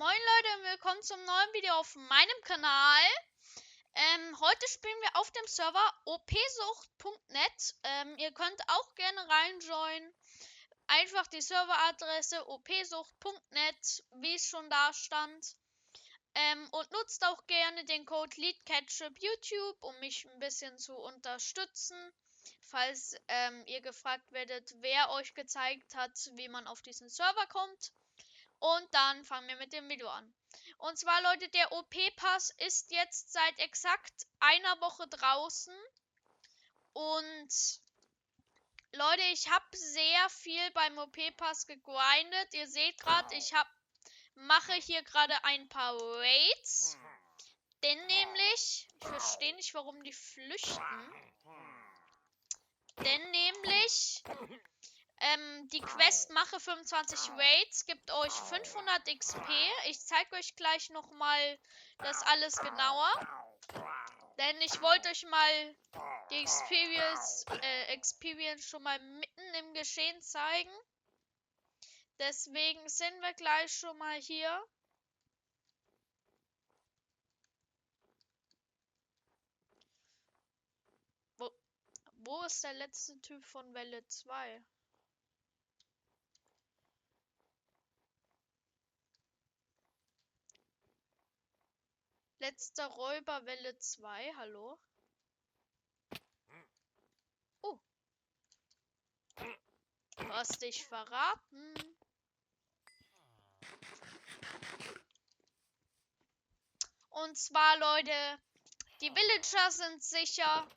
Moin Leute, willkommen zum neuen Video auf meinem Kanal. Heute spielen wir auf dem Server OPSUCHT.net. Ihr könnt auch gerne reinjoinen. Einfach die Serveradresse OPSUCHT.net, wie es schon da stand. Und nutzt auch gerne den Code LeadCatchupYouTube, um mich ein bisschen zu unterstützen. Falls ihr gefragt werdet, wer euch gezeigt hat, wie man auf diesen Server kommt. Und dann fangen wir mit dem Video an. Und zwar, Leute, der OP-Pass ist jetzt seit exakt einer Woche draußen. Und Leute, ich habe sehr viel beim OP-Pass gegrindet. Ihr seht gerade, mache hier gerade ein paar Raids. Denn nämlich, ich verstehe nicht, warum die flüchten. Denn nämlich, die Quest mache 25 Raids, gibt euch 500 XP. Ich zeige euch gleich nochmal das alles genauer. Denn ich wollte euch mal die Experience schon mal mitten im Geschehen zeigen. Deswegen sind wir gleich schon mal hier. Wo ist der letzte Typ von Welle 2? Letzter Räuber Welle 2, hallo? Oh. Du hast dich verraten. Und zwar, Leute, die Villager sind sicher.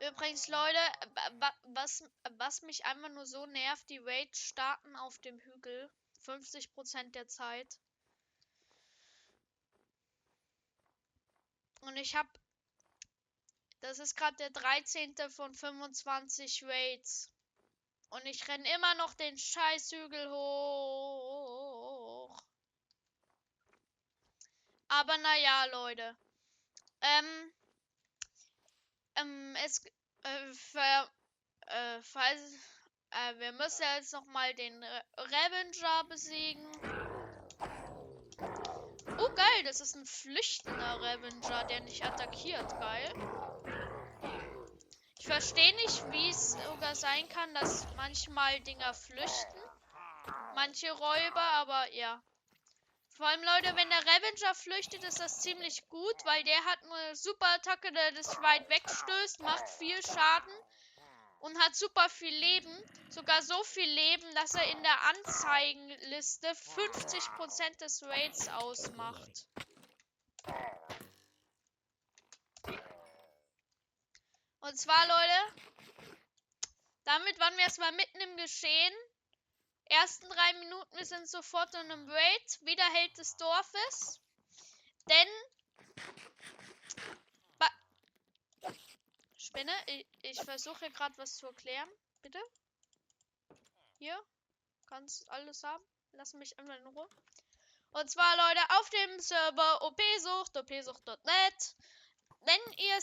Übrigens, Leute, was mich einfach nur so nervt, die Raids starten auf dem Hügel 50% der Zeit. Und das ist gerade der 13. von 25 Raids. Und ich renne immer noch den Scheißhügel hoch. Aber naja, Leute. Wir müssen jetzt nochmal den Revenger besiegen. Oh geil, das ist ein flüchtender Revenger, der nicht attackiert. Geil. Ich verstehe nicht, wie es sogar sein kann, dass manchmal Dinger flüchten. Manche Räuber, aber ja. Vor allem, Leute, wenn der Revenger flüchtet, ist das ziemlich gut, weil der hat eine super Attacke, der das weit wegstößt, macht viel Schaden und hat super viel Leben. Sogar so viel Leben, dass er in der Anzeigenliste 50% des Raids ausmacht. Und zwar, Leute, damit waren wir erstmal mitten im Geschehen. Ersten 3 Minuten, wir sind sofort in einem Raid, wieder Held des Dorfes. Denn Spinne, ich versuche gerade was zu erklären. Bitte? Hier, kannst alles haben. Lass mich einfach in Ruhe. Und zwar, Leute, auf dem Server OPSUCHT.net, wenn ihr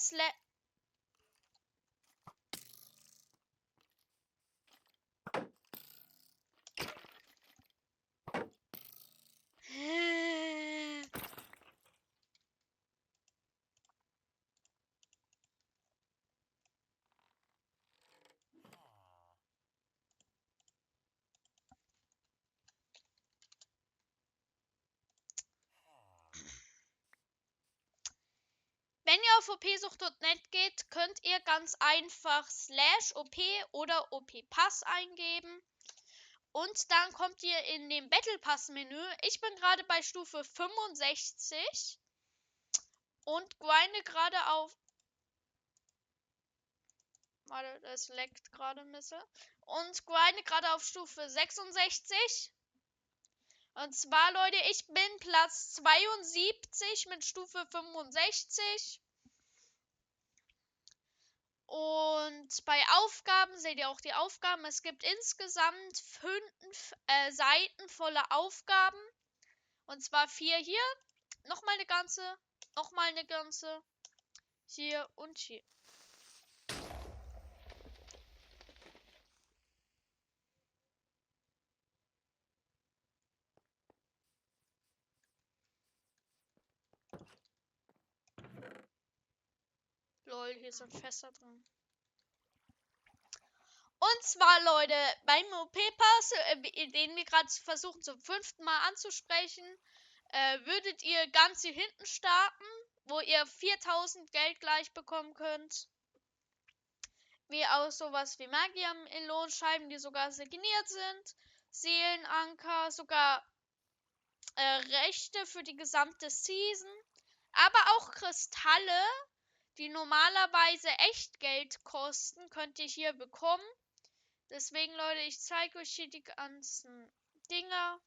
Wenn ihr auf OPSUCHT.net geht, könnt ihr ganz einfach /OP oder OP-Pass eingeben. Und dann kommt ihr in dem Battle Pass Menü. Ich bin gerade bei Stufe 65 und grinde gerade auf. Warte, das leckt gerade ein bisschen. Und grinde gerade auf Stufe 66. Und zwar, Leute, ich bin Platz 72 mit Stufe 65. Und bei Aufgaben seht ihr auch die Aufgaben. Es gibt insgesamt 5 Seiten voller Aufgaben. Und zwar 4 hier. Nochmal eine ganze. Nochmal eine ganze. Hier und hier. Lol, hier sind Fässer drin. Und zwar, Leute, beim OP-Pass, den wir gerade versuchen zum 5. Mal anzusprechen, würdet ihr ganz hier hinten starten, wo ihr 4000 Geld gleich bekommen könnt. Wie auch sowas wie Magier in Lohnscheiben, die sogar signiert sind. Seelenanker, sogar Rechte für die gesamte Season. Aber auch Kristalle, die normalerweise echt Geld kosten, könnt ihr hier bekommen. Deswegen, Leute, ich zeige euch hier die ganzen Dinger.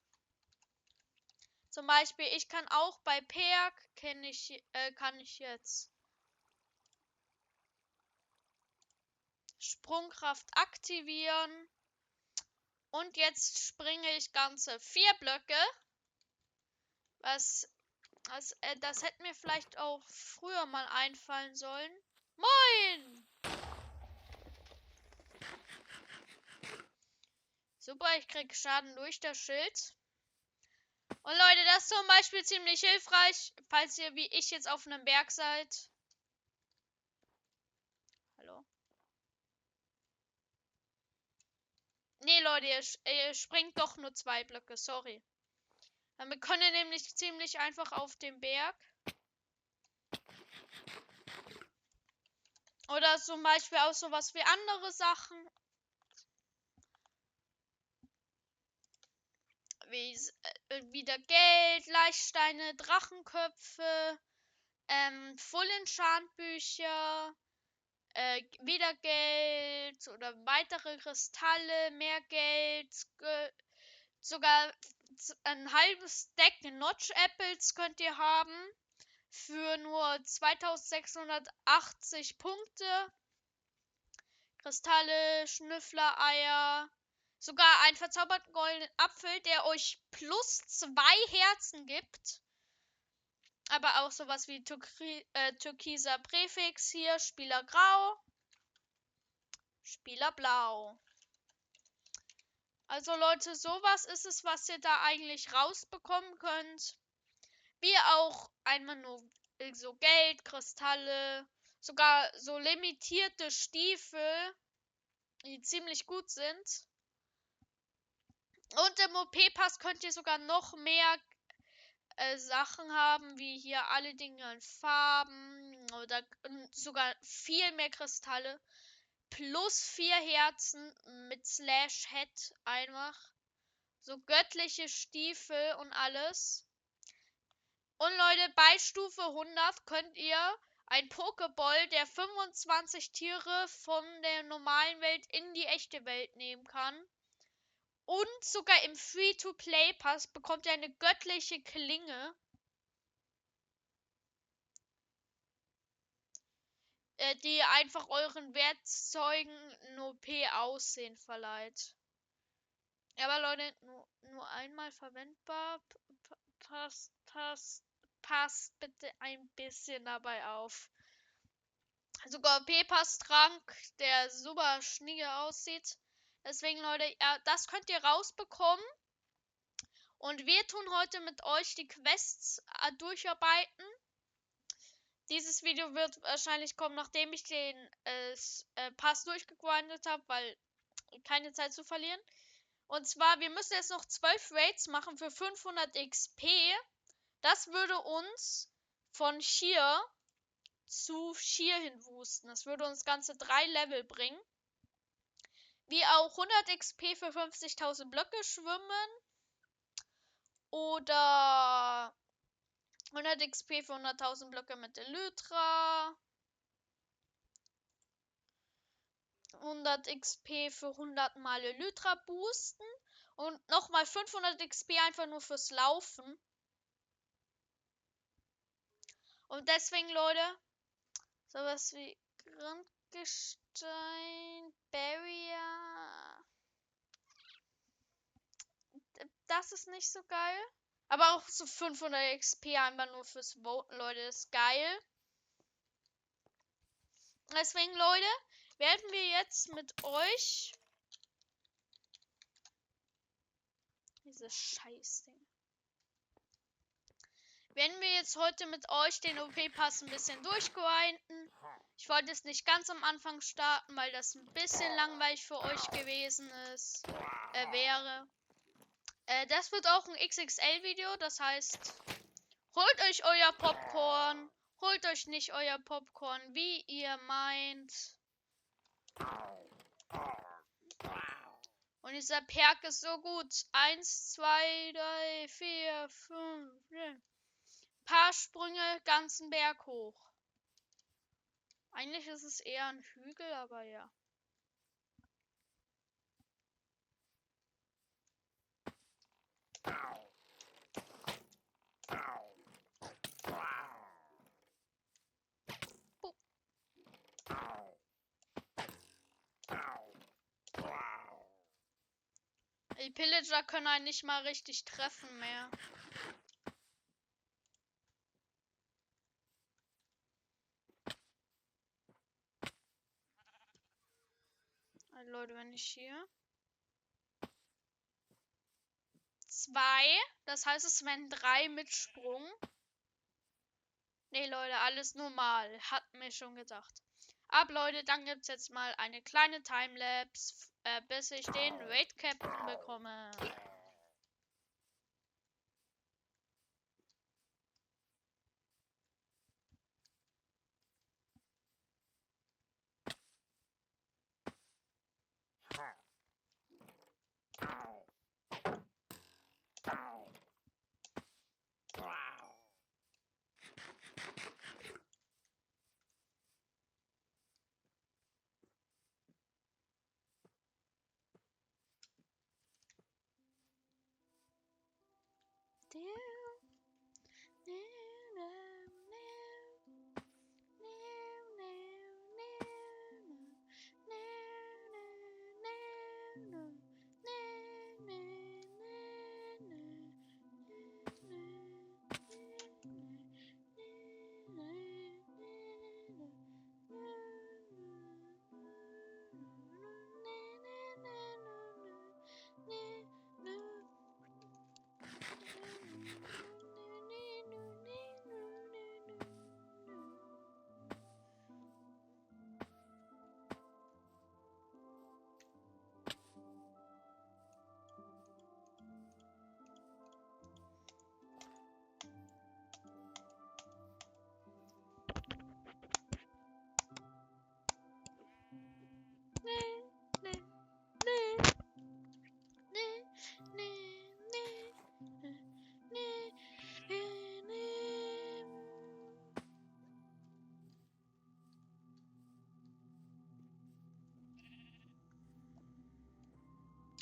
Zum Beispiel, ich kann auch bei Perk, kann ich jetzt Sprungkraft aktivieren. Und jetzt springe ich ganze 4 Blöcke. Das hätte mir vielleicht auch früher mal einfallen sollen. Moin! Super, ich krieg Schaden durch das Schild. Und Leute, das ist zum Beispiel ziemlich hilfreich, falls ihr wie ich jetzt auf einem Berg seid. Hallo? Nee, Leute, ihr springt doch nur 2 Blöcke, sorry. Wir können nämlich ziemlich einfach auf den Berg. Oder zum Beispiel auch sowas wie andere Sachen. Wie wieder Geld, Leichtsteine, Drachenköpfe, Full Enchant Bücher, wieder Geld oder weitere Kristalle, mehr Geld, sogar ein halbes Deck Notch Apples könnt ihr haben für nur 2680 Punkte. Kristalle, Schnüfflereier, sogar einen verzauberten goldenen Apfel, der euch plus 2 Herzen gibt. Aber auch sowas wie türkiser Präfix hier, Spieler grau, Spieler blau. Also Leute, sowas ist es, was ihr da eigentlich rausbekommen könnt. Wie auch einmal nur so Geld, Kristalle, sogar so limitierte Stiefel, die ziemlich gut sind. Und im OP-Pass könnt ihr sogar noch mehr Sachen haben, wie hier alle Dinge in Farben oder sogar viel mehr Kristalle. Plus 4 Herzen mit Slash Head einfach. So göttliche Stiefel und alles. Und Leute, bei Stufe 100 könnt ihr ein Pokéball, der 25 Tiere von der normalen Welt in die echte Welt nehmen kann. Und sogar im Free-to-Play-Pass bekommt ihr eine göttliche Klinge. Die einfach euren Werkzeugen ein OP-Aussehen verleiht. Aber Leute, nur einmal verwendbar. Passt bitte ein bisschen dabei auf. Sogar OP-Pass-Trank, der super schnee aussieht. Deswegen, Leute, ja, das könnt ihr rausbekommen. Und wir tun heute mit euch die Quests durcharbeiten. Dieses Video wird wahrscheinlich kommen, nachdem ich den Pass durchgegrindet habe, weil keine Zeit zu verlieren. Und zwar, wir müssen jetzt noch 12 Raids machen für 500 XP. Das würde uns von hier zu hier hin boosten. Das würde uns ganze 3 Level bringen. Wie auch 100 XP für 50.000 Blöcke schwimmen. Oder 100 XP für 100.000 Blöcke mit Elytra. 100 XP für 100 Mal Elytra boosten. Und nochmal 500 XP einfach nur fürs Laufen. Und deswegen, Leute, sowas wie Grundgestein, Barrier. Das ist nicht so geil. Aber auch so 500 XP einfach nur fürs Voten, Leute, ist geil. Deswegen, Leute, werden wir jetzt mit euch dieses Scheißding. Werden wir jetzt heute mit euch den OP-Pass ein bisschen durchgrinden. Ich wollte es nicht ganz am Anfang starten, weil das ein bisschen langweilig für euch gewesen wäre. Das wird auch ein XXL-Video, das heißt, holt euch euer Popcorn, holt euch nicht euer Popcorn, wie ihr meint. Und dieser Perk ist so gut. 1, 2, 3, 4, 5, paar Sprünge, ganzen Berg hoch. Eigentlich ist es eher ein Hügel, aber ja. Die Pillager können einen nicht mal richtig treffen mehr. Also Leute, wenn ich hier 2, das heißt, es wären 3 mit Sprung. Nee, Leute, alles normal. Hat mir schon gedacht. Aber Leute, dann gibt es jetzt mal eine kleine Timelapse, bis ich den Raid Captain bekomme.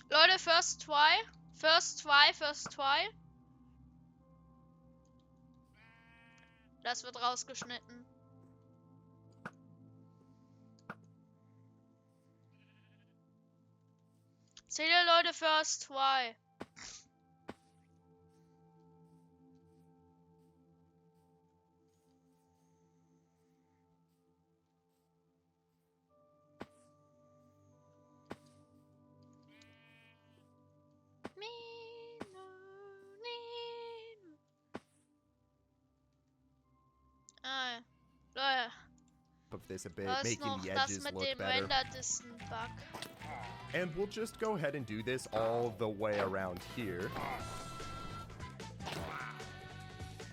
Leute, first try. Das wird rausgeschnitten. Zähle Leute, first try. Of this a bit, making the edges look better. And we'll just go ahead and do this all the way around here.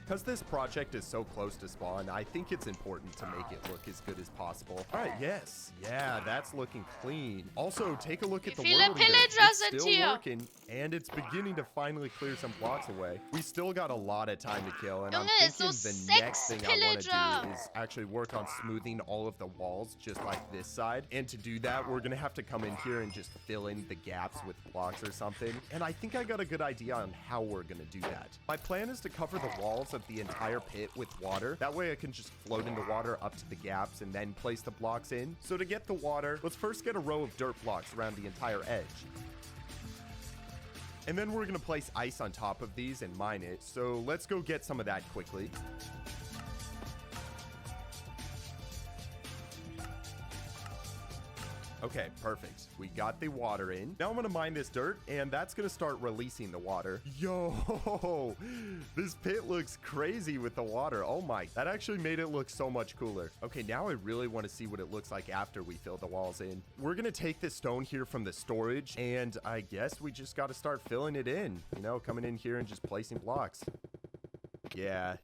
Because this project is so close to spawn, I think it's important to make it look as good as possible. Alright, yes. Yeah, that's looking clean. Also, take a look at the world. It's still working, and it's beginning to finally clear some blocks away. We still got a lot of time to kill, and I'm thinking the next thing I want to do is actually work on smoothing all of the walls, just like this side. And to do that, we're going to have to come in here and just fill in the gaps with blocks or something. And I think I got a good idea on how we're going to do that. My plan is to cover the walls of the entire pit with water. That way I can just float in the water up to the gaps and then place the blocks in. So to get the water, let's first get a row of dirt blocks around the entire edge. And then we're going to place ice on top of these and mine it. So let's go get some of that quickly. Okay, perfect. We got the water in. Now I'm gonna mine this dirt, and that's gonna start releasing the water. Yo, this pit looks crazy with the water. Oh my, that actually made it look so much cooler. Okay, now I really want to see what it looks like after we fill the walls in. We're gonna take this stone here from the storage, and I guess we just gotta start filling it in. You know, coming in here and just placing blocks. Yeah,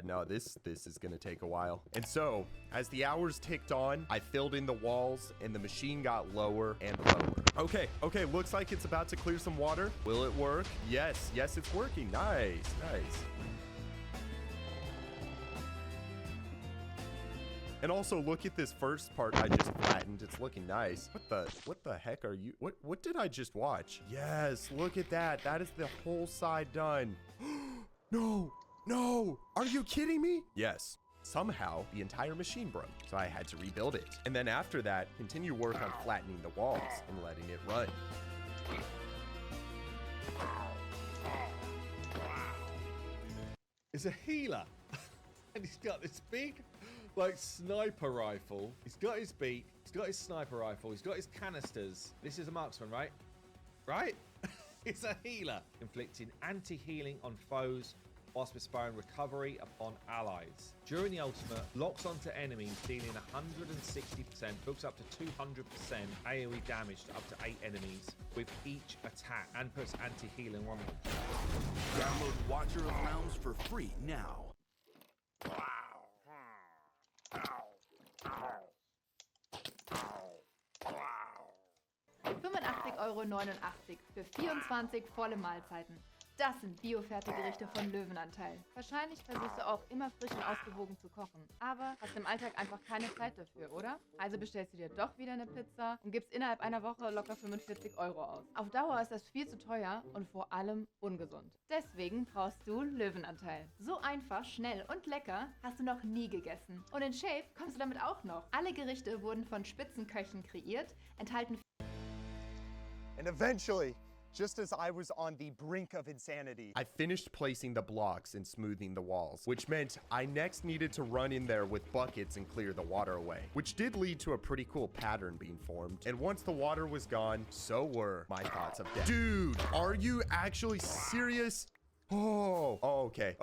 no, this is gonna take a while. And so, as the hours ticked on, I filled in the walls, and the machine got lower and lower. Okay, looks like it's about to clear some water. Will it work? Yes, it's working. Nice. And also, look at this first part I just flattened. It's looking nice. What the heck are you? What did I just watch? Yes, look at that. That is the whole side done. No, are you kidding me? Yes. Somehow, the entire machine broke, so I had to rebuild it. And then after that, continue work on flattening the walls and letting it run. It's a healer. And he's got this big, like, sniper rifle. He's got his beak. He's got his sniper rifle. He's got his canisters. This is a marksman, right? Right? It's a healer. Inflicting anti-healing on foes whilst bestowing recovery upon allies. During the ultimate, locks onto enemies, dealing 160%, books up to 200% AoE damage to up to 8 enemies with each attack, and puts anti-healing on them. Download Watcher of Realms for free now. 85,89 € für 24 volle Mahlzeiten. Das sind Bio-Fertiggerichte von Löwenanteil. Wahrscheinlich versuchst du auch immer frisch und ausgewogen zu kochen, aber hast im Alltag einfach keine Zeit dafür, oder? Also bestellst du dir doch wieder eine Pizza und gibst innerhalb einer Woche locker 45 € aus. Auf Dauer ist das viel zu teuer und vor allem ungesund. Deswegen brauchst du Löwenanteil. So einfach, schnell und lecker hast du noch nie gegessen. Und in Shape kommst du damit auch noch. Alle Gerichte wurden von Spitzenköchen kreiert, enthalten. And eventually, just as I was on the brink of insanity, I finished placing the blocks and smoothing the walls, which meant I next needed to run in there with buckets and clear the water away, which did lead to a pretty cool pattern being formed. And once the water was gone, so were my thoughts of death. Dude, are you actually serious? Oh, okay.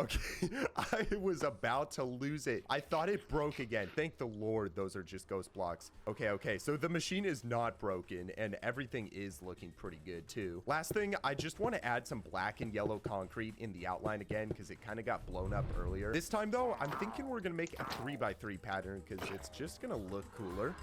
I was about to lose it. I thought it broke again. Thank the Lord those are just ghost blocks. Okay. So the machine is not broken and everything is looking pretty good too. Last thing, I just want to add some black and yellow concrete in the outline again because it kind of got blown up earlier. This time though, I'm thinking we're going to make a 3x3 pattern because it's just going to look cooler.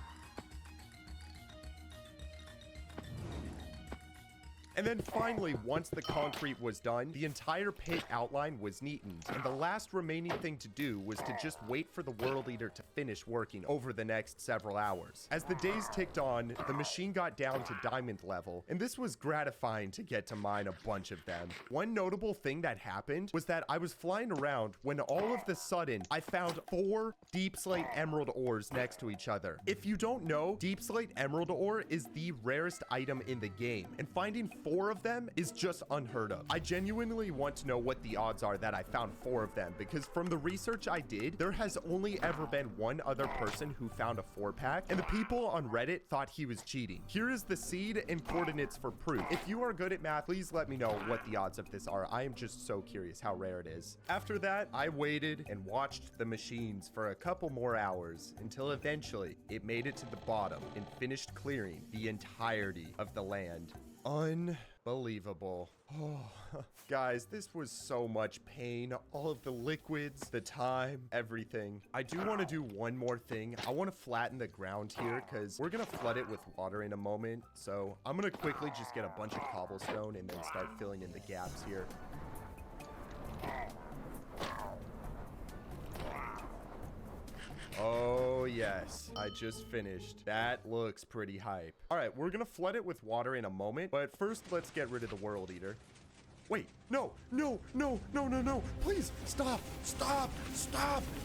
And then finally, once the concrete was done, the entire pit outline was neatened, and the last remaining thing to do was to just wait for the World Eater to finish working over the next several hours. As the days ticked on, the machine got down to diamond level, and this was gratifying to get to mine a bunch of them. One notable thing that happened was that I was flying around when all of the sudden, I found 4 deep slate emerald ores next to each other. If you don't know, deep slate emerald ore is the rarest item in the game, and finding 4 of them is just unheard of. I genuinely want to know what the odds are that I found 4 of them, because from the research I did, there has only ever been one other person who found a 4-pack, and the people on Reddit thought he was cheating. Here is the seed and coordinates for proof. If you are good at math, please let me know what the odds of this are. I am just so curious how rare it is. After that, I waited and watched the machines for a couple more hours until eventually it made it to the bottom and finished clearing the entirety of the land. Unbelievable. Oh, guys, this was so much pain. All of the liquids, the time, everything. I do want to do one more thing. I want to flatten the ground here because we're going to flood it with water in a moment. So I'm going to quickly just get a bunch of cobblestone and then start filling in the gaps here. Oh, yes. I just finished. That looks pretty hype. All right, we're going to flood it with water in a moment. But first, let's get rid of the World Eater. Wait, no. Please, stop.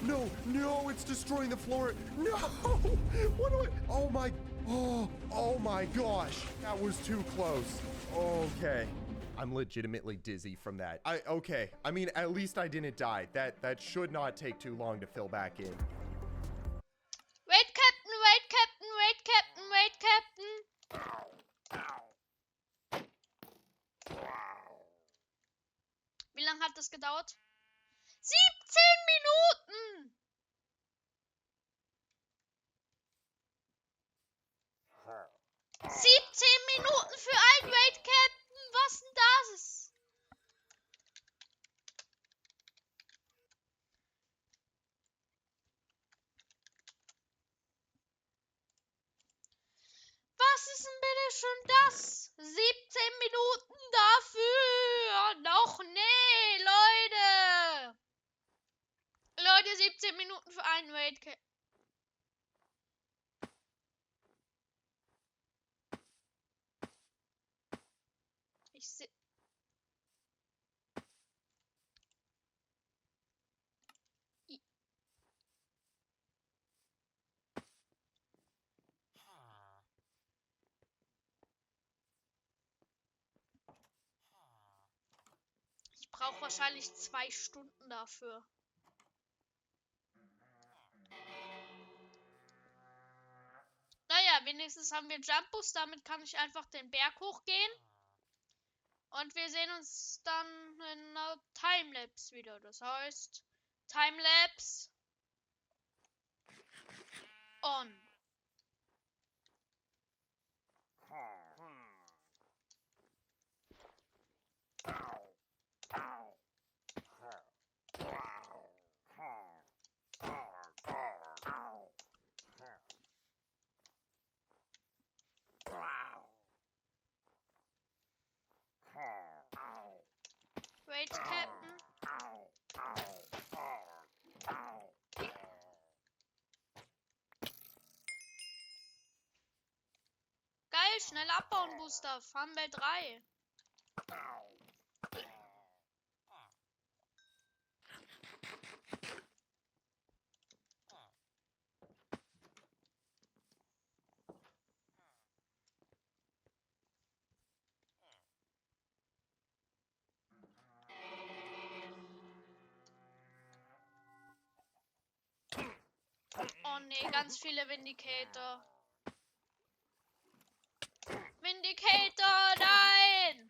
No, it's destroying the floor. No, what do I, oh my gosh. That was too close. Okay. I'm legitimately dizzy from that. Okay. I mean, at least I didn't die. That should not take too long to fill back in. Wait, Captain, wait, Captain, wait, Captain, wait, Captain. das gedauert? 17 Minuten! Huh. 17 Minuten für einen Raid Captain! Was denn das? Was ist denn bitte schon das? 17 Minuten dafür! Noch nee, Leute! Leute, 17 Minuten für einen Raid Captain. Ich seh. Ich brauche wahrscheinlich 2 Stunden dafür. Naja, wenigstens haben wir Jump Boost. Damit kann ich einfach den Berg hochgehen. Und wir sehen uns dann in einer Timelapse wieder. Das heißt, Timelapse on. Raid Captain. Geil, schnell abbauen, Booster. Farmwelt 3. Oh nee, ganz viele Vindicator. Vindicator, nein!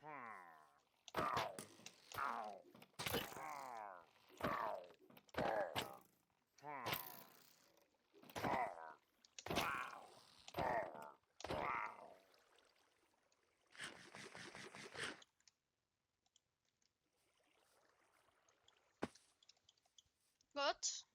Gut.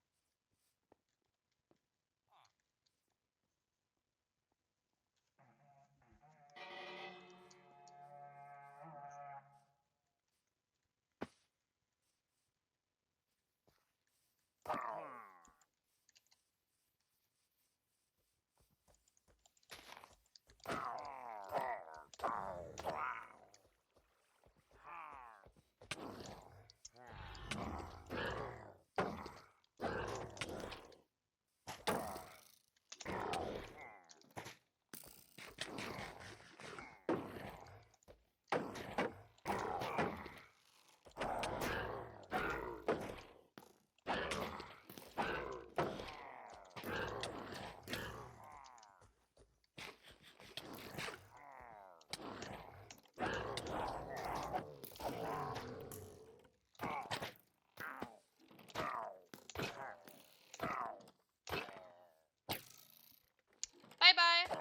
Bye, bye.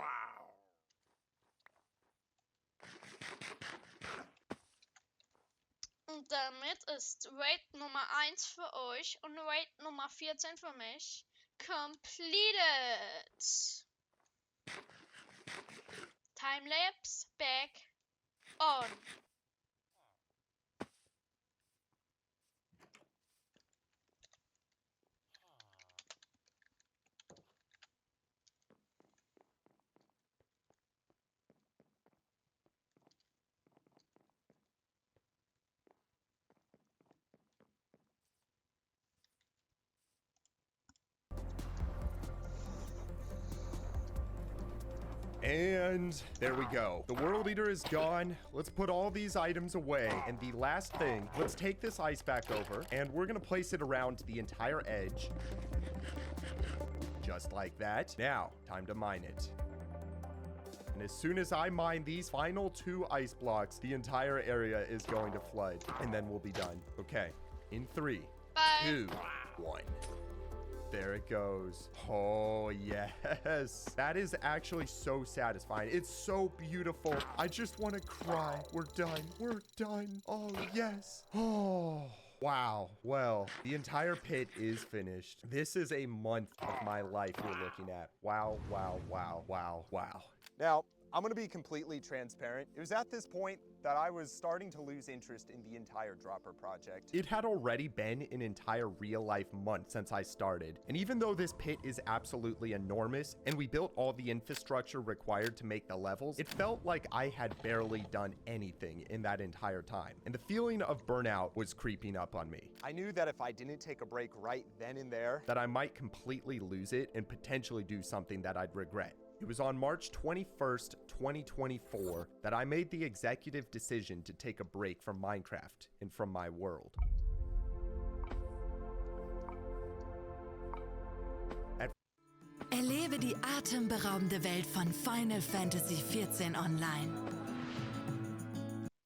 Und damit ist Raid Nummer 1 für euch und Raid Nummer 14 für mich completed. Timelapse back on. And there we go. The world eater is gone. Let's put all these items away. And the last thing, let's take this ice back over and we're gonna place it around the entire edge. Just like that. Now, time to mine it. And as soon as I mine these final 2 ice blocks, the entire area is going to flood. And then we'll be done. Okay. In 3, Bye. 2, 1. There it goes. Oh, yes. That is actually so satisfying. It's so beautiful. I just want to cry. We're done. We're done. Oh, yes. Oh. Wow. Well, the entire pit is finished. This is a month of my life you're looking at. Wow, wow, wow, wow, wow. Now, I'm gonna be completely transparent. It was at this point that I was starting to lose interest in the entire dropper project. It had already been an entire real-life month since I started, and even though this pit is absolutely enormous, and we built all the infrastructure required to make the levels, it felt like I had barely done anything in that entire time, and the feeling of burnout was creeping up on me. I knew that if I didn't take a break right then and there, That I might completely lose it and potentially do something that I'd regret. It was on March 21st, 2024, that I made the executive decision to take a break from Minecraft and from my world. Erlebe die atemberaubende Welt von Final Fantasy XIV online.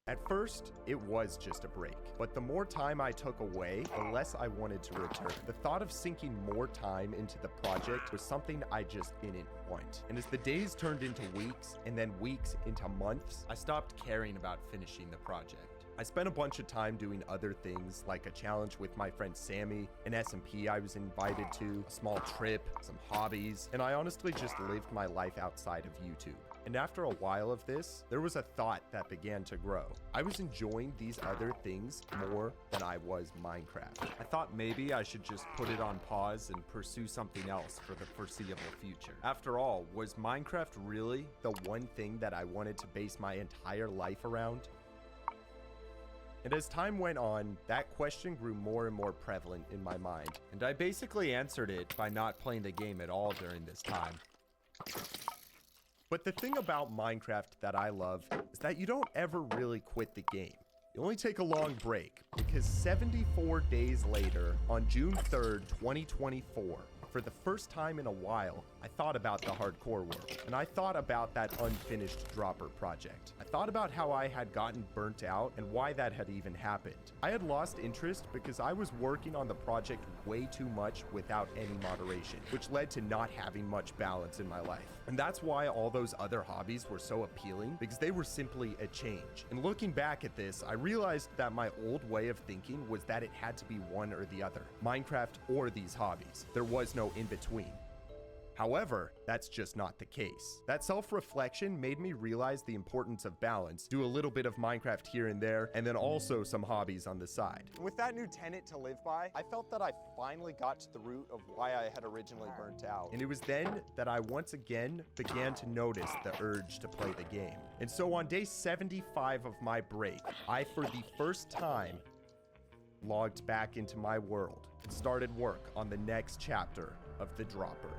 At first, it was just a break, but the more time I took away, the less I wanted to return. The thought of sinking more time into the project was something I just didn't want. And as the days turned into weeks, and then weeks into months, I stopped caring about finishing the project. I spent a bunch of time doing other things, like a challenge with my friend Sammy, an SMP I was invited to, a small trip, some hobbies, and I honestly just lived my life outside of YouTube. And after a while of this, there was a thought that began to grow. I was enjoying these other things more than I was Minecraft. I thought maybe I should just put it on pause and pursue something else for the foreseeable future. After all, was Minecraft really The one thing that I wanted to base my entire life around? And as time went on, that question grew more and more prevalent in my mind. And I basically answered it by not playing the game at all during this time. But the thing about Minecraft that I love is that you don't ever really quit the game. You only take a long break, because 74 days later, on June 3rd, 2024, for the first time in a while, I thought about the hardcore world, and I thought about that unfinished dropper project. I thought about how I had gotten burnt out and why that had even happened. I had lost interest because I was working on the project way too much without any moderation, which led to not having much balance in my life. And that's why all those other hobbies were so appealing, because they were simply a change. And looking back at this, I realized that my old way of thinking was that it had to be one or the other, Minecraft or these hobbies. There was no in between. However, that's just not the case. That self-reflection made me realize the importance of balance, do a little bit of Minecraft here and there, and then also some hobbies on the side. with that new tenet to live by, I felt that I finally got to the root of why I had originally burnt out. And it was then that I once again began to notice the urge to play the game. And so on day 75 of my break, I, for the first time, logged back into my world and started work on the next chapter of the dropper.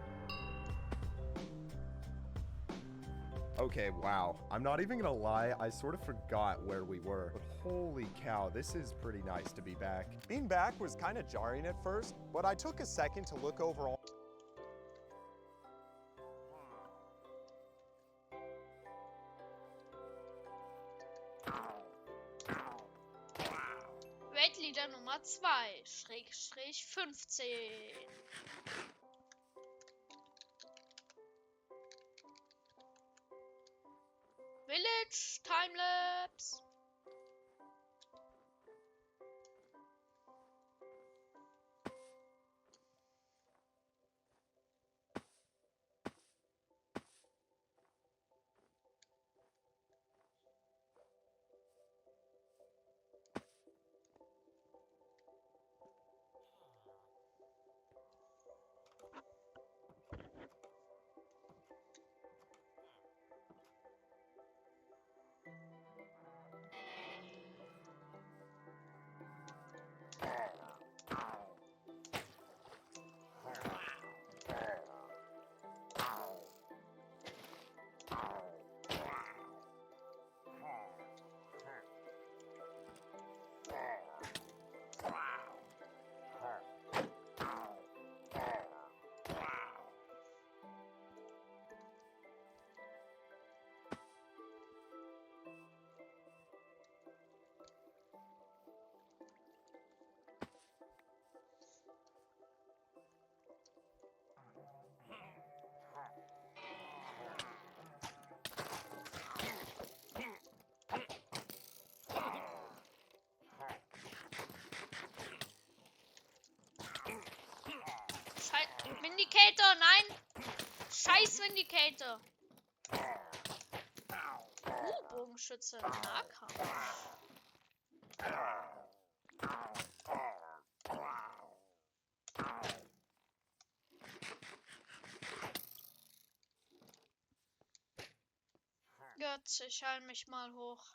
Okay, wow. I'm not even gonna lie, I sort of forgot where we were. But holy cow, this is pretty nice to be back. Being back was kind of jarring at first, but I took a second to look over all. Weltlieder Nummer 2, Schrägstrich 15. Village Timelapse. Vindicator, nein! Scheiß Vindicator! Bogenschütze, Nahkampf. Jetzt, ich heil mich mal hoch.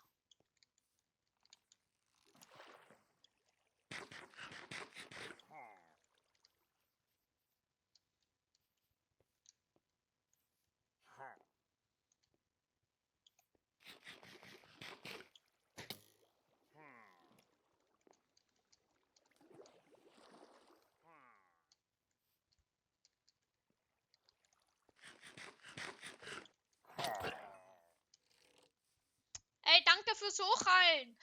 Ey, danke fürs Hochheilen.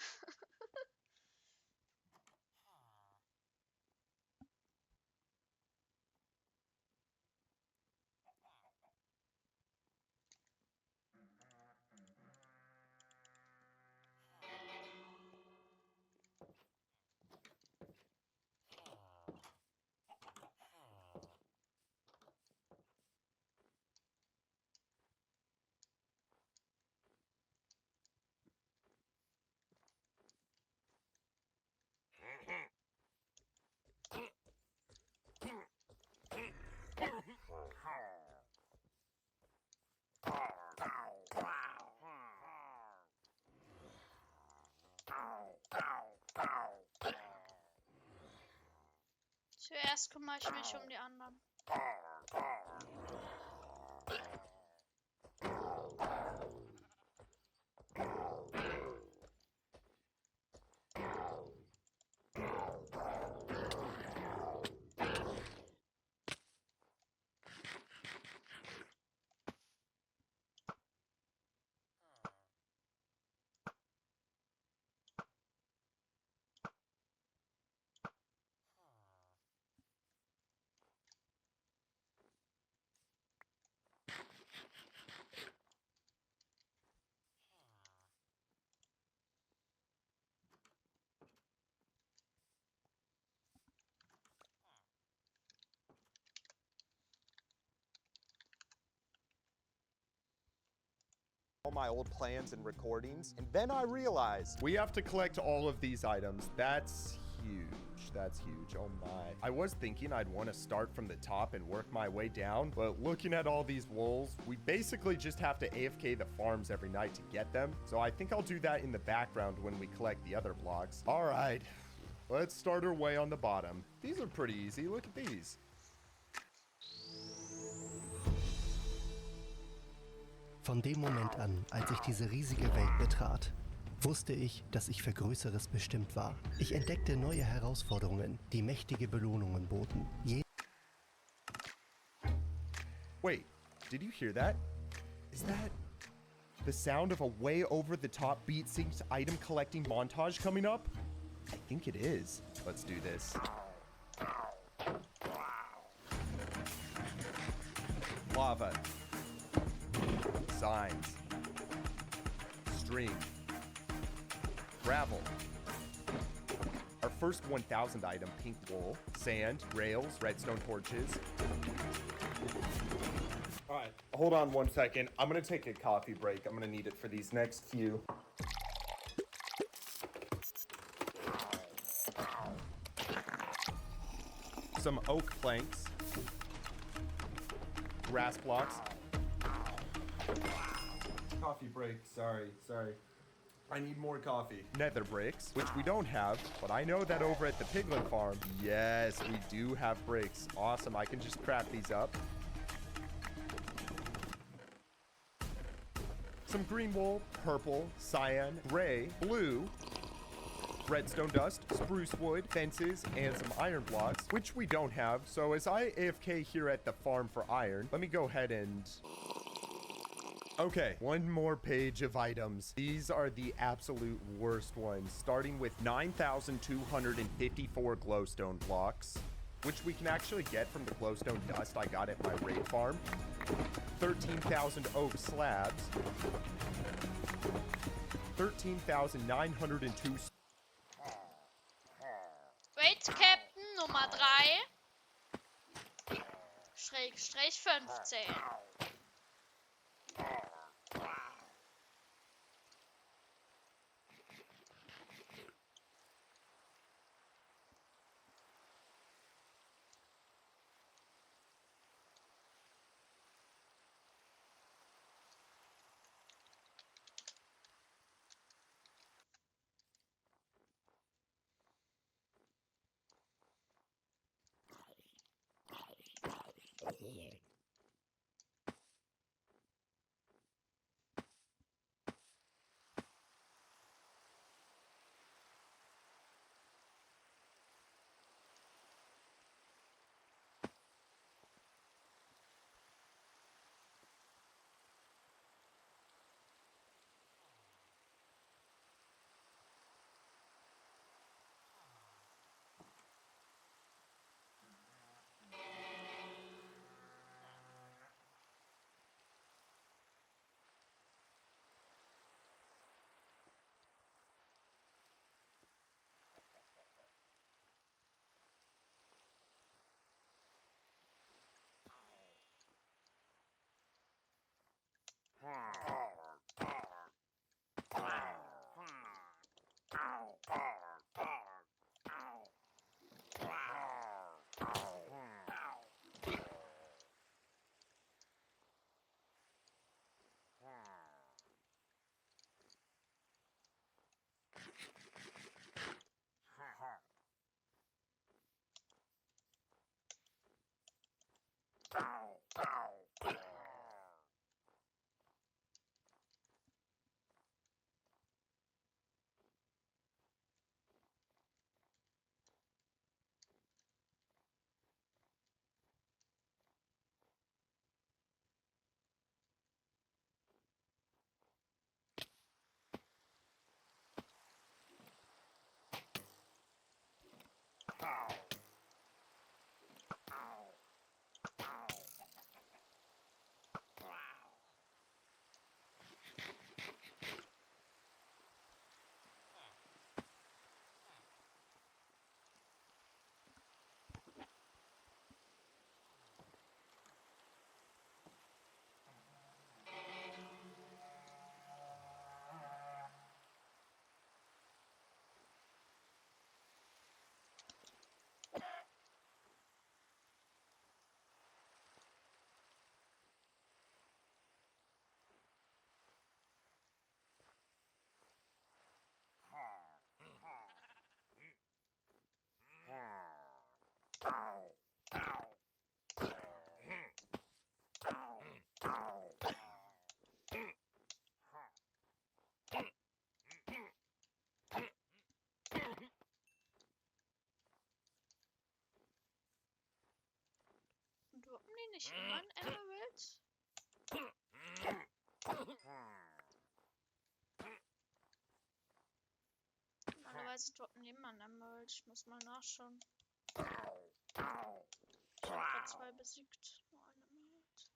Zuerst kümmere ich mich um die anderen. All my old plans and recordings, and then I realized We have to collect all of these items. That's huge. That's huge. Oh my. I was thinking I'd want to start from the top and work my way down, but looking at all these wolves, we basically just have to AFK the farms every night to get them. So I think I'll do that in the background when we collect the other blocks. All right, let's start our way on the bottom. These are pretty easy. Look at these. Von dem Moment an, als ich diese riesige Welt betrat, wusste ich, dass ich für Größeres bestimmt war. Ich entdeckte neue Herausforderungen, die mächtige Belohnungen boten. Wait, did you hear that? Is that the sound of a way over the top beat synced item collecting montage coming up? I think it is. Let's do this. Lava. Signs. String. Gravel. Our first 1000 item, pink wool. Sand, rails, redstone torches. All right, hold on one second. I'm gonna take a coffee break. I'm gonna need it for these next few. Some oak planks. Grass blocks. Coffee break, sorry. I need more coffee. Nether bricks, which we don't have, but I know that over at the piglin farm, yes, we do have bricks. Awesome, I can just craft these up. Some green wool, purple, cyan, gray, blue, redstone dust, spruce wood, fences, and some iron blocks, which we don't have. So as I AFK here at the farm for iron, let me go ahead and... Okay, one more page of items. These are the absolute worst ones, starting with 9,254 glowstone blocks, which we can actually get from the glowstone dust I got at my raid farm. 13,000 oak slabs. 13,902... Wait, Captain Nummer 3. Schrägstrich 15. Droppen die nicht immer ein Emerald? Normalerweise droppen die immer ein Emerald. Ich muss mal nachschauen. Ich habe gerade 2 besiegt. Nur ein Emerald.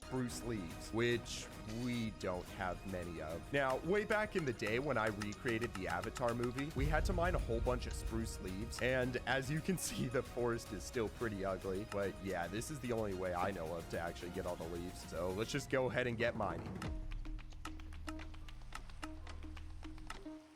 spruce leaves, which we don't have many of. Now, way back in the day when I recreated the Avatar movie, we had to mine a whole bunch of spruce leaves, and as you can see, the forest is still pretty ugly. But yeah, this is the only way I know of to actually get all the leaves. So let's just go ahead and get mining.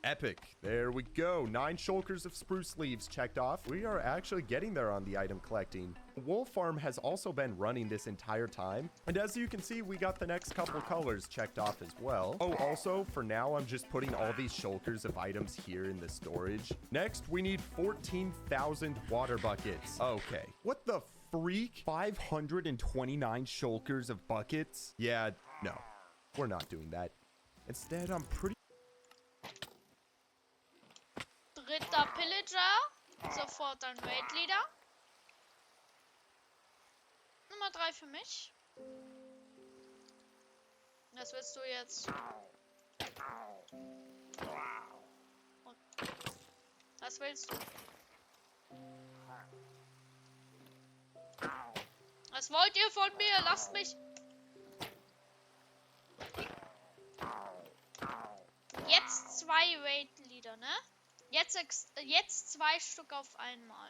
Epic. There we go. 9 shulkers of spruce leaves checked off. We are actually getting there on the item collecting. Wolf Farm has also been running this entire time. And as you can see, we got the next couple colors checked off as well. Oh, also, for now, I'm just putting all these shulkers of items here in the storage. Next, we need 14,000 water buckets. Okay. What the freak? 529 shulkers of buckets? Yeah, no. We're not doing that. Instead, I'm pretty... Dritter Pillager. Sofort ein Raid-Leader. Nummer 3 für mich. Was willst du jetzt? Und was willst du? Was wollt ihr von mir? Lasst mich. Jetzt 2 Raid-Leader, ne? Jetzt 2 Stück auf einmal.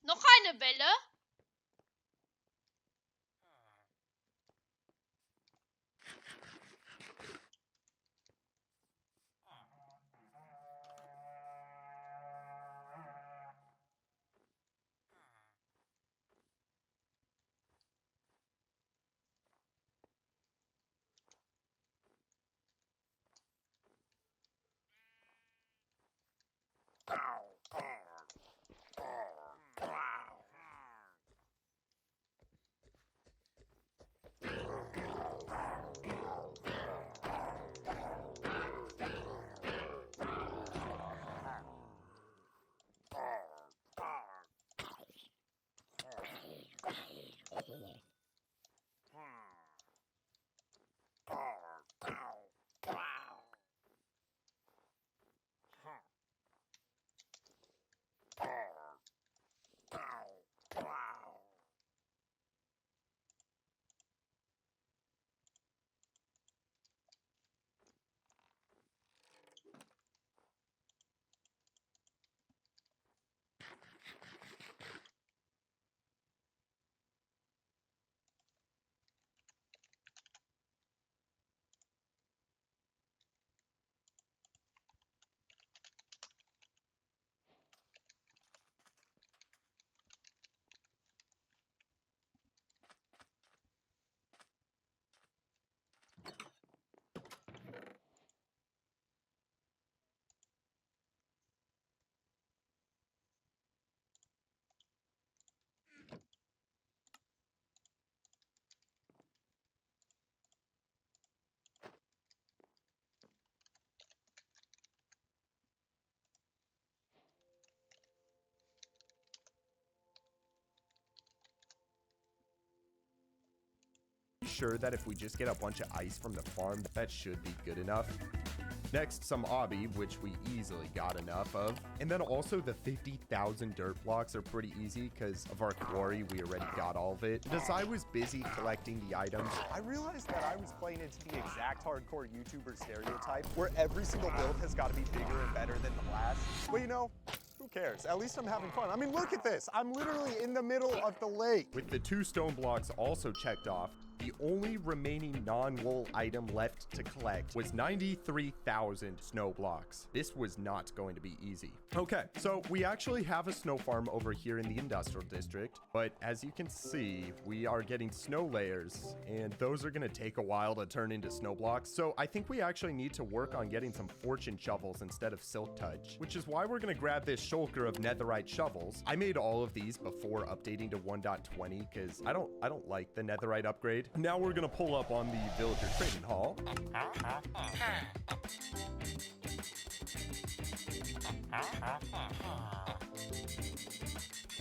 Noch eine Welle. sure that if we just get a bunch of ice from the farm, that should be good enough. Next, some obby, which we easily got enough of. And then also the 50,000 dirt blocks are pretty easy because of our quarry. We already got all of it. And as I was busy collecting the items, I realized that I was playing into the exact hardcore YouTuber stereotype where every single build has got to be bigger and better than the last. Well, you know, who cares? At least I'm having fun. I mean, look at this. I'm literally in the middle of the lake. with the 2 stone blocks also checked off, the only remaining non-wool item left to collect was 93,000 snow blocks. This was not going to be easy. Okay, so we actually have a snow farm over here in the industrial district, but as you can see, we are getting snow layers, and those are gonna take a while to turn into snow blocks. So I think we actually need to work on getting some fortune shovels instead of silk touch, which is why we're gonna grab this shulker of netherite shovels. I made all of these before updating to 1.20 because I don't like the netherite upgrade. Now we're gonna pull up on the villager trading hall.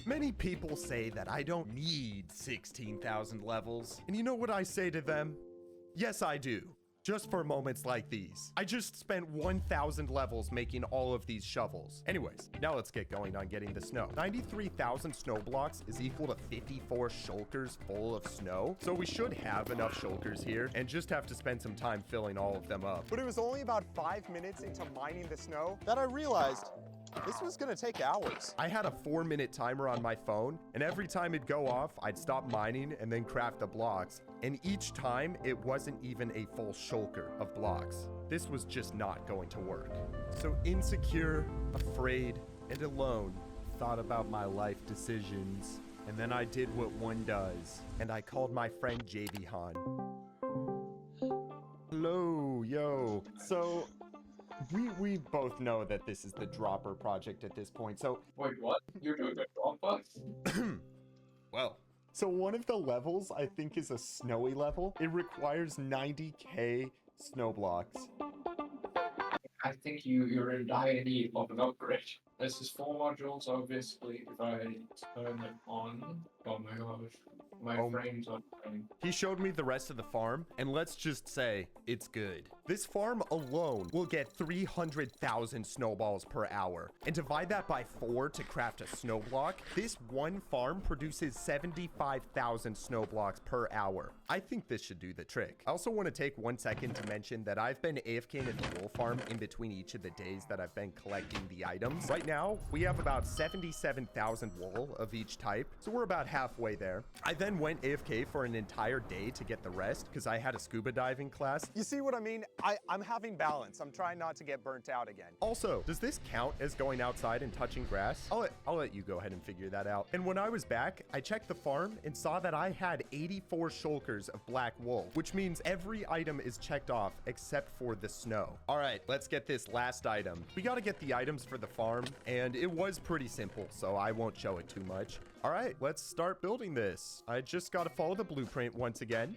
Many people say that I don't need 16,000 levels. And you know what I say to them? Yes, I do. Just for moments like these. I just spent 1,000 levels making all of these shovels. Anyways, now let's get going on getting the snow. 93,000 snow blocks is equal to 54 shulkers full of snow. So we should have enough shulkers here and just have to spend some time filling all of them up. But it was only about 5 minutes into mining the snow that I realized this was gonna take hours. I had a 4-minute timer on my phone, and every time it'd go off, I'd stop mining and then craft the blocks. And each time, it wasn't even a full shulker of blocks. This was just not going to work. So insecure, afraid, and alone, thought about my life decisions. And then I did what one does, and I called my friend JV Han. Hello, yo. So, we both know that this is the dropper project at this point, so... Wait, what? You're doing a dropper? Well... So one of the levels, I think, is a snowy level. It requires 90k snow blocks. I think you're in dire need of an upgrade. This is 4 modules, obviously. If I turn it on... Oh my gosh. My frames are dying. He showed me the rest of the farm, and let's just say, it's good. This farm alone will get 300,000 snowballs per hour. And divide that by 4 to craft a snow block, this one farm produces 75,000 snow blocks per hour. I think this should do the trick. I also want to take 1 second to mention that I've been AFKing at the wool farm in between each of the days that I've been collecting the items. Right now, we have about 77,000 wool of each type, so we're about halfway there. I then went AFK for an entire day to get the rest because I had a scuba diving class. You see what I mean? I'm having balance. I'm trying not to get burnt out again. Also, does this count as going outside and touching grass? I'll let you go ahead and figure that out. And when I was back, I checked the farm and saw that I had 84 shulkers of black wool, which means every item is checked off except for the snow. All right, let's get this last item. We got to get the items for the farm, and it was pretty simple, so I won't show it too much. All right, let's start building this. I just got to follow the blueprint once again.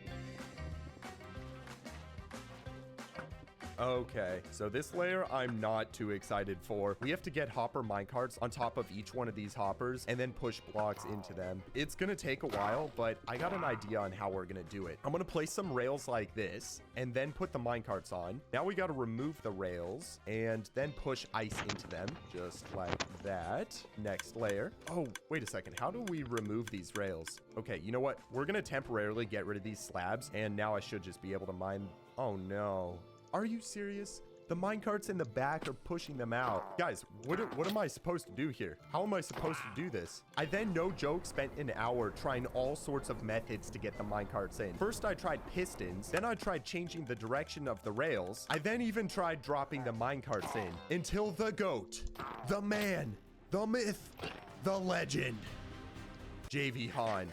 Okay, so this layer I'm not too excited for. We have to get hopper minecarts on top of each one of these hoppers and then push blocks into them. It's gonna take a while, but I got an idea on how we're gonna do it. I'm gonna place some rails like this and then put the minecarts on. Now we gotta remove the rails and then push ice into them, just like that. Next layer. Oh, wait a second. How do we remove these rails? Okay, you know what? We're gonna temporarily get rid of these slabs, and now I should just be able to mine. Oh no. Are you serious? The minecarts in the back are pushing them out. Guys, what am I supposed to do here? How am I supposed to do this? I then, no joke, spent an hour trying all sorts of methods to get the minecarts in. First, I tried pistons. Then I tried changing the direction of the rails. I then even tried dropping the minecarts in. Until the GOAT, the man, the myth, the legend, JV Han.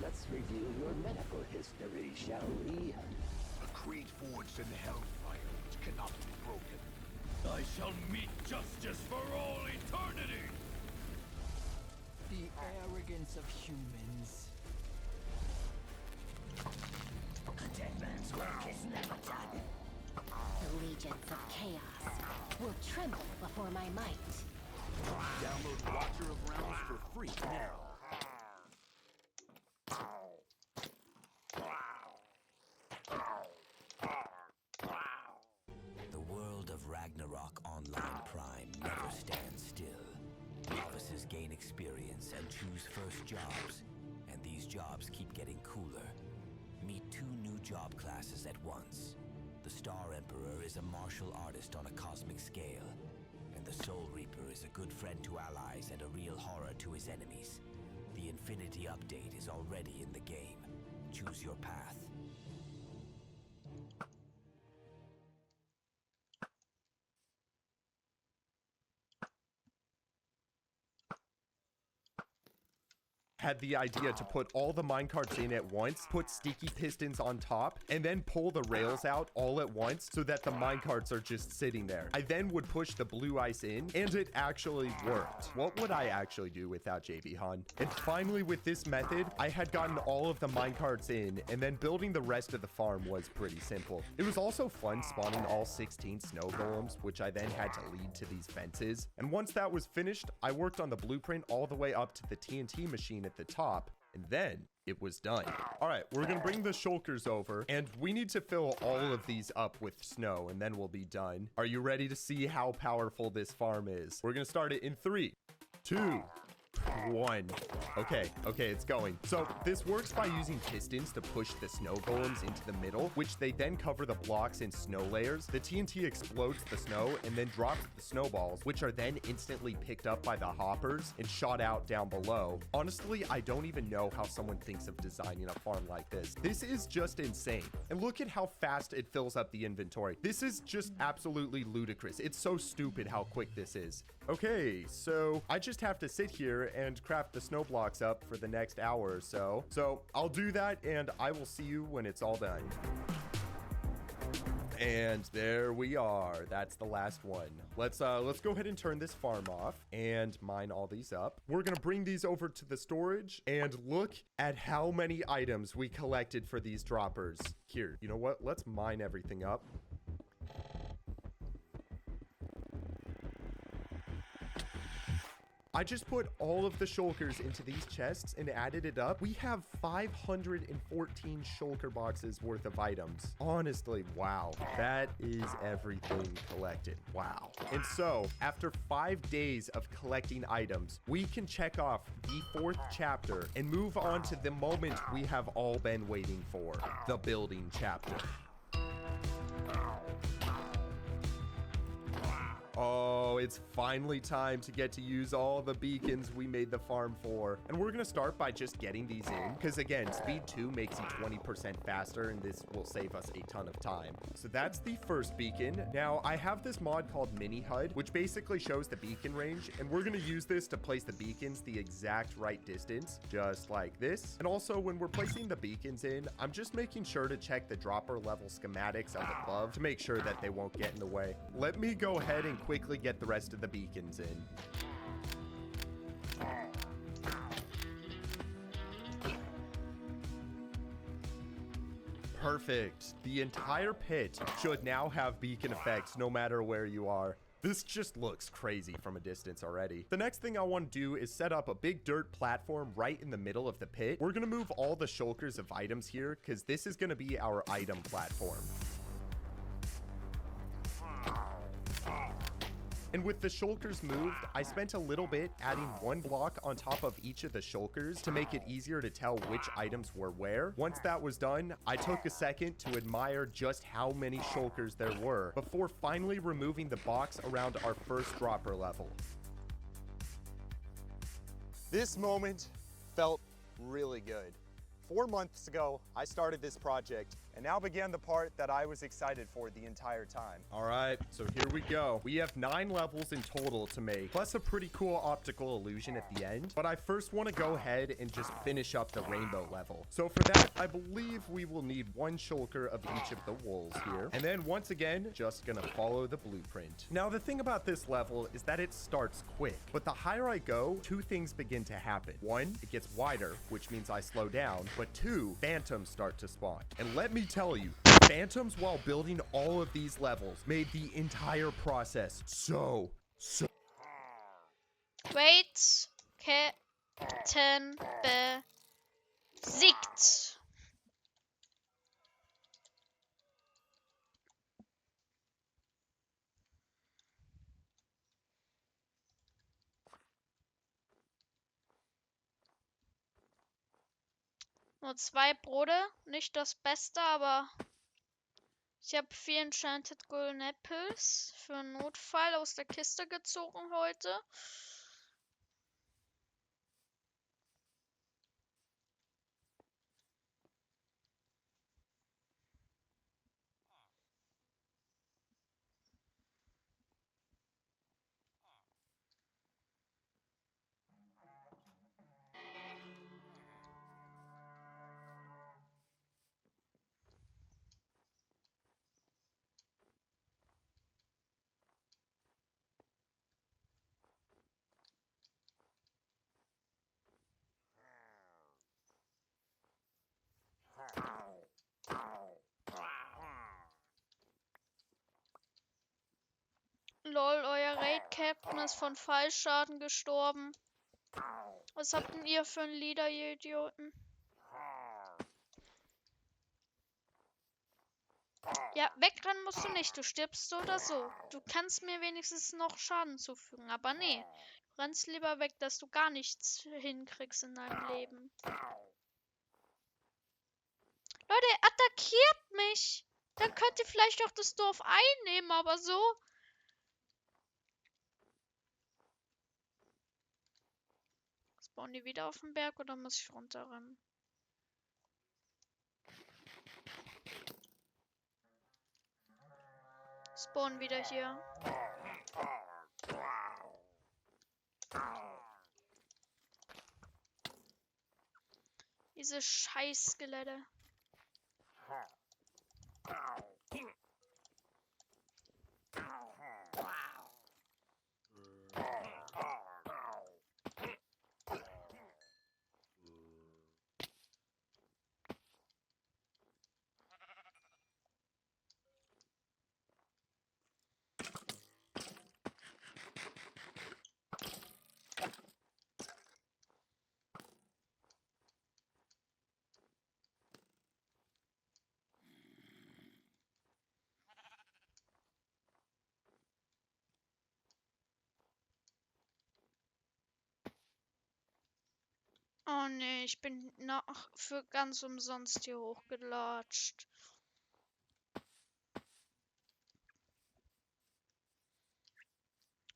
Let's review your medical history, shall we? Creed forged in hellfire which cannot be broken. I shall meet justice for all eternity! The arrogance of humans. A dead man's work is never done. The legions of chaos will tremble before my might. Download Watcher of Realms for free now. Ragnarok Online Prime never stands still. Novices gain experience and choose first jobs, and these jobs keep getting cooler. Meet 2 new job classes at once. The Star Emperor is a martial artist on a cosmic scale, and the Soul Reaper is a good friend to allies and a real horror to his enemies. The Infinity Update is already in the game. Choose your path. Had the idea to put all the minecarts in at once, put sticky pistons on top, and then pull the rails out all at once so that the minecarts are just sitting there. I then would push the blue ice in, and it actually worked. What would I actually do without JB Han? And finally, with this method, I had gotten all of the minecarts in, and then building the rest of the farm was pretty simple. It was also fun spawning all 16 snow golems, which I then had to lead to these fences. And once that was finished, I worked on the blueprint all the way up to the TNT machine at the top, and then it was done. All right, we're gonna bring the shulkers over, and we need to fill all of these up with snow, and then we'll be done. Are you ready to see how powerful this farm is? We're gonna start it in 3, 2, 1. Okay, it's going. So this works by using pistons to push the snow golems into the middle, which they then cover the blocks in snow layers. The TNT explodes the snow and then drops the snowballs, which are then instantly picked up by the hoppers and shot out down below. Honestly, I don't even know how someone thinks of designing a farm like this. This is just insane. And look at how fast it fills up the inventory. This is just absolutely ludicrous. It's so stupid how quick this is. Okay, so I just have to sit here and craft the snow blocks up for the next hour or so. So I'll do that, and I will see you when it's all done. And there we are. That's the last one. Let's go ahead and turn this farm off and mine all these up. We're gonna bring these over to the storage and look at how many items we collected for these droppers. Here, you know what? Let's mine everything up. I just put all of the shulkers into these chests and added it up. We have 514 shulker boxes worth of items. Honestly, wow. That is everything collected. Wow. And so, after 5 days of collecting items, we can check off the 4th chapter and move on to the moment we have all been waiting for, the building chapter. Oh, it's finally time to get to use all the beacons we made the farm for. And we're gonna start by just getting these in, because again, speed 2 makes you 20% faster, and this will save us a ton of time. So that's the first beacon. Now, I have this mod called Mini HUD, which basically shows the beacon range, and we're gonna use this to place the beacons the exact right distance, just like this. And also, when we're placing the beacons in, I'm just making sure to check the dropper level schematics up above to make sure that they won't get in the way. Let me go ahead and quickly get the rest of the beacons in. Perfect. The entire pit should now have beacon effects no matter where you are. This just looks crazy from a distance already. The next thing I want to do is set up a big dirt platform right in the middle of the pit. We're going to move all the shulkers of items here because this is going to be our item platform. And with the shulkers moved, I spent a little bit adding 1 block on top of each of the shulkers to make it easier to tell which items were where. Once that was done, I took a second to admire just how many shulkers there were before finally removing the box around our first dropper level. This moment felt really good. 4 months ago, I started this project, and now began the part that I was excited for the entire time. All right, so here we go. We have 9 levels in total to make, plus a pretty cool optical illusion at the end. But I first want to go ahead and just finish up the rainbow level. So for that, I believe we will need 1 shulker of each of the wools here. And then once again, just gonna follow the blueprint. Now, the thing about this level is that it starts quick, but the higher I go, 2 things begin to happen. 1, it gets wider, which means I slow down. But 2, phantoms start to spawn. And let me tell you, phantoms while building all of these levels made the entire process so Wait, Ketten besiegt. Nur 2 Brote. Nicht das Beste, aber ich habe 4 Enchanted Golden Apples für einen Notfall aus der Kiste gezogen heute. Lol, euer Raid-Captain ist von Fallschaden gestorben. Was habt denn ihr für ein Lieder, ihr Idioten? Ja, wegrennen musst du nicht. Du stirbst so oder so. Du kannst mir wenigstens noch Schaden zufügen. Aber nee, du rennst lieber weg, dass du gar nichts hinkriegst in deinem Leben. Leute, er attackiert mich. Dann könnt ihr vielleicht auch das Dorf einnehmen, aber so. Spawnen die wieder auf dem Berg oder muss ich runterrennen? Spawnen wieder hier. Diese Scheiß-Skelette. Oh nee, ich bin für ganz umsonst hier hochgelatscht.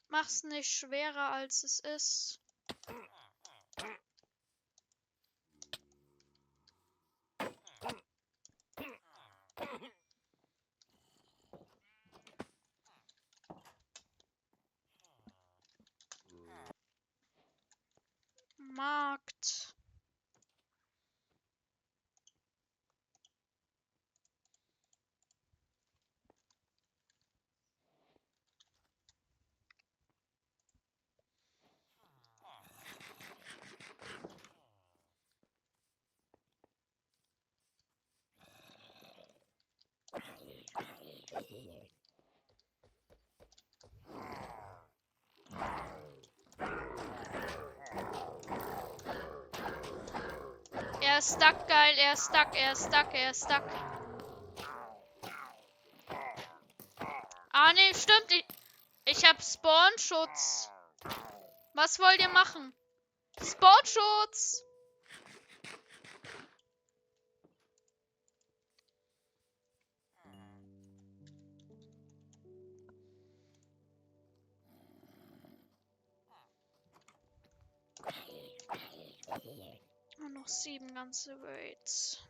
Mach's nicht schwerer als es ist. Markt. Er ist stuck, geil, er ist stuck, er ist stuck, er ist stuck. Ah nee, stimmt, ich hab Spawnschutz. Was wollt ihr machen? Spawnschutz! Und noch 7 ganze Raids.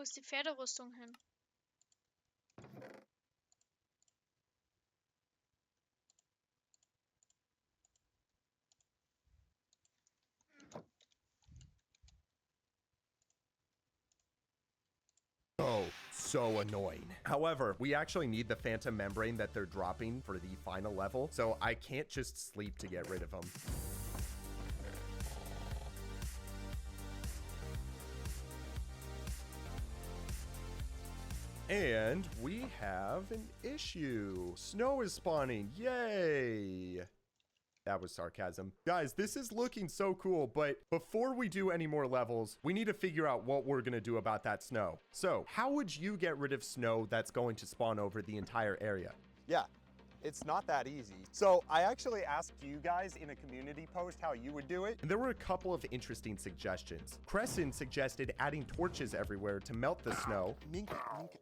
ist die Pferderüstung hin? Oh, so annoying. However, we actually need the phantom membrane that they're dropping for the final level, so I can't just sleep to get rid of them. And we have an issue. Snow is spawning. Yay! That was sarcasm. Guys, this is looking so cool, but before we do any more levels, we need to figure out what we're gonna do about that snow. So, how would you get rid of snow that's going to spawn over the entire area? Yeah, it's not that easy. So I actually asked you guys in a community post how you would do it. And there were a couple of interesting suggestions. Crescent suggested adding torches everywhere to melt the snow. Mink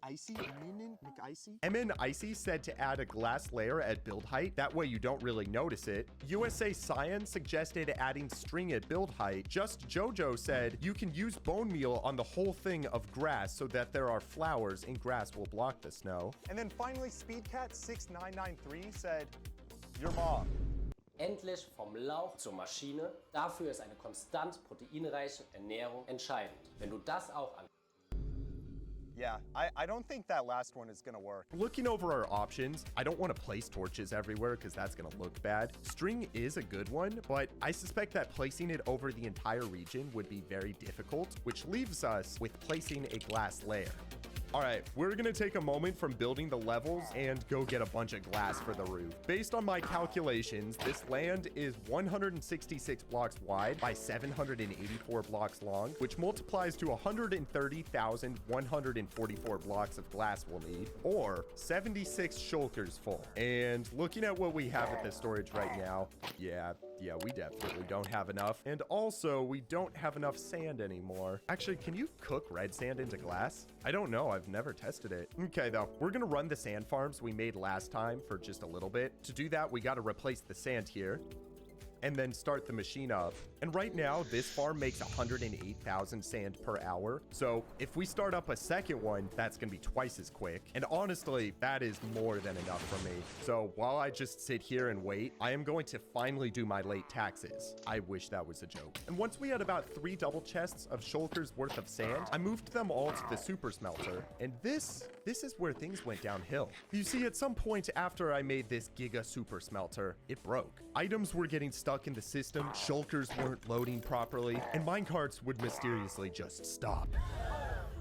Icy? Mink Icy? MN Icy said to add a glass layer at build height. That way you don't really notice it. USA Cyan suggested adding string at build height. Just Jojo said you can use bone meal on the whole thing of grass so that there are flowers and grass will block the snow. And then finally, Speedcat6993 said, your mom. Endlich vom Lauch zur Maschine. Dafür ist eine konstant proteinreiche Ernährung entscheidend. Wenn du das auch an Yeah, I don't think that last one is gonna work. Looking over our options, I don't want to place torches everywhere because that's going to look bad. String is a good one, but I suspect that placing it over the entire region would be very difficult, which leaves us with placing a glass layer. All right, we're gonna take a moment from building the levels and go get a bunch of glass for the roof. Based on my calculations, this land is 166 blocks wide by 784 blocks long, which multiplies to 130,144 blocks of glass we'll need, or 76 shulkers full. And looking at what we have at the storage right now, yeah, we definitely don't have enough. And also, we don't have enough sand anymore. Actually, can you cook red sand into glass? I don't know, I've never tested it. Okay, though, we're gonna run the sand farms we made last time for just a little bit. To do that, we gotta replace the sand here and then start the machine up. And right now, this farm makes 108,000 sand per hour. So if we start up a second one, that's gonna be twice as quick. And honestly, that is more than enough for me. So while I just sit here and wait, I am going to finally do my late taxes. I wish that was a joke. And once we had about 3 double chests of shulkers worth of sand, I moved them all to the super smelter. And this is where things went downhill. You see, at some point after I made this giga super smelter, it broke. Items were getting stuck in the system, shulkers weren't loading properly, and minecarts would mysteriously just stop.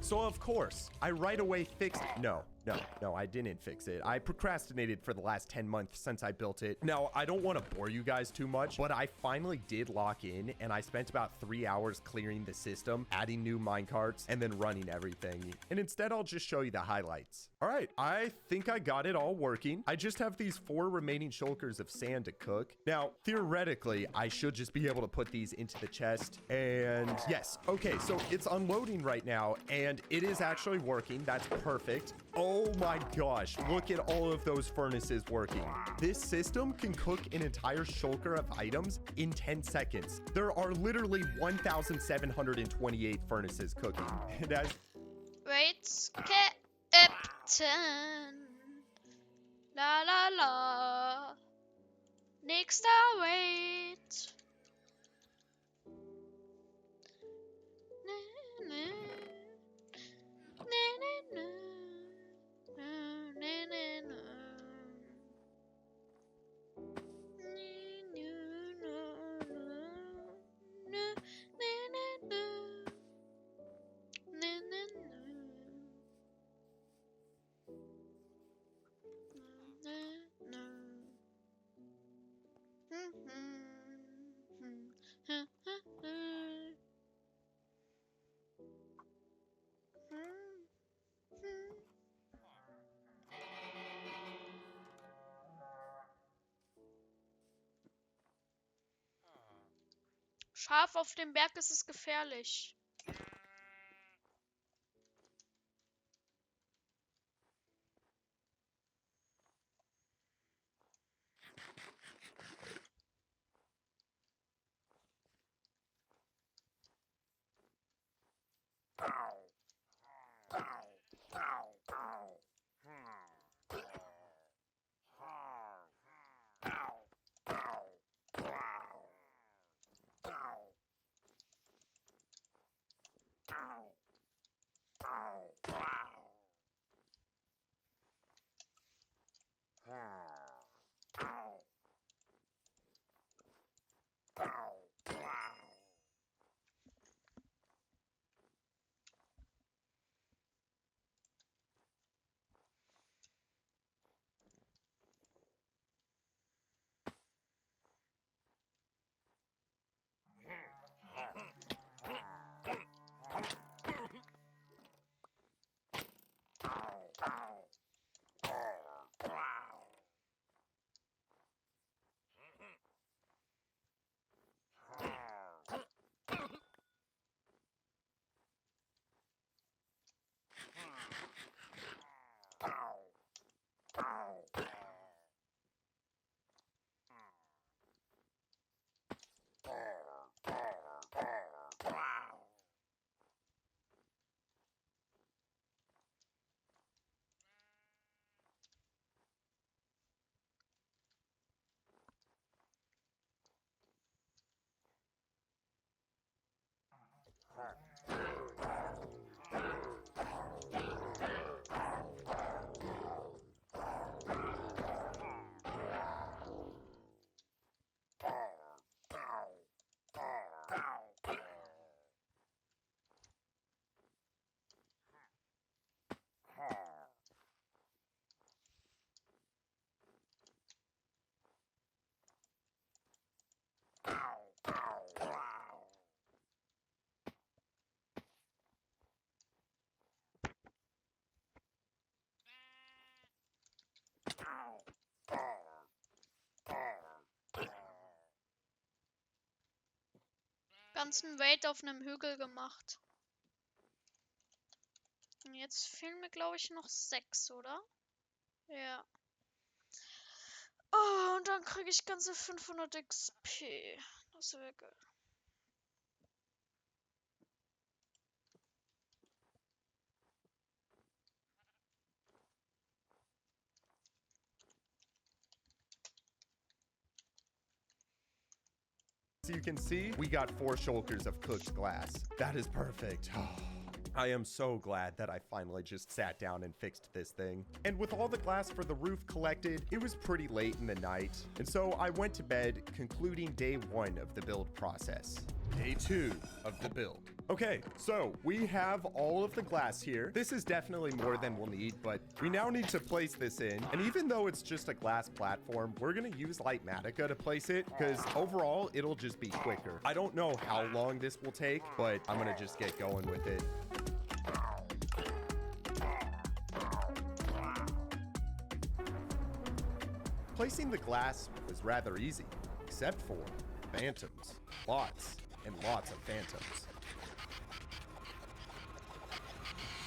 So of course, I right away fixed it. No, I didn't fix it. I procrastinated for the last 10 months since I built it. Now, I don't want to bore you guys too much, but I finally did lock in, and I spent about 3 hours clearing the system, adding new minecarts, and then running everything. And instead, I'll just show you the highlights. All right, I think I got it all working. I just have these 4 remaining shulkers of sand to cook. Now, theoretically, I should just be able to put these into the chest. And yes, okay, so it's unloading right now, and it is actually working. That's perfect. Oh my gosh, look at all of those furnaces working. This system can cook an entire shulker of items in 10 seconds. There are literally 1,728 furnaces cooking. And as Wait, Captain. La la la. Nächster Wait. Schaf auf dem Berg ist es gefährlich. ganzen Weight auf einem Hügel gemacht. Und jetzt fehlen mir, glaube ich, noch 6, oder? Ja. Oh, und dann kriege ich ganze 500 XP. Das wäre geil. So you can see, we got 4 shulkers of cooked glass. That is perfect. I am so glad that I finally just sat down and fixed this thing. And with all the glass for the roof collected, it was pretty late in the night. And so I went to bed, concluding day 1 of the build process. Day 2 of the build. Okay, so we have all of the glass here. This is definitely more than we'll need, but we now need to place this in. And even though it's just a glass platform, we're gonna use Lightmatica to place it because overall, it'll just be quicker. I don't know how long this will take, but I'm gonna just get going with it. Placing the glass was rather easy, except for phantoms. Lots and lots of phantoms.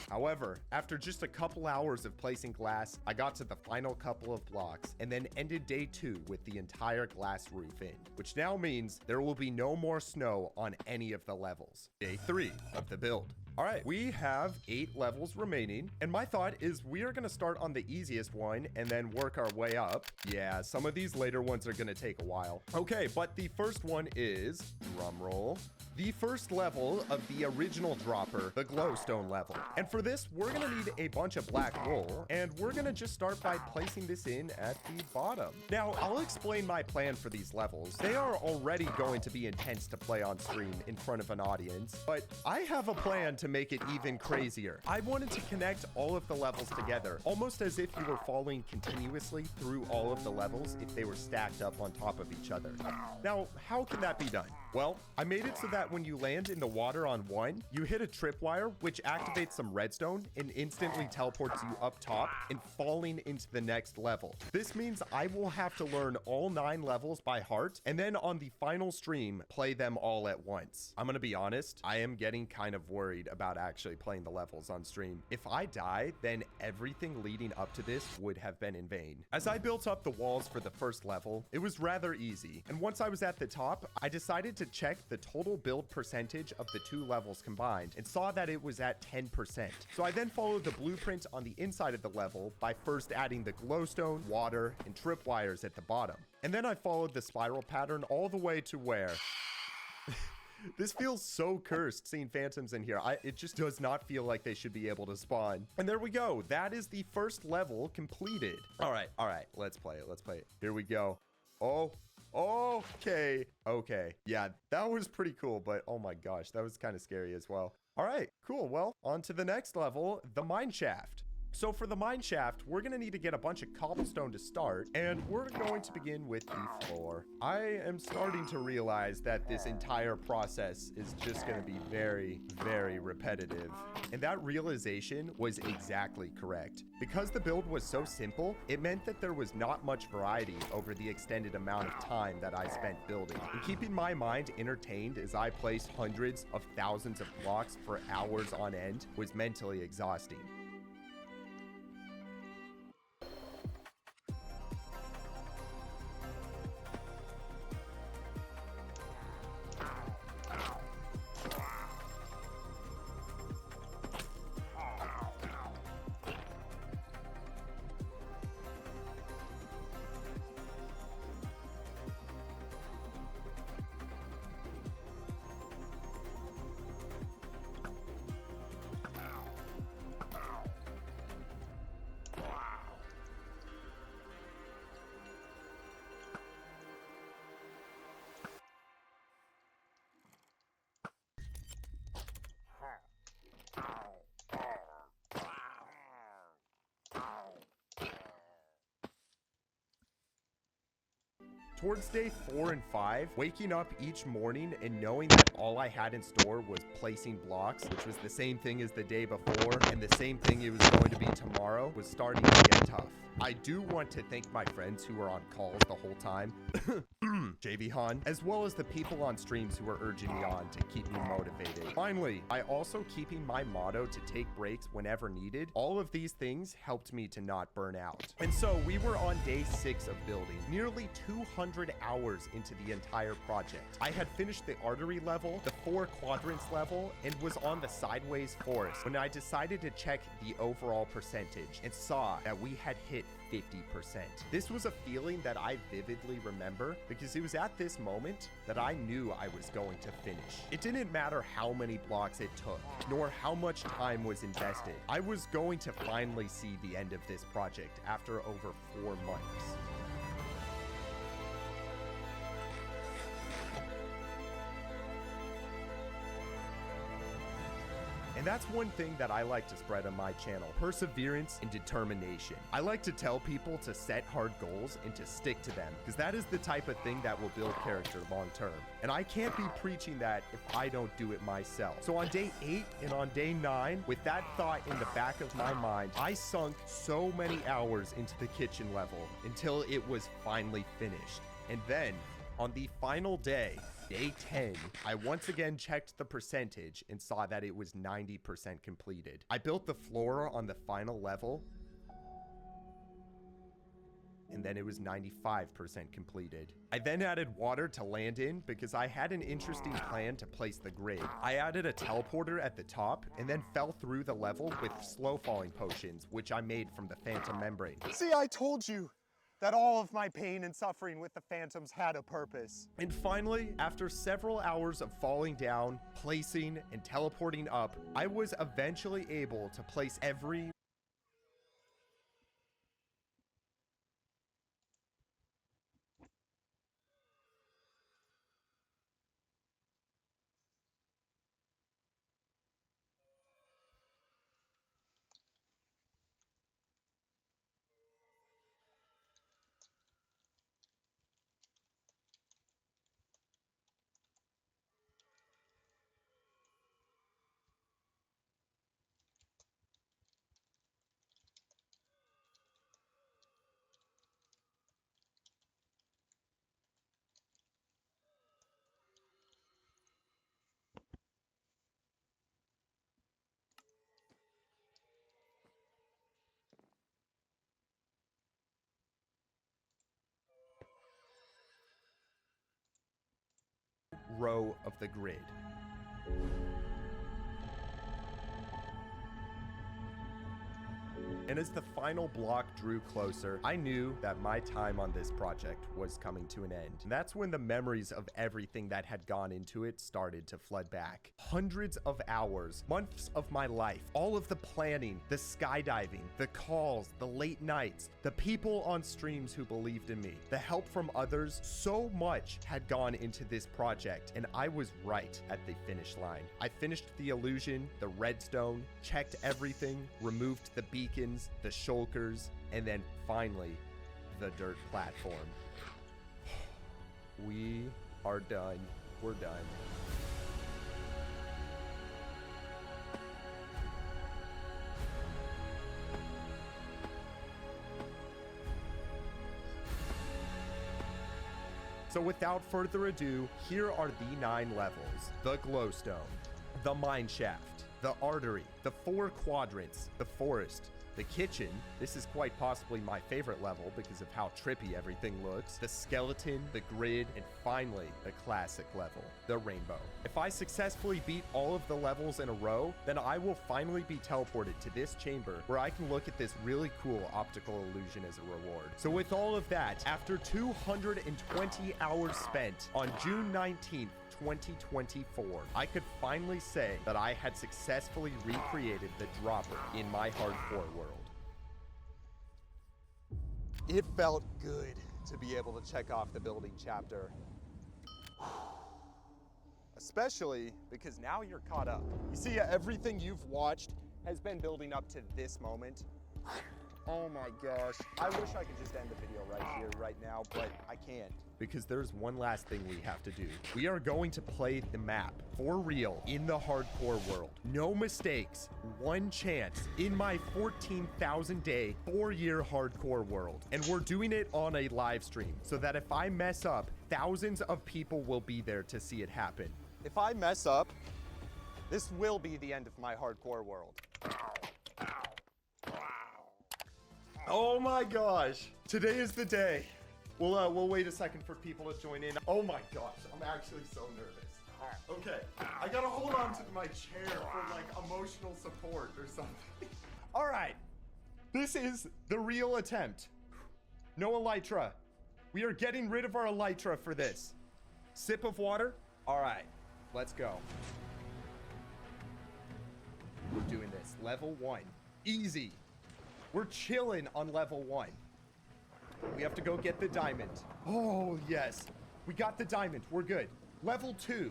However, after just a couple hours of placing glass, I got to the final couple of blocks and then ended day 2 with the entire glass roof in, which now means there will be no more snow on any of the levels. Day 3 of the build. All right, we have 8 levels remaining, and my thought is we are gonna start on the easiest one and then work our way up. Yeah, some of these later ones are gonna take a while. Okay, but the first one is, drumroll, the first level of the original dropper, the glowstone level. And for this, we're gonna need a bunch of black wool, and we're gonna just start by placing this in at the bottom. Now, I'll explain my plan for these levels. They are already going to be intense to play on stream in front of an audience, but I have a plan to make it even crazier. I wanted to connect all of the levels together, almost as if you were falling continuously through all of the levels if they were stacked up on top of each other. Now, how can that be done? Well, I made it so that when you land in the water on one, you hit a tripwire, which activates some redstone and instantly teleports you up top and falling into the next level. This means I will have to learn all 9 levels by heart, and then on the final stream, play them all at once. I'm gonna be honest, I am getting kind of worried about actually playing the levels on stream. If I die, then everything leading up to this would have been in vain. As I built up the walls for the first level, it was rather easy, and once I was at the top, I decided to check the total build percentage of the 2 levels combined and saw that it was at 10%. So I then followed the blueprint on the inside of the level by first adding the glowstone, water, and tripwires at the bottom. And then I followed the spiral pattern all the way to where... This feels so cursed seeing phantoms in here. It just does not feel like they should be able to spawn. And there we go. That is the first level completed. All right. Let's play it. Here we go. Oh, okay. Yeah, that was pretty cool, but oh my gosh, that was kind of scary as well. All right, cool. Well, on to the next level, the mine shaft. So for the mine shaft, we're gonna need to get a bunch of cobblestone to start, and we're going to begin with the floor. I am starting to realize that this entire process is just gonna be very, very repetitive. And that realization was exactly correct. Because the build was so simple, it meant that there was not much variety over the extended amount of time that I spent building. And keeping my mind entertained as I placed hundreds of thousands of blocks for hours on end was mentally exhausting. Towards day 4 and 5, waking up each morning and knowing that all I had in store was placing blocks, which was the same thing as the day before and the same thing it was going to be tomorrow, was starting to get tough. I do want to thank my friends who were on calls the whole time, JV Han, as well as the people on streams who were urging me on to keep me motivated. Finally, by also keeping my motto to take breaks whenever needed, all of these things helped me to not burn out. And so we were on day 6 of building, nearly 200 hours into the entire project. I had finished the artery level, the 4 quadrants level, and was on the sideways forest when I decided to check the overall percentage and saw that we had hit 50%. This was a feeling that I vividly remember because it was at this moment that I knew I was going to finish. It didn't matter how many blocks it took, nor how much time was invested. I was going to finally see the end of this project after over 4 months. And that's one thing that I like to spread on my channel: perseverance and determination. I like to tell people to set hard goals and to stick to them, because that is the type of thing that will build character long term. And I can't be preaching that if I don't do it myself. So on day 8 and on day 9, with that thought in the back of my mind, I sunk so many hours into the kitchen level until it was finally finished. And then, on the final day, day 10, I once again checked the percentage and saw that it was 90% completed. I built the floor on the final level, and then it was 95% completed. I then added water to land in because I had an interesting plan to place the grid. I added a teleporter at the top and then fell through the level with slow falling potions, which I made from the phantom membrane. See, I told you that all of my pain and suffering with the phantoms had a purpose. And finally, after several hours of falling down, placing, and teleporting up, I was eventually able to place every row of the grid. And as the final block drew closer, I knew that my time on this project was coming to an end. And that's when the memories of everything that had gone into it started to flood back. Hundreds of hours, months of my life, all of the planning, the skydiving, the calls, the late nights, the people on streams who believed in me, the help from others, so much had gone into this project, and I was right at the finish line. I finished the illusion, the redstone, checked everything, removed the beacons, the shulkers, and then finally, the dirt platform. We are done. We're done. So without further ado, here are the 9 levels: the glowstone, the mine shaft, the artery, the 4 quadrants, the forest, the kitchen. This is quite possibly my favorite level because of how trippy everything looks. The skeleton, the grid, and finally, the classic level, the rainbow. If I successfully beat all of the levels in a row, then I will finally be teleported to this chamber where I can look at this really cool optical illusion as a reward. So with all of that, after 220 hours spent on June 19th, 2024, I could finally say that I had successfully recreated the dropper in my hardcore world. It felt good to be able to check off the building chapter. Especially because now you're caught up. You see, everything you've watched has been building up to this moment. Oh my gosh. I wish I could just end the video right here, right now, but I can't. because there's one last thing we have to do. We are going to play the map for real in the hardcore world. No mistakes, one chance in my 14,000 day, 4-year hardcore world. And we're doing it on a live stream so that if I mess up, thousands of people will be there to see it happen. If I mess up, this will be the end of my hardcore world. Oh my gosh, today is the day. We'll wait a second for people to join in. Oh my gosh, I'm actually so nervous. Okay, I gotta hold on to my chair for like emotional support or something. All right, this is the real attempt. No elytra. We are getting rid of our elytra for this. Sip of water. All right, let's go. We're doing this. Level 1. Easy. We're chilling on level 1. We have to go get the diamond. Oh, yes. We got the diamond. We're good. Level 2.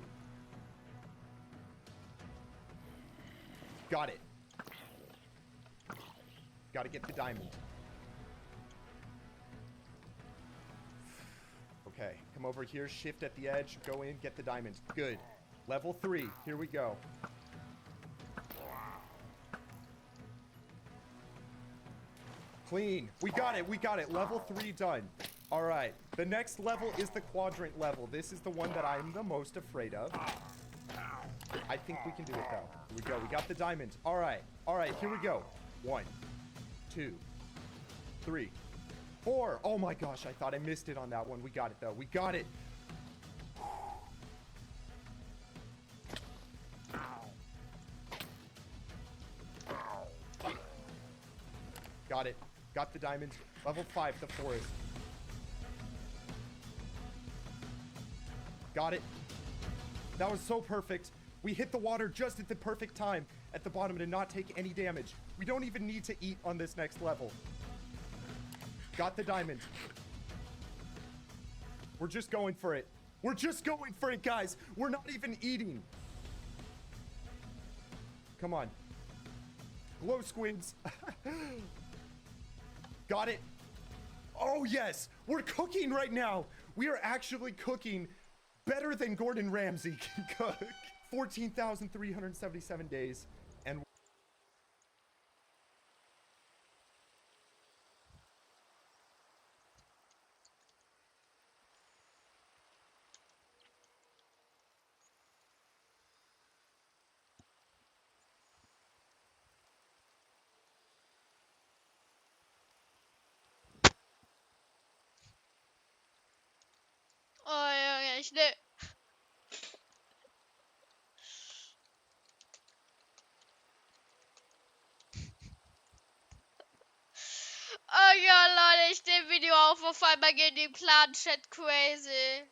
Got it. Gotta get the diamond. Okay, come over here, shift at the edge, go in, get the diamond. Good. Level 3. Here we go. Clean. We got it. We got it. Level 3 done. All right. The next level is the quadrant level. This is the one that I'm the most afraid of. I think we can do it, though. Here we go. We got the diamond. All right. All right. Here we go. 1, 2, 3, 4. Oh, my gosh. I thought I missed it on that one. We got it, though. We got it. Got it. Got the diamond. Level 5, the forest. Got it. That was so perfect. We hit the water just at the perfect time at the bottom to not take any damage. We don't even need to eat on this next level. Got the diamond. We're just going for it. We're just going for it, guys. We're not even eating. Come on. Glow squids. Got it. Oh, yes. We're cooking right now. We are actually cooking better than Gordon Ramsay can cook. 14,377 days. And Oh ja, ich ne. Oh ja, Leute, ich nehme Video auf einmal gehen die Clan-Chat crazy.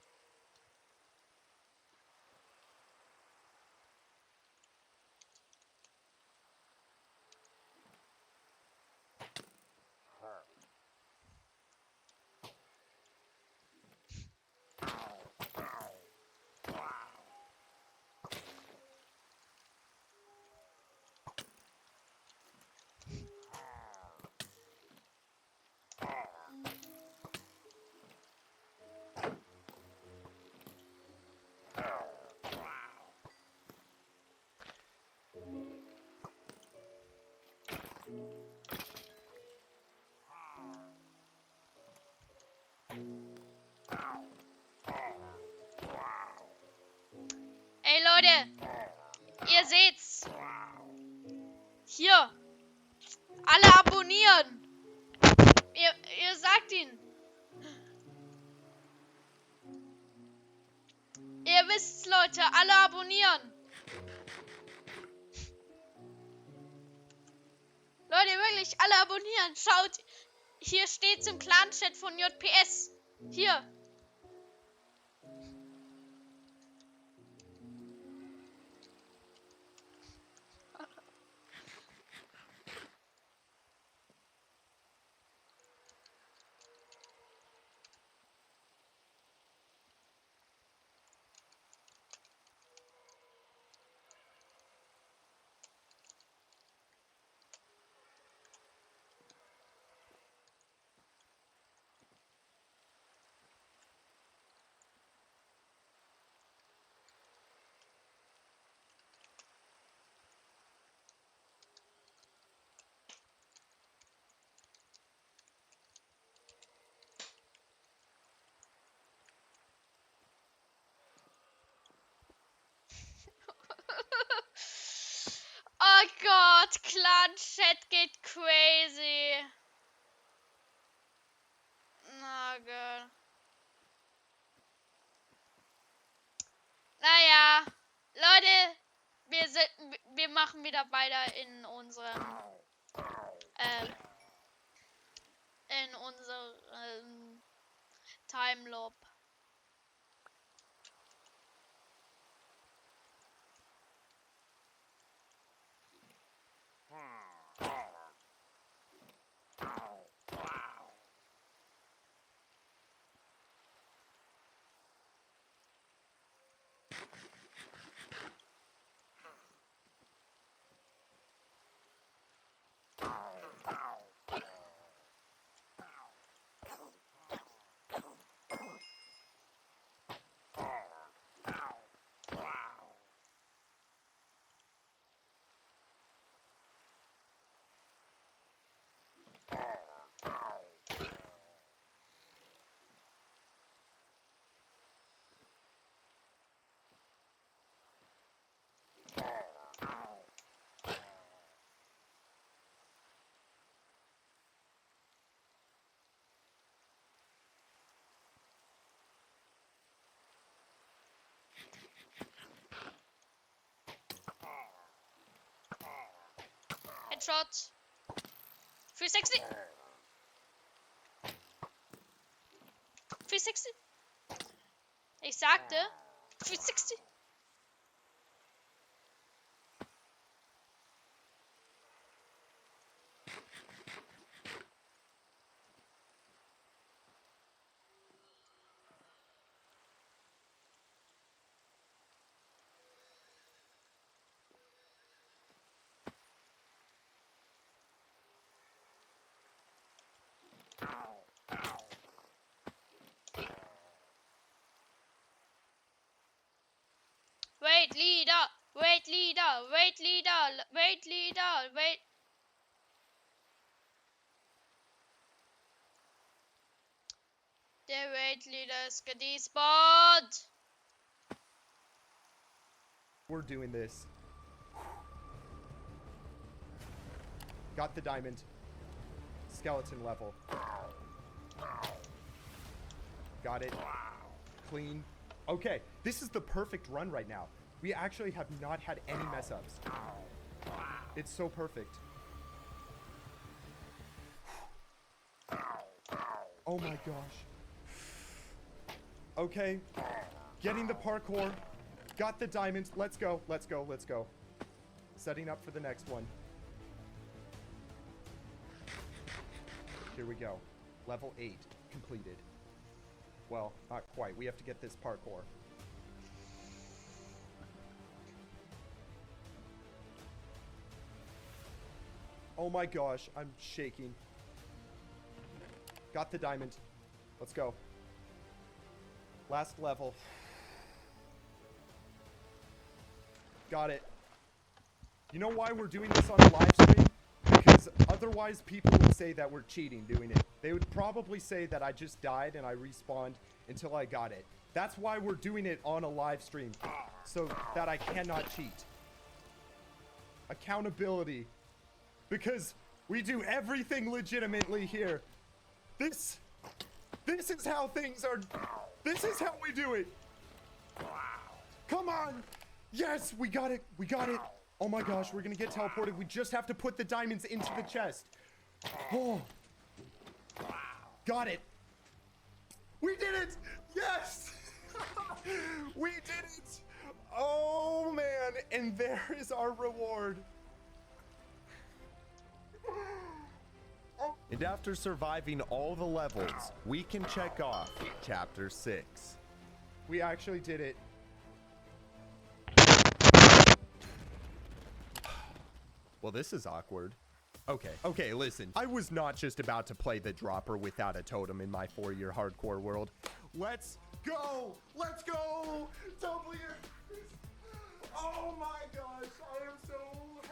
Ey Leute, ihr seht's. Hier. Alle abonnieren. Ihr sagt ihn. Ihr wisst's, Leute, alle abonnieren. Leute, wirklich, alle abonnieren. Schaut, hier steht's im Clan-Chat von JPS. Hier. Hochgeladen-Chat geht crazy. Na Gott. Naja, Leute, wir machen wieder weiter in unserem Timeloop. Headshot. 360. 360. Ich sagte 360. Wait leader, wait leader, wait leader, wait leader, wait. Der Wait Leader ist gedespawnt. We're doing this. Got the diamond. Skeleton level. Got it. Clean. Okay, this is the perfect run right now. We actually have not had any mess ups. It's so perfect. Oh my gosh. Okay, getting the parkour. Got the diamonds. Let's go, let's go, let's go. Setting up for the next one. Here we go. Level 8 completed. Well, not quite. We have to get this parkour. Oh my gosh, I'm shaking. Got the diamond. Let's go. Last level. Got it. You know why we're doing this on a live stream? Because otherwise people would say that we're cheating doing it. They would probably say that I just died and I respawned until I got it. That's why we're doing it on a live stream. So that I cannot cheat. Accountability. Because we do everything legitimately here. This is how things are. This is how we do it. Come on. Yes, we got it. We got it. Oh my gosh, we're gonna get teleported. We just have to put the diamonds into the chest. Oh. Got it. We did it. Yes. We did it. Oh man. And there is our reward. And after surviving all the levels, we can check off Chapter 6. We actually did it. Well, this is awkward. Okay, listen. I was not just about to play the dropper without a totem in my 4-year hardcore world. Let's go! Let's go! Totally. Oh my gosh, I am so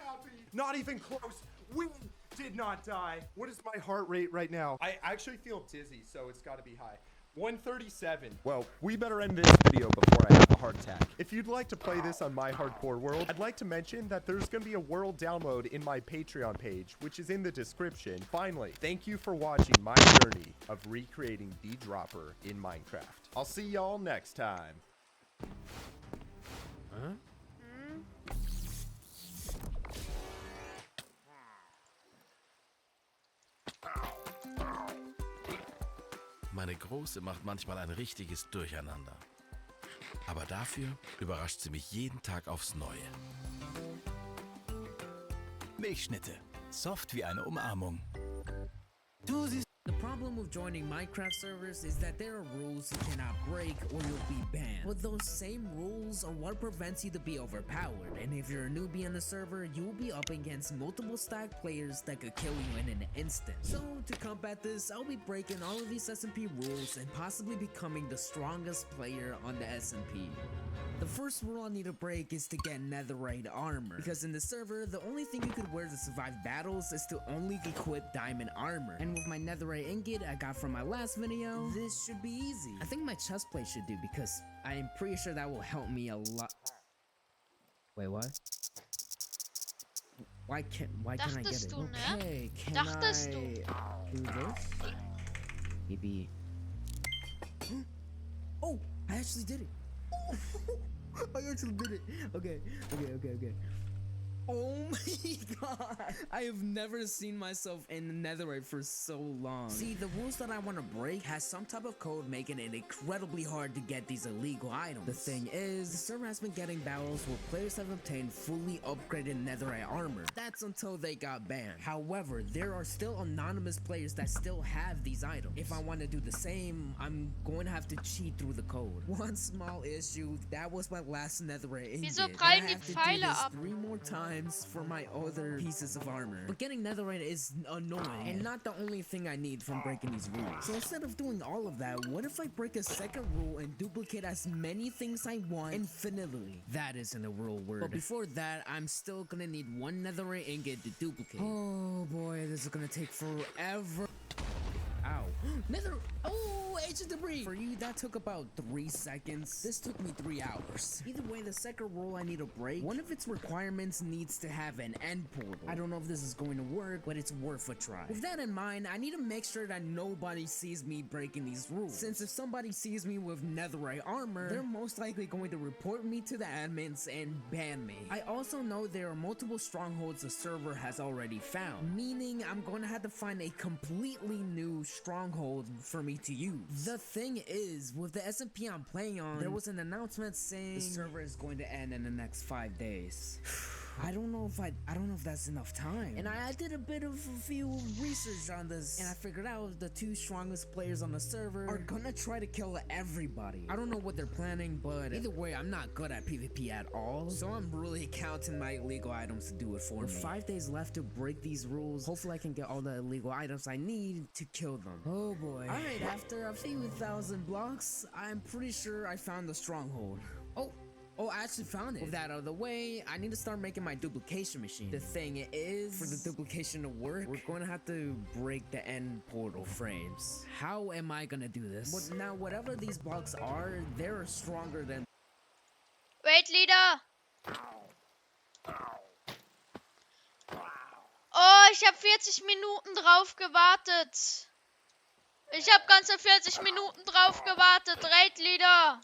happy. Not even close. We did not die. What is my heart rate right now? I actually feel dizzy, so it's got to be high. 137. Well, we better end this video before I have a heart attack. If you'd like to play this on my hardcore world, I'd like to mention that there's going to be a world download in my Patreon page, which is in the description. Finally, thank you for watching my journey of recreating the dropper in Minecraft. I'll see y'all next time. Huh? Meine Große macht manchmal ein richtiges Durcheinander. Aber dafür überrascht sie mich jeden Tag aufs Neue. Milchschnitte. Soft wie eine Umarmung. The problem with joining Minecraft servers is that there are rules you cannot break or you'll be banned. But those same rules are what prevents you to be overpowered, and if you're a newbie on the server, you will be up against multiple stacked players that could kill you in an instant. So to combat this, I'll be breaking all of these SMP rules and possibly becoming the strongest player on the SMP. The first rule I need to break is to get netherite armor, because in the server, the only thing you could wear to survive battles is to only equip diamond armor. And with my netherite ingot I got from my last video, this should be easy. I think my chestplate should do, because I'm pretty sure that will help me a lot. Wait, what? Why can't I get it? Okay, can I do this? Maybe. Oh, I actually did it. I actually did it. Okay. Oh my god. I have never seen myself in the netherite for so long. See, the rules that I want to break has some type of code making it incredibly hard to get these illegal items. The thing is, the server has been getting battles where players have obtained fully upgraded netherite armor. That's until they got banned. However, there are still anonymous players that still have these items. If I want to do the same, I'm going to have to cheat through the code. One small issue, that was my last netherite ingot. Wieso And I prallen die have to do Pfeile this ab? 3 more times for my other pieces of armor. But getting netherite is annoying and not the only thing I need from breaking these rules. So instead of doing all of that, what if I break a second rule and duplicate as many things I want infinitely? That isn't a real word. But before that, I'm still gonna need 1 netherite ingot to duplicate. Oh boy, this is gonna take forever. Ow. Nether. Oh, ancient debris. For you, that took about 3 seconds. This took me 3 hours. Either way, the second rule I need to break, one of its requirements needs to have an end portal. I don't know if this is going to work, but it's worth a try. With that in mind, I need to make sure that nobody sees me breaking these rules. Since if somebody sees me with netherite armor, they're most likely going to report me to the admins and ban me. I also know there are multiple strongholds the server has already found, meaning I'm going to have to find a completely new stronghold for me to use. The thing is, with the SMP I'm playing on, there was an announcement saying the server is going to end in the next 5 days. I don't know if that's enough time. And I did a few research on this, and I figured out the 2 strongest players on the server are gonna try to kill everybody. I don't know what they're planning, but either way, I'm not good at PvP at all, so I'm really counting my illegal items to do it for me. With 5 days left to break these rules, hopefully I can get all the illegal items I need to kill them. Oh boy. Alright, after a few thousand blocks, I'm pretty sure I found the stronghold. Oh, I actually found it. With that out of the way, I need to start making my duplication machine. The thing is, for the duplication to work, we're going to have to break the end portal frames. How am I going to do this? But now, whatever these blocks are, they're stronger than... Wait, Leader! Oh, ich habe 40 Minuten drauf gewartet. Ich habe ganze 40 Minuten drauf gewartet. Raid Leader!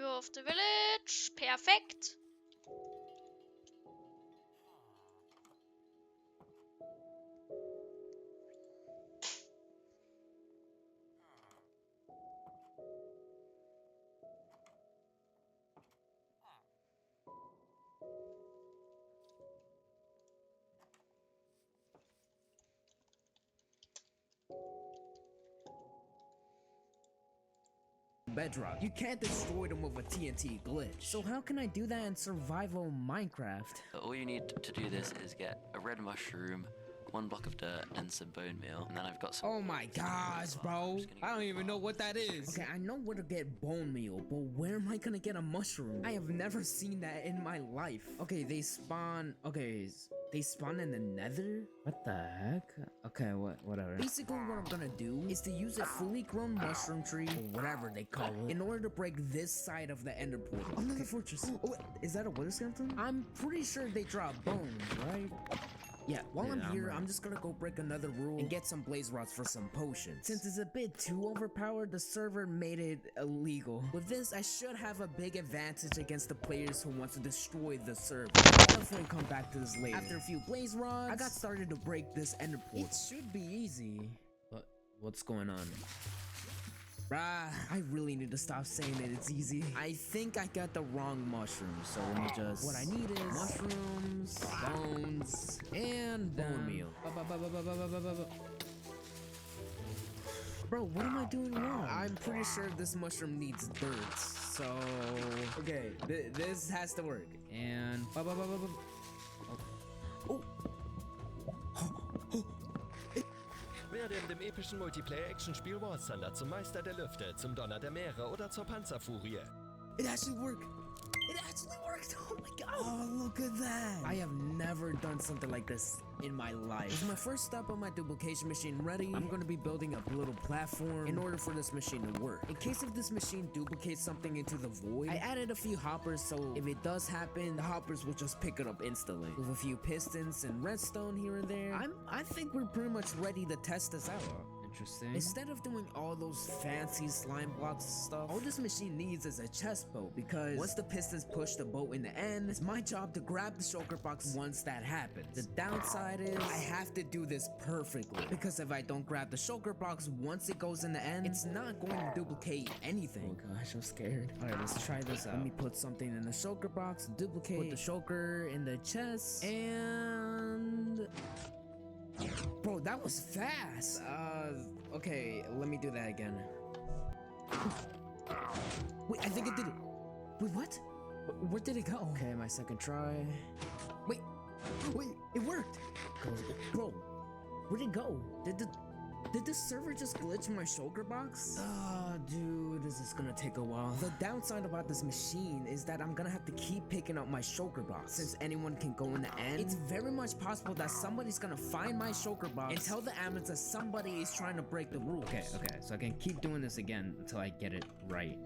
View of the village. Perfekt. Bedrock. You can't destroy them with a TNT glitch. So how can I do that in survival Minecraft? All you need to do this is get a red mushroom, 1 block of dirt, and some bone meal. And then I've got some... Oh my gosh, bro. I don't even know what that is. Okay, I know where to get bone meal, but where am I gonna get a mushroom? I have never seen that in my life. Okay, they spawn... Okay, they spawn in the nether? What the heck? Okay, whatever. Basically, what I'm gonna do is to use a fully grown mushroom tree, or whatever they call it, in order to break this side of the ender portal. Another fortress. Oh, wait, is that a wither skeleton? I'm pretty sure they drop bones, right? Yeah, while I'm here, I'm just gonna go break another rule and get some blaze rods for some potions. Since it's a bit too overpowered, the server made it illegal. With this, I should have a big advantage against the players who want to destroy the server. I'll definitely come back to this later. After a few blaze rods, I got started to break this ender portal. It should be easy. But what's going on? I really need to stop saying that it's easy. I think I got the wrong mushrooms, so let me just... What I need is mushrooms, bones, and bone meal. Bro, what am I doing wrong? I'm pretty sure this mushroom needs dirt, so... Okay, this has to work. And... Oh! Werde in dem epischen Multiplayer-Action-Spiel War Thunder zum Meister der Lüfte, zum Donner der Meere oder zur Panzerfurie. It actually worked! It actually worked! Oh my god! Oh, look at that! I have never done something like this in my life. With my first step on my duplication machine ready, I'm going to be building a little platform in order for this machine to work. In case if this machine duplicates something into the void, I added a few hoppers, so if it does happen, the hoppers will just pick it up instantly. With a few pistons and redstone here and there, I think we're pretty much ready to test this out. Interesting. Instead of doing all those fancy slime blocks stuff, all this machine needs is a chest boat, because once the pistons push the boat in the end, it's my job to grab the shulker box once that happens. The downside is I have to do this perfectly, because if I don't grab the shulker box once it goes in the end, it's not going to duplicate anything. Oh gosh, I'm scared. Alright, let's try this out. Let me put something in the shulker box, duplicate, put the shulker in the chest, and... Bro, that was fast. Okay, let me do that again. Wait, I think it did it. Wait, what? Where did it go? Okay, my second try. Wait, it worked. Bro, where'd it go? Did the server just glitch my shulker box? Dude, this is gonna take a while. The downside about this machine is that I'm gonna have to keep picking up my shulker box. Since anyone can go in the end, it's very much possible that somebody's gonna find my shulker box and tell the admins that somebody is trying to break the rules. Okay, so I can keep doing this again until I get it right.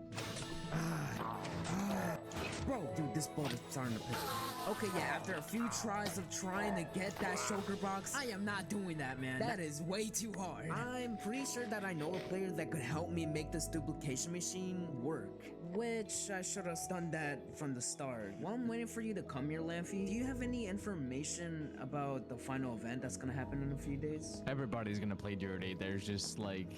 Bro, dude, this boat is starting to piss me. Okay, yeah, after a few tries of trying to get that shulker box, I am not doing that, man. That is way too hard. I'm pretty sure that I know a player that could help me make this duplication machine work. Which, I should have done that from the start. While I'm waiting for you to come here, Lamphy, do you have any information about the final event that's gonna happen in a few days? Everybody's gonna play dirty. There's just like...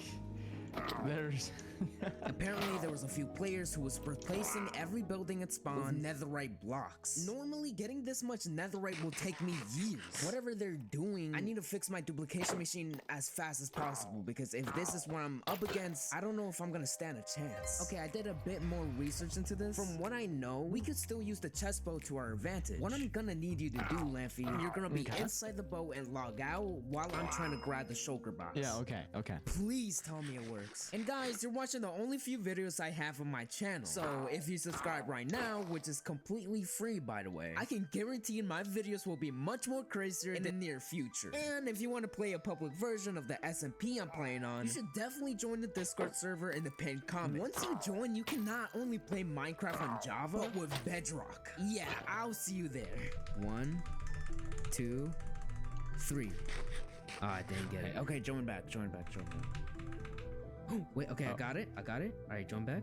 Apparently there was a few players who was replacing every building at spawn with netherite blocks. Normally getting this much netherite will take me years. Whatever they're doing, I need to fix my duplication machine as fast as possible, because if this is what I'm up against, I don't know if I'm gonna stand a chance. Okay, I did a bit more research into this. From what I know, we could still use the chest boat to our advantage. What I'm gonna need you to do, Lamphy, you're gonna be inside the boat and log out while I'm trying to grab the shulker box. Yeah, okay. Please tell me it works. And guys, you're watching the only few videos I have on my channel. So if you subscribe right now, which is completely free by the way, I can guarantee my videos will be much more crazier in the near future. And if you want to play a public version of the SMP I'm playing on, you should definitely join the Discord server in the pinned comment. Once you join, you can not only play Minecraft on Java, but with Bedrock. Yeah, I'll see you there. 1, 2, 3. I didn't get it. Okay, join back. Wait, okay, I got it. Alright, join back.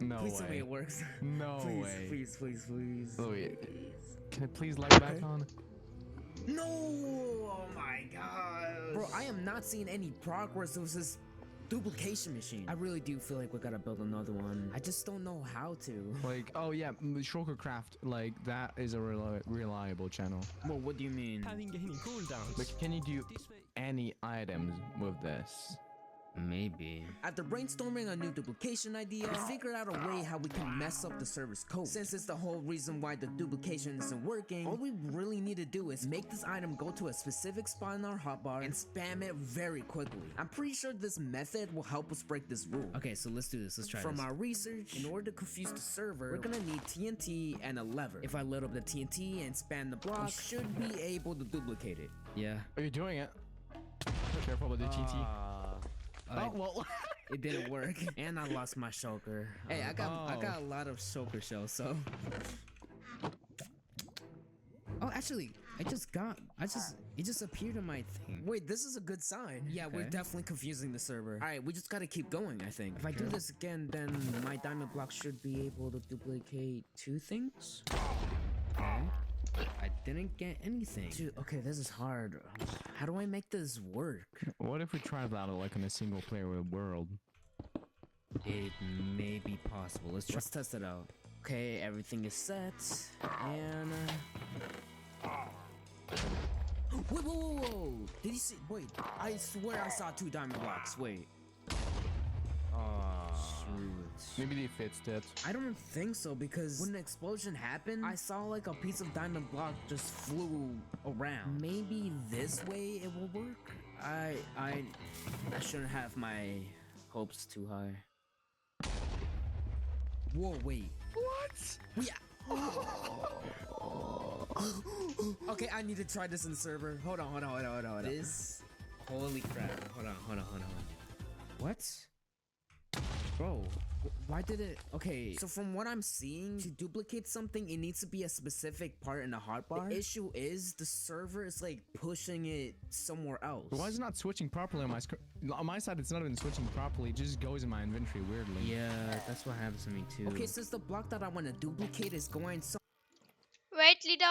No Please tell me way. it works. No Please, way. please, please, please. Oh, wait. Please. Can I please light back on? No! Oh my god. Bro, I am not seeing any progress with this duplication machine. I really do feel like we gotta build another one. I just don't know how to. Like, oh yeah, Shulker Craft, like, that is a reliable channel. Well, what do you mean? But can you do any items with this? Maybe. After brainstorming a new duplication idea, I figured out a way how we can mess up the server's code. Since it's the whole reason why the duplication isn't working, all we really need to do is make this item go to a specific spot in our hotbar and spam it very quickly. I'm pretty sure this method will help us break this rule. Okay, so let's do this. Let's try From this. our research, in order to confuse the server, we're gonna need TNT and a lever. If I lit up the TNT and spam the block, we should be able to duplicate it. Yeah. Are you doing it? Careful with the TT. Oh well, it didn't work, and I lost my shulker. Hey, I got a lot of shulker shells, so. Oh, actually, it just appeared in my thing. Wait, this is a good sign. Yeah, we're Okay. definitely confusing the server. All right, we just gotta keep going, I think. If I do this again, then my diamond block should be able to duplicate 2 things. Okay. I didn't get anything. Dude, okay, this is hard. How do I make this work? What if we try that like in a single player world? It may be possible. Let's try. Let's test it out. Okay, everything is set, and wait, whoa! Did you see? Wait, I swear I saw 2 diamond blocks. Wait. Maybe they fixed it. I don't think so, because when the explosion happened, I saw like a piece of diamond block just flew around. Maybe this way it will work? I shouldn't have my hopes too high. Whoa, wait. What? Yeah. Okay, I need to try this in the server. Hold on. This, holy crap. Hold on. What? Bro, why did it? Okay, so from what I'm seeing, to duplicate something, it needs to be a specific part in the hotbar. The issue is the server is like pushing it somewhere else. But why is it not switching properly on my screen? On my side, it's not even switching properly. It just goes in my inventory weirdly. Yeah, that's what happens to me too. Okay, since the block that I want to duplicate is going so. Wait, leader.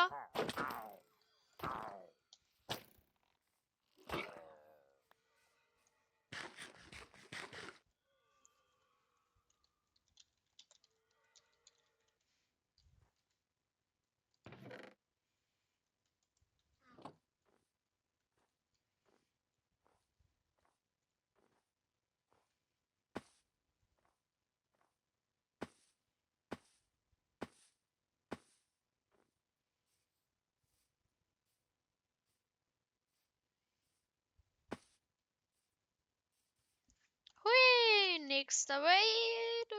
Hui, nächster Raid.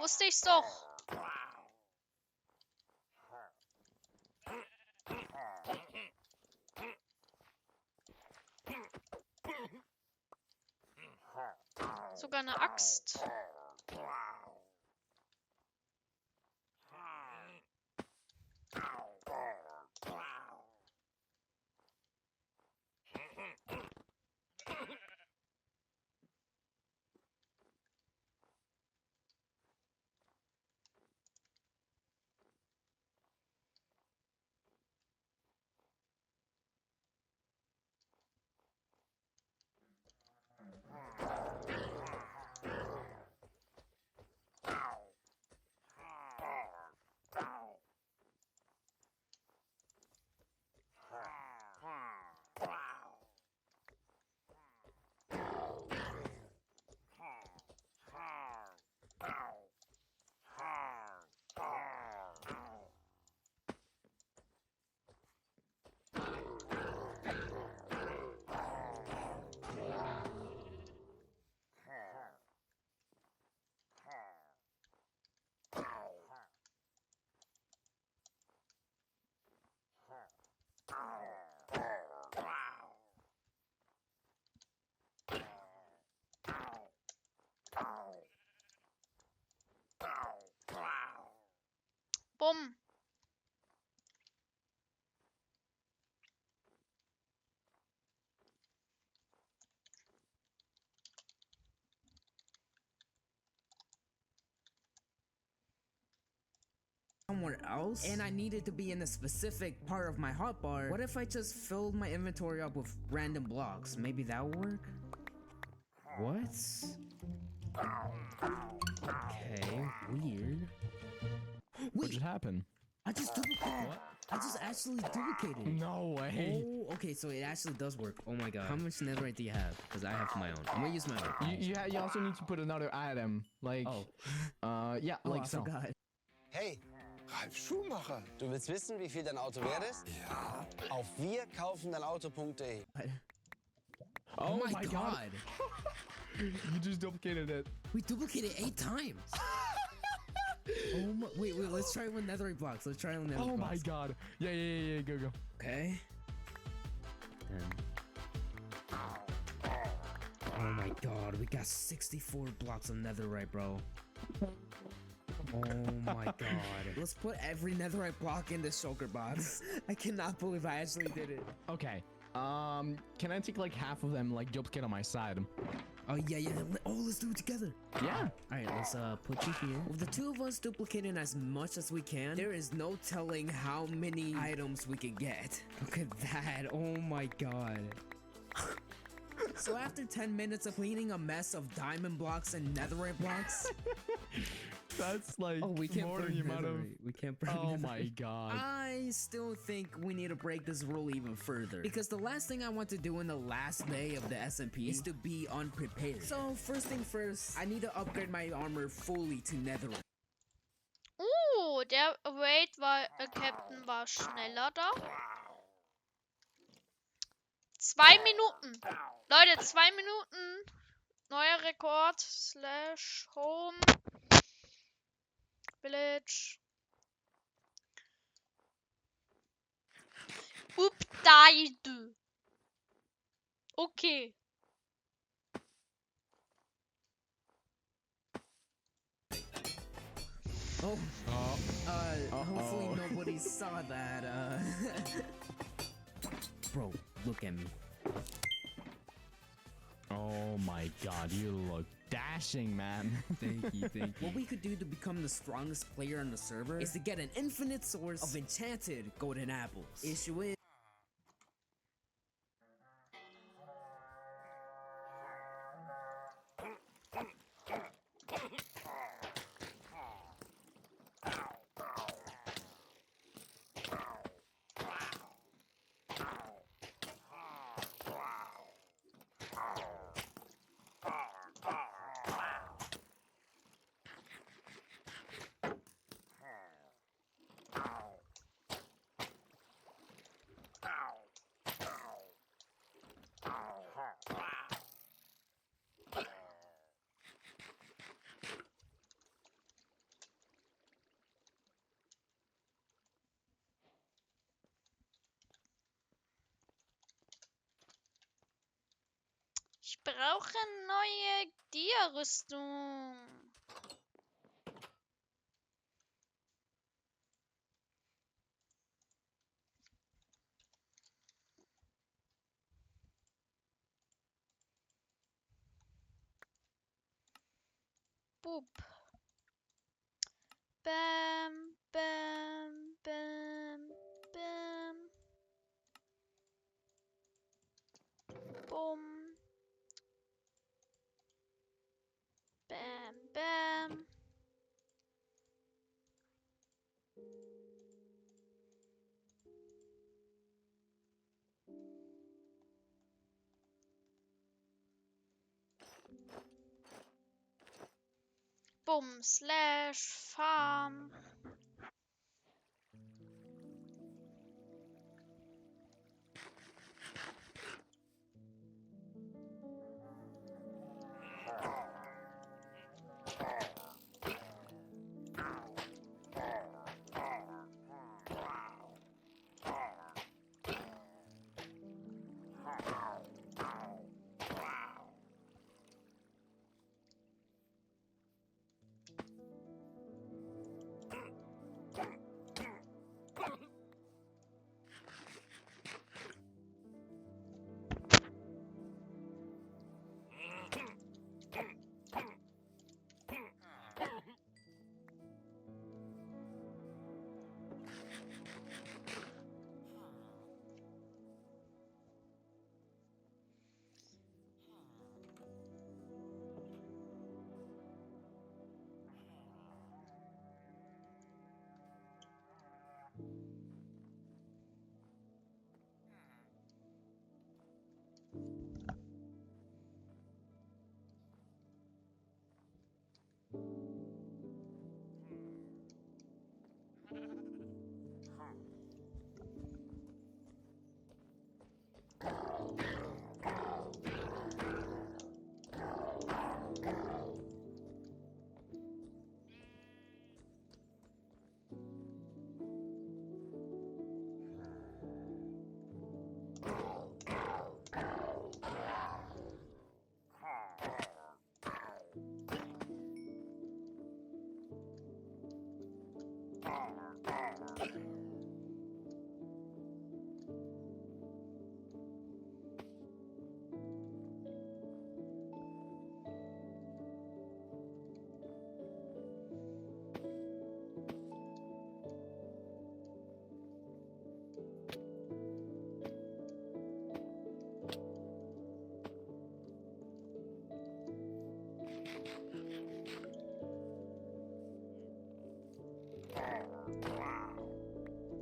wusste ich's doch. Sogar eine Axt. Bumm. Somewhere else, and I needed to be in a specific part of my hotbar. What if I just filled my inventory up with random blocks? Maybe that would work? What? Okay, weird. What just happened? I just duplicated. What? I just actually duplicated. No way. Oh, okay, so it actually does work. Oh my god. How much netherite do you have? Because I have my own. I'm gonna use my own. You also need to put another item. Like, yeah, Oh, like I so. forgot. Hey, Ralf Schumacher. Du willst wissen, wie viel dein Auto wert ist? Ja. Auf wirkaufendeinauto.de. Oh my god. You just duplicated it. We duplicated 8 times. Oh my, wait, let's try with netherite blocks. Let's try with netherite blocks. Oh my god. Yeah, go. Okay. Oh my god, we got 64 blocks of netherite, bro. Oh my god. Let's put every netherite block in this shulker box. I cannot believe I actually did it. Okay. Can I take like half of them, like duplicate on my side? Oh yeah. Oh, let's do it together. Yeah. All right, let's put you here. With the two of us duplicating as much as we can, there is no telling how many items we can get. Look at that. Oh my god. So after 10 minutes of cleaning a mess of diamond blocks and netherite blocks, that's like we can't more burn than the amount of. netherite. We can't burn Oh netherite. my god. I still think we need to break this rule even further, because the last thing I want to do in the last day of the SMP is to be unprepared. So first thing first, I need to upgrade my armor fully to netherite. Der Raid Captain war schneller da. 2 Minuten. Leute, 2 Minuten. Neuer Rekord. / home. Village. Update. Okay. Hopefully nobody saw that, Bro, look at me. Oh my god, you look dashing, man. Thank you. What we could do to become the strongest player on the server is to get an infinite source of enchanted golden apples. Issue is, Ich brauche neue Dia-Rüstung. Boop. Bam, bam, bam, bam. Bumm. Bam, bam. Bumm, slash, farm.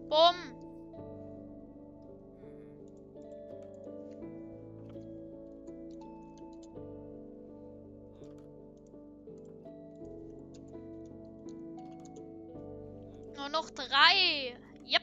Bumm. Nur noch 3. Yep.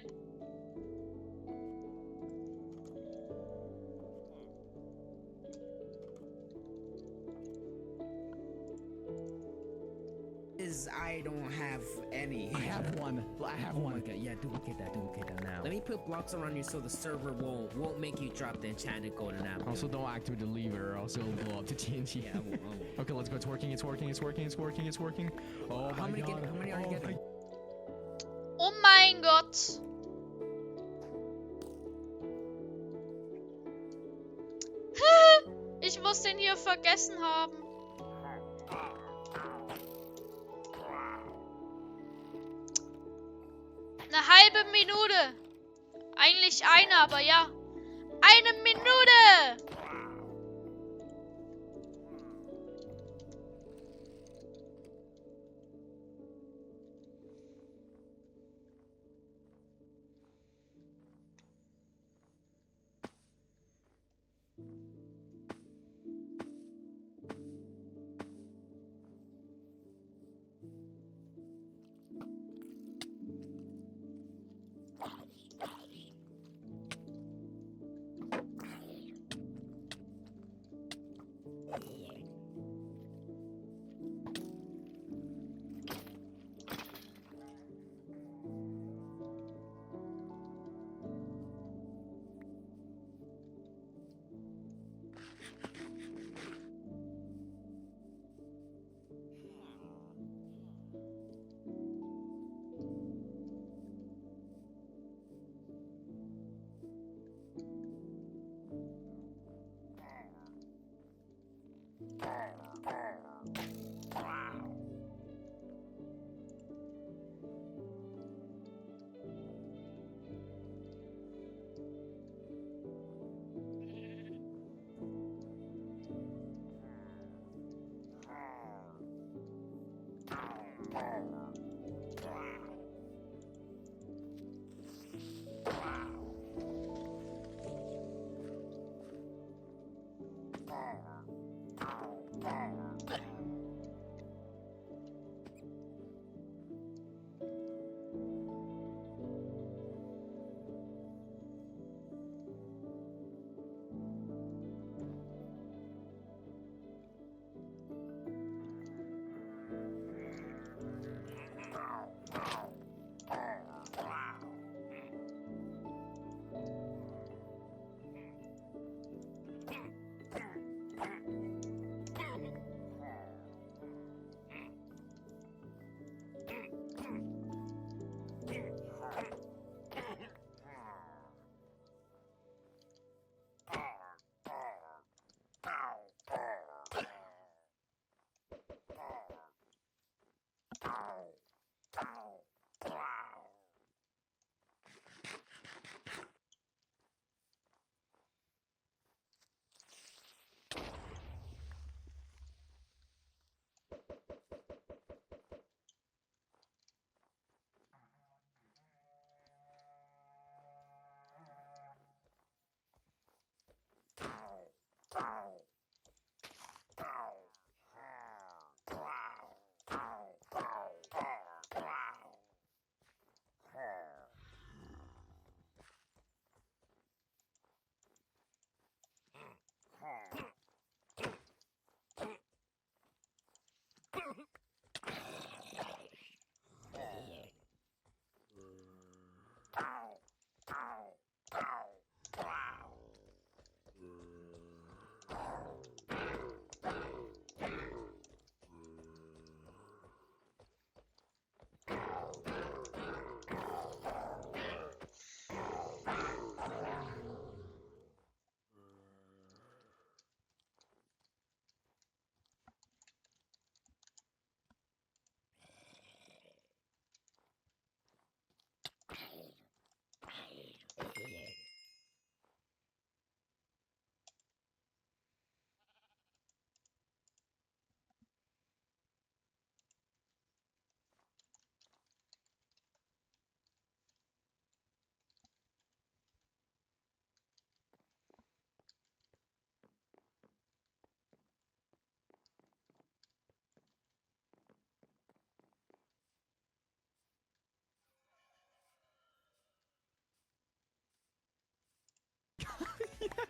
I don't have any. I have one. I have Oh one. my god, yeah, duplicate that now. Let me put blocks around you so the server won't make you drop the enchanted golden apple. Also, don't activate the lever or else it'll blow up to TNT. Yeah, I won't. Okay, let's go. It's working. It's working. It's working. It's working. It's working. Oh How my many god. how many are you getting? Oh mein Gott. Ich muss den hier vergessen haben. Eine halbe Minute. Eigentlich eine, aber ja. Eine Minute.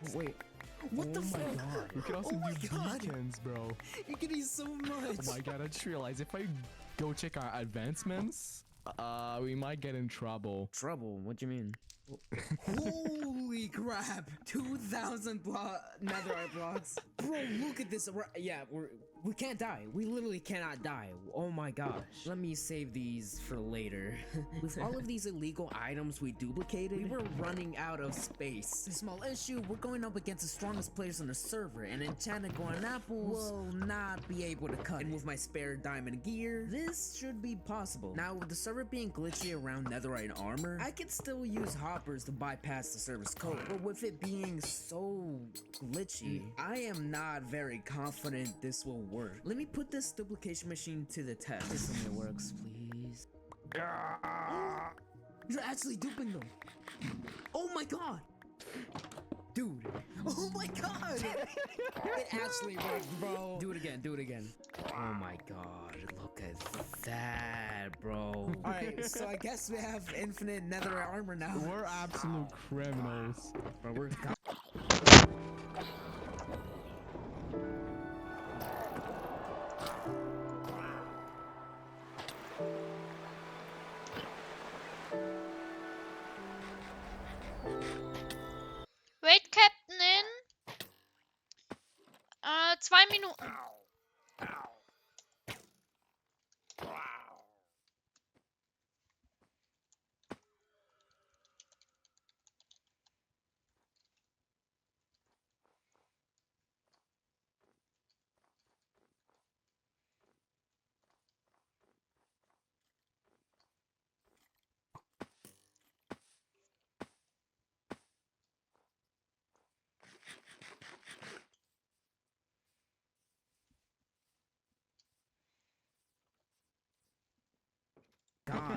Yes. Wait. What the fuck? God. We can also do beacons, bro. You're getting so much. Oh my god, I just realized if I go check our advancements, we might get in trouble. Trouble? What do you mean? Holy crap! 2,000 netherite blocks. Bro, look at this. We can't die. We literally cannot die. Oh my gosh. Let me save these for later. With all of these illegal items we duplicated, we were running out of space. Small issue, we're going up against the strongest players on the server, and enchanted golden apples will not be able to cut. And with my spare diamond gear, this should be possible. Now, with the server being glitchy around netherite armor, I could still use hoppers to bypass the server's code. But with it being so glitchy, I am not very confident this will work. Let me put this duplication machine to the test. Please tell me it works, please. You're actually duping them. Oh my god. Dude. Oh my god. It actually worked, bro. Do it again. Do it again. Oh my god. Look at that, bro. Alright, so I guess we have infinite netherite armor now. We're absolute criminals. Bro, we're Wait, Captain in 2 Minuten.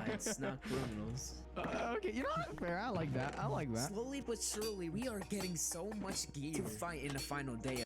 guides, not criminals. Okay, you know what? Fair. I like that. I like that. Slowly but surely, we are getting so much gear to fight in the final day.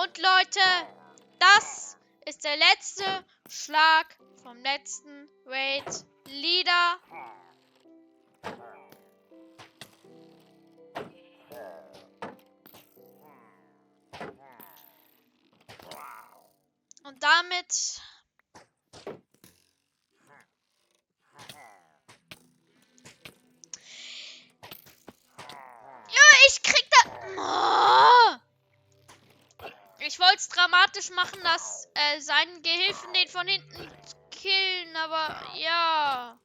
Und Leute, das ist der letzte Schlag vom letzten Raid. Leader. Und damit ich krieg da. Oh! Ich wollte es dramatisch machen, dass seinen Gehilfen den von hinten killen, aber ja.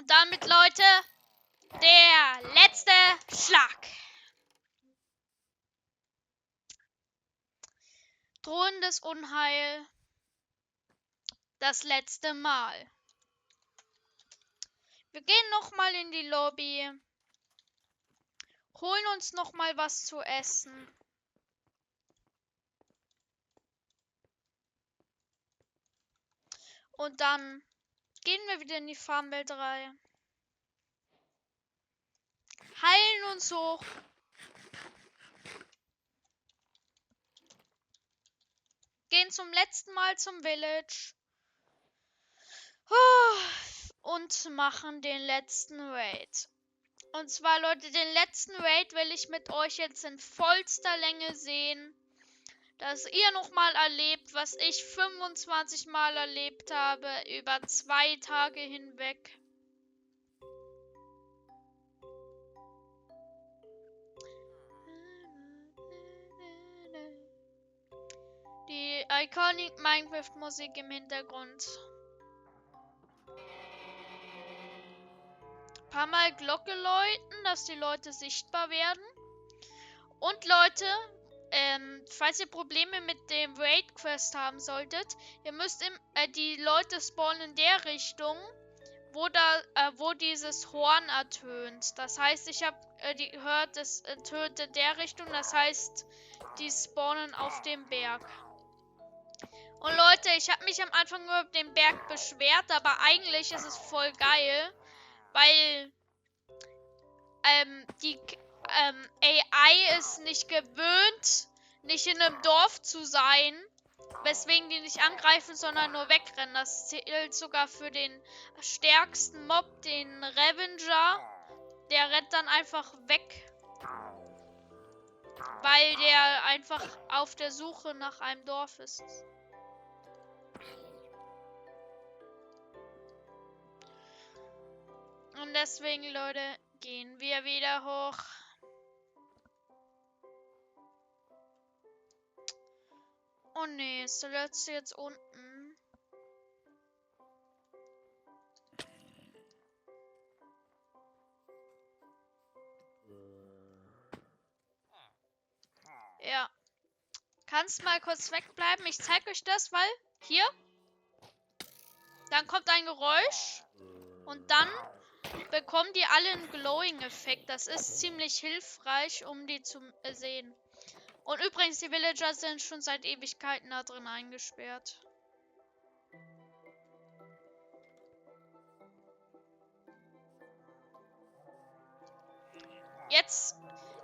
Und damit, Leute, der letzte Schlag. Drohendes Unheil. Das letzte Mal. Wir gehen nochmal in die Lobby. Holen uns nochmal was zu essen. Und dann gehen wir wieder in die Farmwelt rein. Heilen uns hoch. Gehen zum letzten Mal zum Village. Und machen den letzten Raid. Und zwar, Leute, den letzten Raid will ich mit euch jetzt in vollster Länge sehen. Dass ihr nochmal erlebt, was ich 25 Mal erlebt habe, über 2 Tage hinweg. Die Iconic Minecraft Musik im Hintergrund. Ein paar Mal Glocke läuten, dass die Leute sichtbar werden. Und Leute, falls ihr Probleme mit dem Raid Quest haben solltet, ihr müsst die Leute spawnen in der Richtung, wo dieses Horn ertönt. Das heißt, ich habe gehört, es ertönt in der Richtung. Das heißt, die spawnen auf dem Berg. Und Leute, ich habe mich am Anfang über den Berg beschwert, aber eigentlich ist es voll geil, weil die AI ist nicht gewöhnt, nicht in einem Dorf zu sein, weswegen die nicht angreifen, sondern nur wegrennen. Das zählt sogar für den stärksten Mob, den Revenger. Der rennt dann einfach weg, weil der einfach auf der Suche nach einem Dorf ist. Und deswegen, Leute, gehen wir wieder hoch. Oh ne, ist der letzte jetzt unten. Ja. Kannst mal kurz wegbleiben. Ich zeige euch das, weil hier. Dann kommt ein Geräusch. Und dann bekommen die alle einen Glowing-Effekt. Das ist ziemlich hilfreich, um die zu sehen. Und übrigens, die Villager sind schon seit Ewigkeiten da drin eingesperrt. Jetzt,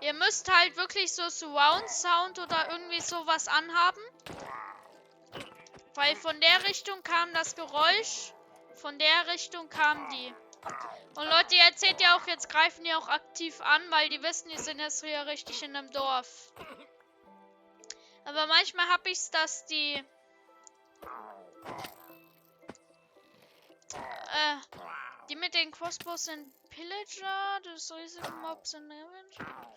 ihr müsst halt wirklich so Surround Sound oder irgendwie sowas anhaben. Weil von der Richtung kam das Geräusch, von der Richtung kamen die. Und Leute, jetzt seht ihr auch, jetzt greifen die auch aktiv an, weil die wissen, die sind jetzt hier richtig in einem Dorf. Aber manchmal habe ich es, dass die mit den Crossbows sind Pillager, das riesige Mobs sind Revenger.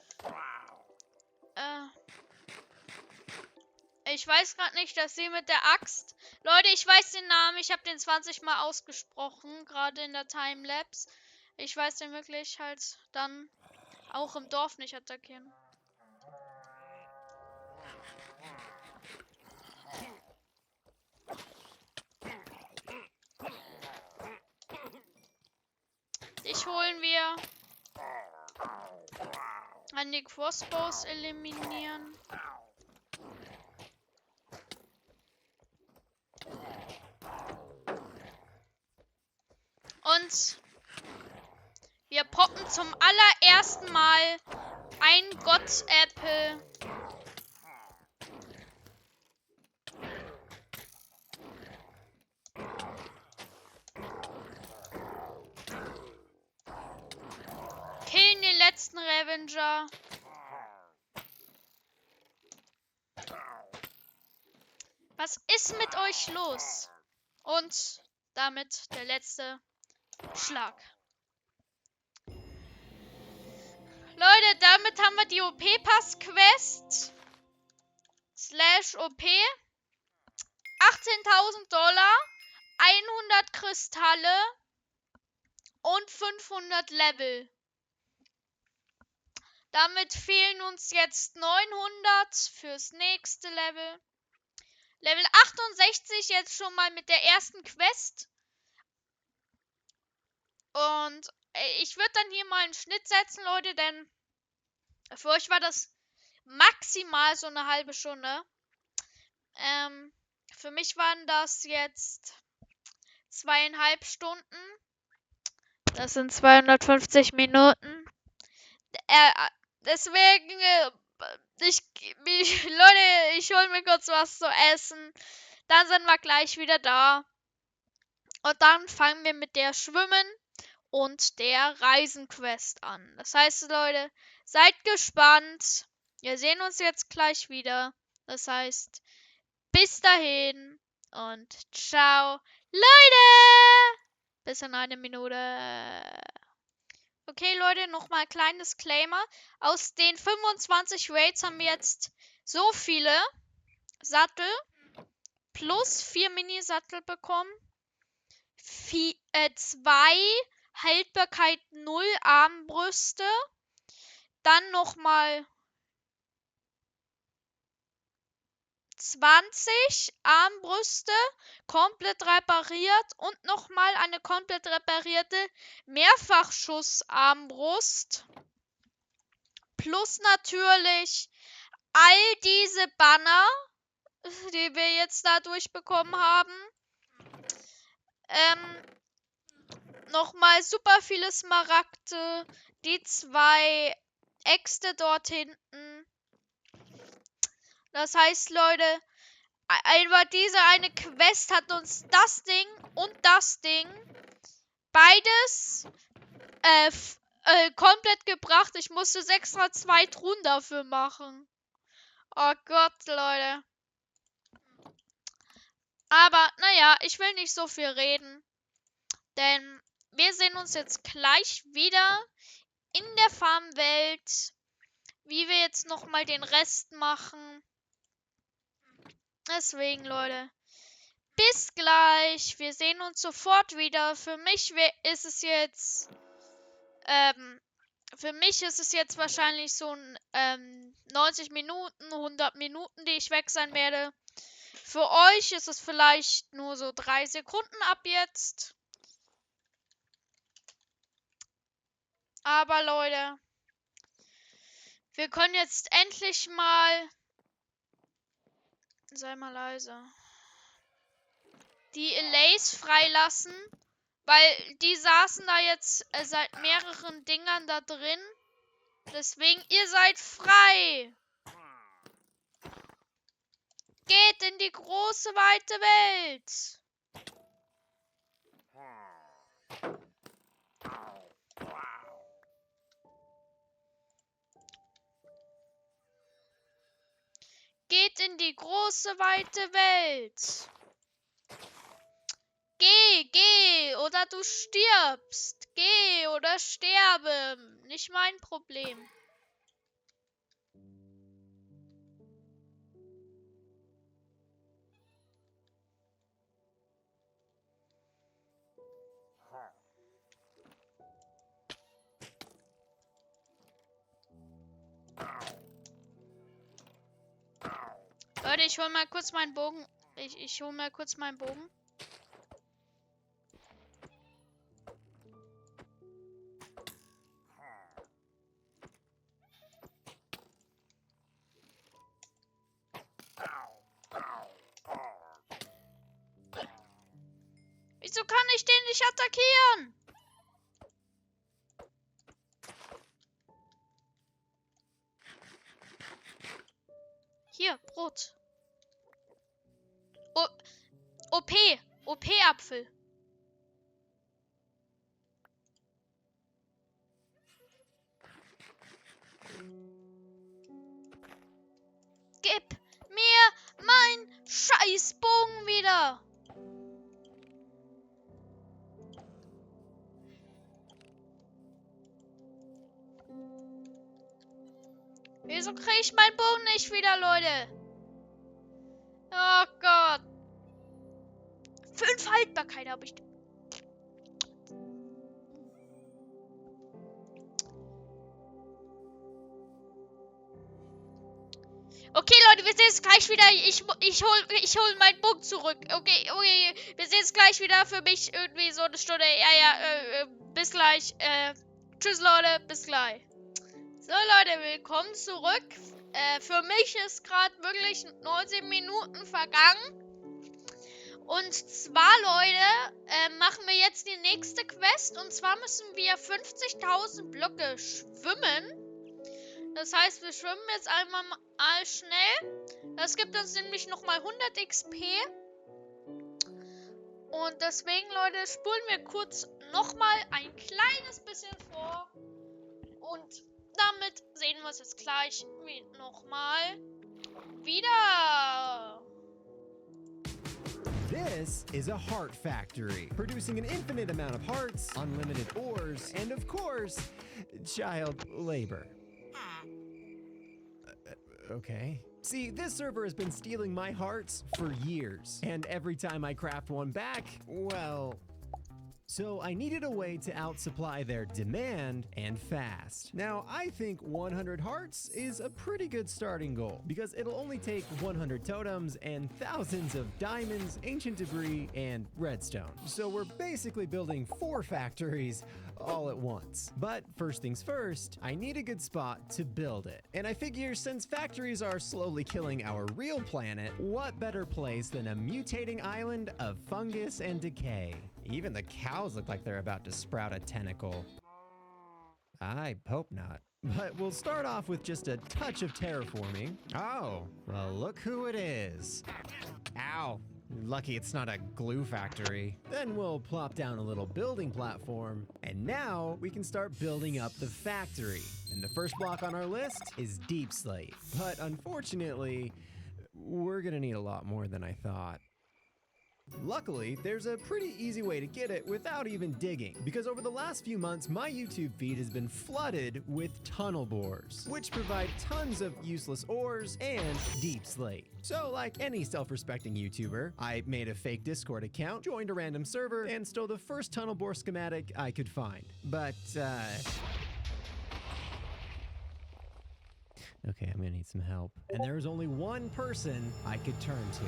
Ich weiß gerade nicht, dass sie mit der Axt... Leute, ich weiß den Namen, ich habe den 20 Mal ausgesprochen, gerade in der Timelapse. Ich weiß den wirklich halt dann auch im Dorf nicht attackieren. Dich holen wir. An die Crossbows eliminieren. Und wir poppen zum allerersten Mal ein Gott-Apple. Killen den letzten Revenger. Was ist mit euch los? Und damit der letzte Schlag. Leute, damit haben wir die OP-Pass-Quest /OP. 18.000 $, 100 Kristalle und 500 Level. Damit fehlen uns jetzt 900 fürs nächste Level. Level 68 jetzt schon mal mit der ersten Quest. Und ich würde dann hier mal einen Schnitt setzen, Leute, denn für euch war das maximal so eine halbe Stunde. Für mich waren das jetzt 2,5 Stunden. Das sind 250 Minuten. Deswegen, Leute, ich hole mir kurz was zu essen. Dann sind wir gleich wieder da. Und dann fangen wir mit der Schwimmen und der Reisenquest an. Das heißt, Leute, seid gespannt. Wir sehen uns jetzt gleich wieder. Das heißt, bis dahin und ciao, Leute! Bis in eine Minute. Okay, Leute, nochmal kleines Disclaimer. Aus den 25 Raids haben wir jetzt so viele Sattel plus 4 Mini-Sattel bekommen. 2 Haltbarkeit 0 Armbrüste. Dann nochmal 20 Armbrüste komplett repariert und nochmal eine komplett reparierte Mehrfachschuss-Armbrust. Plus natürlich all diese Banner, die wir jetzt dadurch bekommen haben. Nochmal super viele Smaragde, die 2 Äxte dort hinten. Das heißt, Leute, über diese eine Quest hat uns das Ding und das Ding beides komplett gebracht. Ich musste extra 2 Truhen dafür machen. Oh Gott, Leute. Aber, naja, ich will nicht so viel reden. Denn wir sehen uns jetzt gleich wieder in der Farmwelt. Wie wir jetzt nochmal den Rest machen. Deswegen, Leute. Bis gleich. Wir sehen uns sofort wieder. Für mich ist es jetzt wahrscheinlich so ein 90 Minuten, 100 Minuten, die ich weg sein werde. Für euch ist es vielleicht nur so 3 Sekunden ab jetzt. Aber Leute, wir können jetzt endlich mal... Sei mal leise. Die Elays freilassen. Weil die saßen da jetzt seit mehreren Dingern da drin. Deswegen, ihr seid frei. Geht in die große, weite Welt. Geht in die große, weite Welt. Geh, oder du stirbst. Geh oder sterbe. Nicht mein Problem. Leute, ich hol mal kurz meinen Bogen. Ich hol mal kurz meinen Bogen. Wieso kann ich den nicht attackieren? Hier, Brot. OP-Apfel. Gib mir mein Scheißbogen wieder. Wieso kriege ich meinen Bogen nicht wieder, Leute? Oh Gott. 5 Haltbarkeit habe ich. Okay, Leute, wir sehen uns gleich wieder. Ich hol meinen Bogen zurück. Okay, wir sehen uns gleich wieder. Für mich irgendwie so eine Stunde. Ja, bis gleich. Tschüss, Leute, bis gleich. So, Leute, willkommen zurück. Für mich ist gerade wirklich 19 Minuten vergangen. Und zwar, Leute, machen wir jetzt die nächste Quest. Und zwar müssen wir 50.000 Blöcke schwimmen. Das heißt, wir schwimmen jetzt einmal mal schnell. Das gibt uns nämlich nochmal 100 XP. Und deswegen, Leute, spulen wir kurz nochmal ein kleines bisschen vor. Und damit sehen wir uns jetzt gleich nochmal wieder. This is a heart factory, producing an infinite amount of hearts, unlimited ores, and of course, child labor. Okay. See, this server has been stealing my hearts for years, and every time I craft one back, well... So I needed a way to outsupply their demand and fast. Now, I think 100 hearts is a pretty good starting goal because it'll only take 100 totems and thousands of diamonds, ancient debris, and redstone. So we're basically building 4 factories all at once. But first things first, I need a good spot to build it. And I figure since factories are slowly killing our real planet, what better place than a mutating island of fungus and decay? Even the cows look like they're about to sprout a tentacle. I hope not. But we'll start off with just a touch of terraforming. Oh, well, look who it is. Ow. Lucky it's not a glue factory. Then we'll plop down a little building platform, and now we can start building up the factory. And the first block on our list is deep slate. But unfortunately, we're gonna need a lot more than I thought. Luckily, there's a pretty easy way to get it without even digging, because over the last few months, my YouTube feed has been flooded with tunnel bores, which provide tons of useless ores and deep slate. So like any self-respecting YouTuber, I made a fake Discord account, joined a random server, and stole the first tunnel bore schematic I could find. But, okay, I'm gonna need some help. And there was only one person I could turn to.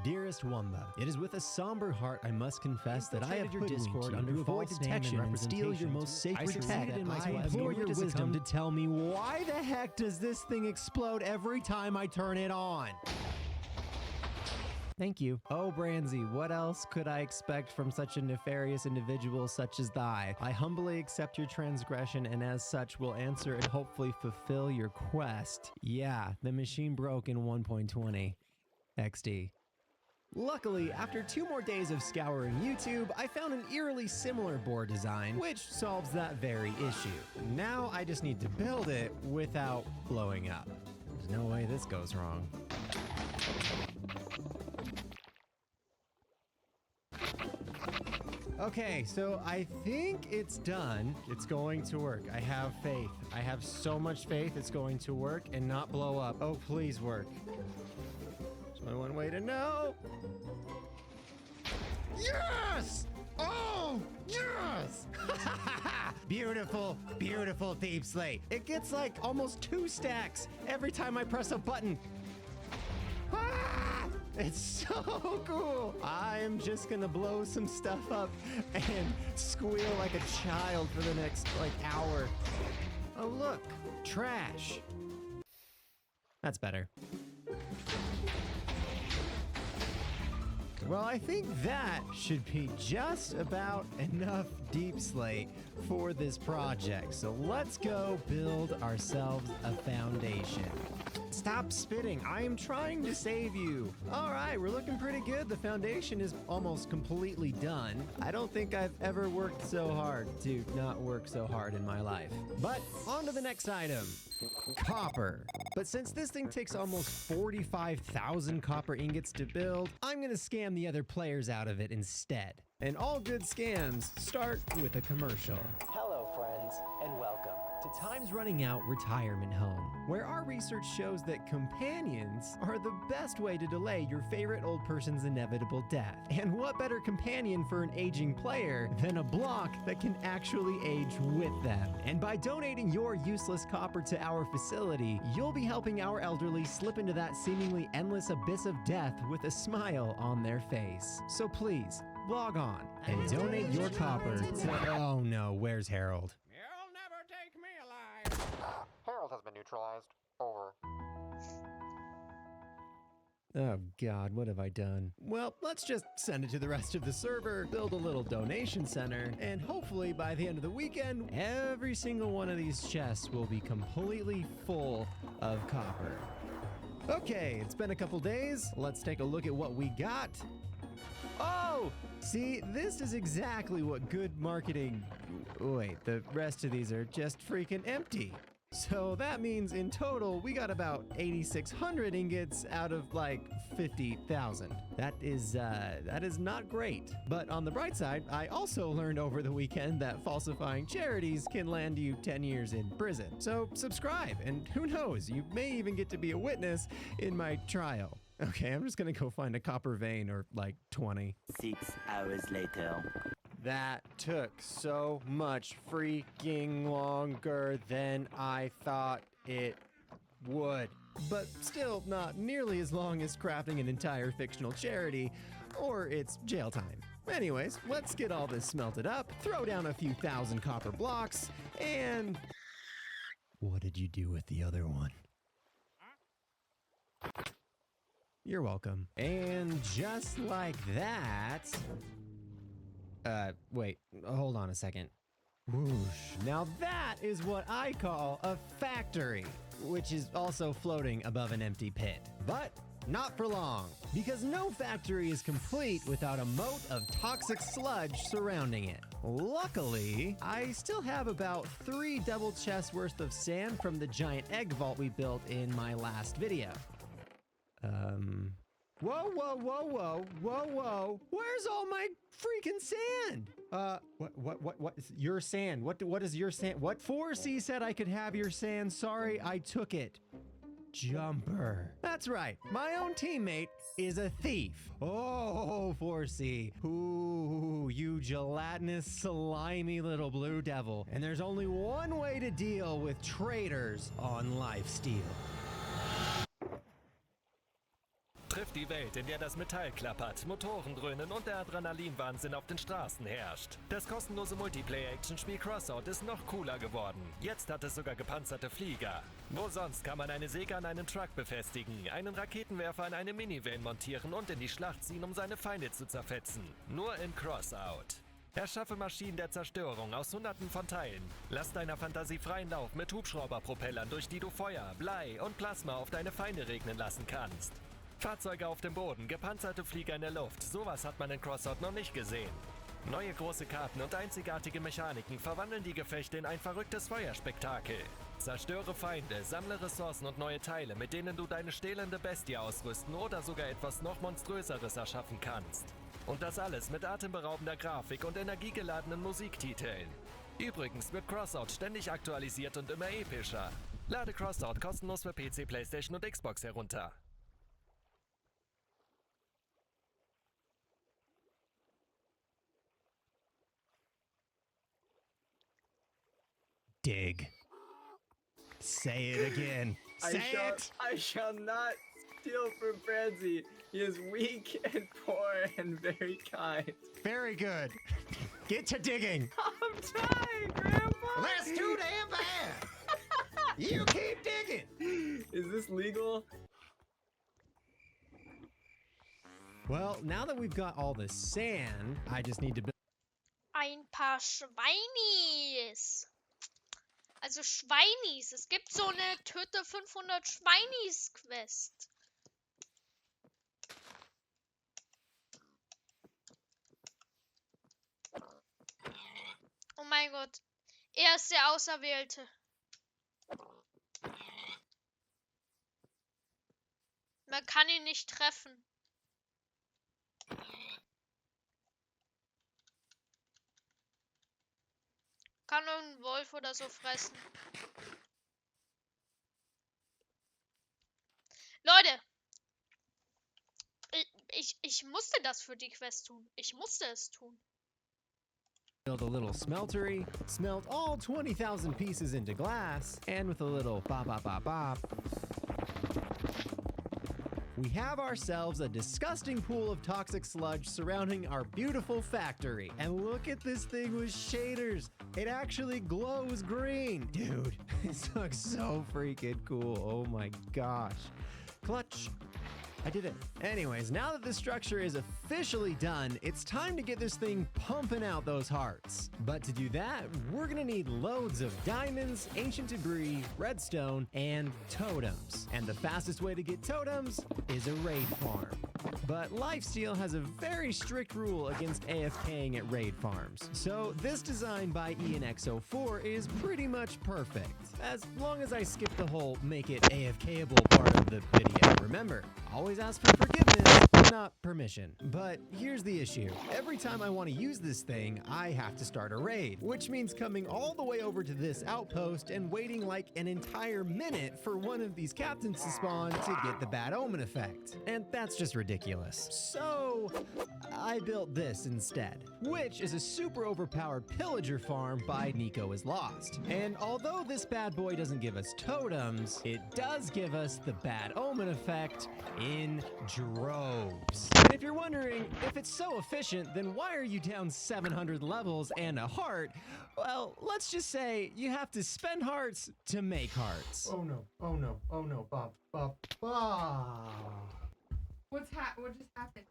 Dearest Wumba, it is with a somber heart I must confess that I have your Discord under false detection and steal your most sacred tech. I implore your wisdom to tell me why the heck does this thing explode every time I turn it on? Thank you. Oh, Branzy, what else could I expect from such a nefarious individual such as thy? I humbly accept your transgression and as such will answer and hopefully fulfill your quest. Yeah, the machine broke in 1.20 XD. Luckily, after 2 more days of scouring YouTube, I found an eerily similar board design, which solves that very issue. Now I just need to build it without blowing up. There's no way this goes wrong. Okay, so I think it's done. It's going to work. I have faith. I have so much faith it's going to work and not blow up. Oh, please work. There's only one way to know. Yes! Oh, yes! Beautiful, beautiful deep slate. It gets like almost 2 stacks every time I press a button. Ah! It's so cool. I'm just gonna blow some stuff up and squeal like a child for the next hour. Oh look, trash. That's better. Well, I think that should be just about enough deep slate for this project. So let's go build ourselves a foundation. Stop spitting. I am trying to save you. All right, we're looking pretty good. The foundation is almost completely done. I don't think I've ever worked so hard to not work so hard in my life. But on to the next item. Copper. But since this thing takes almost 45,000 copper ingots to build, I'm gonna scam the other players out of it instead. And all good scams start with a commercial. Hello, friends, and welcome to Time's Running Out retirement home, where our research shows that companions are the best way to delay your favorite old person's inevitable death. And what better companion for an aging player than a block that can actually age with them? And by donating your useless copper to our facility, you'll be helping our elderly slip into that seemingly endless abyss of death with a smile on their face. So please, log on and donate your copper to... Oh no, where's Harold? You'll never take me alive. Harold has been neutralized. Over. Oh god, what have I done? Well, let's just send it to the rest of the server, build a little donation center, and hopefully by the end of the weekend, every single one of these chests will be completely full of copper. Okay, it's been a couple days. Let's take a look at what we got. Oh! See, this is exactly what good marketing... Wait, the rest of these are just freaking empty. So that means in total, we got about 8,600 ingots out of like 50,000. That is not great. But on the bright side, I also learned over the weekend that falsifying charities can land you 10 years in prison. So subscribe, and who knows, you may even get to be a witness in my trial. Okay, I'm just gonna go find a copper vein or like 20. 6 hours later. That took so much freaking longer than I thought it would. But still not nearly as long as crafting an entire fictional charity or its jail time. Anyways, let's get all this smelted up, throw down a few thousand copper blocks, and... What did you do with the other one? You're welcome. And just like that... wait, hold on a second. Whoosh. Now that is what I call a factory, which is also floating above an empty pit. But not for long, because no factory is complete without a moat of toxic sludge surrounding it. Luckily, I still have about 3 double chests worth of sand from the giant egg vault we built in my last video. Whoa, whoa, whoa, whoa, whoa, whoa. Where's all my freaking sand? What, your sand? What is your sand? What? 4C said I could have your sand. Sorry, I took it. Jumper. That's right. My own teammate is a thief. Oh, 4C. Ooh, you gelatinous, slimy little blue devil. And there's only one way to deal with traitors on lifesteal. Trifft die Welt, in der das Metall klappert, Motoren dröhnen und der Adrenalinwahnsinn auf den Straßen herrscht. Das kostenlose Multiplayer-Action-Spiel Crossout ist noch cooler geworden. Jetzt hat es sogar gepanzerte Flieger. Wo sonst kann man eine Säge an einen Truck befestigen, einen Raketenwerfer an eine Minivan montieren und in die Schlacht ziehen, um seine Feinde zu zerfetzen. Nur in Crossout. Erschaffe Maschinen der Zerstörung aus Hunderten von Teilen. Lass deiner Fantasie freien Lauf mit Hubschrauberpropellern, durch die du Feuer, Blei und Plasma auf deine Feinde regnen lassen kannst. Fahrzeuge auf dem Boden, gepanzerte Flieger in der Luft, sowas hat man in Crossout noch nicht gesehen. Neue große Karten und einzigartige Mechaniken verwandeln die Gefechte in ein verrücktes Feuerspektakel. Zerstöre Feinde, sammle Ressourcen und neue Teile, mit denen du deine stählende Bestie ausrüsten oder sogar etwas noch Monströseres erschaffen kannst. Und das alles mit atemberaubender Grafik und energiegeladenen Musiktiteln. Übrigens wird Crossout ständig aktualisiert und immer epischer. Lade Crossout kostenlos für PC, PlayStation und Xbox herunter. Dig. Say it again. Say it! I shall not steal from Franzi. He is weak and poor and very kind. Very good. Get to digging. I'm trying, Grandpa. Well, that's too damn bad. You keep digging. Is this legal? Well, now that we've got all the sand, I just need to build... Ein paar Schweinis. Also Schweinis. Es gibt so eine Töte 500 Schweinis-Quest. Oh mein Gott. Er ist der Auserwählte. Man kann ihn nicht treffen. kann irgendein Wolf oder so fressen. Leute, ich musste das für die Quest tun. Ich musste es tun. Build a little smeltery, smelt all 20,000 pieces into glass, and with a little bop bop bop bop, we have ourselves a disgusting pool of toxic sludge surrounding our beautiful factory. And look at this thing with shaders. It actually glows green. Dude, this looks so freaking cool. Oh my gosh. Clutch. I did it. Anyways, now that this structure is officially done, it's time to get this thing pumping out those hearts. But to do that, we're gonna need loads of diamonds, ancient debris, redstone, and totems. And the fastest way to get totems is a raid farm. But Lifesteal has a very strict rule against AFKing at raid farms. So this design by ENXO4 is pretty much perfect. As long as I skip the whole make it AFKable part of the video. Remember, always ask for forgiveness, not permission. But here's the issue. Every time I want to use this thing, I have to start a raid, which means coming all the way over to this outpost and waiting like an entire minute for one of these captains to spawn to get the bad omen effect. And that's just ridiculous. So I built this instead, which is a super overpowered pillager farm by Nico is Lost. And although this bad boy doesn't give us totems, it does give us the bad omen effect in droves. And if you're wondering if it's so efficient, then why are you down 700 levels and a heart? Well, let's just say you have to spend hearts to make hearts. Oh no, oh no, oh no, Bob. What just happened?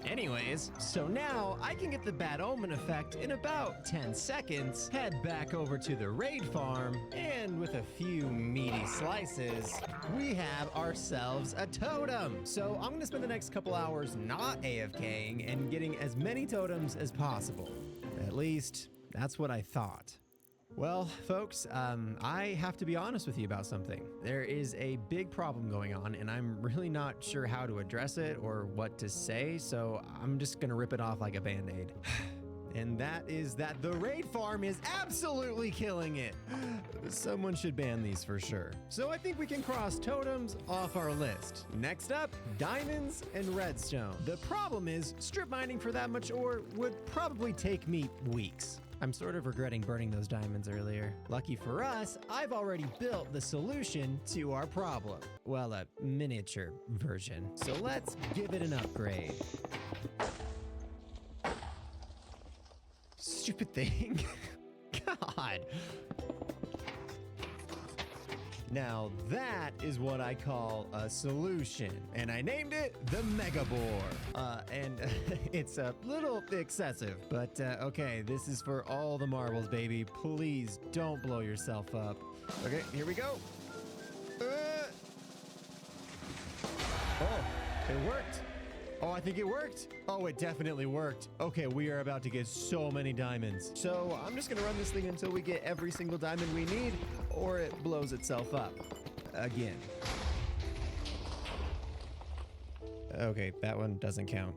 Anyways, so now I can get the bad omen effect in about 10 seconds, head back over to the raid farm, and with a few meaty slices, we have ourselves a totem. So I'm gonna spend the next couple hours not AFKing and getting as many totems as possible. At least, that's what I thought. Well, folks, I have to be honest with you about something. There is a big problem going on, and I'm really not sure how to address it or what to say, so I'm just gonna rip it off like a Band-Aid. And that is that the raid farm is absolutely killing it. Someone should ban these for sure. So I think we can cross totems off our list. Next up, diamonds and redstone. The problem is strip mining for that much ore would probably take me weeks. I'm sort of regretting burning those diamonds earlier. Lucky for us, I've already built the solution to our problem. Well, a miniature version. So let's give it an upgrade. Stupid thing. God. Now that is what I call a solution, and I named it the Mega Boar. And it's a little excessive, but okay, this is for all the marbles, baby. Please don't blow yourself up. Okay, here we go. Oh, it worked. Oh, I think it worked. Oh, it definitely worked. Okay, we are about to get so many diamonds. So I'm just gonna run this thing until we get every single diamond we need, or it blows itself up again. Okay, that one doesn't count.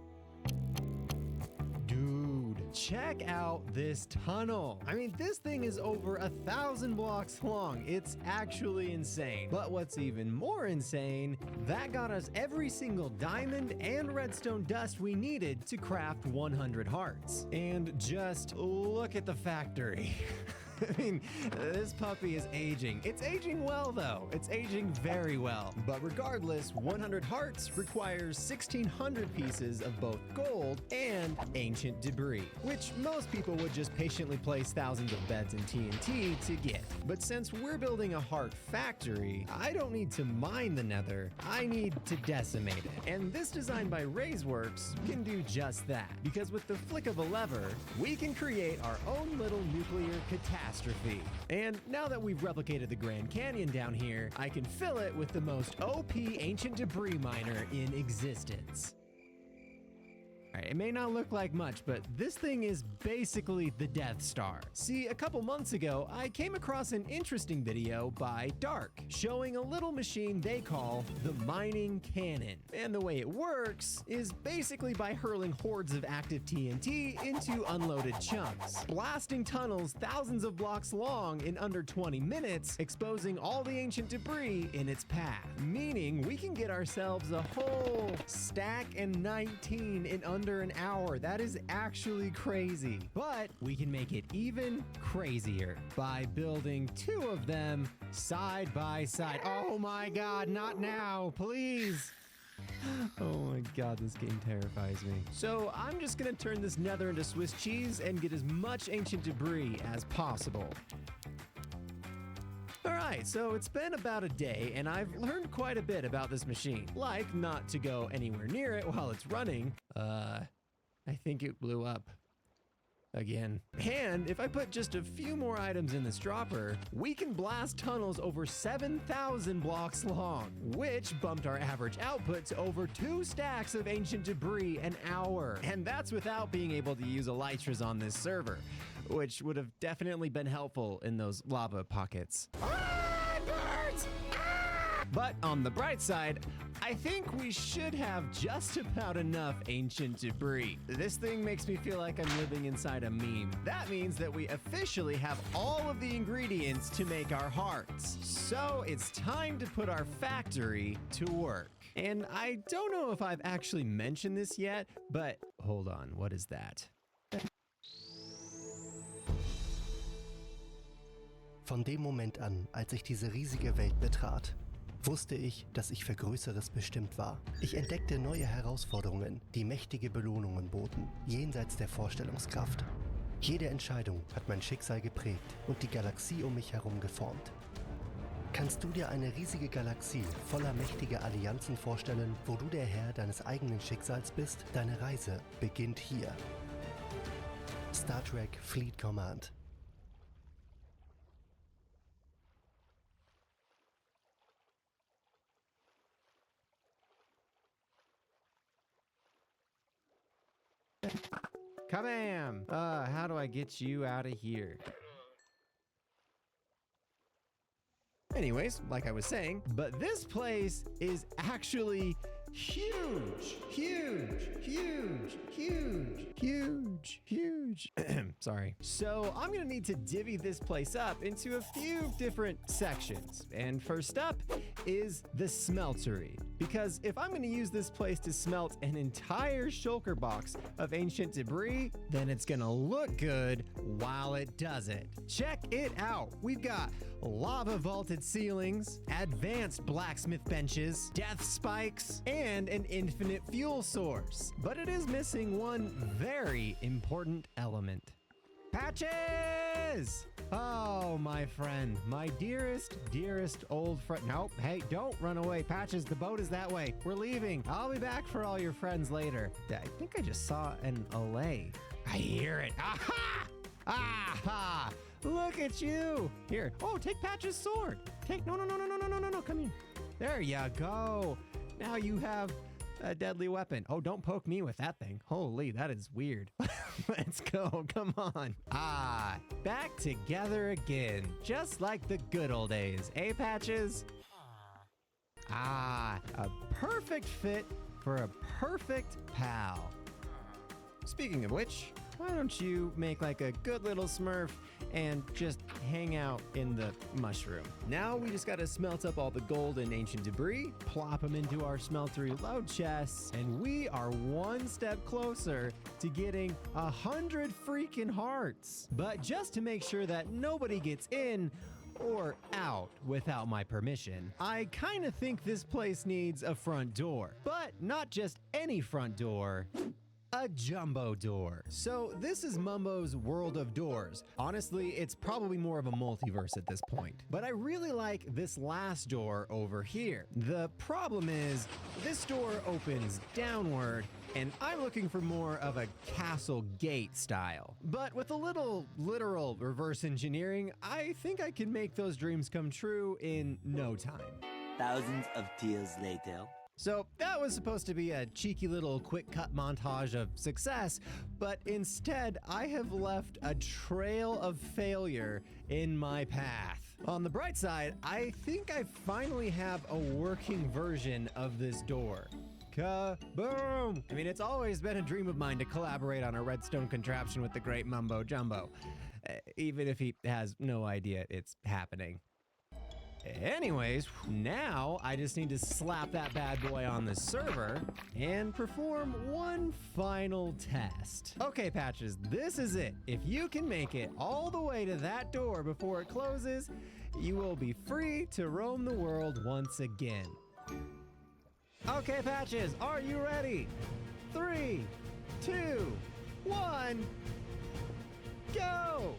Dude, check out this tunnel. I mean, this thing is over 1,000 blocks long. It's actually insane. But what's even more insane, that got us every single diamond and redstone dust we needed to craft 100 hearts. And just look at the factory. I mean, this puppy is aging. It's aging well, though. It's aging very well. But regardless, 100 hearts requires 1,600 pieces of both gold and ancient debris, which most people would just patiently place thousands of beds in TNT to get. But since we're building a heart factory, I don't need to mine the nether. I need to decimate it. And this design by Raiseworks can do just that, because with the flick of a lever, we can create our own little nuclear catastrophe. And now that we've replicated the Grand Canyon down here, I can fill it with the most OP ancient debris miner in existence. Alright, it may not look like much, but this thing is basically the Death Star. See, a couple months ago, I came across an interesting video by Dark, showing a little machine they call the mining cannon. And the way it works is basically by hurling hordes of active TNT into unloaded chunks, blasting tunnels thousands of blocks long in under 20 minutes, exposing all the ancient debris in its path. Meaning we can get ourselves a whole stack and 19 in under an hour. That is actually crazy. But we can make it even crazier by building 2 of them side by side. Oh my god, not now, please. Oh my god, this game terrifies me. So I'm just gonna turn this nether into Swiss cheese and get as much ancient debris as possible. Alright, so it's been about a day and I've learned quite a bit about this machine. Like not to go anywhere near it while it's running. I think it blew up. Again. And if I put just a few more items in this dropper, we can blast tunnels over 7,000 blocks long, which bumped our average output to over 2 stacks of ancient debris an hour. And that's without being able to use elytras on this server, which would have definitely been helpful in those lava pockets. Birds! But on the bright side, I think we should have just about enough ancient debris. This thing makes me feel like I'm living inside a meme. That means that we officially have all of the ingredients to make our hearts. So it's time to put our factory to work. And I don't know if I've actually mentioned this yet, but hold on, what is that? Von dem Moment an, als ich diese riesige Welt betrat, wusste ich, dass ich für Größeres bestimmt war. Ich entdeckte neue Herausforderungen, die mächtige Belohnungen boten, jenseits der Vorstellungskraft. Jede Entscheidung hat mein Schicksal geprägt und die Galaxie um mich herum geformt. Kannst du dir eine riesige Galaxie voller mächtiger Allianzen vorstellen, wo du der Herr deines eigenen Schicksals bist? Deine Reise beginnt hier. Star Trek Fleet Command. Kabam! How do I get you out of here? Anyways, like I was saying, but this place is actually huge, huge, huge, huge, huge, huge. Sorry. So I'm gonna need to divvy this place up into a few different sections. And first up is the smeltery. Because if I'm gonna use this place to smelt an entire shulker box of ancient debris, then it's gonna look good while it does it. Check it out. We've got lava vaulted ceilings, advanced blacksmith benches, death spikes, and an infinite fuel source. But it is missing one very important element. Patches! Oh, my friend, my dearest, dearest old friend. Nope, hey, don't run away. Patches, the boat is that way. We're leaving. I'll be back for all your friends later. I think I just saw an allay. I hear it. Aha! Aha! Look at you. Here. Oh, take Patch's sword. No, come here. There you go. Now you have a deadly weapon. Oh, don't poke me with that thing. Holy, that is weird. Let's go, come on. Back together again, just like the good old days, eh, Patches? A perfect fit for a perfect pal. Speaking of which, why don't you make like a good little smurf and just hang out in the mushroom. Now we just gotta smelt up all the gold and ancient debris, plop them into our smeltery load chests, and we are one step closer to getting 100 freaking hearts. But just to make sure that nobody gets in or out without my permission, I kinda think this place needs a front door. But not just any front door. A jumbo door. So this is Mumbo's world of doors. Honestly, it's probably more of a multiverse at this point. But I really like this last door over here. The problem is, this door opens downward, and I'm looking for more of a castle gate style. But with a little literal reverse engineering, I think I can make those dreams come true in no time. Thousands of tears later. So that was supposed to be a cheeky little quick cut montage of success, but instead I have left a trail of failure in my path. On the bright side, I think I finally have a working version of this door. Kaboom! I mean, it's always been a dream of mine to collaborate on a redstone contraption with the great Mumbo Jumbo, even if he has no idea it's happening. Anyways, now I just need to slap that bad boy on the server and perform one final test. Okay, Patches, this is it. If you can make it all the way to that door before it closes, you will be free to roam the world once again. Okay, Patches, are you ready? 3, 2, 1, go!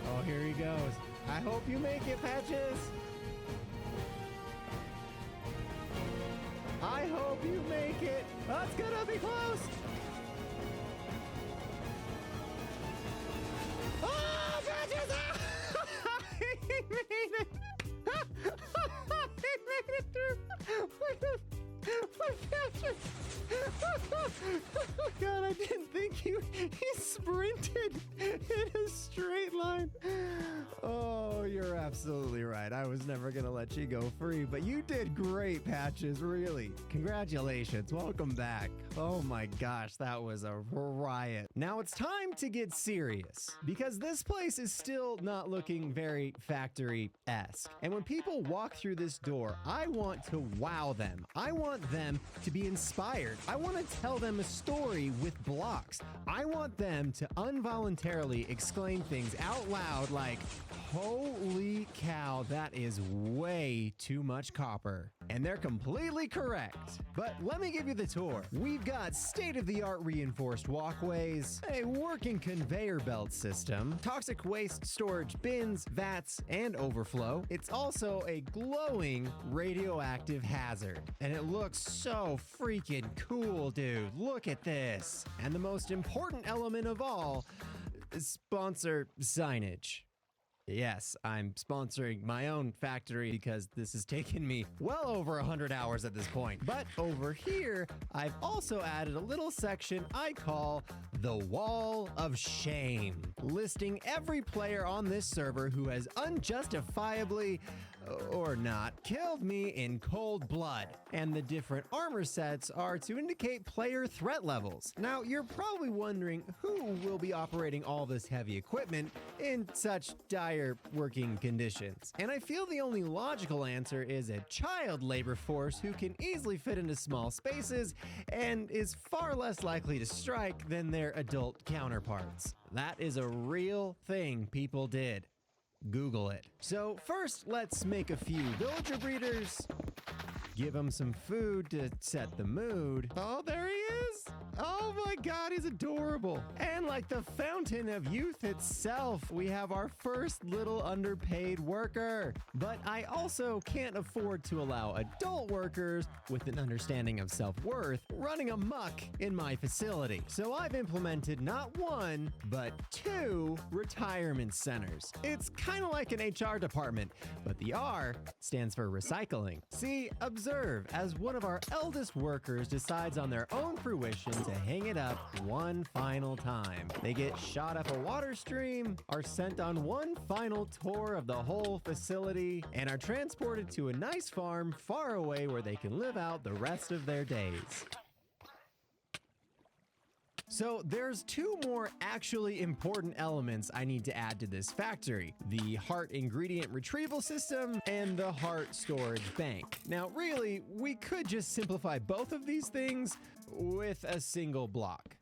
Oh, here he goes. I hope you make it, Patches. I hope you make it. That's gonna be close. Oh, Patches! He made it. He made it through. Patches. Oh God, I didn't think he sprinted in a straight line. Oh, you're absolutely right. I was never gonna let you go free, but you did great, Patches, really. Congratulations, welcome back. Oh my gosh, that was a riot. Now it's time to get serious, because this place is still not looking very factory-esque. And when people walk through this door, I want to wow them. I want them to be inspired. I want to tell them a story with blocks. I want them to involuntarily exclaim things out loud like, holy cow, that is way too much copper. And they're completely correct. But let me give you the tour. We've got state-of-the-art reinforced walkways, a working conveyor belt system, toxic waste storage bins, vats, and overflow. It's also a glowing radioactive hazard. And it looks so freaking cool, dude. Look at this. And the most important element of all, sponsor signage. Yes, I'm sponsoring my own factory because this has taken me well over 100 hours at this point. But over here, I've also added a little section I call the Wall of Shame, listing every player on this server who has unjustifiably, or not, killed me in cold blood. And the different armor sets are to indicate player threat levels. Now, you're probably wondering who will be operating all this heavy equipment in such dire working conditions. And I feel the only logical answer is a child labor force who can easily fit into small spaces and is far less likely to strike than their adult counterparts. That is a real thing people did. Google it. So first, let's make a few villager breeders, give them some food to set the mood. Oh, there he is. Oh my God, he's adorable. And like the fountain of youth itself, we have our first little underpaid worker. But I also can't afford to allow adult workers with an understanding of self-worth running amok in my facility. So I've implemented not one, but 2 retirement centers. It's kind of like an HR department, but the R stands for recycling. See, observe as one of our eldest workers decides on their own fruition to hang it up one final time. They get shot up a water stream, are sent on one final tour of the whole facility, and are transported to a nice farm far away where they can live out the rest of their days. So there's 2 more actually important elements I need to add to this factory: the heart ingredient retrieval system and the heart storage bank. Now really, we could just simplify both of these things with a single block.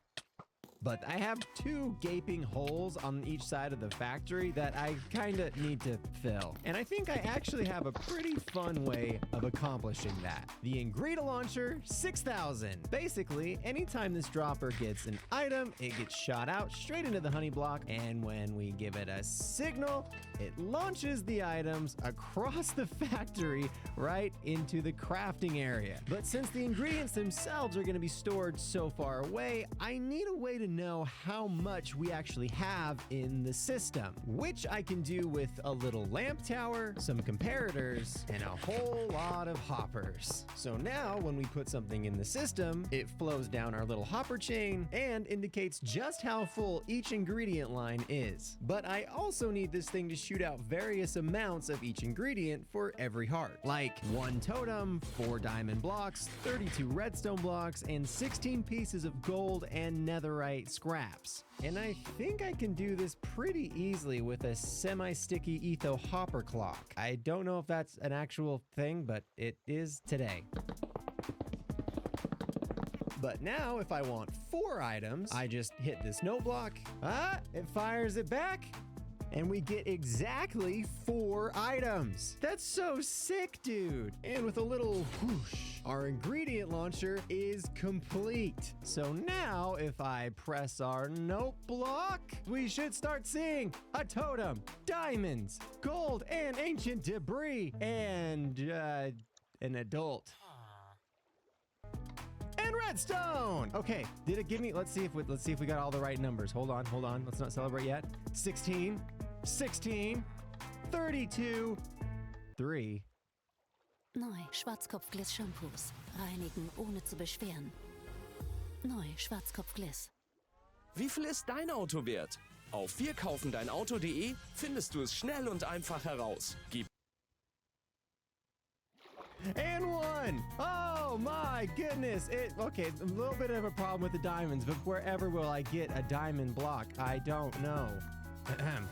But I have 2 gaping holes on each side of the factory that I kinda need to fill. And I think I actually have a pretty fun way of accomplishing that. The ingredient launcher 6000. Basically, anytime this dropper gets an item, it gets shot out straight into the honey block, and when we give it a signal, it launches the items across the factory right into the crafting area. But since the ingredients themselves are gonna be stored so far away, I need a way to know how much we actually have in the system, which I can do with a little lamp tower, some comparators, and a whole lot of hoppers. So now when we put something in the system, it flows down our little hopper chain and indicates just how full each ingredient line is. But I also need this thing to shoot out various amounts of each ingredient for every heart, like 1 totem, 4 diamond blocks, 32 redstone blocks, and 16 pieces of gold and netherite scraps. And I think I can do this pretty easily with a semi-sticky etho hopper clock. I don't know if that's an actual thing, but it is today. But now, if I want 4 items, I just hit this note block. It fires it back. And we get exactly 4 items. That's so sick, dude. And with a little whoosh, our ingredient launcher is complete. So now, if I press our note block, we should start seeing a totem, diamonds, gold, and ancient debris, and an adult. And redstone. Okay, did it give me? Let's see if we got all the right numbers. Hold on. Let's not celebrate yet. 16, 32, 3. Neu Schwarzkopfgliss Shampoos. Reinigen ohne zu beschweren. Neu Schwarzkopfgliss. Wie viel ist dein Auto wert? Auf wirkaufendeinauto.de findest du es schnell und einfach heraus. Gib And 1! Oh my goodness! Okay, a little bit of a problem with the diamonds, but wherever will I get a diamond block? I don't know.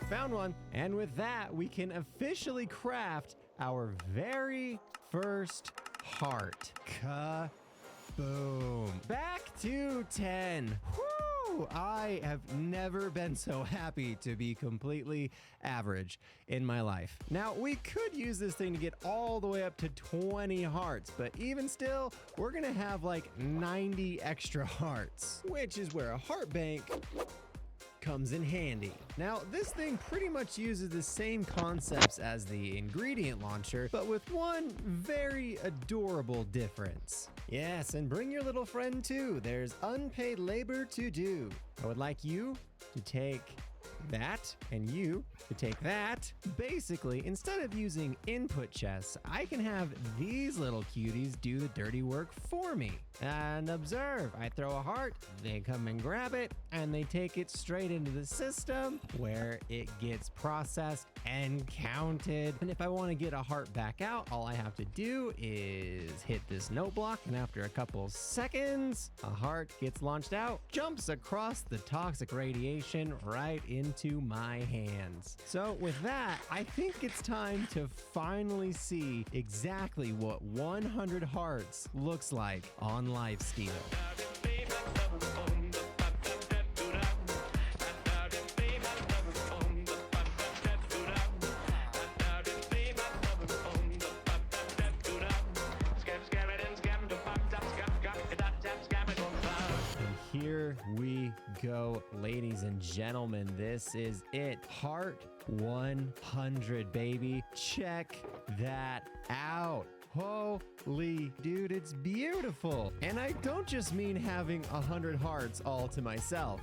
Found one, and with that, we can officially craft our very first heart. Kaboom! Back to 10. Woo! I have never been so happy to be completely average in my life. Now, we could use this thing to get all the way up to 20 hearts, but even still, we're gonna have like 90 extra hearts, which is where a heart bank comes in handy. Now, this thing pretty much uses the same concepts as the ingredient launcher, but with one very adorable difference. Yes, and bring your little friend too. There's unpaid labor to do. I would like you to take that, and you to take that. Basically, instead of using input chests, I can have these little cuties do the dirty work for me. And observe, I throw a heart, they come and grab it, and they take it straight into the system where it gets processed and counted. And if I want to get a heart back out, all I have to do is hit this note block, and after a couple seconds, a heart gets launched out, jumps across the toxic radiation right into my hands. So with that, I think it's time to finally see exactly what 100 hearts looks like on Lifesteal. Here we go, ladies and gentlemen. This is it. Heart 100, baby. Check that out. Holy dude, it's beautiful. And I don't just mean having 100 hearts all to myself,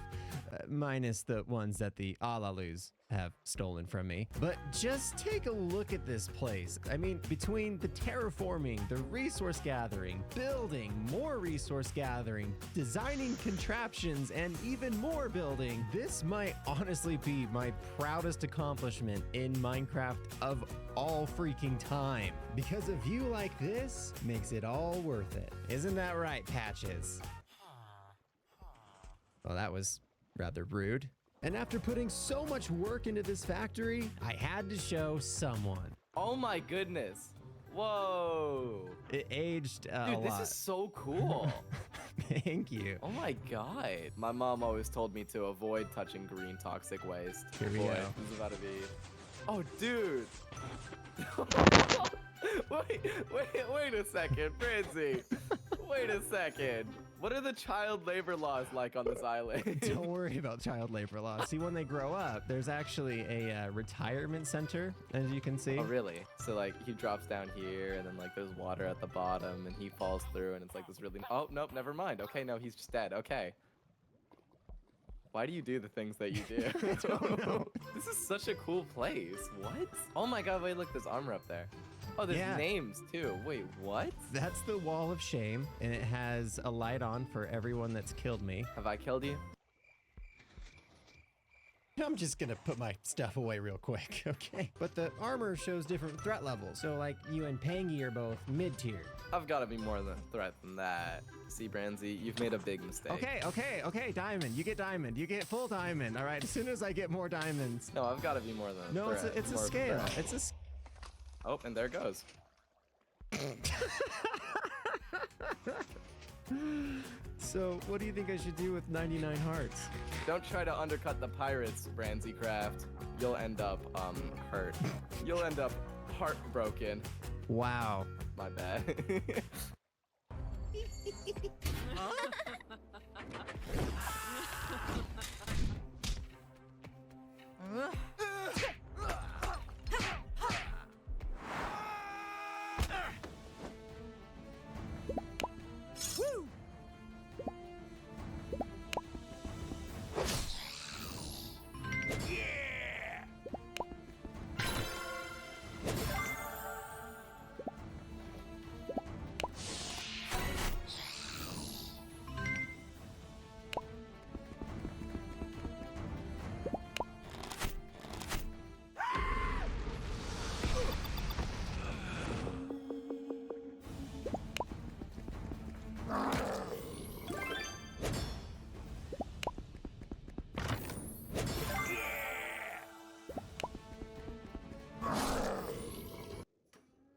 minus the ones that the Alalus have stolen from me. But just take a look at this place. I mean, between the terraforming, the resource gathering, building, more resource gathering, designing contraptions, and even more building, this might honestly be my proudest accomplishment in Minecraft of all freaking time. Because a view like this makes it all worth it. Isn't that right, Patches? Well, that was rather rude. And after putting so much work into this factory, I had to show someone. Oh my goodness. Whoa. It aged a Dude, lot. this is so cool. Thank you. Oh my god. My mom always told me to avoid touching green toxic waste. Here we Boy, go. this is about to be... Oh, dude. wait a second, Francie. Wait a second. What are the child labor laws like on this island? Don't worry about child labor laws. See, when they grow up, there's actually a retirement center, as you can see. Oh, really? So, like, he drops down here, and then, like, there's water at the bottom, and he falls through, and it's like this really... Oh, nope, never mind. Okay, no, he's just dead. Okay. Why do you do the things that you do? I don't know. This is such a cool place. What? Oh my god, wait, look, there's armor up there. Oh, there's names too. Wait, what? That's the wall of shame, and it has a light on for everyone that's killed me. Have I killed you? I'm just gonna put my stuff away real quick, okay? But the armor shows different threat levels. So like you and Pangy are both mid-tier. I've got to be more of a threat than that. See, Branzy, you've made a big mistake. Okay, diamond. You get diamond. You get full diamond, all right? As soon as I get more diamonds. No, I've got to be more than a No, threat. it's a More of scale. threat. It's a Oh, and there it goes. So, what do you think I should do with 99 hearts? Don't try to undercut the pirates, Branzy Craft. You'll end up, hurt. You'll end up heartbroken. Wow. My bad.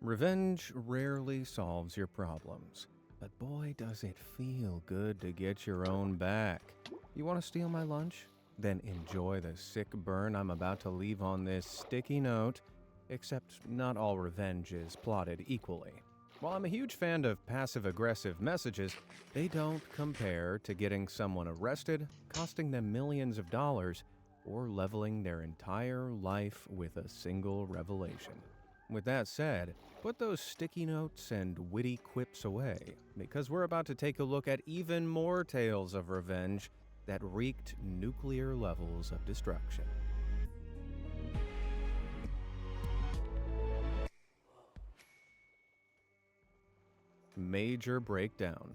Revenge rarely solves your problems, but boy does it feel good to get your own back. You want to steal my lunch? Then enjoy the sick burn I'm about to leave on this sticky note, except not all revenge is plotted equally. While I'm a huge fan of passive-aggressive messages, they don't compare to getting someone arrested, costing them millions of dollars, or leveling their entire life with a single revelation. With that said, put those sticky notes and witty quips away, because we're about to take a look at even more tales of revenge that wreaked nuclear levels of destruction. Major breakdown.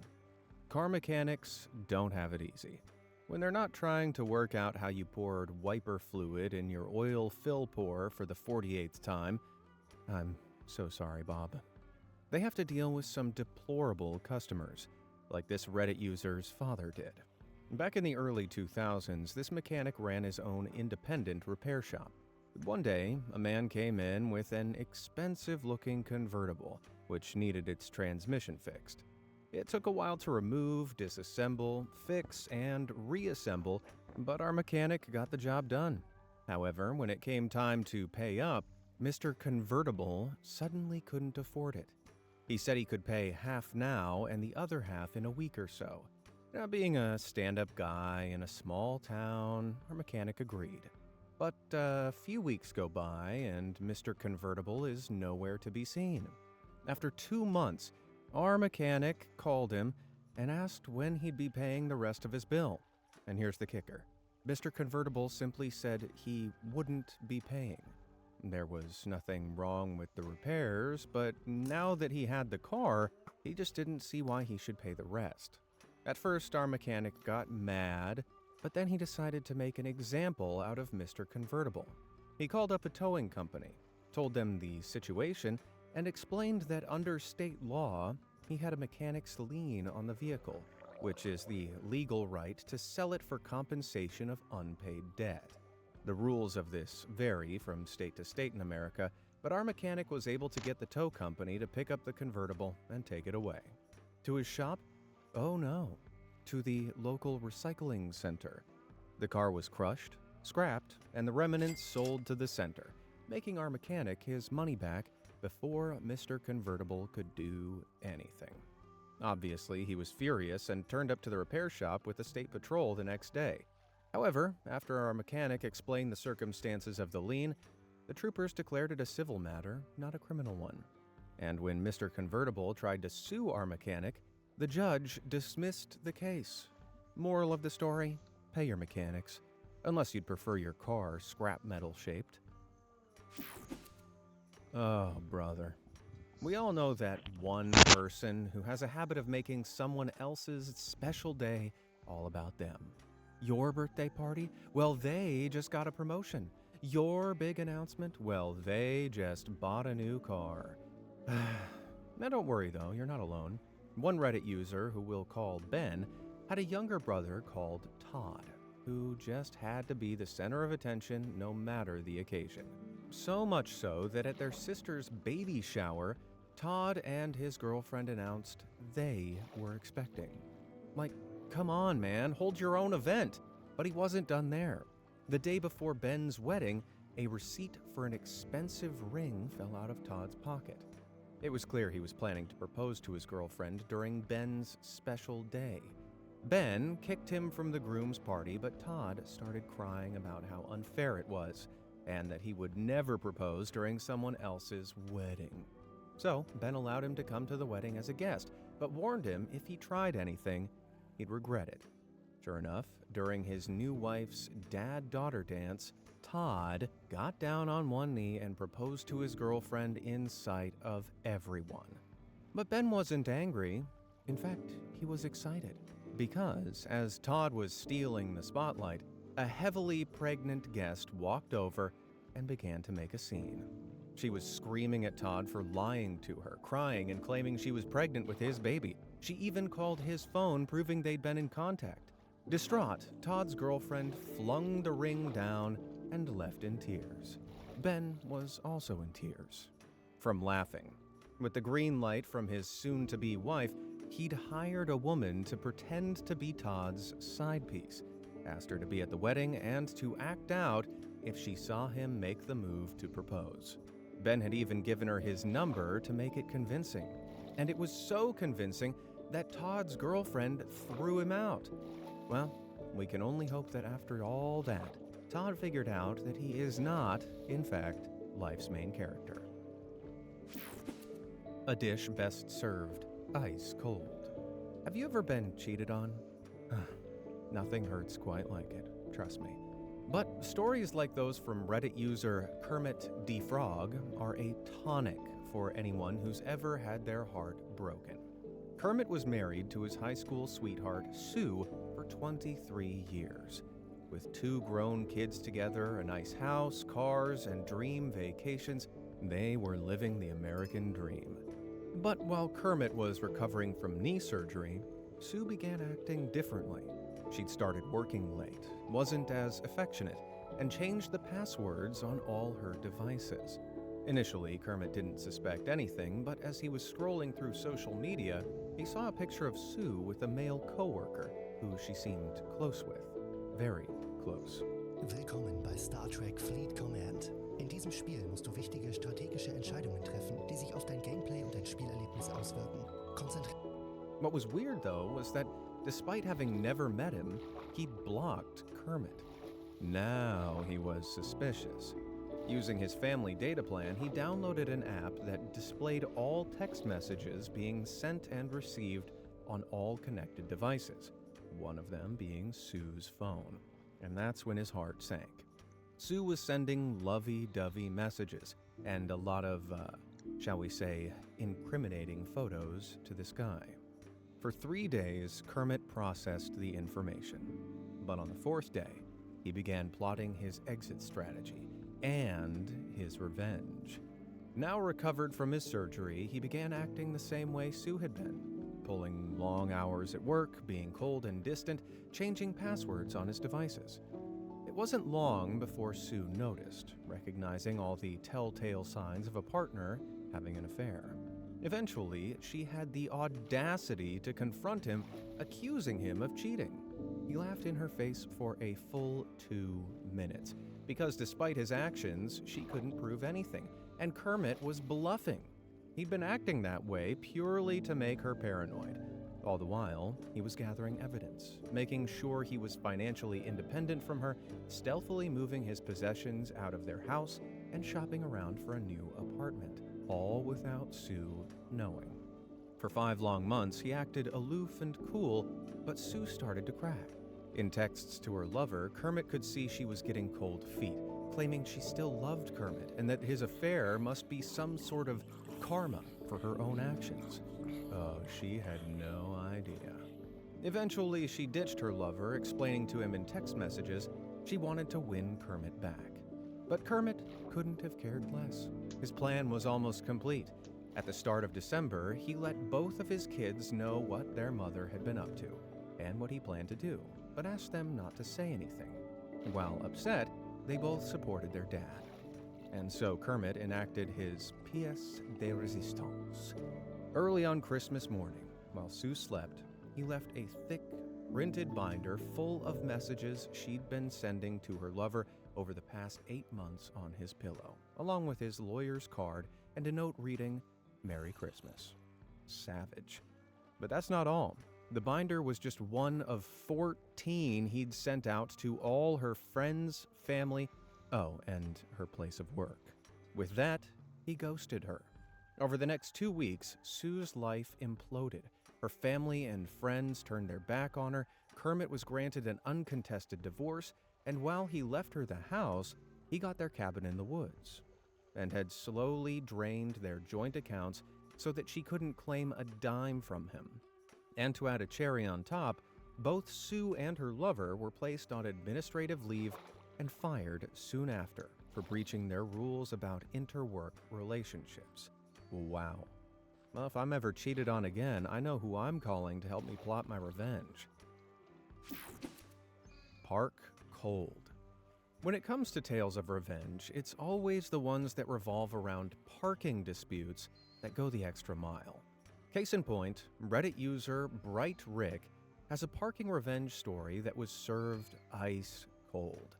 Car mechanics don't have it easy. When they're not trying to work out how you poured wiper fluid in your oil fill pour for the 48th time, I'm so sorry, Bob. They have to deal with some deplorable customers, like this Reddit user's father did. Back in the early 2000s, this mechanic ran his own independent repair shop. One day, a man came in with an expensive-looking convertible, which needed its transmission fixed. It took a while to remove, disassemble, fix, and reassemble, but our mechanic got the job done. However, when it came time to pay up, Mr. Convertible suddenly couldn't afford it. He said he could pay half now and the other half in a week or so. Now, being a stand-up guy in a small town, our mechanic agreed. But a few weeks go by and Mr. Convertible is nowhere to be seen. After 2 months, our mechanic called him and asked when he'd be paying the rest of his bill. And here's the kicker. Mr. Convertible simply said he wouldn't be paying. There was nothing wrong with the repairs, but now that he had the car, he just didn't see why he should pay the rest. At first, our mechanic got mad, but then he decided to make an example out of Mr. Convertible. He called up a towing company, told them the situation, and explained that under state law, he had a mechanic's lien on the vehicle, which is the legal right to sell it for compensation of unpaid debt. The rules of this vary from state to state in America, but our mechanic was able to get the tow company to pick up the convertible and take it away. To his shop? Oh no, to the local recycling center. The car was crushed, scrapped, and the remnants sold to the center, making our mechanic his money back before Mr. Convertible could do anything. Obviously, he was furious and turned up to the repair shop with the state patrol the next day. However, after our mechanic explained the circumstances of the lien, the troopers declared it a civil matter, not a criminal one. And when Mr. Convertible tried to sue our mechanic, the judge dismissed the case. Moral of the story? pay your mechanics, unless you'd prefer your car scrap metal shaped. Oh, brother. We all know that one person who has a habit of making someone else's special day all about them. Your birthday party? Well, they just got a promotion. Your big announcement? Well, they just bought a new car. Now don't worry though, you're not alone. One Reddit user, who we'll call Ben, had a younger brother called Todd, who just had to be the center of attention no matter the occasion. So much so that at their sister's baby shower, Todd and his girlfriend announced they were expecting. Like, come on, man, hold your own event. But he wasn't done there. The day before Ben's wedding, a receipt for an expensive ring fell out of Todd's pocket. It was clear he was planning to propose to his girlfriend during Ben's special day. Ben kicked him from the groom's party, but Todd started crying about how unfair it was, and that he would never propose during someone else's wedding. So Ben allowed him to come to the wedding as a guest, but warned him if he tried anything, he'd regret it. Sure enough, during his new wife's dad-daughter dance, Todd got down on one knee and proposed to his girlfriend in sight of everyone. But Ben wasn't angry. In fact, he was excited. Because, as Todd was stealing the spotlight, a heavily pregnant guest walked over and began to make a scene. She was screaming at Todd for lying to her, crying and claiming she was pregnant with his baby. She even called his phone, proving they'd been in contact. Distraught, Todd's girlfriend flung the ring down and left in tears. Ben was also in tears. From laughing. With the green light from his soon-to-be wife, he'd hired a woman to pretend to be Todd's side piece, asked her to be at the wedding and to act out if she saw him make the move to propose. Ben had even given her his number to make it convincing. And it was so convincing that Todd's girlfriend threw him out. Well, we can only hope that after all that, Todd figured out that he is not, in fact, life's main character. A dish best served ice cold. Have you ever been cheated on? Nothing hurts quite like it, trust me. But stories like those from Reddit user Kermit D. Frog are a tonic for anyone who's ever had their heart broken. Kermit was married to his high school sweetheart, Sue, for 23 years. With 2 grown kids together, a nice house, cars, and dream vacations, they were living the American dream. But while Kermit was recovering from knee surgery, Sue began acting differently. She'd started working late, wasn't as affectionate, and changed the passwords on all her devices. Initially, Kermit didn't suspect anything, but as he was scrolling through social media, he saw a picture of Sue with a male coworker who she seemed close with. Very close. Willkommen bei Star Trek Fleet Command. In diesem Spiel musst du wichtige strategische Entscheidungen treffen, die sich auf dein Gameplay und dein Spielerlebnis auswirken. What was weird, though, was that despite having never met him, he'd blocked Kermit. Now he was suspicious. Using his family data plan, he downloaded an app that displayed all text messages being sent and received on all connected devices, one of them being Sue's phone. And that's when his heart sank. Sue was sending lovey-dovey messages and a lot of, shall we say, incriminating photos to this guy. For 3 days, Kermit processed the information. But on the 4th day, he began plotting his exit strategy and his revenge. Now recovered from his surgery, he began acting the same way Sue had been, pulling long hours at work, being cold and distant, changing passwords on his devices. It wasn't long before Sue noticed, recognizing all the telltale signs of a partner having an affair. Eventually, she had the audacity to confront him, accusing him of cheating. He laughed in her face for a full 2 minutes, because despite his actions, she couldn't prove anything, and Kermit was bluffing. He'd been acting that way purely to make her paranoid. All the while, he was gathering evidence, making sure he was financially independent from her, stealthily moving his possessions out of their house, and shopping around for a new apartment, all without Sue knowing. For 5 long months, he acted aloof and cool, but Sue started to crack. In texts to her lover, Kermit could see she was getting cold feet, claiming she still loved Kermit and that his affair must be some sort of karma for her own actions. Oh, she had no idea. Eventually, she ditched her lover, explaining to him in text messages she wanted to win Kermit back. But Kermit couldn't have cared less. His plan was almost complete. At the start of December, he let both of his kids know what their mother had been up to and what he planned to do, but asked them not to say anything. While upset, they both supported their dad. And so Kermit enacted his pièce de résistance. Early on Christmas morning, while Sue slept, he left a thick, printed binder full of messages she'd been sending to her lover over the past 8 months on his pillow, along with his lawyer's card and a note reading, "Merry Christmas." Savage. But that's not all. The binder was just one of 14 he'd sent out to all her friends, family, and her place of work. With that, he ghosted her. Over the next 2 weeks, Sue's life imploded. Her family and friends turned their back on her, Kermit was granted an uncontested divorce, and while he left her the house, he got their cabin in the woods, and had slowly drained their joint accounts so that she couldn't claim a dime from him. And to add a cherry on top, both Sue and her lover were placed on administrative leave and fired soon after for breaching their rules about interwork relationships. Wow. Well, if I'm ever cheated on again, I know who I'm calling to help me plot my revenge. Park cold. When it comes to tales of revenge, it's always the ones that revolve around parking disputes that go the extra mile. Case in point, Reddit user Bright Rick has a parking revenge story that was served ice cold.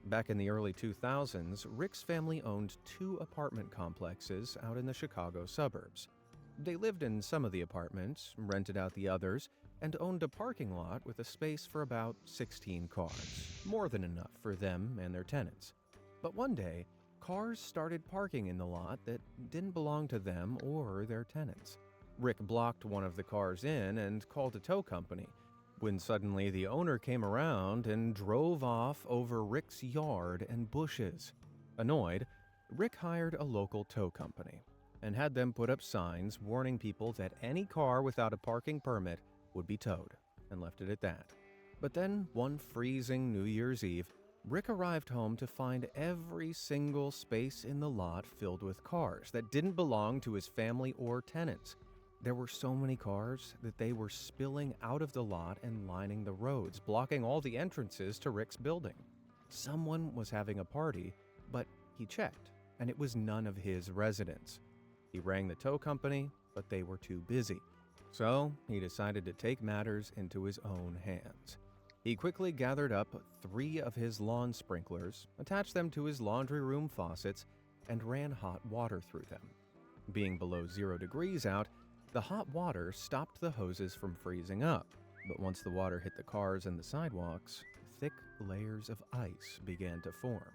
Back in the early 2000s, Rick's family owned 2 apartment complexes out in the Chicago suburbs. They lived in some of the apartments, rented out the others, and owned a parking lot with a space for about 16 cars, more than enough for them and their tenants. But one day, cars started parking in the lot that didn't belong to them or their tenants. Rick blocked one of the cars in and called a tow company, when suddenly the owner came around and drove off over Rick's yard and bushes. Annoyed, Rick hired a local tow company and had them put up signs warning people that any car without a parking permit would be towed, and left it at that. But then, one freezing New Year's Eve, Rick arrived home to find every single space in the lot filled with cars that didn't belong to his family or tenants. There were so many cars that they were spilling out of the lot and lining the roads, blocking all the entrances to Rick's building. Someone was having a party, but he checked, and it was none of his residents. He rang the tow company, but they were too busy. So he decided to take matters into his own hands. He quickly gathered up 3 of his lawn sprinklers, attached them to his laundry room faucets, and ran hot water through them. Being below 0 degrees out, the hot water stopped the hoses from freezing up, but once the water hit the cars and the sidewalks, thick layers of ice began to form.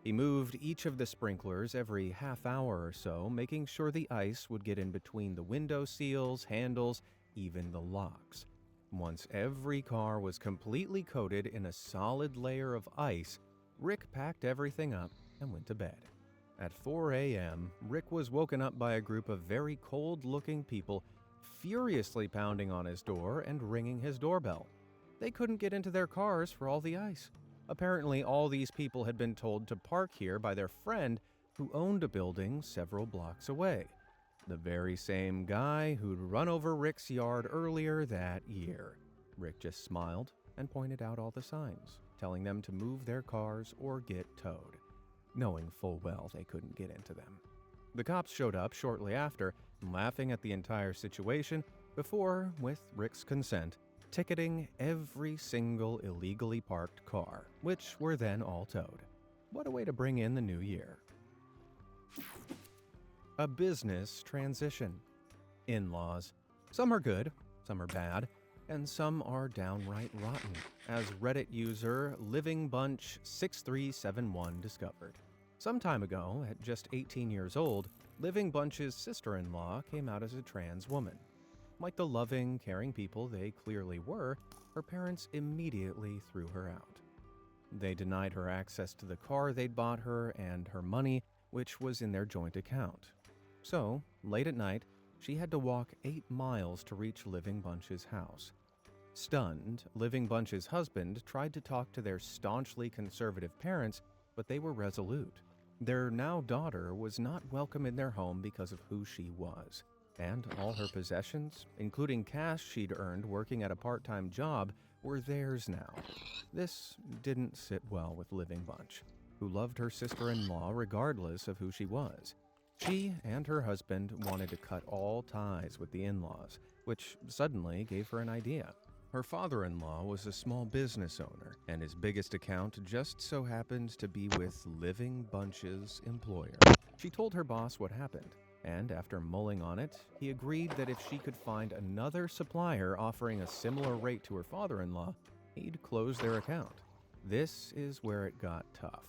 He moved each of the sprinklers every half hour or so, making sure the ice would get in between the window seals, handles, even the locks. Once every car was completely coated in a solid layer of ice, Rick packed everything up and went to bed. At 4 a.m., Rick was woken up by a group of very cold-looking people furiously pounding on his door and ringing his doorbell. They couldn't get into their cars for all the ice. Apparently, all these people had been told to park here by their friend who owned a building several blocks away. The very same guy who'd run over Rick's yard earlier that year. Rick just smiled and pointed out all the signs, telling them to move their cars or get towed, knowing full well they couldn't get into them. The cops showed up shortly after, laughing at the entire situation, before, with Rick's consent, ticketing every single illegally parked car, which were then all towed. What a way to bring in the new year. A business transition. In-laws. Some are good, some are bad, and some are downright rotten, as Reddit user LivingBunch6371 discovered. Some time ago, at just 18 years old, Living Bunch's sister-in-law came out as a trans woman. Like the loving, caring people they clearly were, her parents immediately threw her out. They denied her access to the car they'd bought her and her money, which was in their joint account. So, late at night, she had to walk 8 miles to reach Living Bunch's house. Stunned, Living Bunch's husband tried to talk to their staunchly conservative parents, but they were resolute. Their now daughter was not welcome in their home because of who she was, and all her possessions, including cash she'd earned working at a part-time job, were theirs now. This didn't sit well with Living Bunch, who loved her sister-in-law regardless of who she was. She and her husband wanted to cut all ties with the in-laws, which suddenly gave her an idea. Her father-in-law was a small business owner, and his biggest account just so happened to be with Living Bunch's employer. She told her boss what happened, and after mulling on it, he agreed that if she could find another supplier offering a similar rate to her father-in-law, he'd close their account. This is where it got tough.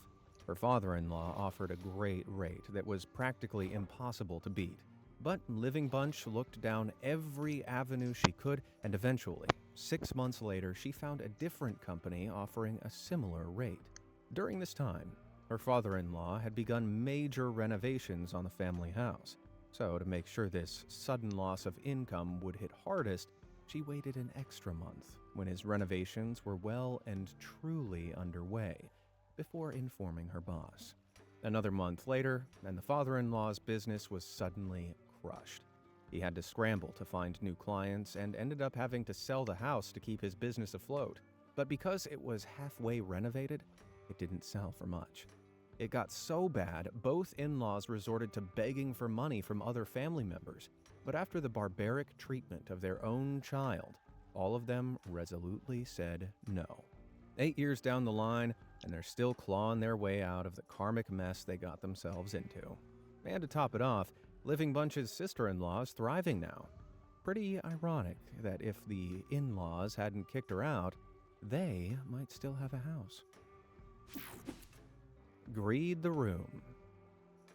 Her father-in-law offered a great rate that was practically impossible to beat. But Living Bunch looked down every avenue she could, and eventually, 6 months later, she found a different company offering a similar rate. During this time, her father-in-law had begun major renovations on the family house. So to make sure this sudden loss of income would hit hardest, she waited an extra month when his renovations were well and truly underway, before informing her boss. Another month later, and the father-in-law's business was suddenly crushed. He had to scramble to find new clients and ended up having to sell the house to keep his business afloat. But because it was halfway renovated, it didn't sell for much. It got so bad, both in-laws resorted to begging for money from other family members. But after the barbaric treatment of their own child, all of them resolutely said no. 8 years down the line, and they're still clawing their way out of the karmic mess they got themselves into. And to top it off, Living Bunch's sister-in-law is thriving now. Pretty ironic that if the in-laws hadn't kicked her out, they might still have a house. Greed the room.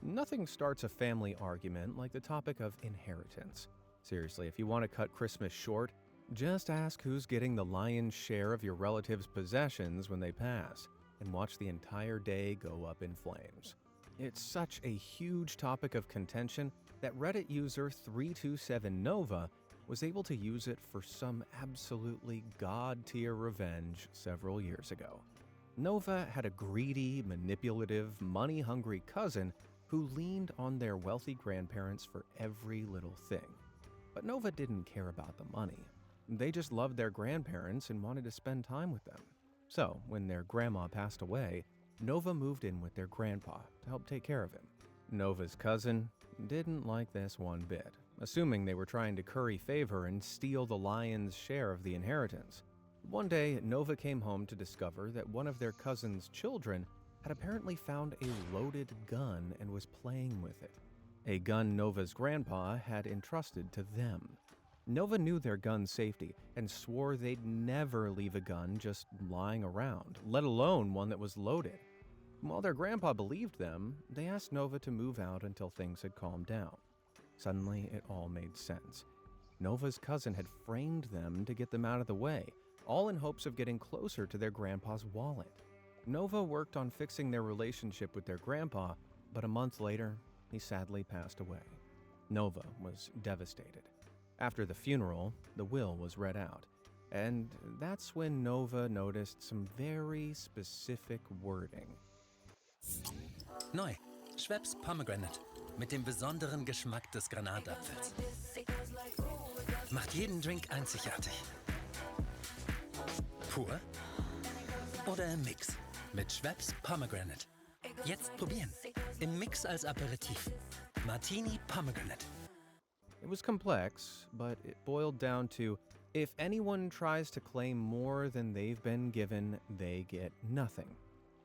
Nothing starts a family argument like the topic of inheritance. Seriously, if you want to cut Christmas short, just ask who's getting the lion's share of your relatives' possessions when they pass, and watch the entire day go up in flames. It's such a huge topic of contention that Reddit user 327Nova was able to use it for some absolutely god-tier revenge several years ago. Nova had a greedy, manipulative, money-hungry cousin who leaned on their wealthy grandparents for every little thing. But Nova didn't care about the money. They just loved their grandparents and wanted to spend time with them. So, when their grandma passed away, Nova moved in with their grandpa to help take care of him. Nova's cousin didn't like this one bit, assuming they were trying to curry favor and steal the lion's share of the inheritance. One day, Nova came home to discover that one of their cousin's children had apparently found a loaded gun and was playing with it. A gun Nova's grandpa had entrusted to them. Nova knew their gun's safety and swore they'd never leave a gun just lying around, let alone one that was loaded. While their grandpa believed them, they asked Nova to move out until things had calmed down. Suddenly, it all made sense. Nova's cousin had framed them to get them out of the way, all in hopes of getting closer to their grandpa's wallet. Nova worked on fixing their relationship with their grandpa, but a month later, he sadly passed away. Nova was devastated. After the funeral, the will was read out, and that's when Nova noticed some very specific wording. Neu, Schweppes Pomegranate mit dem besonderen Geschmack des Granatapfels. Macht jeden Drink einzigartig. Pur oder im Mix mit Schweppes Pomegranate. Jetzt probieren. Im Mix als Aperitif. Martini Pomegranate. It was complex, but it boiled down to, if anyone tries to claim more than they've been given, they get nothing.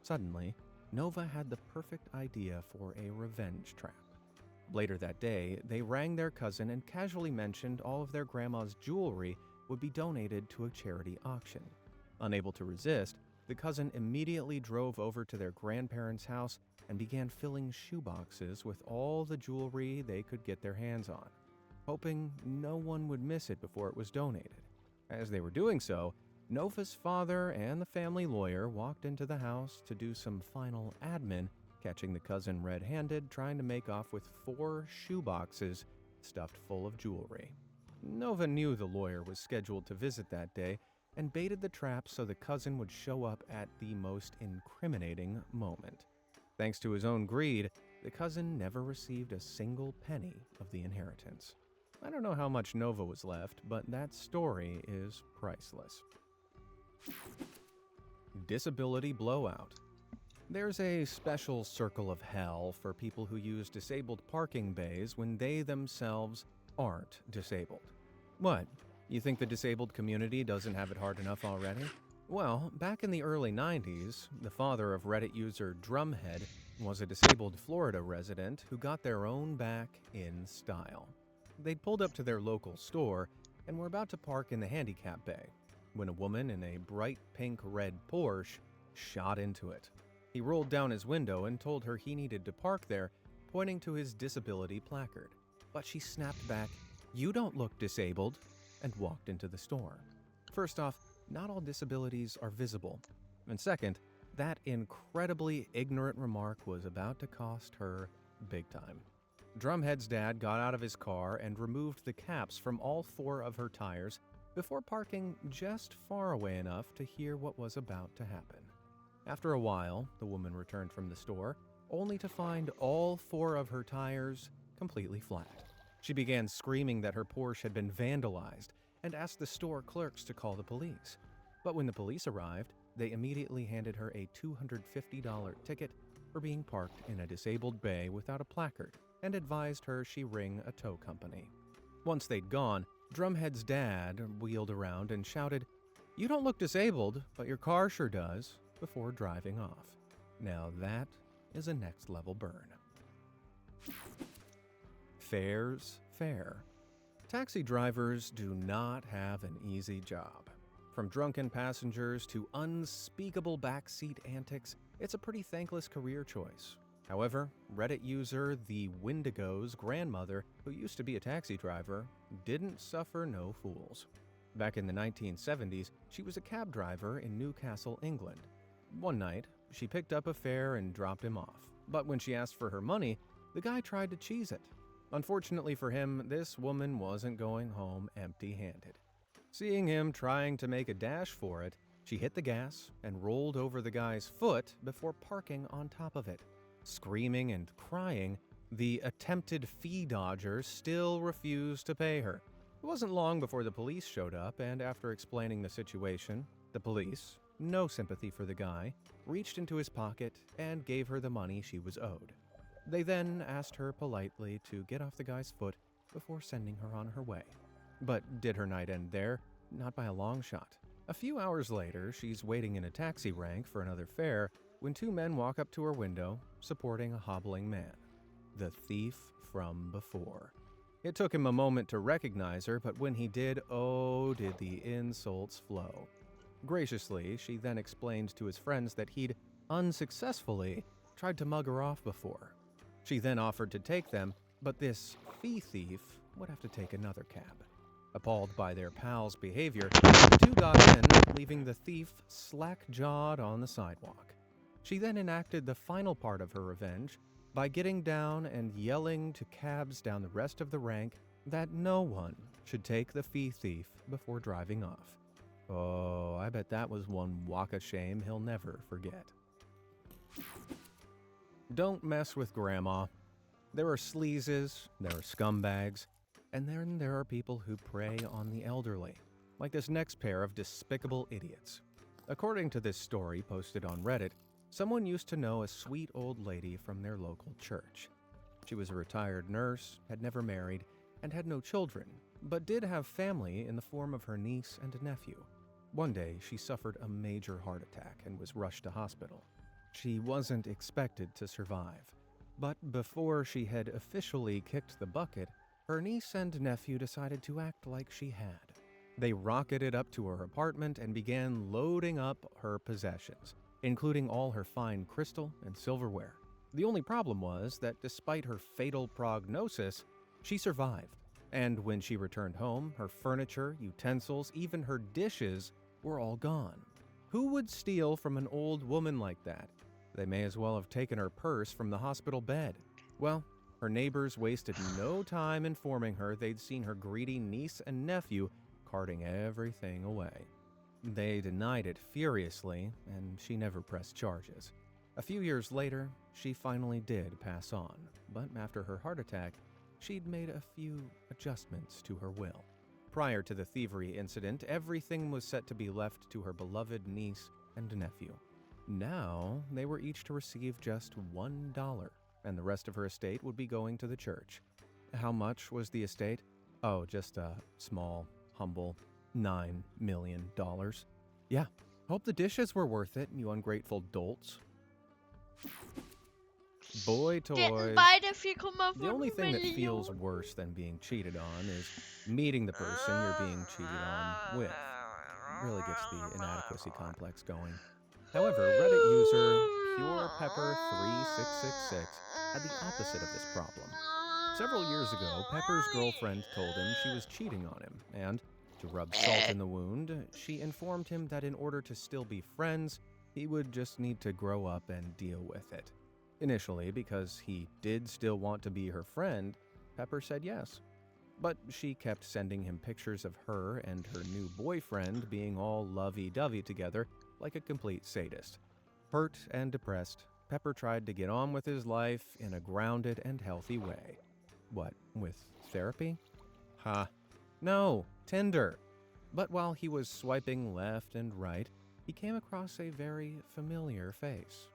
Suddenly, Nova had the perfect idea for a revenge trap. Later that day, they rang their cousin and casually mentioned all of their grandma's jewelry would be donated to a charity auction. Unable to resist, the cousin immediately drove over to their grandparents' house and began filling shoeboxes with all the jewelry they could get their hands on. hoping no one would miss it before it was donated. As they were doing so, Nova's father and the family lawyer walked into the house to do some final admin, catching the cousin red-handed trying to make off with 4 shoeboxes stuffed full of jewelry. Nova knew the lawyer was scheduled to visit that day and baited the trap so the cousin would show up at the most incriminating moment. Thanks to his own greed, the cousin never received a single penny of the inheritance. I don't know how much Nova was left, but that story is priceless. Disability blowout. There's a special circle of hell for people who use disabled parking bays when they themselves aren't disabled. What? You think the disabled community doesn't have it hard enough already? Well, back in the early 90s, the father of Reddit user Drumhead was a disabled Florida resident who got their own back in style. They'd pulled up to their local store and were about to park in the handicap bay when a woman in a bright pink-red Porsche shot into it. He rolled down his window and told her he needed to park there, pointing to his disability placard. But she snapped back, "You don't look disabled," and walked into the store. First off, not all disabilities are visible. And second, that incredibly ignorant remark was about to cost her big time. Drumhead's dad got out of his car and removed the caps from all 4 of her tires before parking just far away enough to hear what was about to happen. After a while, the woman returned from the store, only to find all 4 of her tires completely flat. She began screaming that her Porsche had been vandalized and asked the store clerks to call the police. But when the police arrived, they immediately handed her a $250 ticket for being parked in a disabled bay without a placard and advised her she ring a tow company. Once they'd gone, Drumhead's dad wheeled around and shouted, "You don't look disabled, but your car sure does," before driving off. Now that is a next-level burn. Fares fair. Taxi drivers do not have an easy job. From drunken passengers to unspeakable backseat antics, it's a pretty thankless career choice. However, Reddit user The Wendigo's grandmother, who used to be a taxi driver, didn't suffer no fools. Back in the 1970s, she was a cab driver in Newcastle, England. One night, she picked up a fare and dropped him off. But when she asked for her money, the guy tried to cheese it. Unfortunately for him, this woman wasn't going home empty-handed. Seeing him trying to make a dash for it, she hit the gas and rolled over the guy's foot before parking on top of it. Screaming and crying, the attempted fee dodger still refused to pay her. It wasn't long before the police showed up, and after explaining the situation, the police, no sympathy for the guy, reached into his pocket and gave her the money she was owed. They then asked her politely to get off the guy's foot before sending her on her way. But did her night end there? Not by a long shot. A few hours later, she's waiting in a taxi rank for another fare when 2 men walk up to her window, supporting a hobbling man. The thief from before. It took him a moment to recognize her, but when he did, oh, did the insults flow. Graciously, she then explained to his friends that he'd unsuccessfully tried to mug her off before. She then offered to take them, but this fee thief would have to take another cab. Appalled by their pal's behavior, the 2 got in, leaving the thief slack-jawed on the sidewalk. She then enacted the final part of her revenge by getting down and yelling to cabs down the rest of the rank that no one should take the fee thief before driving off. Oh, I bet that was one walk of shame he'll never forget. Don't mess with grandma. There are sleazes, there are scumbags, and then there are people who prey on the elderly, like this next pair of despicable idiots. According to this story posted on Reddit, someone used to know a sweet old lady from their local church. She was a retired nurse, had never married, and had no children, but did have family in the form of her niece and nephew. One day, she suffered a major heart attack and was rushed to hospital. She wasn't expected to survive, but before she had officially kicked the bucket, her niece and nephew decided to act like she had. They rocketed up to her apartment and began loading up her possessions, including all her fine crystal and silverware. The only problem was that despite her fatal prognosis, she survived. And when she returned home, her furniture, utensils, even her dishes were all gone. Who would steal from an old woman like that? They may as well have taken her purse from the hospital bed. Well, her neighbors wasted no time informing her they'd seen her greedy niece and nephew carting everything away. They denied it furiously, and she never pressed charges. A few years later, she finally did pass on, but after her heart attack, she'd made a few adjustments to her will. Prior to the thievery incident, everything was set to be left to her beloved niece and nephew. Now, they were each to receive just $1, and the rest of her estate would be going to the church. How much was the estate? Oh, just a small, humble $9 million. Yeah, hope the dishes were worth it, you ungrateful dolts. Boy toys. The only thing that feels worse than being cheated on is meeting the person you're being cheated on with. It really gets the inadequacy complex going. However, Reddit user PurePepper3666 had the opposite of this problem. Several years ago, Pepper's girlfriend told him she was cheating on him, and to rub salt in the wound, she informed him that in order to still be friends, he would just need to grow up and deal with it. Initially, because he did still want to be her friend, Pepper said yes. But she kept sending him pictures of her and her new boyfriend being all lovey-dovey together like a complete sadist. Hurt and depressed, Pepper tried to get on with his life in a grounded and healthy way. What, with therapy? No, Tinder. But while he was swiping left and right, he came across a very familiar face.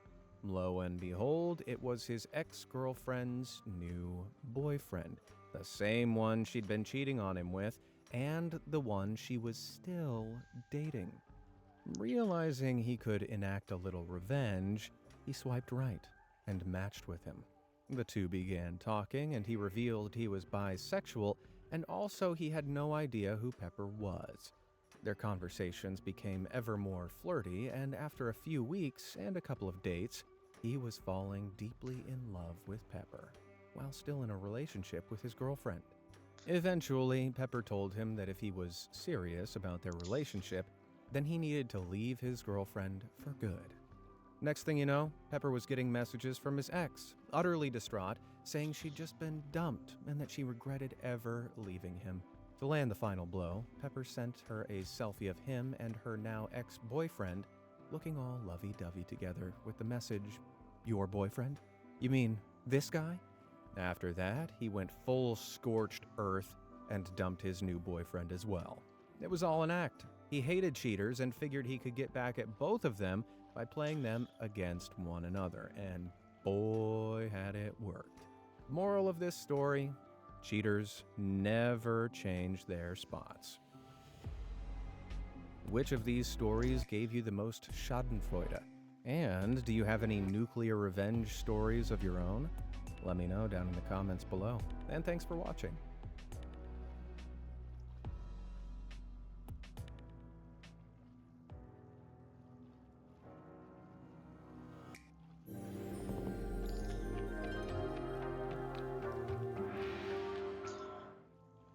Lo and behold, it was his ex-girlfriend's new boyfriend, the same one she'd been cheating on him with, and the one she was still dating. Realizing he could enact a little revenge, he swiped right and matched with him. The two began talking, and he revealed he was bisexual, and also he had no idea who Pepper was. Their conversations became ever more flirty, and after a few weeks and a couple of dates, he was falling deeply in love with Pepper, while still in a relationship with his girlfriend. Eventually, Pepper told him that if he was serious about their relationship, then he needed to leave his girlfriend for good. Next thing you know, Pepper was getting messages from his ex, utterly distraught, saying she'd just been dumped and that she regretted ever leaving him. To land the final blow, Pepper sent her a selfie of him and her now ex-boyfriend looking all lovey-dovey together with the message, "Your boyfriend? You mean this guy?" After that, he went full scorched earth and dumped his new boyfriend as well. It was all an act. He hated cheaters and figured he could get back at both of them by playing them against one another, and boy, had it worked. Moral of this story, cheaters never change their spots. Which of these stories gave you the most schadenfreude? And do you have any nuclear revenge stories of your own? Let me know down in the comments below. And thanks for watching.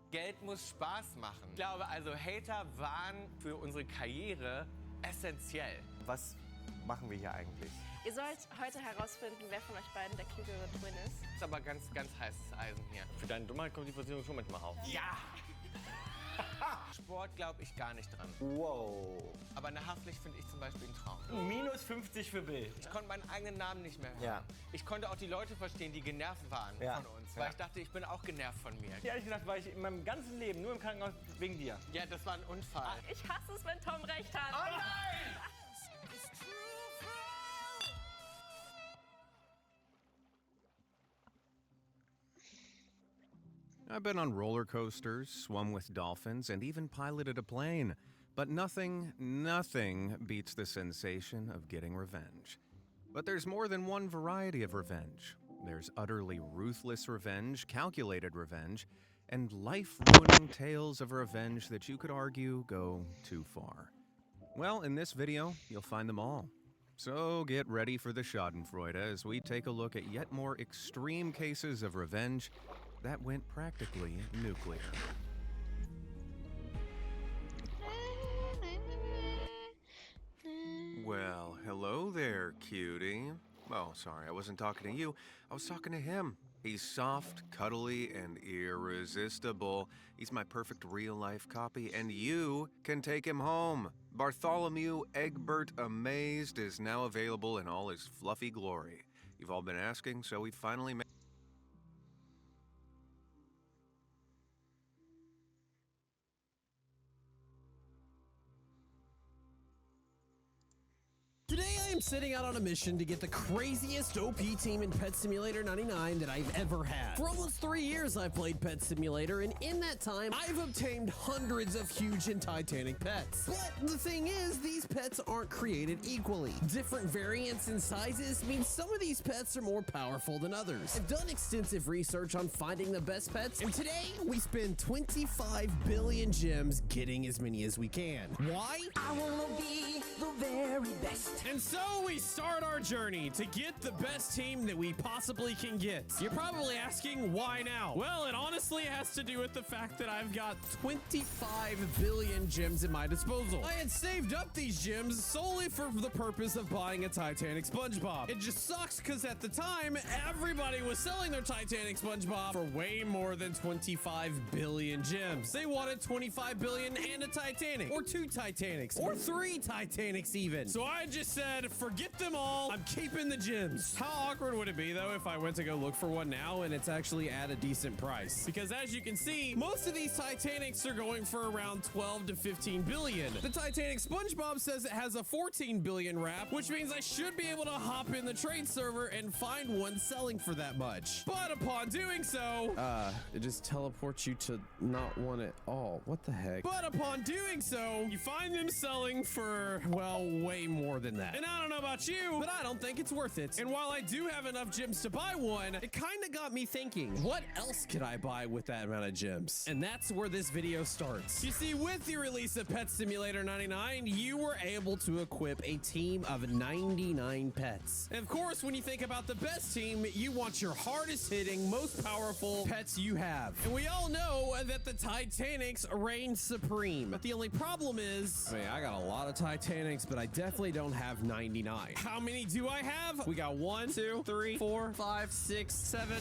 Geld muss Spaß machen. Ich glaube, also Hater waren für unsere Karriere essentiell. Was machen wir hier eigentlich? Ihr sollt heute herausfinden, wer von euch beiden der klügere Twin ist. Ist aber ganz heißes Eisen hier. Für deine Dummheit kommt die Versicherung schon manchmal auf. Ja! Sport glaube ich gar nicht dran. Wow. Aber eine Haftpflicht finde ich zum Beispiel ein Traum. Minus 50 für Bild. Ich konnte meinen eigenen Namen nicht mehr hören. Ja. Ich konnte auch die Leute verstehen, die genervt waren von uns. Weil ich dachte, ich bin auch genervt von mir. Ehrlich gesagt war ich in meinem ganzen Leben nur im Krankenhaus wegen dir. Ja, das war ein Unfall. Ich hasse es, wenn Tom recht hat. Oh nein! I've been on roller coasters, swum with dolphins, and even piloted a plane. But nothing beats the sensation of getting revenge. But there's more than one variety of revenge. There's utterly ruthless revenge, calculated revenge, and life-ruining tales of revenge that you could argue go too far. Well, in this video, you'll find them all. So get ready for the schadenfreude as we take a look at yet more extreme cases of revenge that went practically nuclear. Well, hello there, cutie. Oh, sorry, I wasn't talking to you. I was talking to him. He's soft, cuddly, and irresistible. He's my perfect real-life copy, and you can take him home. Bartholomew Egbert Amazed is now available in all his fluffy glory. You've all been asking, so we finally made... Today I am setting out on a mission to get the craziest OP team in Pet Simulator 99 that I've ever had. For almost 3 years I've played Pet Simulator, and in that time I've obtained hundreds of huge and titanic pets. But the thing is, these pets aren't created equally. Different variants and sizes mean some of these pets are more powerful than others. I've done extensive research on finding the best pets, and today we spend 25 billion gems getting as many as we can. Why? I wanna be the very best. And so we start our journey to get the best team that we possibly can get. You're probably asking, why now? Well, it honestly has to do with the fact that I've got 25 billion gems at my disposal. I had saved up these gems solely for the purpose of buying a Titanic SpongeBob. It just sucks because at the time, everybody was selling their Titanic SpongeBob for way more than 25 billion gems. They wanted 25 billion and a Titanic, or 2 Titanics, or 3 Titanics even. So I just said, forget them all, I'm keeping the gems. How awkward would it be though if I went to go look for one now and it's actually at a decent price? Because as you can see, most of these Titanics are going for around 12 to 15 billion. The Titanic SpongeBob says it has a 14 billion wrap, which means I should be able to hop in the trade server and find one selling for that much. But upon doing so, it just teleports you to not one at all. What the heck? But upon doing so, you find them selling for, well, way more than that. And I don't know about you, but I don't think it's worth it. And while I do have enough gems to buy one, it kind of got me thinking, what else could I buy with that amount of gems? And that's where this video starts. You see, with the release of Pet Simulator 99, you were able to equip a team of 99 pets. And of course, when you think about the best team, you want your hardest hitting, most powerful pets you have. And we all know that the Titanics reign supreme. But the only problem is, I got a lot of Titanics, but I definitely don't have 99. How many do I have? We got 1, 2, 3, 4, 5, 6, 7.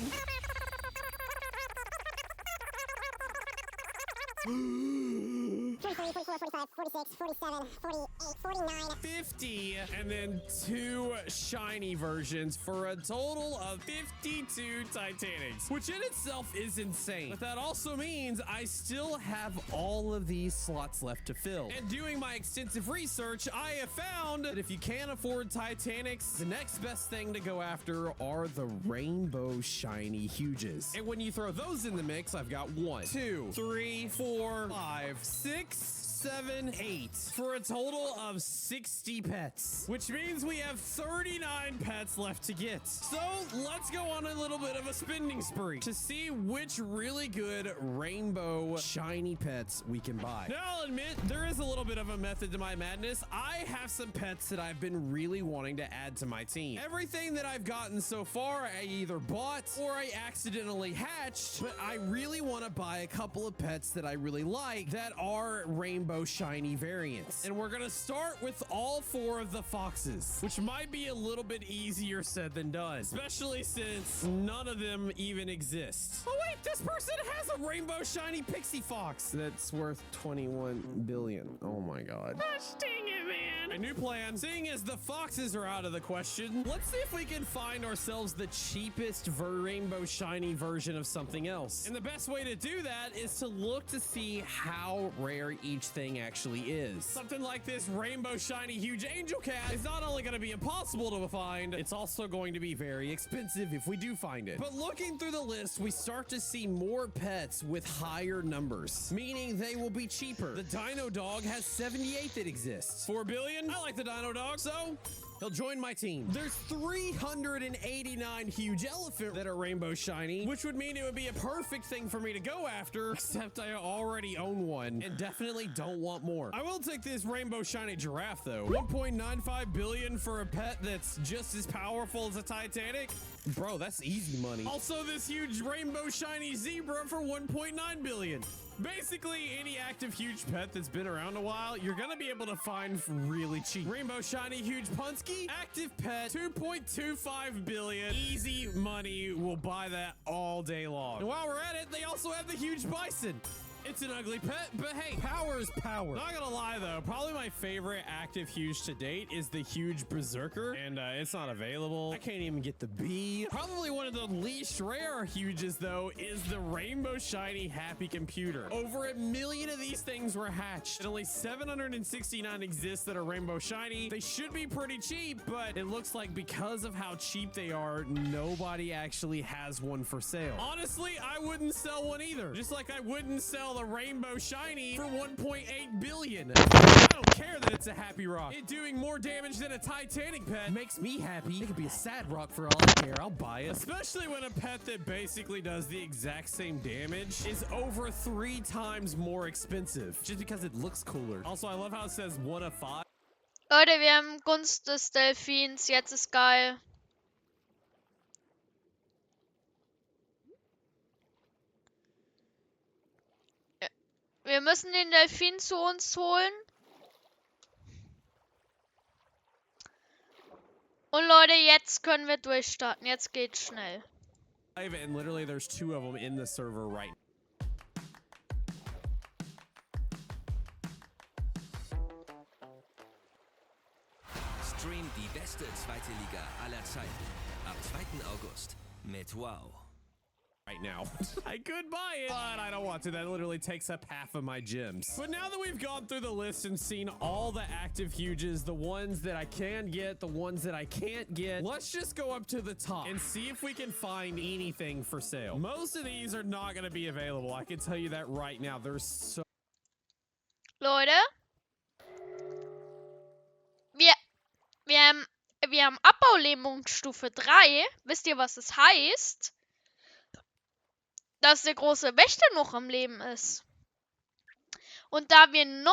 44, 45, 46, 47, 48, 49, 50, and then 2 shiny versions for a total of 52 Titanics, which in itself is insane. But that also means I still have all of these slots left to fill. And doing my extensive research, I have found that if you can't afford Titanics, the next best thing to go after are the rainbow shiny huges. And when you throw those in the mix, I've got 1, 2, 3, 4, 5, 6, 7, 8 for a total of 60 pets, which means we have 39 pets left to get. So let's go on a little bit of a spending spree to see which really good rainbow shiny pets we can buy. Now I'll admit there is a little bit of a method to my madness. I have some pets that I've been really wanting to add to my team. Everything that I've gotten so far I either bought or I accidentally hatched, but I really want to buy a couple of pets that I really like that are rainbow shiny variants. And we're gonna start with all 4 of the foxes, which might be a little bit easier said than done, especially since none of them even exist. Oh wait, this person has a rainbow shiny pixie fox that's worth 21 billion. Oh my god. Gosh dang it, man. A new plan. Seeing as the foxes are out of the question, let's see if we can find ourselves the cheapest rainbow shiny version of something else. And the best way to do that is to look to see how rare each thing actually is. Something like this rainbow shiny huge angel cat is not only going to be impossible to find, it's also going to be very expensive if we do find it. But looking through the list, we start to see more pets with higher numbers, meaning they will be cheaper. The Dino Dog has 78 that exists. 4 billion? I like the Dino Dog, so He'll join my team. There's 389 huge elephant that are rainbow shiny, which would mean it would be a perfect thing for me to go after, except I already own one and definitely don't want more. I will take this rainbow shiny giraffe though. 1.95 billion for a pet that's just as powerful as a Titanic? Bro, that's easy money. Also, this huge rainbow shiny zebra for 1.9 billion. Basically, any active huge pet that's been around a while, you're gonna be able to find for really cheap. Rainbow shiny huge Punski, active pet, 2.25 billion. Easy money, will buy that all day long. And while we're at it, they also have the huge bison. It's an ugly pet, but hey, power is power. Not gonna lie though, probably my favorite active huge to date is the huge berserker, and it's not available. I can't even get the bee. Probably one of the least rare huges though is the rainbow shiny happy computer. Over 1 million of these things were hatched, and only 769 exist that are rainbow shiny. They should be pretty cheap, but it looks like because of how cheap they are, nobody actually has one for sale. Honestly, I wouldn't sell one either. Just like I wouldn't sell the rainbow shiny for 1.8 billion. I don't care that it's a happy rock. It doing more damage than a Titanic pet makes me happy. It could be a sad rock for all I care. I'll buy it. Especially when a pet that basically does the exact same damage is over 3 times more expensive just because it looks cooler. Also, I love how it says 1 of 5. Leute, wir haben Gunst des Delfins. Jetzt ist geil. Wir müssen den Delfin zu uns holen. Und Leute, jetzt können wir durchstarten. Jetzt geht's schnell. And literally there's 2 of them in the server right now. Stream die beste zweite Liga aller Zeiten. Ab 2. August mit Wow. Right now. I could buy it, but I don't want to. That literally takes up half of my gems. But now that we've gone through the list and seen all the active huges, the ones that I can get, the ones that I can't get, let's just go up to the top and see if we can find anything for sale. Most of these are not going to be available. I can tell you that right now. There's so... Leute, wir haben Abbaulähmungsstufe 3. Wisst ihr, was das heißt? Dass der große Wächter noch am Leben ist. Und da wir 9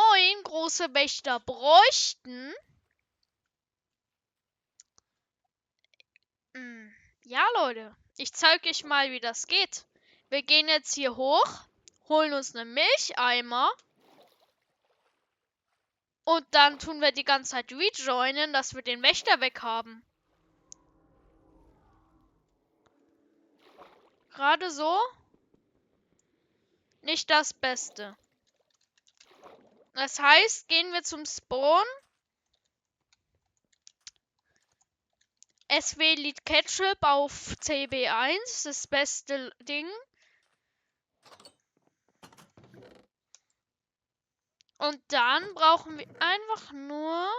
große Wächter bräuchten... Ja, Leute. Ich zeige euch mal, wie das geht. Wir gehen jetzt hier hoch, holen uns einen Milcheimer. Und dann tun wir die ganze Zeit rejoinen, dass wir den Wächter weg haben. Gerade so. Nicht das Beste. Das heißt, gehen wir zum Spawn. SW Lead Ketchup auf CB1. Das beste Ding. Und dann brauchen wir einfach nur...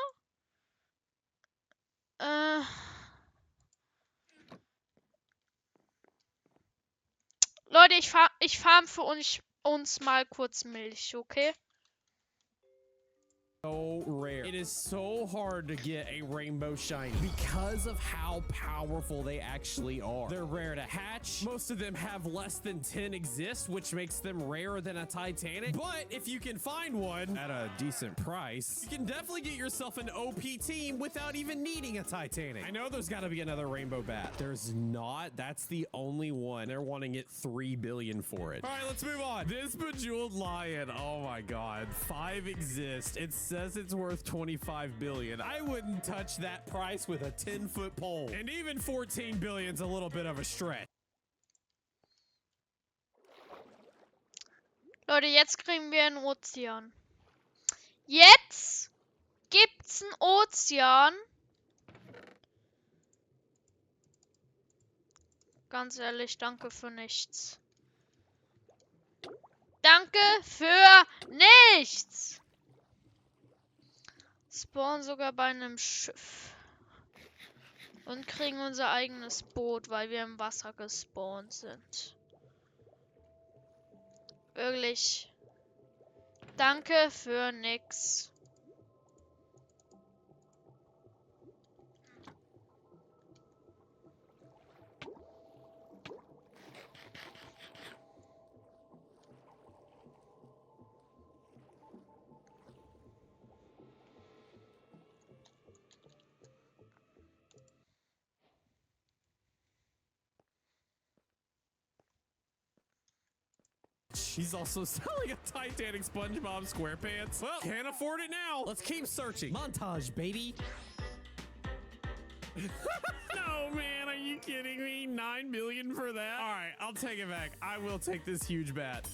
Leute, ich farm für uns mal kurz Milch, okay? So rare. It is so hard to get a rainbow shiny because of how powerful they actually are. They're rare to hatch. Most of them have less than 10 exist, which makes them rarer than a Titanic. But if you can find one at a decent price, you can definitely get yourself an OP team without even needing a Titanic. I know there's got to be another rainbow bat. There's not. That's the only one. They're wanting it 3 billion for it. All right, let's move on. This bejeweled lion. Oh my God. 5 exist. It says it's worth 25 billion. I wouldn't touch that price with a 10-foot pole. And even 14 billion's a little bit of a stretch. Leute, jetzt kriegen wir einen Ozean. Jetzt gibt's einen Ozean. Ganz ehrlich, danke für nichts. Danke für nichts. Spawnen sogar bei einem Schiff. Und kriegen unser eigenes Boot, weil wir im Wasser gespawnt sind. Wirklich. Danke für nix. He's also selling a Titanic SpongeBob SquarePants. Well, can't afford it now. Let's keep searching. Montage, baby. No, man, are you kidding me? 9 million for that? All right, I'll take it back. I will take this huge bet.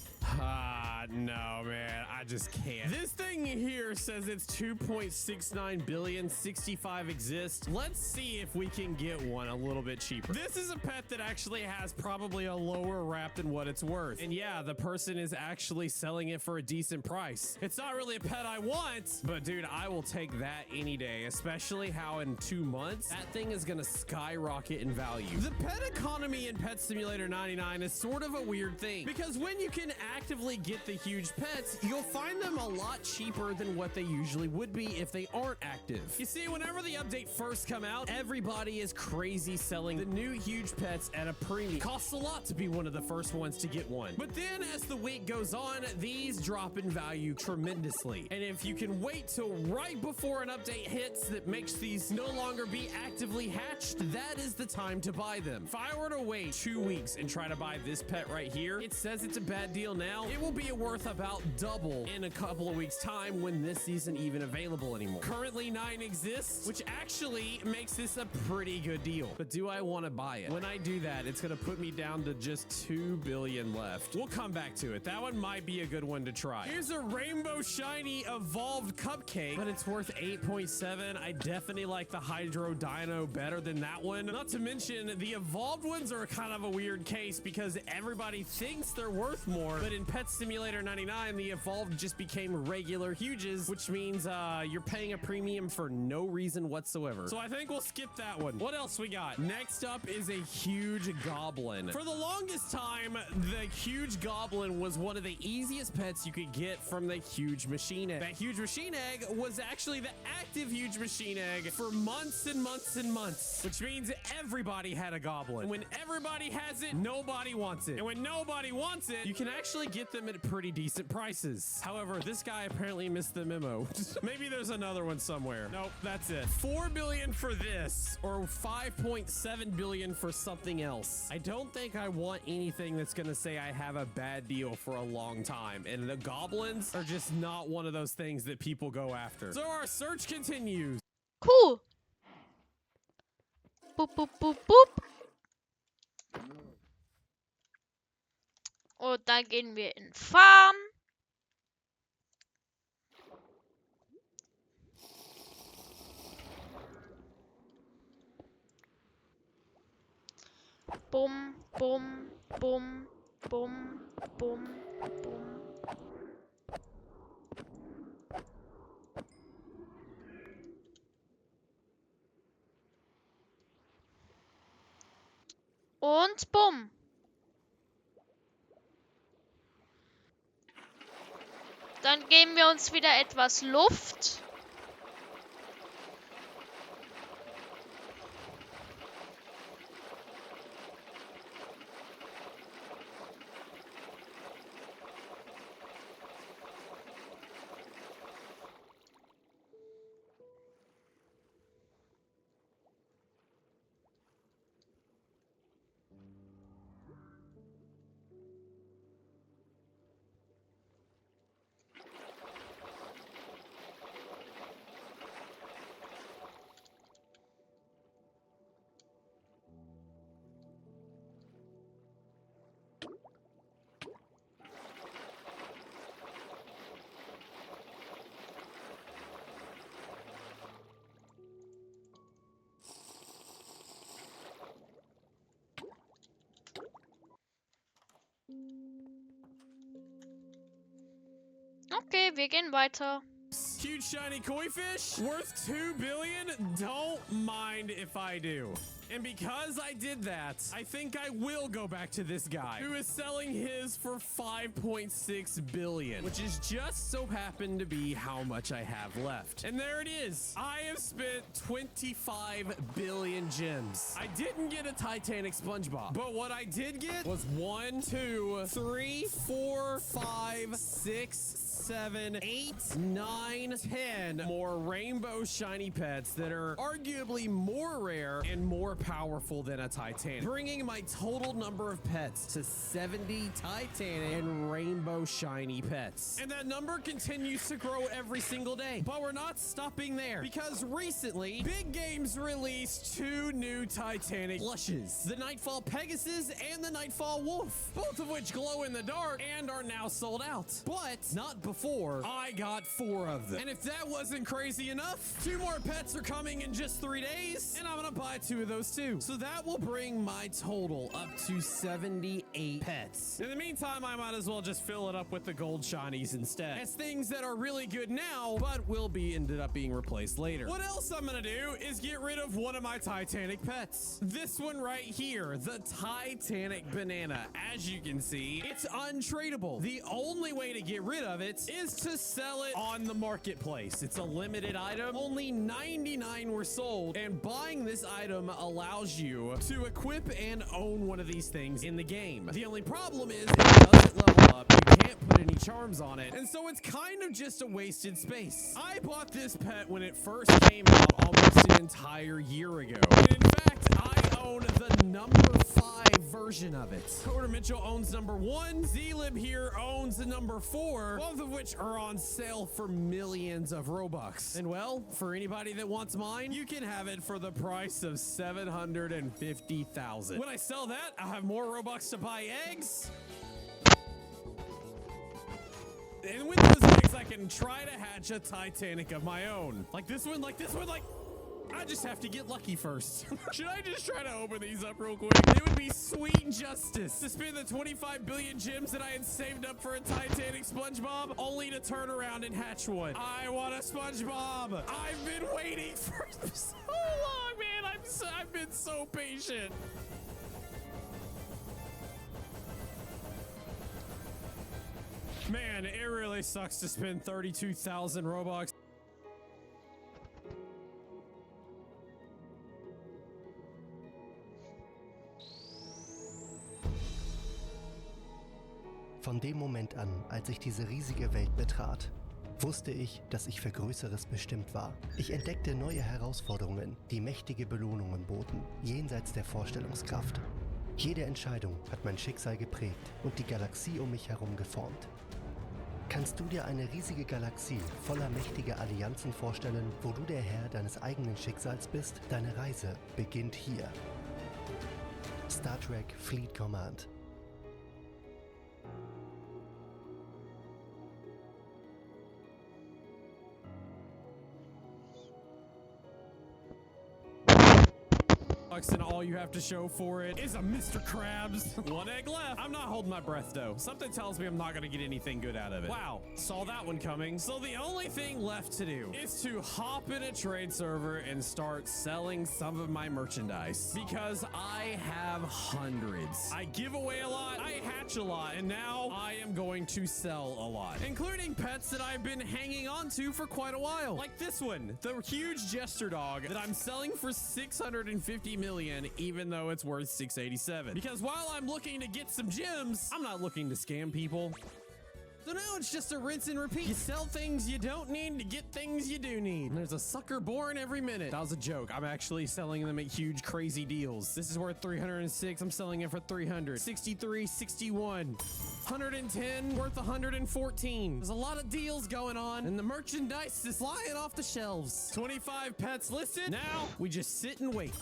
No, man, I just can't. This thing here says it's 2.69 billion, 65 exist. Let's see if we can get one a little bit cheaper. This is a pet that actually has probably a lower wrap than what it's worth. And yeah, the person is actually selling it for a decent price. It's not really a pet I want, but dude, I will take that any day, especially how in 2 months, that thing is gonna skyrocket in value. The pet economy in Pet Simulator 99 is sort of a weird thing because when you can actively get the huge pets, you'll find them a lot cheaper than what they usually would be if they aren't active. You see, whenever the update first come out, everybody is crazy selling the new huge pets at a premium. Costs a lot to be one of the first ones to get one. But then as the week goes on, these drop in value tremendously. And if you can wait till right before an update hits that makes these no longer be actively hatched, that is the time to buy them. If I were to wait 2 weeks and try to buy this pet right here, it says it's a bad deal now. It will be worth about double in a couple of weeks time when this isn't even available anymore. Currently 9 exists, which actually makes this a pretty good deal. But do I want to buy it? When I do that, it's going to put me down to just 2 billion left. We'll come back to it. That one might be a good one to try. Here's a rainbow shiny evolved cupcake, but it's worth 8.7. I definitely like the Hydro Dino better than that one. Not to mention the evolved ones are kind of a weird case because everybody thinks they're worth more, but in Pet Simulator 99, the evolved just became regular huges, which means you're paying a premium for no reason whatsoever. So I think we'll skip that one. What else we got? Next up is a huge goblin. For the longest time, the huge goblin was one of the easiest pets you could get from the huge machine egg. That huge machine egg was actually the active huge machine egg for months and months and months, which means everybody had a goblin. And when everybody has it, nobody wants it. And when nobody wants it, you can actually get them at pretty decent prices. However, this guy apparently missed the memo. Maybe there's another one somewhere. Nope, that's it. 4 billion for this, or 5.7 billion for something else. I don't think I want anything that's gonna say I have a bad deal for a long time, and the goblins are just not one of those things that people go after. So our search continues. Cool. Boop, boop, boop, boop. Und dann gehen wir in Farm. Bum, bum, bum, bum, bum, bum. Und bumm. Dann geben wir uns wieder etwas Luft. Okay, wir gehen weiter. Huge shiny koi fish worth 2 billion. Don't mind if I do. And because I did that, I think I will go back to this guy who is selling his for 5.6 billion, which is just so happened to be how much I have left. And there it is. I have spent 25 billion gems. I didn't get a Titanic SpongeBob, but what I did get was 1, 2, 3, 4, 5, 6, 7, 8, 9, gain 10 more rainbow shiny pets that are arguably more rare and more powerful than a Titanic, bringing my total number of pets to 70 Titanic and rainbow shiny pets. And that number continues to grow every single day. But we're not stopping there, because recently, Big Games released 2 new Titanic plushes, the Nightfall Pegasus and the Nightfall Wolf, both of which glow in the dark and are now sold out. But not before I got 4 of them. And if that wasn't crazy enough, 2 more pets are coming in just 3 days, and I'm gonna buy 2 of those too. So that will bring my total up to 78 pets. In the meantime, I might as well just fill it up with the gold shinies instead, as things that are really good now, but will be ended up being replaced later. What else I'm gonna do is get rid of one of my Titanic pets. This one right here, the Titanic banana. As you can see, it's untradeable. The only way to get rid of it is to sell it on the marketplace. It's a limited item. Only 99 were sold, and buying this item allows you to equip and own one of these things in the game. The only problem is it doesn't level up. You can't put any charms on it, and so it's kind of just a wasted space. I bought this pet when it first came out almost an entire year ago. And in fact, I own the number 5 version of it. Coder Mitchell owns number 1. Zlib here owns the number 4, both of which are on sale for millions of Robux. And well, for anybody that wants mine, you can have it for the price of 750,000. When I sell that, I'll have more Robux to buy eggs. And with those eggs, I can try to hatch a Titanic of my own. Like this one, like this one, like... I just have to get lucky first. Should I just try to open these up real quick? It would be sweet justice to spend the 25 billion gems that I had saved up for a Titanic SpongeBob, only to turn around and hatch one. I want a SpongeBob. I've been waiting for so long, man. I've been so patient. Man, it really sucks to spend 32,000 Robux. Von dem Moment an, als ich diese riesige Welt betrat, wusste ich, dass ich für Größeres bestimmt war. Ich entdeckte neue Herausforderungen, die mächtige Belohnungen boten, jenseits der Vorstellungskraft. Jede Entscheidung hat mein Schicksal geprägt und die Galaxie um mich herum geformt. Kannst du dir eine riesige Galaxie voller mächtiger Allianzen vorstellen, wo du der Herr deines eigenen Schicksals bist? Deine Reise beginnt hier. Star Trek Fleet Command. And all you have to show for it is a Mr. Krabs. 1 egg left. I'm not holding my breath though. Something tells me I'm not gonna get anything good out of it. Wow, saw that one coming. So the only thing left to do is to hop in a trade server and start selling some of my merchandise, because I have hundreds. I give away a lot, I hatch a lot, and now I am going to sell a lot, including pets that I've been hanging on to for quite a while. Like this one, the huge Jester Dog that I'm selling for 650 million, even though it's worth 687. Because while I'm looking to get some gems, I'm not looking to scam people. So now it's just a rinse and repeat. You sell things you don't need to get things you do need. And there's a sucker born every minute. That was a joke. I'm actually selling them at huge, crazy deals. This is worth 306. I'm selling it for 300. 63, 61. 110, worth 114. There's a lot of deals going on, and the merchandise is flying off the shelves. 25 pets listed. Now we just sit and wait.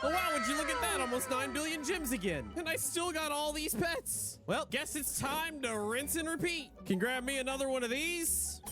Oh wow, would you look at that? Almost 9 billion gems again. And I still got all these pets. Well, guess it's time to rinse and repeat. Can grab me another one of these.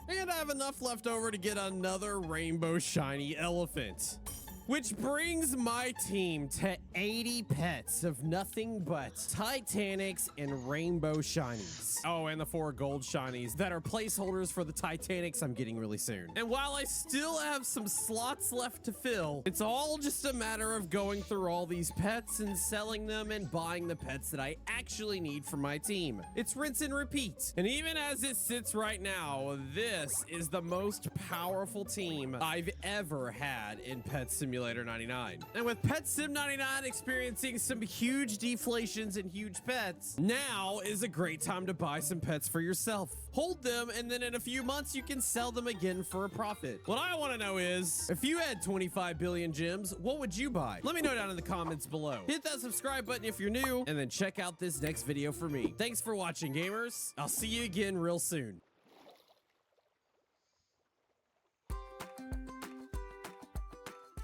And I have enough left over to get another rainbow shiny elephant. Which brings my team to 80 pets of nothing but Titanics and rainbow shinies. Oh, and the 4 gold shinies that are placeholders for the Titanics I'm getting really soon. And while I still have some slots left to fill, it's all just a matter of going through all these pets and selling them and buying the pets that I actually need for my team. It's rinse and repeat. And even as it sits right now, this is the most powerful team I've ever had in Pet Simulator Simulator 99. And with Pet Sim 99 experiencing some huge deflations and huge pets, now is a great time to buy some pets for yourself. Hold them, and then in a few months, you can sell them again for a profit. What I want to know is, if you had 25 billion gems, what would you buy? Let me know down in the comments below. Hit that subscribe button if you're new, and then check out this next video for me. Thanks for watching, gamers. I'll see you again real soon.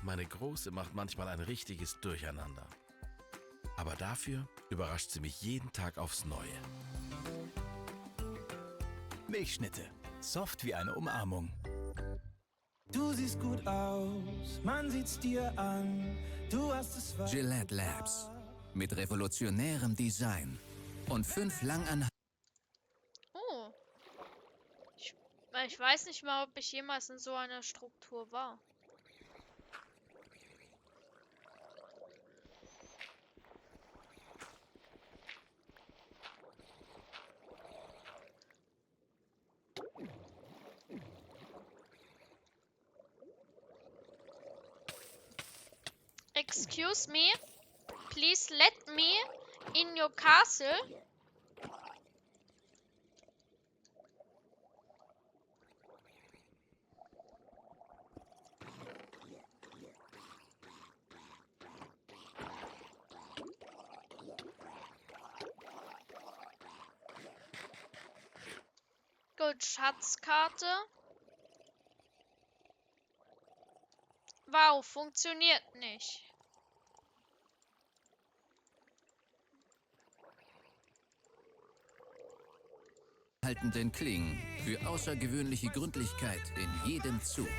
Meine Große macht manchmal ein richtiges Durcheinander. Aber dafür überrascht sie mich jeden Tag aufs Neue. Milchschnitte. Soft wie eine Umarmung. Du siehst gut aus, man sieht's dir an. Du hast es Gillette Labs. Mit revolutionärem Design. Und 5 langanhaltenden. Oh. Ich weiß nicht mal, ob ich jemals in so einer Struktur war. Excuse me, please let me in your castle. Gut, Schatzkarte. Wow, funktioniert nicht. Haltenden Klingen für außergewöhnliche Gründlichkeit in jedem Zug.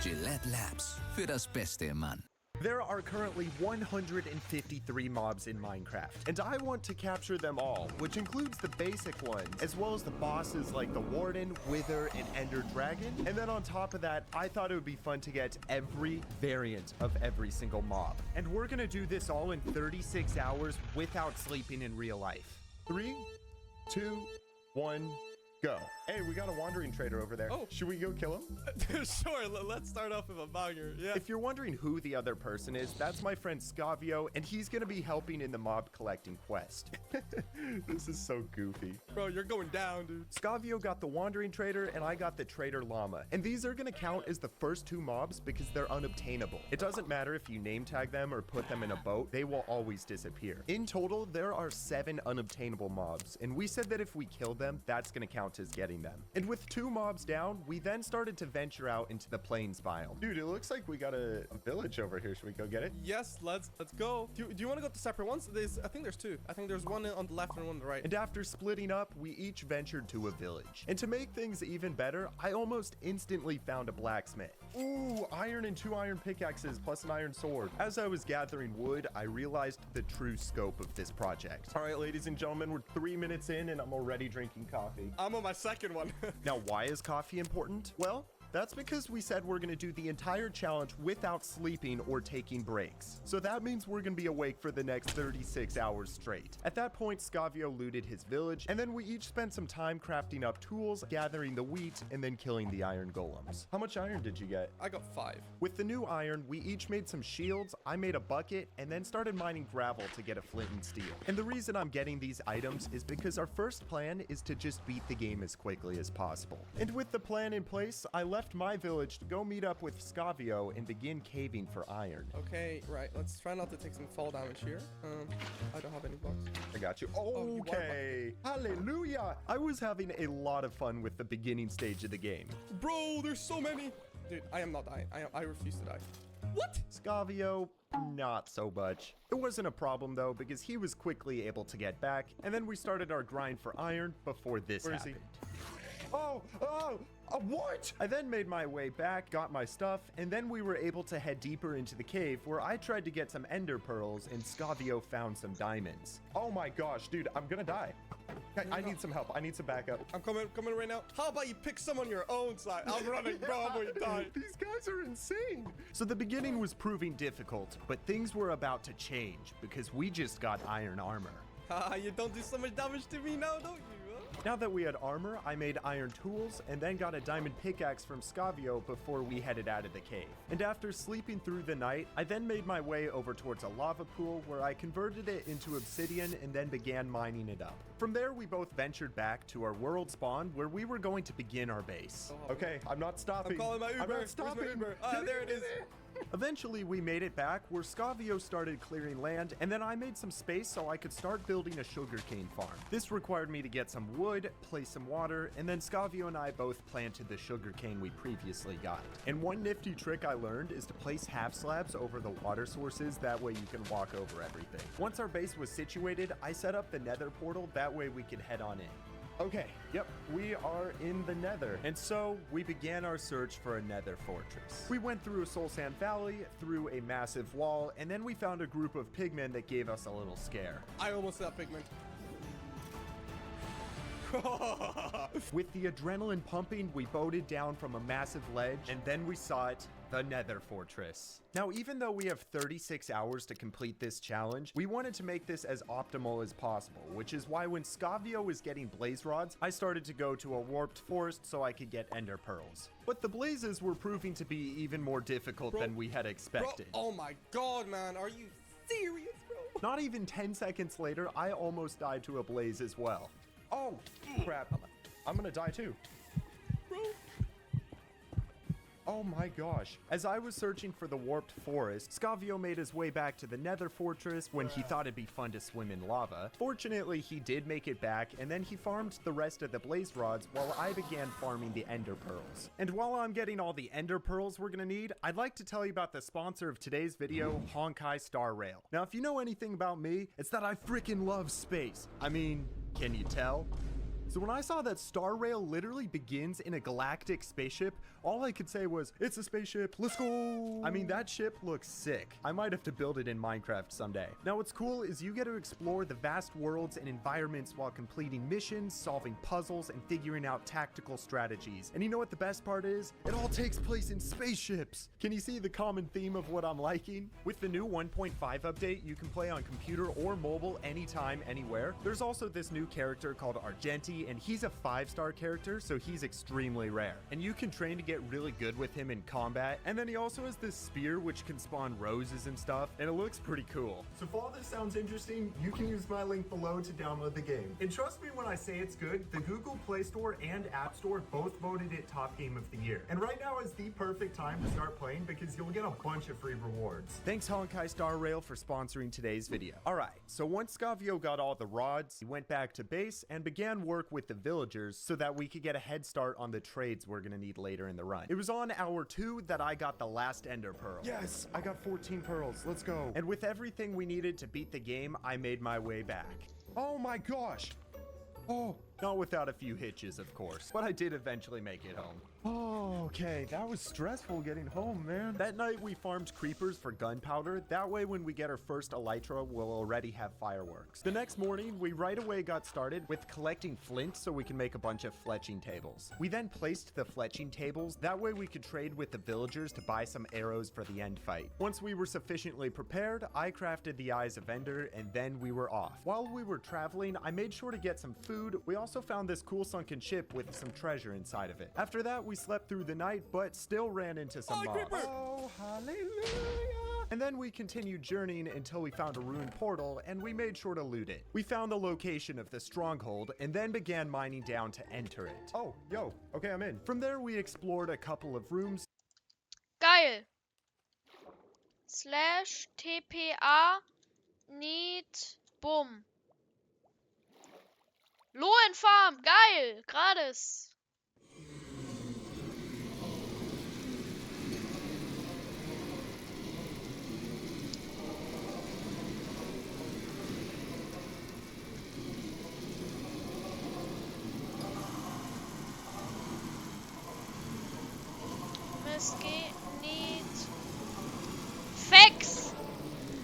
Gillette Labs für das Beste im Mann. There are currently 153 mobs in Minecraft, and I want to capture them all, which includes the basic ones, as well as the bosses like the Warden, Wither, and Ender Dragon. And then on top of that, I thought it would be fun to get every variant of every single mob. And we're gonna do this all in 36 hours without sleeping in real life. 3, 2, 1, go. Hey, we got a wandering trader over there. Oh, should we go kill him? Sure, let's start off with a banger. Yeah. If you're wondering who the other person is, that's my friend Scavio, and he's gonna be helping in the mob collecting quest. This is so goofy. Bro, you're going down, dude. Scavio got the wandering trader, and I got the trader llama. And these are gonna count as the first 2 mobs because they're unobtainable. It doesn't matter if you name tag them or put them in a boat, they will always disappear. In total, there are 7 unobtainable mobs, and we said that if we kill them, that's gonna count as getting them. And with 2 mobs down, we then started to venture out into the plains biome. Dude, it looks like we got a village over here. Should we go get it? Yes, let's go. Do you want to go to separate ones? I think there's 2. I think there's one on the left and one on the right. And after splitting up, we each ventured to a village. And to make things even better, I almost instantly found a blacksmith. Ooh, iron and 2 iron pickaxes plus an iron sword. As I was gathering wood, I realized the true scope of this project. All right, ladies and gentlemen, we're 3 minutes in and I'm already drinking coffee. I'm on my second one. Now, why is coffee important? Well, that's because we said we're gonna do the entire challenge without sleeping or taking breaks. So that means we're gonna be awake for the next 36 hours straight. At that point, Scavio looted his village, and then we each spent some time crafting up tools, gathering the wheat, and then killing the iron golems. How much iron did you get? I got 5. With the new iron, we each made some shields, I made a bucket, and then started mining gravel to get a flint and steel. And the reason I'm getting these items is because our first plan is to just beat the game as quickly as possible. And with the plan in place, I left my village to go meet up with Scavio and begin caving for iron. Okay, right. Let's try not to take some fall damage here. I don't have any blocks. I got you. Okay. Hallelujah. I was having a lot of fun with the beginning stage of the game. Bro, there's so many. Dude, I am not dying. I refuse to die. What? Scavio, not so much. It wasn't a problem though, because he was quickly able to get back, and then we started our grind for iron before this happened. What? I then made my way back, got my stuff, and then we were able to head deeper into the cave where I tried to get some ender pearls and Scavio found some diamonds. Oh my gosh, dude, I'm gonna die. I need some help. I need some backup. I'm coming right now. How about you pick some on your own side? I'm running, bro. I'm going to die. These guys are insane. So the beginning was proving difficult, but things were about to change because we just got iron armor. You don't do so much damage to me now, don't you? Huh? Now that we had armor, I made iron tools and then got a diamond pickaxe from Scavio before we headed out of the cave. And after sleeping through the night, I then made my way over towards a lava pool where I converted it into obsidian and then began mining it up. From there, we both ventured back to our world spawn where we were going to begin our base. Okay, I'm not stopping. I'm calling my Uber. I'm not Where's stopping. my Uber? Ah, there it is. Eventually, we made it back where Scavio started clearing land, and then I made some space so I could start building a sugarcane farm. This required me to get some wood, place some water, and then Scavio and I both planted the sugarcane we previously got. And one nifty trick I learned is to place half slabs over the water sources, that way you can walk over everything. Once our base was situated, I set up the nether portal, that way we could head on in. Okay, yep, we are in the nether. And so we began our search for a nether fortress. We went through a soul sand valley, through a massive wall, and then we found a group of pigmen that gave us a little scare. I almost said pigmen. With the adrenaline pumping, we boated down from a massive ledge, and then we saw it, the nether fortress. Now, even though we have 36 hours to complete this challenge, we wanted to make this as optimal as possible, which is why when Scavio was getting blaze rods, I started to go to a warped forest so I could get ender pearls. But the blazes were proving to be even more difficult than we had expected. Bro, oh my god, man, are you serious, bro? Not even 10 seconds later, I almost died to a blaze as well. Oh, crap. I'm gonna die too. Bro. Oh my gosh. As I was searching for the warped forest, Scavio made his way back to the nether fortress when he thought it'd be fun to swim in lava. Fortunately, he did make it back, and then he farmed the rest of the blaze rods while I began farming the ender pearls. And while I'm getting all the ender pearls we're gonna need, I'd like to tell you about the sponsor of today's video, Honkai Star Rail. Now, if you know anything about me, it's that I freaking love space. I mean, can you tell? So when I saw that Star Rail literally begins in a galactic spaceship, all I could say was, it's a spaceship, let's go! I mean, that ship looks sick. I might have to build it in Minecraft someday. Now what's cool is you get to explore the vast worlds and environments while completing missions, solving puzzles, and figuring out tactical strategies. And you know what the best part is? It all takes place in spaceships! Can you see the common theme of what I'm liking? With the new 1.5 update, you can play on computer or mobile anytime, anywhere. There's also this new character called Argenti, and he's a 5-star character, so he's extremely rare. And you can train to get really good with him in combat. And then he also has this spear which can spawn roses and stuff, and it looks pretty cool. So if all this sounds interesting, you can use my link below to download the game. And trust me when I say it's good, the Google Play Store and App Store both voted it top game of the year. And right now is the perfect time to start playing because you'll get a bunch of free rewards. Thanks Honkai Star Rail for sponsoring today's video. Alright, so once Scavio got all the rods, he went back to base and began work with the villagers so that we could get a head start on the trades we're gonna need later in the run. It was on hour 2 that I got the last ender pearl. Yes, I got 14 pearls, let's go. And with everything we needed to beat the game, I made my way back. Oh my gosh. Oh, not without a few hitches, of course, but I did eventually make it home. Oh, okay, that was stressful getting home, man. That night we farmed creepers for gunpowder. That way when we get our first elytra, we'll already have fireworks. The next morning, we right away got started with collecting flint so we can make a bunch of fletching tables. We then placed the fletching tables. That way we could trade with the villagers to buy some arrows for the end fight. Once we were sufficiently prepared, I crafted the Eyes of Ender, and then we were off. While we were traveling, I made sure to get some food. We also found this cool sunken ship with some treasure inside of it. After that, we slept through the night, but still ran into some mobs. Oh, hallelujah! And then we continued journeying until we found a ruined portal, and we made sure to loot it. We found the location of the stronghold, and then began mining down to enter it. Oh, yo, okay, I'm in. From there, we explored a couple of rooms. Geil. Slash TPA need Bumm. Lohen Farm, geil, gratis. Es geht nicht.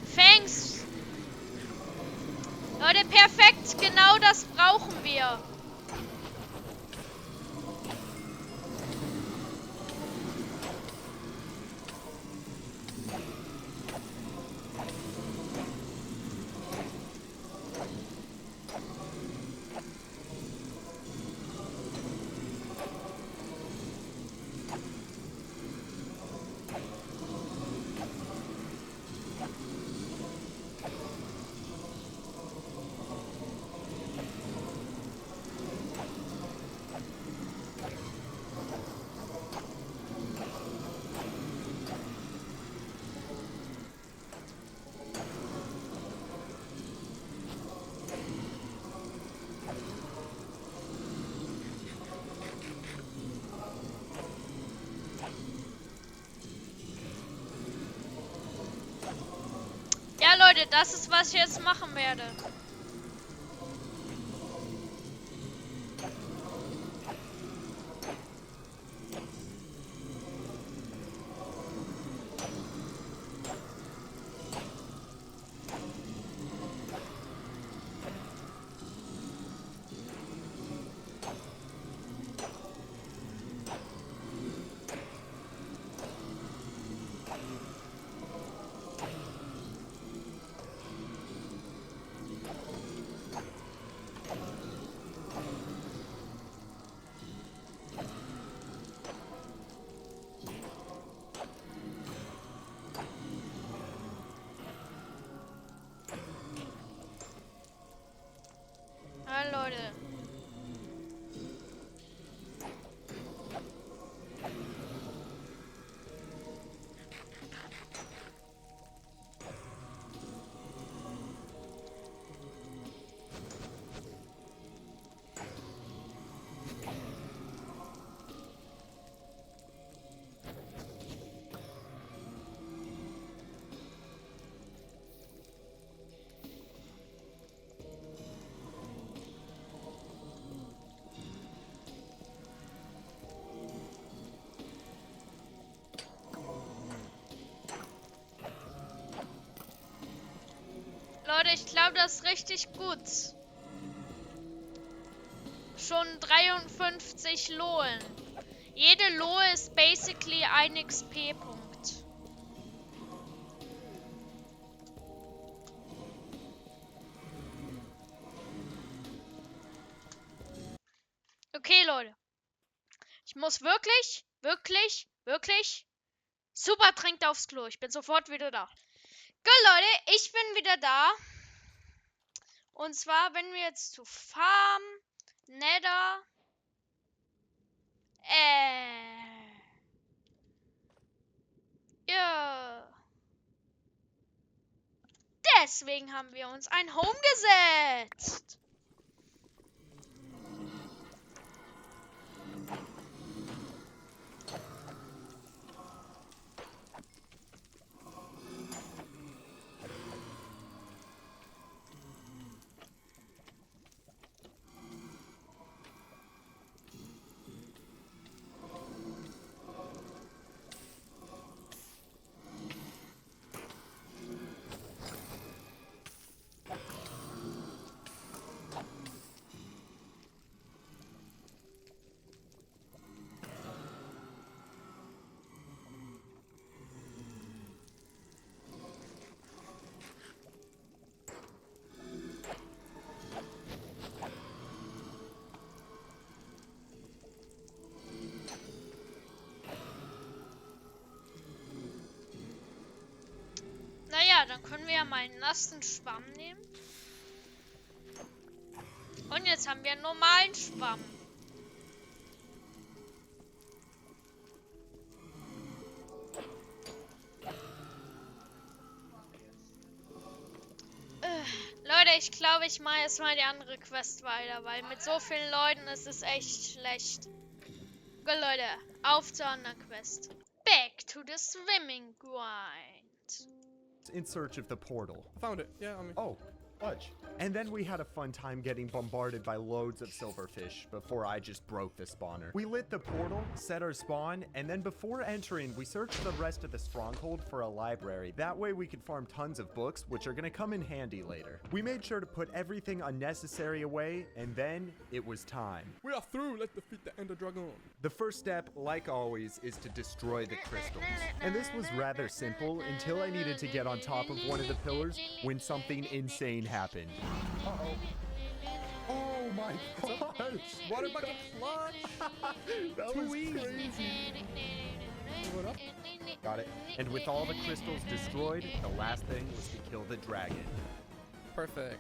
Fangs. Leute, perfekt. Genau das brauchen wir. Leute, das ist, was ich jetzt machen werde. Ja, Leute. Leute, ich glaube, das ist richtig gut. Schon 53 Lohen. Jede Lohe ist basically ein XP-Punkt. Okay, Leute. Ich muss wirklich super dringend aufs Klo. Ich bin sofort wieder da. Gut, Leute, ich bin wieder da. Und zwar, wenn wir jetzt zu Farm, Nether, ja. Deswegen haben wir uns ein Home gesetzt. Naja, dann können wir ja mal einen nassen Schwamm nehmen. Und jetzt haben wir einen normalen Schwamm. Leute, ich glaube, ich mache jetzt mal die andere Quest weiter, weil mit so vielen Leuten ist es echt schlecht. Gut, Leute, auf zur anderen Quest. Back to the swimming grind. In search of the portal. Found it. Yeah, I mean. Oh, fudge. And then we had a fun time getting bombarded by loads of silverfish before I just broke the spawner. We lit the portal, set our spawn, and then before entering, we searched the rest of the stronghold for a library. That way we could farm tons of books, which are gonna come in handy later. We made sure to put everything unnecessary away, and then it was time. We are through. Let's defeat the Ender Dragon. The first step, like always, is to destroy the crystals. And this was rather simple until I needed to get on top of one of the pillars when something insane happened. Uh-oh. Oh my gosh! Water bucket clutch! That was crazy. What up? Got it. And with all the crystals destroyed, the last thing was to kill the dragon. Perfect.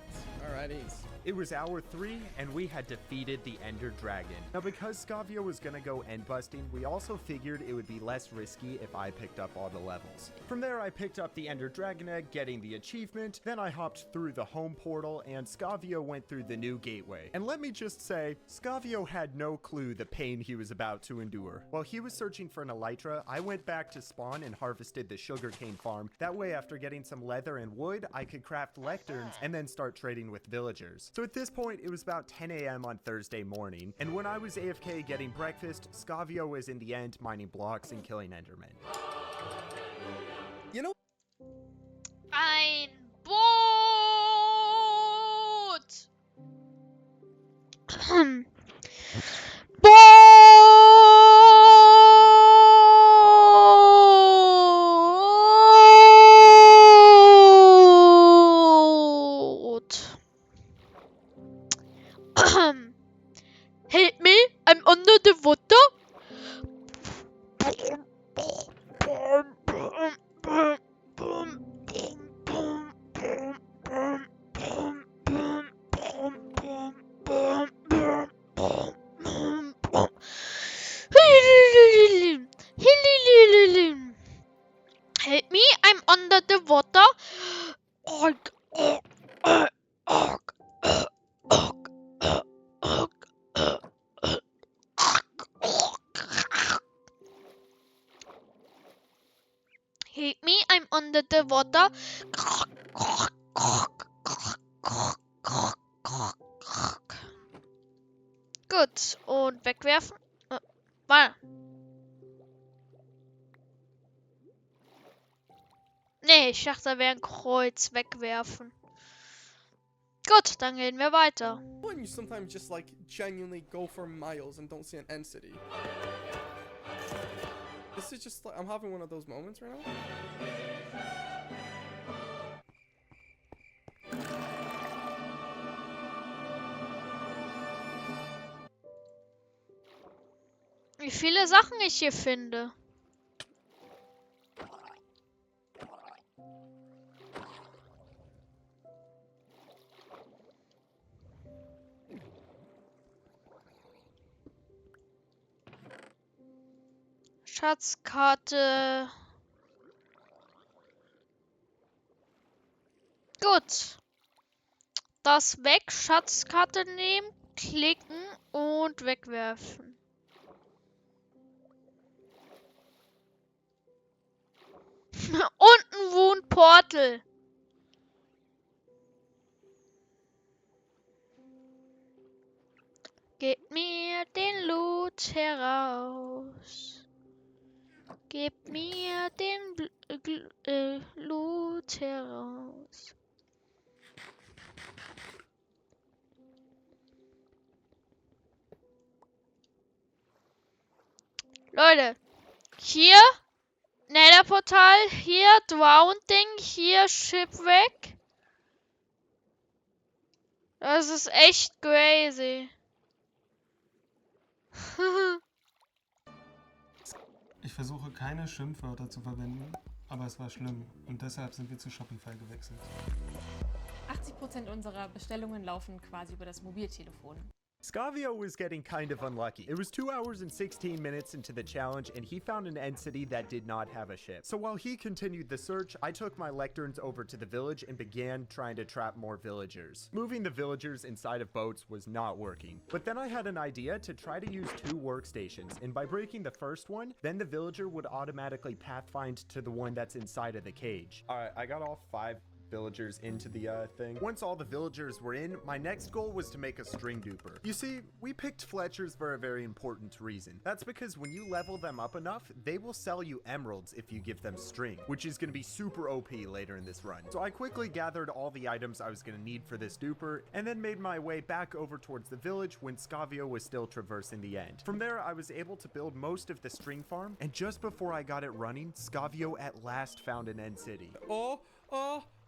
Alrighty. It was hour 3, and we had defeated the Ender Dragon. Now, because Scavio was gonna go end busting, we also figured it would be less risky if I picked up all the levels. From there, I picked up the Ender Dragon egg, getting the achievement, then I hopped through the home portal, and Scavio went through the new gateway. And let me just say, Scavio had no clue the pain he was about to endure. While he was searching for an elytra, I went back to spawn and harvested the sugarcane farm. That way, after getting some leather and wood, I could craft lecterns and then start trading with villagers. So at this point, it was about 10 a.m. on Thursday morning, and when I was AFK getting breakfast, Scavio was in the end mining blocks and killing Endermen. You know, Ein Boot! Help me, I'm under the water. Help me, I'm under the water. Help me, I'm under the water. Gut, und wegwerfen. Warte. Nee, ich dachte, da wäre ein Kreuz. Wegwerfen. Gut, dann gehen wir weiter. when you sometimes just like genuinely go for miles and don't see an end city. This is just like, I'm having one of those moments right now. Wie viele Sachen ich hier finde. Schatzkarte. Gut. Das weg, Schatzkarte nehmen, klicken und wegwerfen. Unten wohnt Portal. Gebt mir den Loot heraus. Gebt mir den Loot heraus. Leute, hier Netherportal, hier Drown-Ding, hier Shipwreck. Das ist echt crazy. Ich versuche keine Schimpfwörter zu verwenden, aber es war schlimm und deshalb sind wir zu Shopify gewechselt. 80% unserer Bestellungen laufen quasi über das Mobiltelefon. Scavio was getting kind of unlucky. It was 2 hours and 16 minutes into the challenge, and he found an end city that did not have a ship. So while he continued the search, I took my lecterns over to the village and began trying to trap more villagers. Moving the villagers inside of boats was not working. But then I had an idea to try to use 2 workstations, and by breaking the first one, then the villager would automatically pathfind to the one that's inside of the cage. Alright, I got all 5 villagers into the thing. Once all the villagers were in, my next goal was to make a string duper. You see, we picked Fletchers for a very important reason. That's because when you level them up enough, they will sell you emeralds if you give them string, which is going to be super OP later in this run. So I quickly gathered all the items I was going to need for this duper, and then made my way back over towards the village when Scavio was still traversing the end. From there, I was able to build most of the string farm, and just before I got it running, Scavio at last found an end city.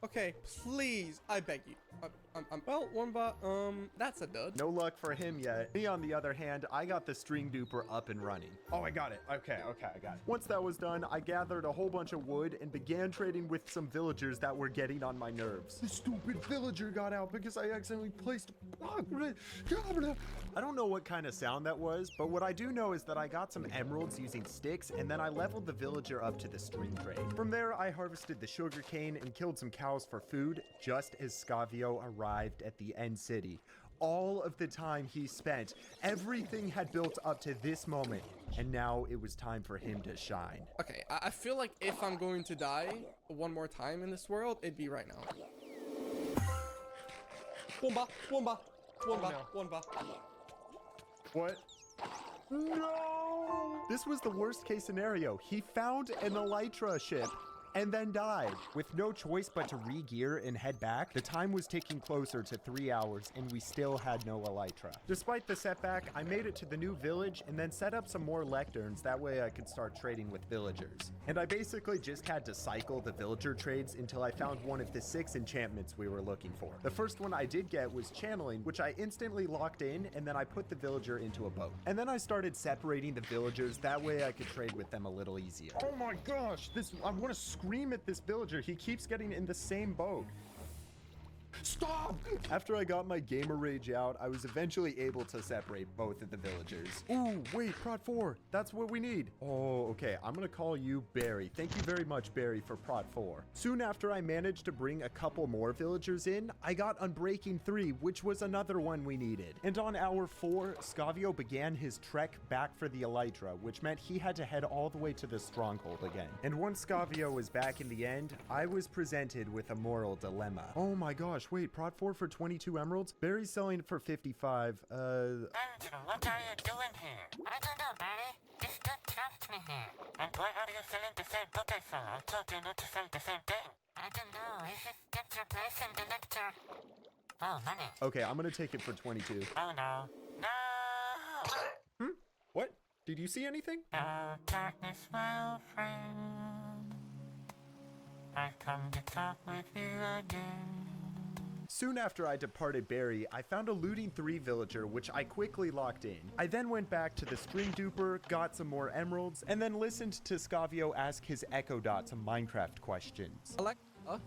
Okay, please, I beg you. Well, Womba, that's a dud. No luck for him yet. Me, on the other hand, I got the string duper up and running. Oh, I got it. Okay, I got it. Once that was done, I gathered a whole bunch of wood and began trading with some villagers that were getting on my nerves. The stupid villager got out because I accidentally placed a block. I don't know what kind of sound that was, but what I do know is that I got some emeralds using sticks, and then I leveled the villager up to the string trade. From there, I harvested the sugar cane and killed some cows for food, just as Scavio arrived at the end city. All of the time he spent, everything had built up to this moment, and now it was time for him to shine. Okay, I feel like if I'm going to die one more time in this world, it'd be right now. Womba. What? No! This was the worst case scenario. He found an elytra ship and then died. With no choice but to re-gear and head back, the time was ticking closer to 3 hours and we still had no elytra. Despite the setback, I made it to the new village and then set up some more lecterns, that way I could start trading with villagers. And I basically just had to cycle the villager trades until I found one of the 6 enchantments we were looking for. The first one I did get was channeling, which I instantly locked in, and then I put the villager into a boat. And then I started separating the villagers, that way I could trade with them a little easier. Oh my gosh, I want to scream at this villager. He keeps getting in the same boat. Stop! After I got my gamer rage out, I was eventually able to separate both of the villagers. Ooh, wait, Prod 4. That's what we need. Oh, okay. I'm gonna call you Barry. Thank you very much, Barry, for Prod 4. Soon after I managed to bring a couple more villagers in, I got Unbreaking 3, which was another one we needed. And on hour 4, Scavio began his trek back for the elytra, which meant he had to head all the way to the stronghold again. And once Scavio was back in the end, I was presented with a moral dilemma. Oh my gosh. Wait, Prod 4 for 22 emeralds? Barry's selling it for 55. What are you doing here? I don't know, Barry. Just don't trust me here. And why are you selling the same book I saw? I told you not to sell the same thing. I don't know. Is this just replacing the lecture? Oh, money. Okay, I'm gonna take it for 22. Oh, no. No! What? Did you see anything? Oh, darkness, my old friend. I come to talk with you again. Soon after I departed Barry, I found a looting 3 villager, which I quickly locked in. I then went back to the string duper, got some more emeralds, and then listened to Scavio ask his Echo Dot some Minecraft questions. Alexa,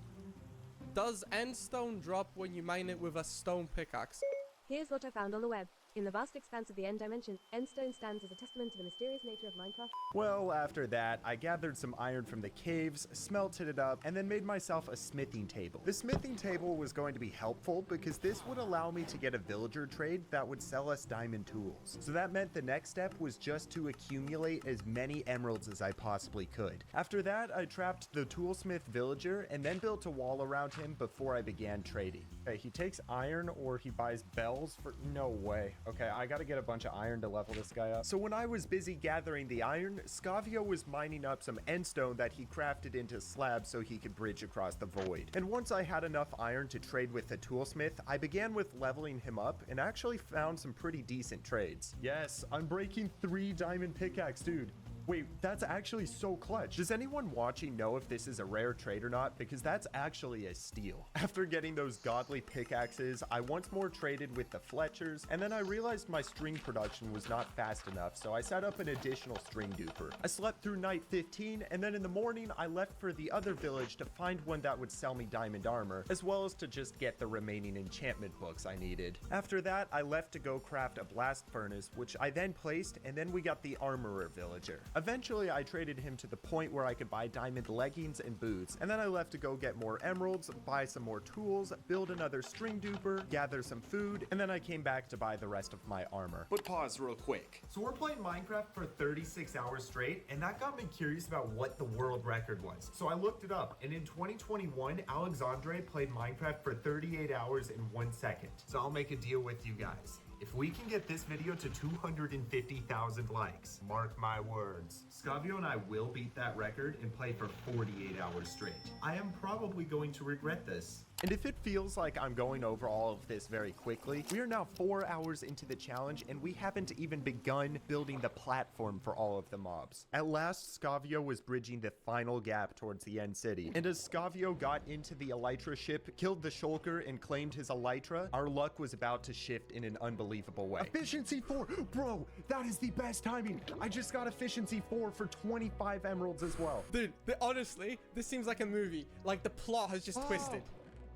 does endstone drop when you mine it with a stone pickaxe? Here's what I found on the web. In the vast expanse of the end dimension, endstone stands as a testament to the mysterious nature of Minecraft. Well, after that, I gathered some iron from the caves, smelted it up, and then made myself a smithing table. The smithing table was going to be helpful because this would allow me to get a villager trade that would sell us diamond tools. So that meant the next step was just to accumulate as many emeralds as I possibly could. After that, I trapped the toolsmith villager and then built a wall around him before I began trading. Okay, he takes iron or he buys bells for... No way. Okay, I gotta get a bunch of iron to level this guy up. So when I was busy gathering the iron, Scavio was mining up some endstone that he crafted into slabs so he could bridge across the void. And once I had enough iron to trade with the toolsmith, I began with leveling him up and actually found some pretty decent trades. Yes, I'm breaking 3 diamond pickaxe, dude. Wait, that's actually so clutch. Does anyone watching know if this is a rare trade or not? Because that's actually a steal. After getting those godly pickaxes, I once more traded with the Fletchers, and then I realized my string production was not fast enough, so I set up an additional string duper. I slept through night 15, and then in the morning, I left for the other village to find one that would sell me diamond armor, as well as to just get the remaining enchantment books I needed. After that, I left to go craft a blast furnace, which I then placed, and then we got the armorer villager. Eventually, I traded him to the point where I could buy diamond leggings and boots, and then I left to go get more emeralds, buy some more tools, build another string duper, gather some food, and then I came back to buy the rest of my armor. But pause real quick. So we're playing Minecraft for 36 hours straight, and that got me curious about what the world record was. So I looked it up, and in 2021, Alexandre played Minecraft for 38 hours in 1 second. So I'll make a deal with you guys. If we can get this video to 250,000 likes, mark my words, Scavio and I will beat that record and play for 48 hours straight. I am probably going to regret this. And if it feels like I'm going over all of this very quickly, we are now 4 hours into the challenge and we haven't even begun building the platform for all of the mobs. At last, Scavio was bridging the final gap towards the end city. And as Scavio got into the Elytra ship, killed the Shulker, and claimed his Elytra, our luck was about to shift in an unbelievable way. Efficiency 4! Bro, that is the best timing! I just got Efficiency 4 for 25 emeralds as well. Dude, honestly, this seems like a movie. Like, the plot has just twisted.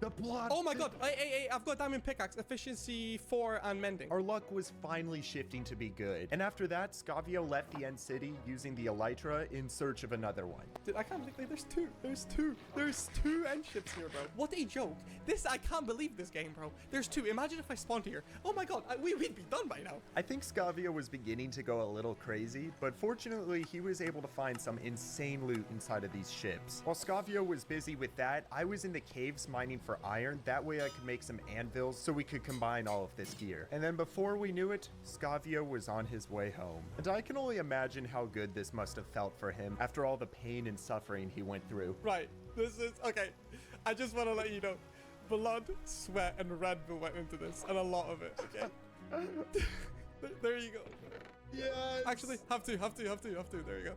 The plot. Oh my god. Hey, I've got diamond pickaxe, efficiency 4 and mending. Our luck was finally shifting to be good. And after that, Scavio left the end city using the Elytra in search of another one. Dude, I can't believe there's two end ships here, bro. What a joke. I can't believe this game, bro. There's 2. Imagine if I spawned here. Oh my god, we'd be done by now. I think Scavio was beginning to go a little crazy, but fortunately, he was able to find some insane loot inside of these ships. While Scavio was busy with that, I was in the caves mining for iron. That way I could make some anvils so we could combine all of this gear. And then before we knew it, Scavio was on his way home. And I can only imagine how good this must have felt for him after all the pain and suffering he went through. Right, this is, okay, I just want to let you know, blood, sweat, and Red Bull went into this, and a lot of it, okay? There you go. Yes. Actually, have to, there you go.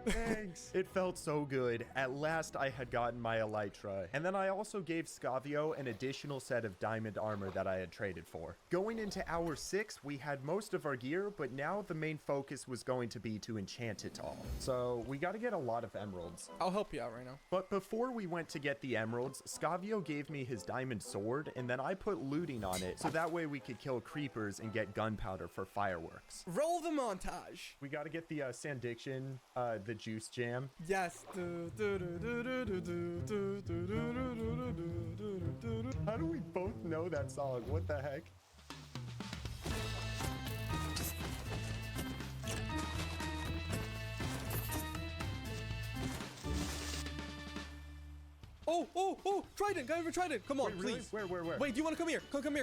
Thanks. It felt so good. At last I had gotten my Elytra. And then I also gave Scavio an additional set of diamond armor that I had traded for. Going into hour 6, we had most of our gear, but now the main focus was going to be to enchant it all. So we got to get a lot of emeralds. I'll help you out right now. But before we went to get the emeralds, Scavio gave me his diamond sword, and then I put looting on it, so that way we could kill creepers and get gunpowder for fireworks. Roll the montage. We got to get the Sandiction, the juice jam. Yes. How do we both know that song? What the heck? Oh, Trident, go over Trident. Come on, Wait, really? please. Where? Wait, do you want to come here? Come to me.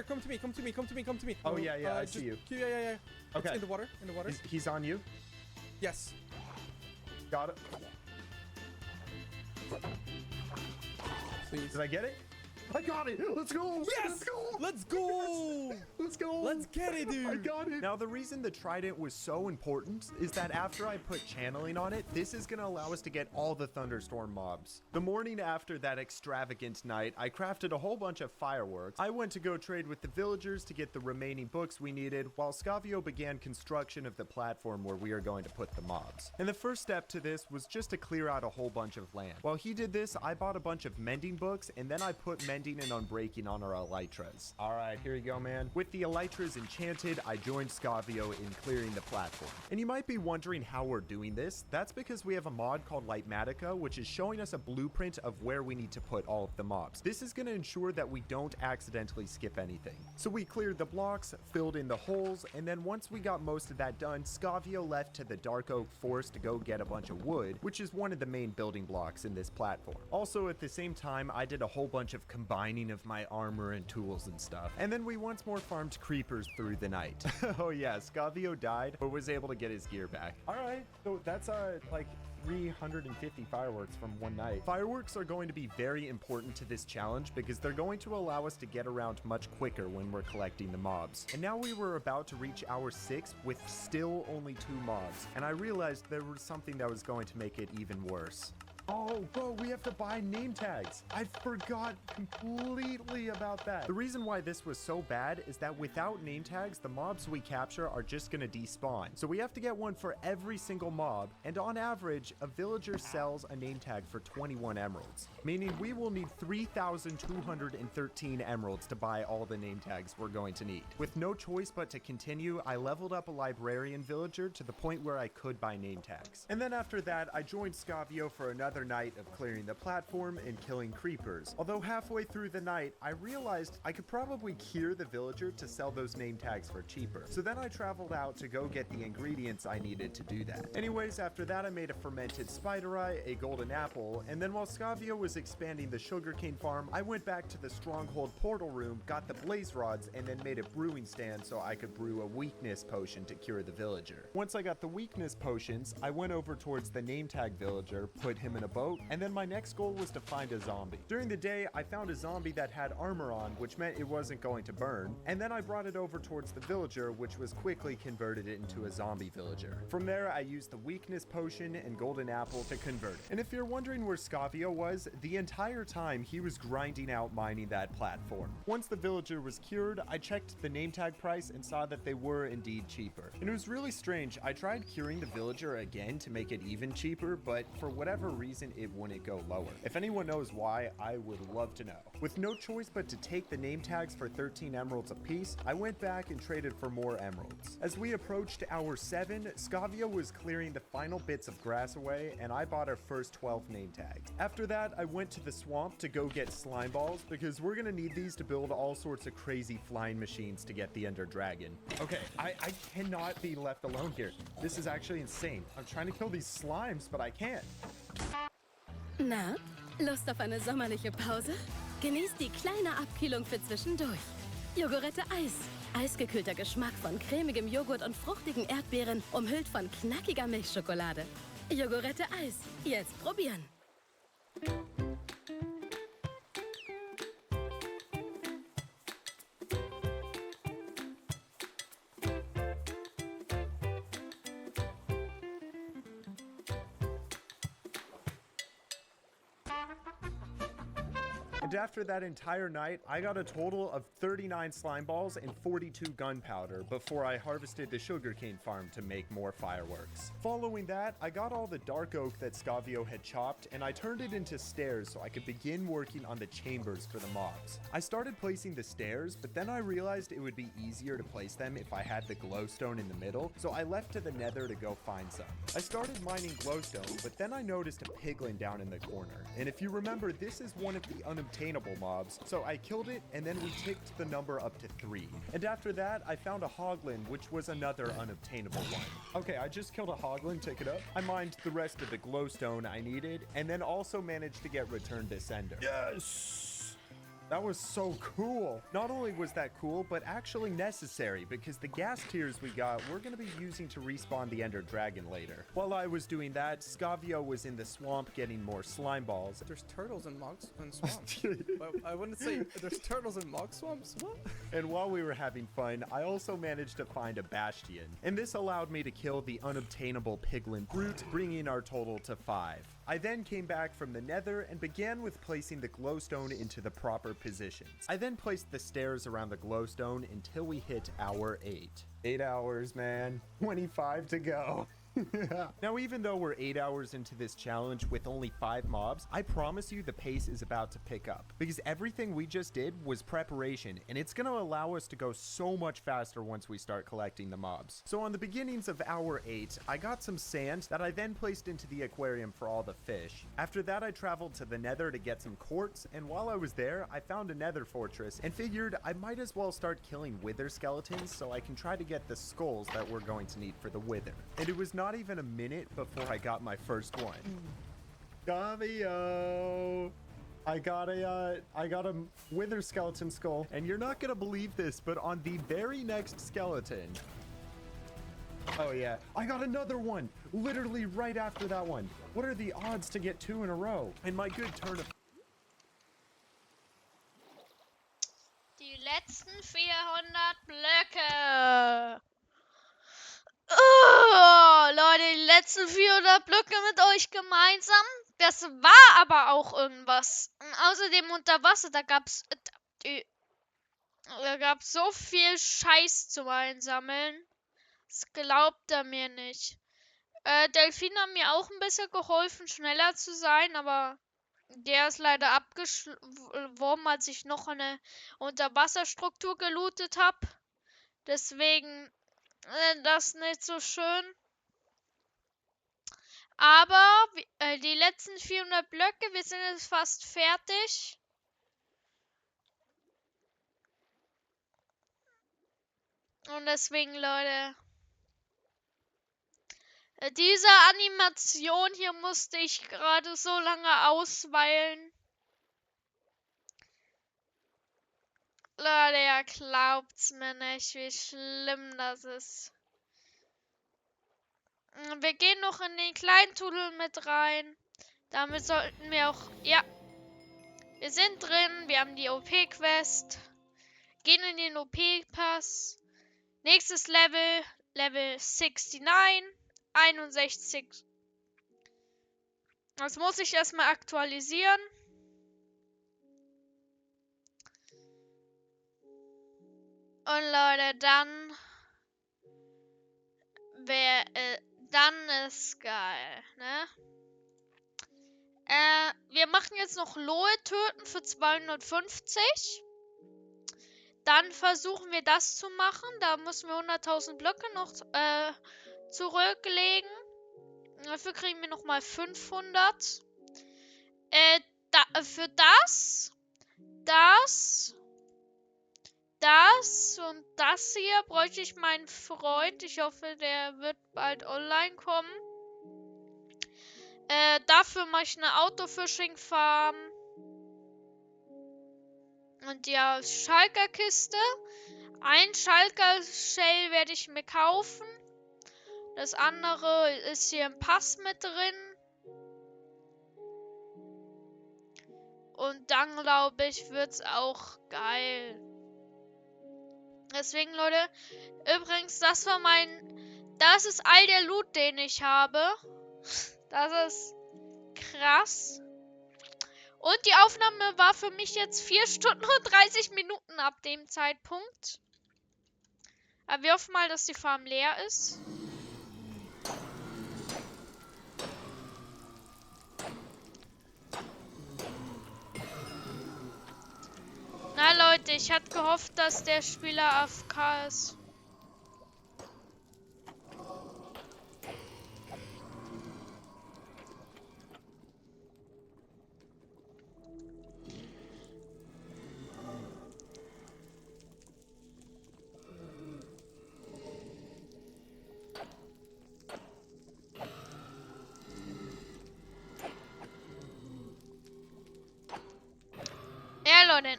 Oh, yeah, I see you. Yeah. Okay. It's in the water, He's on you? Yes. Got it. Please. Did I get it? I got it! Let's go! Yes! Let's go! Let's get it, dude! I got it! Now, the reason the Trident was so important is that after I put channeling on it, this is gonna allow us to get all the Thunderstorm mobs. The morning after that extravagant night, I crafted a whole bunch of fireworks. I went to go trade with the villagers to get the remaining books we needed, while Scavio began construction of the platform where we are going to put the mobs. And the first step to this was just to clear out a whole bunch of land. While he did this, I bought a bunch of mending books, and then I put mending and unbreaking on our Elytras. Alright, here you go, man. With the Elytras enchanted, I joined Scavio in clearing the platform. And you might be wondering how we're doing this. That's because we have a mod called Lightmatica, which is showing us a blueprint of where we need to put all of the mobs. This is going to ensure that we don't accidentally skip anything. So we cleared the blocks, filled in the holes, and then once we got most of that done, Scavio left to the Dark Oak Forest to go get a bunch of wood, which is one of the main building blocks in this platform. Also, at the same time, I did a whole bunch of combining of my armor and tools and stuff. And then we once more farmed creepers through the night. Oh yeah, Scavio died, but was able to get his gear back. Alright, so that's like 350 fireworks from one night. Fireworks are going to be very important to this challenge because they're going to allow us to get around much quicker when we're collecting the mobs. And now we were about to reach hour 6 with still only 2 mobs, and I realized there was something that was going to make it even worse. Oh, bro, we have to buy name tags. I forgot completely about that. The reason why this was so bad is that without name tags, the mobs we capture are just gonna despawn. So we have to get one for every single mob, and on average, a villager sells a name tag for 21 emeralds, meaning we will need 3,213 emeralds to buy all the name tags we're going to need. With no choice but to continue, I leveled up a librarian villager to the point where I could buy name tags. And then after that, I joined Scavio for another night of clearing the platform and killing creepers. Although halfway through the night, I realized I could probably cure the villager to sell those name tags for cheaper. So then I traveled out to go get the ingredients I needed to do that. Anyways, after that I made a fermented spider eye, a golden apple, and then while Scavio was expanding the sugarcane farm, I went back to the stronghold portal room, got the blaze rods, and then made a brewing stand so I could brew a weakness potion to cure the villager. Once I got the weakness potions, I went over towards the name tag villager, put him in a a boat, and then my next goal was to find a zombie. During the day, I found a zombie that had armor on, which meant it wasn't going to burn, and then I brought it over towards the villager, which was quickly converted into a zombie villager. From there, I used the weakness potion and golden apple to convert it. And if you're wondering where Scavio was, the entire time he was grinding out mining that platform. Once the villager was cured, I checked the name tag price and saw that they were indeed cheaper. And it was really strange. I tried curing the villager again to make it even cheaper, but for whatever reason, it wouldn't go lower. If anyone knows why, I would love to know. With no choice but to take the name tags for 13 emeralds apiece, I went back and traded for more emeralds. As we approached hour 7, Scavio was clearing the final bits of grass away, and I bought our first 12 name tags. After that, I went to the swamp to go get slime balls, because we're gonna need these to build all sorts of crazy flying machines to get the Ender Dragon. Okay, I cannot be left alone here. This is actually insane. I'm trying to kill these slimes, but I can't. Na, Lust auf eine sommerliche Pause? Genießt die kleine Abkühlung für zwischendurch. Jogurette Eis. Eisgekühlter Geschmack von cremigem Joghurt und fruchtigen Erdbeeren, umhüllt von knackiger Milchschokolade. Jogurette Eis. Jetzt probieren. And after that entire night, I got a total of 39 slime balls and 42 gunpowder before I harvested the sugarcane farm to make more fireworks. Following that, I got all the dark oak that Scavio had chopped, and I turned it into stairs so I could begin working on the chambers for the mobs. I started placing the stairs, but then I realized it would be easier to place them if I had the glowstone in the middle, so I left to the nether to go find some. I started mining glowstone, but then I noticed a piglin down in the corner, and if you remember, this is one of the unobtainable mobs, so I killed it, and then we ticked the number up to 3. And after that, I found a hoglin, which was another unobtainable one. Okay, I just killed a hoglin, tick it up. I mined the rest of the glowstone I needed, and then also managed to get returned this ender. Yes! That was so cool. Not only was that cool, but actually necessary, because the gas tiers we got, we're going to be using to respawn the Ender Dragon later. While I was doing that, Scavio was in the swamp getting more slime balls. There's turtles in swamps. I wouldn't say there's turtles in mog swamps. What? And while we were having fun, I also managed to find a bastion. And this allowed me to kill the unobtainable piglin brute, bringing our total to 5. I then came back from the nether and began with placing the glowstone into the proper positions. I then placed the stairs around the glowstone until we hit hour 8. 8 hours, man. 25 to go. Now, even though we're 8 hours into this challenge with only 5 mobs, I promise you the pace is about to pick up, because everything we just did was preparation, and it's going to allow us to go so much faster once we start collecting the mobs. So on the beginnings of hour 8, I got some sand that I then placed into the aquarium for all the fish. After that, I traveled to the nether to get some quartz, and while I was there, I found a nether fortress and figured I might as well start killing wither skeletons so I can try to get the skulls that we're going to need for the wither. And it was not even a minute before I got my first one. Scavio! I got a wither skeleton skull, and you're not gonna believe this, but on the very next skeleton, oh yeah, I got another one, literally right after that one. What are the odds to get 2 in a row? And my good turn of Die letzten 400 Blöcke. Oh, Leute, die letzten 400 Blöcke mit euch gemeinsam. Das war aber auch irgendwas. Und außerdem unter Wasser, da gab's so viel Scheiß zum Einsammeln. Das glaubt er mir nicht. Delfine haben mir auch ein bisschen geholfen, schneller zu sein, aber der ist leider abgeworben, als ich noch eine Unterwasserstruktur gelootet habe. Deswegen das nicht so schön. Aber die letzten 400 Blöcke, wir sind jetzt fast fertig. Und deswegen, Leute, diese Animation hier musste ich gerade so lange ausweilen. Leute, ihr glaubt's mir nicht, wie schlimm das ist. Wir gehen noch in den kleinen Tunnel mit rein. Damit sollten wir auch... Ja. Wir sind drin. Wir haben die OP-Quest. Gehen in den OP-Pass. Nächstes Level. Level 69. 61. Das muss ich erstmal aktualisieren. Und Leute, dann ist geil, ne? Wir machen jetzt noch Lohe töten für 250. Dann versuchen wir das zu machen. Da müssen wir 100.000 Blöcke noch zurücklegen. Dafür kriegen wir nochmal 500. Für das und das hier bräuchte ich meinen Freund. Ich hoffe, der wird bald online kommen. Dafür mache ich eine Autofishing-Farm. Und ja, Schalker-Kiste. Ein Schalker-Shell werde ich mir kaufen. Das andere ist hier im Pass mit drin. Und dann, glaube ich, wird es auch geil. Deswegen, Leute, übrigens, das ist all der Loot, den ich habe. Das ist krass. Und die Aufnahme war für mich jetzt 4 Stunden und 30 Minuten ab dem Zeitpunkt. Aber wir hoffen mal, dass die Farm leer ist. Na Leute, ich hatte gehofft, dass der Spieler AFK ist. Ja, Leute.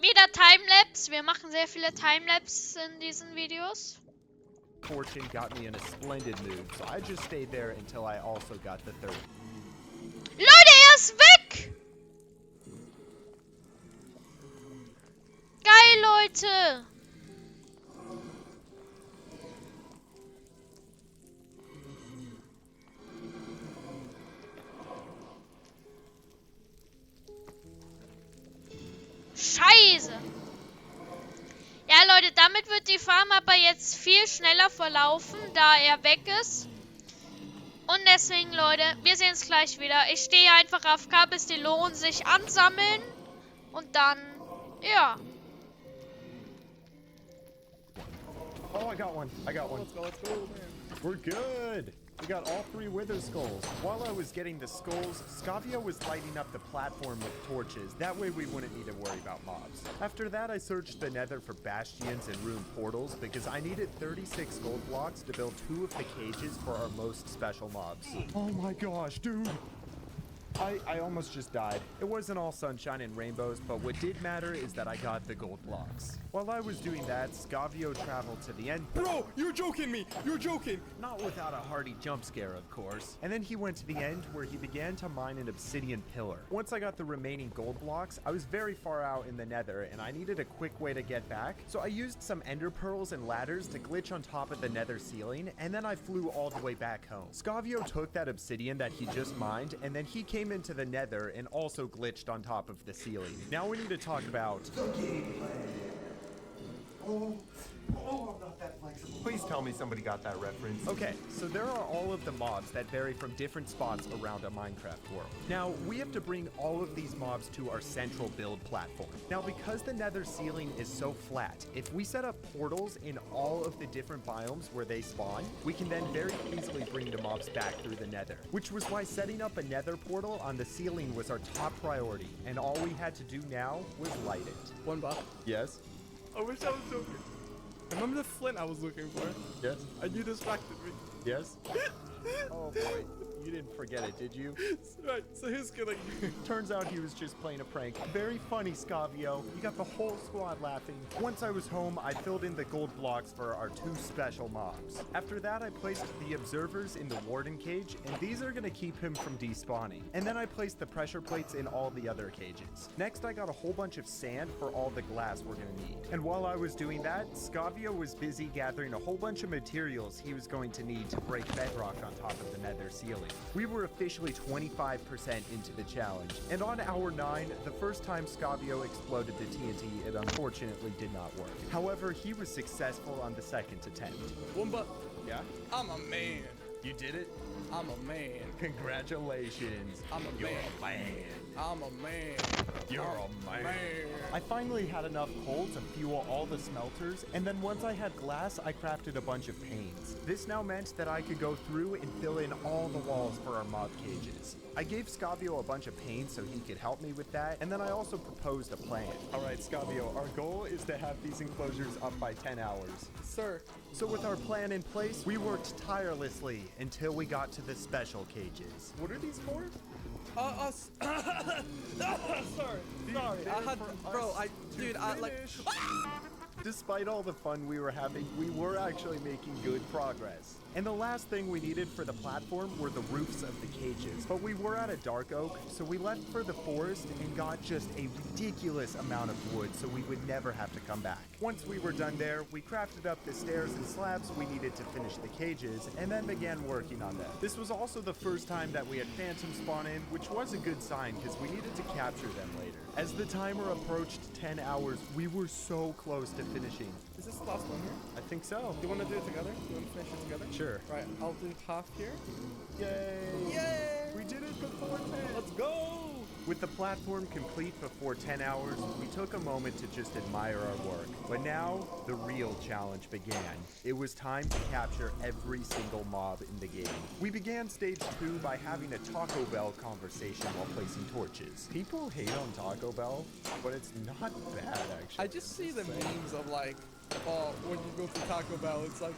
Wieder Timelapse. Wir machen sehr viele Timelapse in diesen Videos. Fortune got me in a splendid mood, so I just stayed there until I also got the third. Leute, er ist weg! Geil, Leute! Scheiße! Ja, Leute, damit wird die Farm aber jetzt viel schneller verlaufen, da er weg ist. Und deswegen, Leute, wir sehen uns gleich wieder. Ich stehe einfach AFK, bis die Lohn sich ansammeln. Und dann, ja. Oh, I got one. Let's go, man. We're good. We got all 3 wither skulls. While I was getting the skulls, Scavio was lighting up the platform with torches. That way we wouldn't need to worry about mobs. After that, I searched the nether for bastions and ruined portals because I needed 36 gold blocks to build 2 of the cages for our most special mobs. Oh my gosh, dude. I almost just died. It wasn't all sunshine and rainbows, but what did matter is that I got the gold blocks. While I was doing that, Scavio traveled to the end. Bro, you're joking me. You're joking. Not without a hearty jump scare, of course. And then he went to the end where he began to mine an obsidian pillar. Once I got the remaining gold blocks, I was very far out in the nether and I needed a quick way to get back. So I used some ender pearls and ladders to glitch on top of the nether ceiling, and then I flew all the way back home. Scavio took that obsidian that he just mined, and then he came into the nether and also glitched on top of the ceiling. Now we need to talk about the gameplay. Oh, I'm not that flexible. Please tell me somebody got that reference. Okay, so there are all of the mobs that vary from different spots around a Minecraft world. Now, we have to bring all of these mobs to our central build platform. Now, because the nether ceiling is so flat, if we set up portals in all of the different biomes where they spawn, we can then very easily bring the mobs back through the nether. Which was why setting up a nether portal on the ceiling was our top priority, and all we had to do now was light it. One buff. Yes? I wish I was joking. Remember the flint I was looking for? Yes. And you distracted me. Yes? Oh boy. You didn't forget it, did you? Right, so who's killing you? Turns out he was just playing a prank. Very funny, Scavio. You got the whole squad laughing. Once I was home, I filled in the gold blocks for our 2 special mobs. After that, I placed the observers in the warden cage, and these are gonna keep him from despawning. And then I placed the pressure plates in all the other cages. Next, I got a whole bunch of sand for all the glass we're gonna need. And while I was doing that, Scavio was busy gathering a whole bunch of materials he was going to need to break bedrock on top of the nether ceiling. We were officially 25% into the challenge, and on hour 9, the first time Scavio exploded the TNT, it unfortunately did not work. However, he was successful on the second attempt. Wumba. Yeah? I'm a man. You did it? I'm a man. Congratulations. I'm a You're man. a man. I'm a man. You're a man. I finally had enough coal to fuel all the smelters, and then once I had glass, I crafted a bunch of panes. This now meant that I could go through and fill in all the walls for our mob cages. I gave Scavio a bunch of panes so he could help me with that, and then I also proposed a plan. Alright, Scavio, our goal is to have these enclosures up by 10 hours. Sir. So with our plan in place, we worked tirelessly until we got to the special cages. What are these for? Us. Sorry. I had, bro, dude, I like. Despite all the fun we were having, we were actually making good progress. And the last thing we needed for the platform were the roofs of the cages. But we were at a dark oak, so we left for the forest and got just a ridiculous amount of wood so we would never have to come back. Once we were done there, we crafted up the stairs and slabs we needed to finish the cages, and then began working on them. This was also the first time that we had phantoms spawn in, which was a good sign because we needed to capture them later. As the timer approached 10 hours, we were so close to finishing. Is this the last one here? I think so. Do you want to do it together? Do you want to finish it together? Sure. Right, I'll do half here. Yay! Yay! We did it before 10! Let's go! With the platform complete before 10 hours, we took a moment to just admire our work. But now, the real challenge began. It was time to capture every single mob in the game. We began stage 2 by having a Taco Bell conversation while placing torches. People hate on Taco Bell, but it's not bad, actually. I just see the memes of like, oh, when you go to Taco Bell, it's like...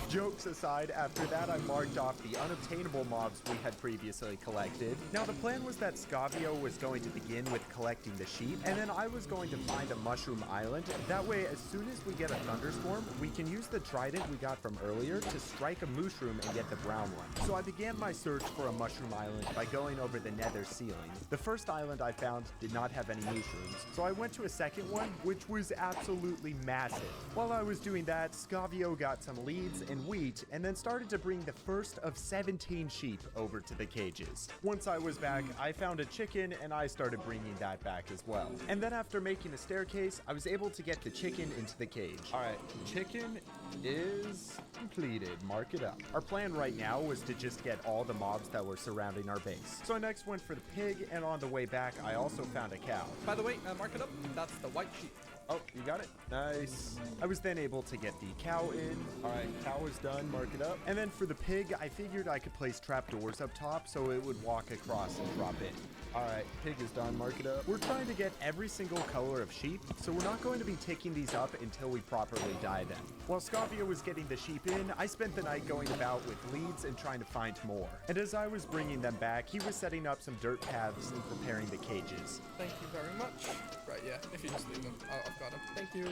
Jokes aside, after that I marked off the unobtainable mobs we had previously collected. Now the plan was that Scavio was going to begin with collecting the sheep, and then I was going to find a mushroom island. That way, as soon as we get a thunderstorm, we can use the trident we got from earlier to strike a mushroom and get the brown one. So I began my search for a mushroom island by going over the nether ceiling. The first island I found did not have any mushrooms, so I went to a second one, which was absolutely massive. While I was doing that, Scavio got some leads and wheat, and then started to bring the first of 17 sheep over to the cages. Once I was back, I found a chicken, and I started bringing that back as well. And then after making a staircase, I was able to get the chicken into the cage. All right, chicken is completed. Mark it up. Our plan right now was to just get all the mobs that were surrounding our base. So I next went for the pig, and on the way back, I also found a cow. By the way, mark it up. That's the white sheep. Oh, you got it? Nice. I was then able to get the cow in. All right, cow is done. Mark it up. And then for the pig, I figured I could place trapdoors up top so it would walk across and drop in. All right, pig is done. Mark it up. We're trying to get every single color of sheep, so we're not going to be taking these up until we properly dye them. While Scavio was getting the sheep in, I spent the night going about with leads and trying to find more. And as I was bringing them back, he was setting up some dirt paths and preparing the cages. Thank you very much. Right, yeah, if you just leave them, I've got them. Thank you.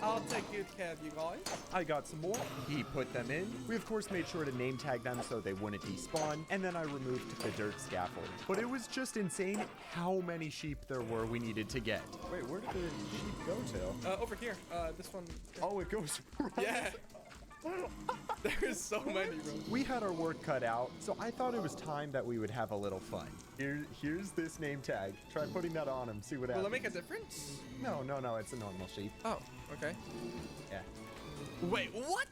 I'll take good care of you guys. I got some more. He put them in. We of course made sure to name tag them so they wouldn't despawn, and then I removed the dirt scaffold. But it was just insane how many sheep there were we needed to get. Wait, where did the sheep go to? Over here. This one. Oh, it goes right. Yeah. There's so many, bro. We had our work cut out, so I thought it was time that we would have a little fun. Here's this name tag. Try putting that on him, see what happens. Will it make a difference? No, it's a normal sheep. Oh, okay. Yeah. Wait, what?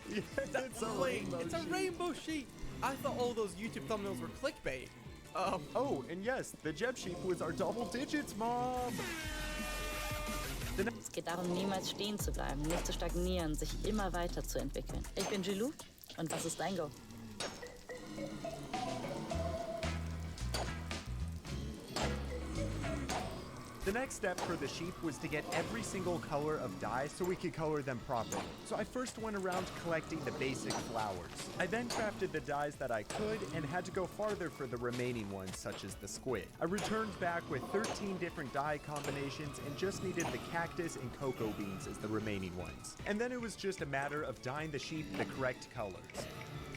Yeah, it's a rainbow sheep. I thought all those YouTube thumbnails were clickbait. Oh, and yes, the Jeb sheep was our double digits mob. Es geht darum, niemals stehen zu bleiben, nicht zu stagnieren, sich immer weiterzuentwickeln. Ich bin Jilou und was ist dein Go? The next step for the sheep was to get every single color of dye so we could color them properly. So I first went around collecting the basic flowers. I then crafted the dyes that I could and had to go farther for the remaining ones, such as the squid. I returned back with 13 different dye combinations and just needed the cactus and cocoa beans as the remaining ones. And then it was just a matter of dyeing the sheep the correct colors.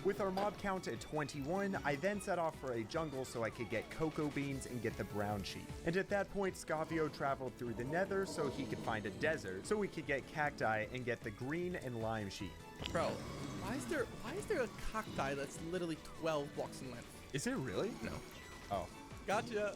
With our mob count at 21, I then set off for a jungle so I could get cocoa beans and get the brown sheep. And at that point, Scavio traveled through the nether so he could find a desert so we could get cacti and get the green and lime sheep. Bro, why is there a cacti that's literally 12 blocks in length? Is it really? No. Oh. Gotcha.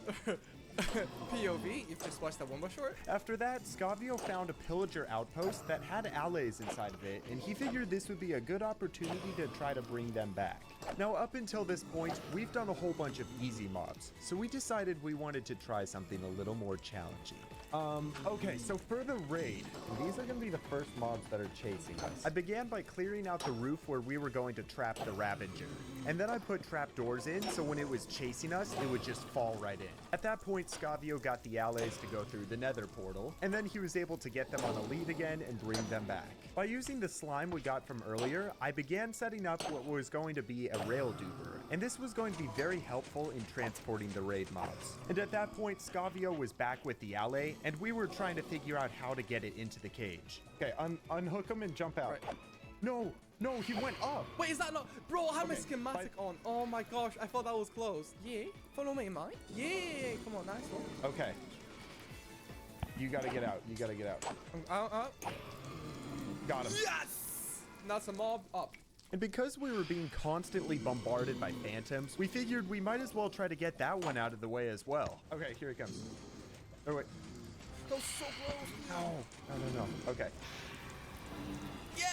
POV, you've just watched that one more short. After that, Scavio found a pillager outpost that had allies inside of it, and he figured this would be a good opportunity to try to bring them back. Now, up until this point, we've done a whole bunch of easy mobs, so we decided we wanted to try something a little more challenging. Okay, so for the raid, these are gonna be the first mobs that are chasing us. I began by clearing out the roof where we were going to trap the Ravager. And then I put trap doors in, so when it was chasing us, it would just fall right in. At that point, Scavio got the allies to go through the nether portal, and then he was able to get them on a lead again and bring them back. By using the slime we got from earlier, I began setting up what was going to be a rail duper, and this was going to be very helpful in transporting the raid mobs. And at that point, Scavio was back with the ally, and we were trying to figure out how to get it into the cage. Okay, unhook him and jump out. Right. No, he went up. Wait, is that not? Bro, I have my schematic on. Oh my gosh, I thought that was closed. Yeah, follow me, mate. Yeah, come on, nice one. Okay. You gotta get out. Out. Got him. Yes! That's a mob up. And because we were being constantly bombarded by phantoms, we figured we might as well try to get that one out of the way as well. Okay, here it comes. Oh, wait. That was so close. No. Okay. Yay!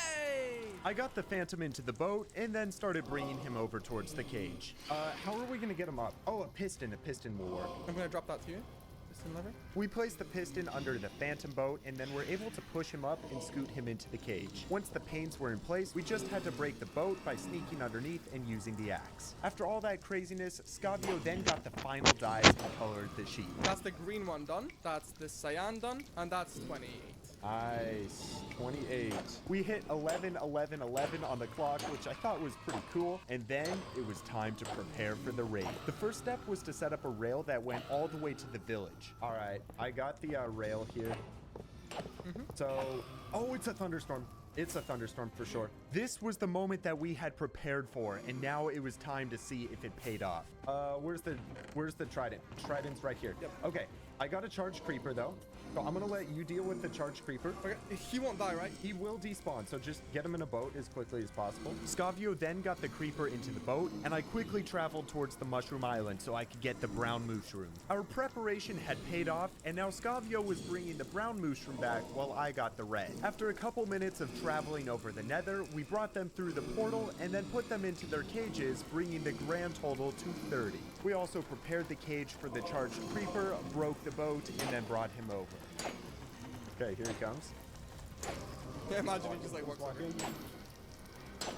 I got the phantom into the boat and then started bringing him over towards the cage. How are we gonna get him up? Oh, a piston will work. I'm gonna drop that to you. Piston lever. We placed the piston under the phantom boat and then were able to push him up and scoot him into the cage. Once the panes were in place, we just had to break the boat by sneaking underneath and using the axe. After all that craziness, Scavio then got the final dyes and colored the sheep. That's the green one done, that's the cyan done, and that's 28. Nice. 28. We hit 11 on the clock, which I thought was pretty cool, and then it was time to prepare for the raid. The first step was to set up a rail that went all the way to the village. All right, I got the rail here. Oh, it's a thunderstorm. It's a thunderstorm for sure. This was the moment that we had prepared for, and now it was time to see if it paid off. Where's the trident? Trident's right here. Yep. Okay, I got a charged creeper though. So I'm gonna let you deal with the charged creeper. Okay, he won't die, right? He will despawn, so just get him in a boat as quickly as possible. Scavio then got the creeper into the boat, and I quickly traveled towards the mushroom island so I could get the brown mushroom. Our preparation had paid off, and now Scavio was bringing the brown mushroom back while I got the red. After a couple minutes of traveling over the nether, we brought them through the portal and then put them into their cages, bringing the grand total to 30. We also prepared the cage for the charged creeper, broke the boat, and then brought him over. Okay, here he comes. Yeah, imagine he just like walks in.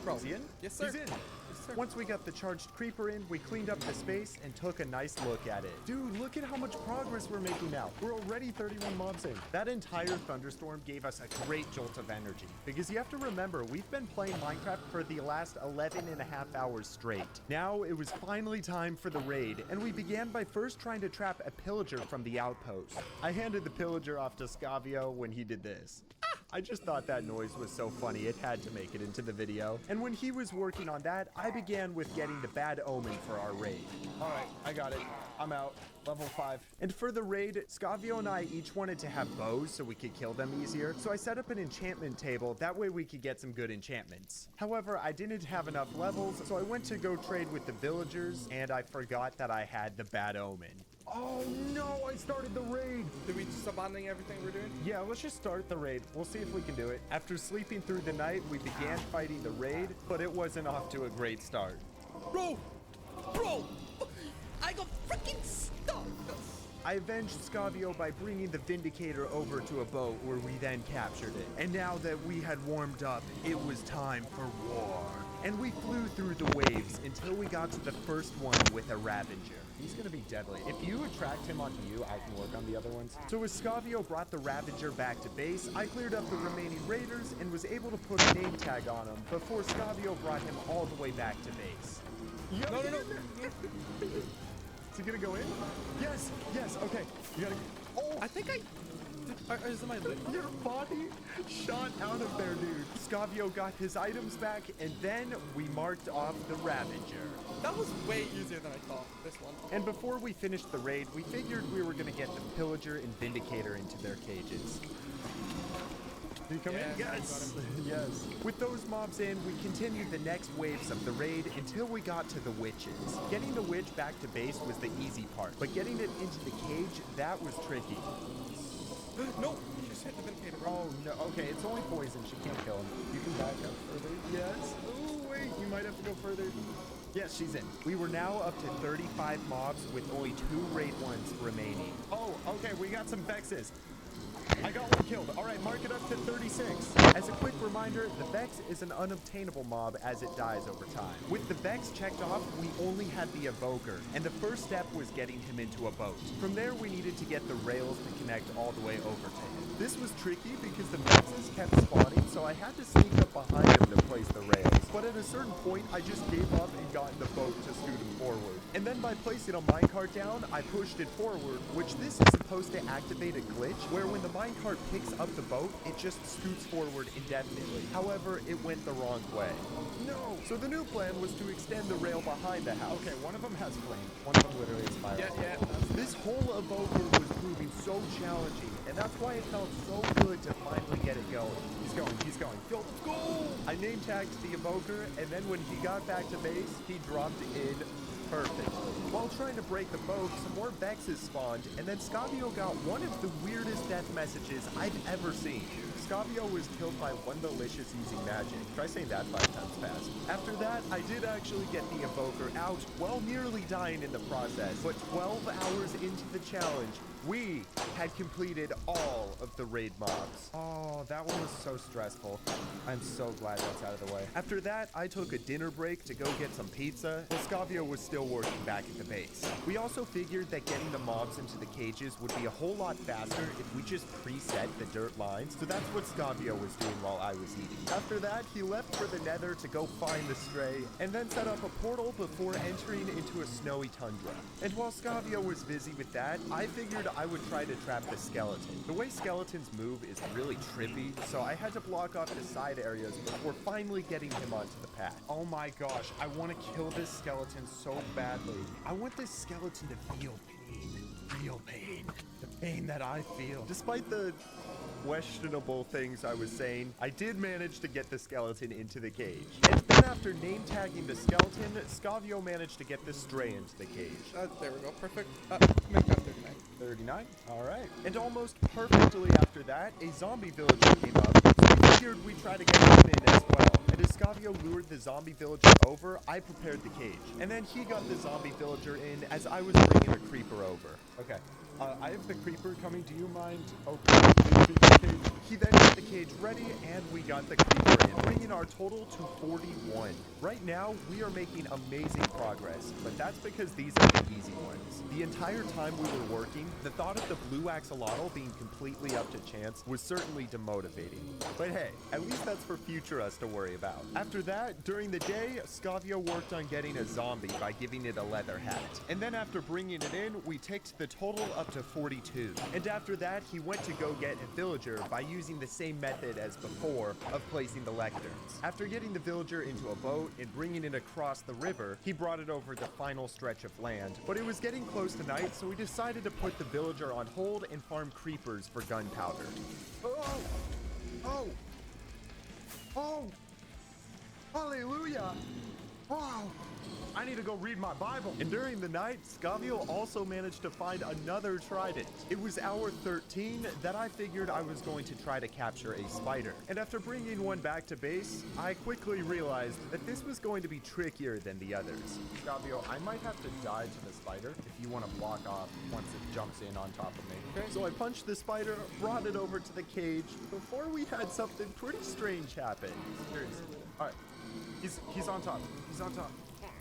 Bro, is he in? Yes, sir. He's in. Yes, sir. Once we got the charged creeper in, we cleaned up the space and took a nice look at it. Dude, look at how much progress we're making now. We're already 31 mobs in. That entire thunderstorm gave us a great jolt of energy. Because you have to remember, we've been playing Minecraft for the last 11 and a half hours straight. Now it was finally time for the raid, and we began by first trying to trap a pillager from the outpost. I handed the pillager off to Scavio when he did this. I just thought that noise was so funny, it had to make it into the video. And when he was working on that, I began with getting the bad omen for our raid. All right, I got it. I'm out. Level 5. And for the raid, Scavio and I each wanted to have bows so we could kill them easier. So I set up an enchantment table, that way we could get some good enchantments. However, I didn't have enough levels, so I went to go trade with the villagers, and I forgot that I had the bad omen. Oh no, I started the raid. Did we just abandon everything we're doing? Yeah, let's just start the raid. We'll see if we can do it. After sleeping through the night, we began fighting the raid, but it wasn't off to a great start. Bro, I got freaking stuck. I avenged Scavio by bringing the Vindicator over to a boat where we then captured it. And now that we had warmed up, it was time for war. And we flew through the waves until we got to the first one with a Ravager. He's gonna be deadly. If you attract him onto you, I can work on the other ones. So as Scavio brought the Ravager back to base, I cleared up the remaining raiders and was able to put a name tag on him before Scavio brought him all the way back to base. No. Is he gonna go in? Yes, okay. You gotta. Oh, I think is my lid? Your body shot out of there, dude. Scavio got his items back, and then we marked off the Ravager. That was way easier than I thought, this one. And before we finished the raid, we figured we were gonna get the Pillager and Vindicator into their cages. Did he come in? Yes. Yes. With those mobs in, we continued the next waves of the raid until we got to the witches. Getting the witch back to base was the easy part, but getting it into the cage, that was tricky. No, you just hit the Vindicator. Oh, no. Okay, it's only poison. She can't kill him. You can back up further. Yes. Oh, wait. You might have to go further. Yes, she's in. We were now up to 35 mobs with only 2 raid ones remaining. Oh, okay. We got some Vexes. I got one killed. All right, mark it up to 36. As a quick reminder, the Vex is an unobtainable mob as it dies over time. With the Vex checked off, we only had the Evoker, and the first step was getting him into a boat. From there, we needed to get the rails to connect all the way over to him. This was tricky because the Vexes kept spawning, so I had to sneak up behind him to place the rails. But at a certain point, I just gave up and got in the boat to scoot him forward. And then by placing a minecart down, I pushed it forward, which this is supposed to activate a glitch, where when the minecart picks up the boat, it just scoots forward indefinitely. However, it went the wrong way. No! So the new plan was to extend the rail behind the house. Okay, one of them has flame. One of them literally is fire. Yeah. This whole Evoker was proving so challenging, and that's why it felt so good to finally get it going. He's going. Go, let's go! I name tagged the Evoker, and then when he got back to base, he dropped in perfectly. While trying to break the boat, some more Vexes spawned, and then Scavio got one of the weirdest death messages I've ever seen. Scavio was killed by one delicious using magic. Try saying that 5 times fast. After that, I did actually get the Evoker out, while nearly dying in the process. But 12 hours into the challenge, we had completed all of the raid mobs. Oh, that one was so stressful. I'm so glad that's out of the way. After that, I took a dinner break to go get some pizza, while Scavio was still working back at the base. We also figured that getting the mobs into the cages would be a whole lot faster if we just preset the dirt lines, so that's what Scavio was doing while I was eating. After that, he left for the nether to go find the stray, and then set up a portal before entering into a snowy tundra. And while Scavio was busy with that, I figured I would try to trap the skeleton. The way skeletons move is really trippy, so I had to block off the side areas before finally getting him onto the path. Oh my gosh, I want to kill this skeleton so badly. I want this skeleton to feel pain. Real pain. The pain that I feel. Despite the questionable things I was saying, I did manage to get the skeleton into the cage. And then after name tagging the skeleton, Scavio managed to get the stray into the cage. There we go, perfect. Make that 39. 39? Alright. And almost perfectly after that, a zombie villager came up, so we figured we'd try to get him in as well. And as Scavio lured the zombie villager over, I prepared the cage. And then he got the zombie villager in as I was bringing a creeper over. Okay. I have the creeper coming. Do you mind opening the cage? He then got the cage ready, and we got the creeper in, bringing our total to 41. Right now, we are making amazing progress, but that's because these are the easy ones. The entire time we were working, the thought of the blue axolotl being completely up to chance was certainly demotivating. But hey, at least that's for future us to worry about. After that, during the day, Scavio worked on getting a zombie by giving it a leather hat. And then after bringing it in, we ticked the total up to 42. And after that, he went to go get a villager by using the same method as before of placing the lecterns. After getting the villager into a boat and bringing it across the river, he brought it over the final stretch of land. But it was getting close to night, so we decided to put the villager on hold and farm creepers for gunpowder. Oh! Hallelujah! Wow! I need to go read my Bible. And during the night, Scavio also managed to find another trident. It was hour 13 that I figured I was going to try to capture a spider. And after bringing one back to base, I quickly realized that this was going to be trickier than the others. Scavio, I might have to die to the spider if you want to block off once it jumps in on top of me. Okay. So I punched the spider, brought it over to the cage before we had something pretty strange happen. Seriously. All right. He's on top. He's on top.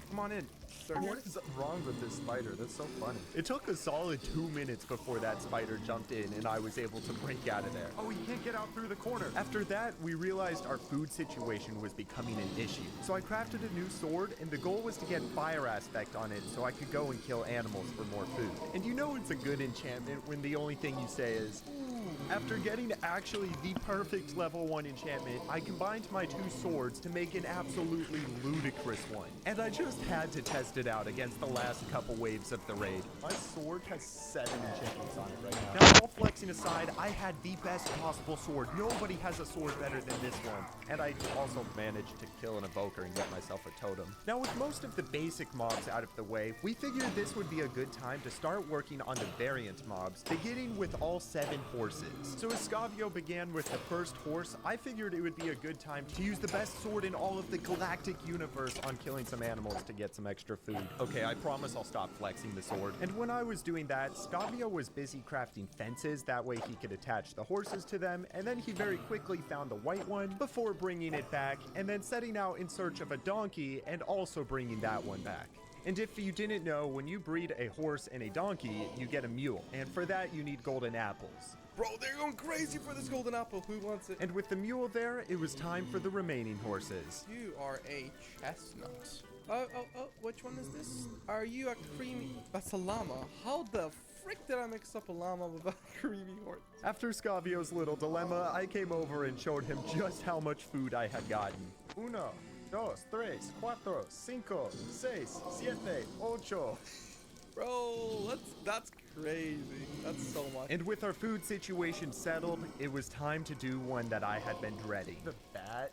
Come on in. What is wrong with this spider? That's so funny. It took a solid 2 minutes before that spider jumped in and I was able to break out of there. Oh, he can't get out through the corner. After that, we realized our food situation was becoming an issue. So I crafted a new sword, and the goal was to get fire aspect on it so I could go and kill animals for more food. And you know it's a good enchantment when the only thing you say is, after getting actually the perfect level 1 enchantment, I combined my 2 swords to make an absolutely ludicrous one. And I just had to test it out against the last couple waves of the raid. My sword has 7 enchantments on it right now. Now, all flexing aside, I had the best possible sword. Nobody has a sword better than this one. And I also managed to kill an evoker and get myself a totem. Now, with most of the basic mobs out of the way, we figured this would be a good time to start working on the variant mobs, beginning with all 7 horses. So as Scavio began with the first horse, I figured it would be a good time to use the best sword in all of the galactic universe on killing some animals to get some extra food. Okay, I promise I'll stop flexing the sword. And when I was doing that, Scavio was busy crafting fences, that way he could attach the horses to them, and then he very quickly found the white one before bringing it back, and then setting out in search of a donkey and also bringing that one back. And if you didn't know, when you breed a horse and a donkey, you get a mule, and for that you need golden apples. Bro, they're going crazy for this golden apple. Who wants it? And with the mule there, it was time for the remaining horses. You are a chestnut. Oh, which one is this? Are you a creamy... That's a llama. How the frick did I mix up a llama with a creamy horse? After Scavio's little dilemma, I came over and showed him just how much food I had gotten. 1, 2, 3, 4, 5, 6, 7, 8. Bro, that's crazy. That's so much. And with our food situation settled, it was time to do one that I had been dreading. The bat.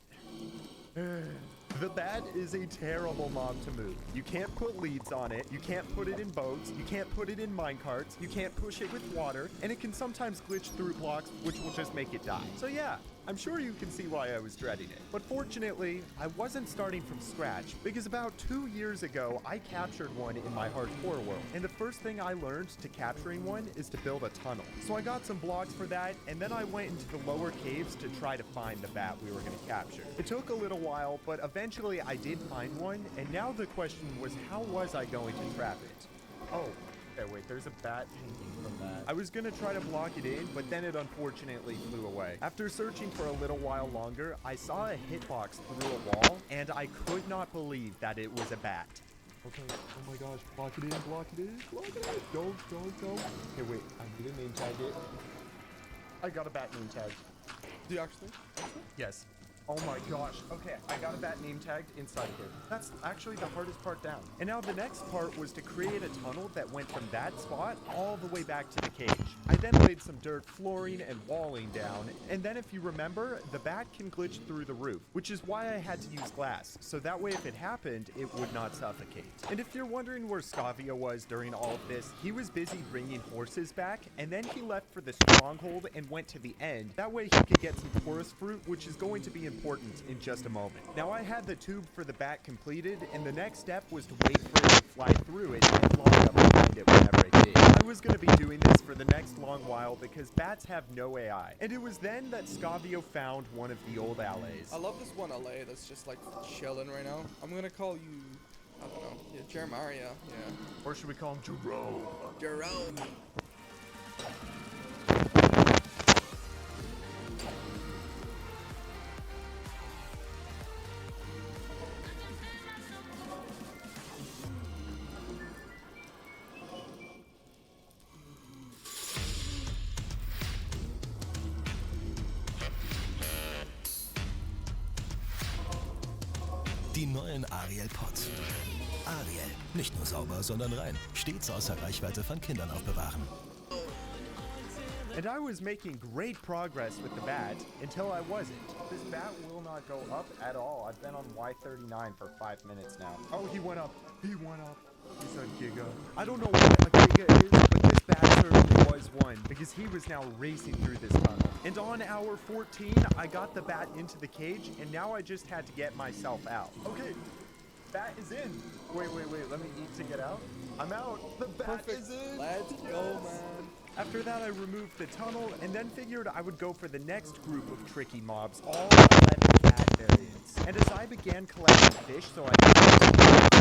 The bat is a terrible mob to move. You can't put leads on it, you can't put it in boats, you can't put it in minecarts, you can't push it with water, and it can sometimes glitch through blocks, which will just make it die. So yeah, I'm sure you can see why I was dreading it. But fortunately, I wasn't starting from scratch, because about 2 years ago, I captured one in my hardcore world. And the first thing I learned to capturing one is to build a tunnel. So I got some blocks for that, and then I went into the lower caves to try to find the bat we were going to capture. It took a little while, but eventually I did find one, and now the question was, how was I going to trap it? Oh. Okay, wait, there's a bat hanging from that. I was gonna try to block it in, but then it unfortunately flew away. After searching for a little while longer, I saw a hitbox through a wall, and I could not believe that it was a bat. Okay, oh my gosh, block it in, block it in, block it in. Don't. Okay, wait, I need to name tag it. I got a bat name tag. Do you actually? Yes. Oh my gosh. Okay, I got a bat name tagged inside of here. That's actually the hardest part down. And now the next part was to create a tunnel that went from that spot all the way back to the cage. I then laid some dirt flooring and walling down, and then if you remember, the bat can glitch through the roof, which is why I had to use glass, so that way if it happened, it would not suffocate. And if you're wondering where Scavio was during all of this, he was busy bringing horses back, and then he left for the stronghold and went to the end. That way he could get some forest fruit, which is going to be important in just a moment. Now I had the tube for the bat completed, and the next step was to wait for it to fly through it and log up behind it whenever it did. I was going to be doing this for the next long while because bats have no AI. And it was then that Scavio found one of the old allays. I love this one allay that's just like chilling right now. I'm gonna call you, I don't know, yeah, Jeremiah, yeah. Or should we call him Jerome? Jerome. Die neuen Ariel Pots. Ariel, nicht nur sauber, sondern rein. Stets außer Reichweite von Kindern aufbewahren. And I was making great progress with the bat until I wasn't. This bat will not go up at all. I've been on Y39 for 5 minutes now. Oh, he went up. He went up. He's a giga. I don't know what a giga is, but this bat certainly was one because he was now racing through this tunnel. And on hour 14, I got the bat into the cage, and now I just had to get myself out. Okay, bat is in. Wait, let me eat to get out. I'm out. The bat is in. Let's go, man. After that, I removed the tunnel and then figured I would go for the next group of tricky mobs, all 11 bat variants. And as I began collecting fish so I could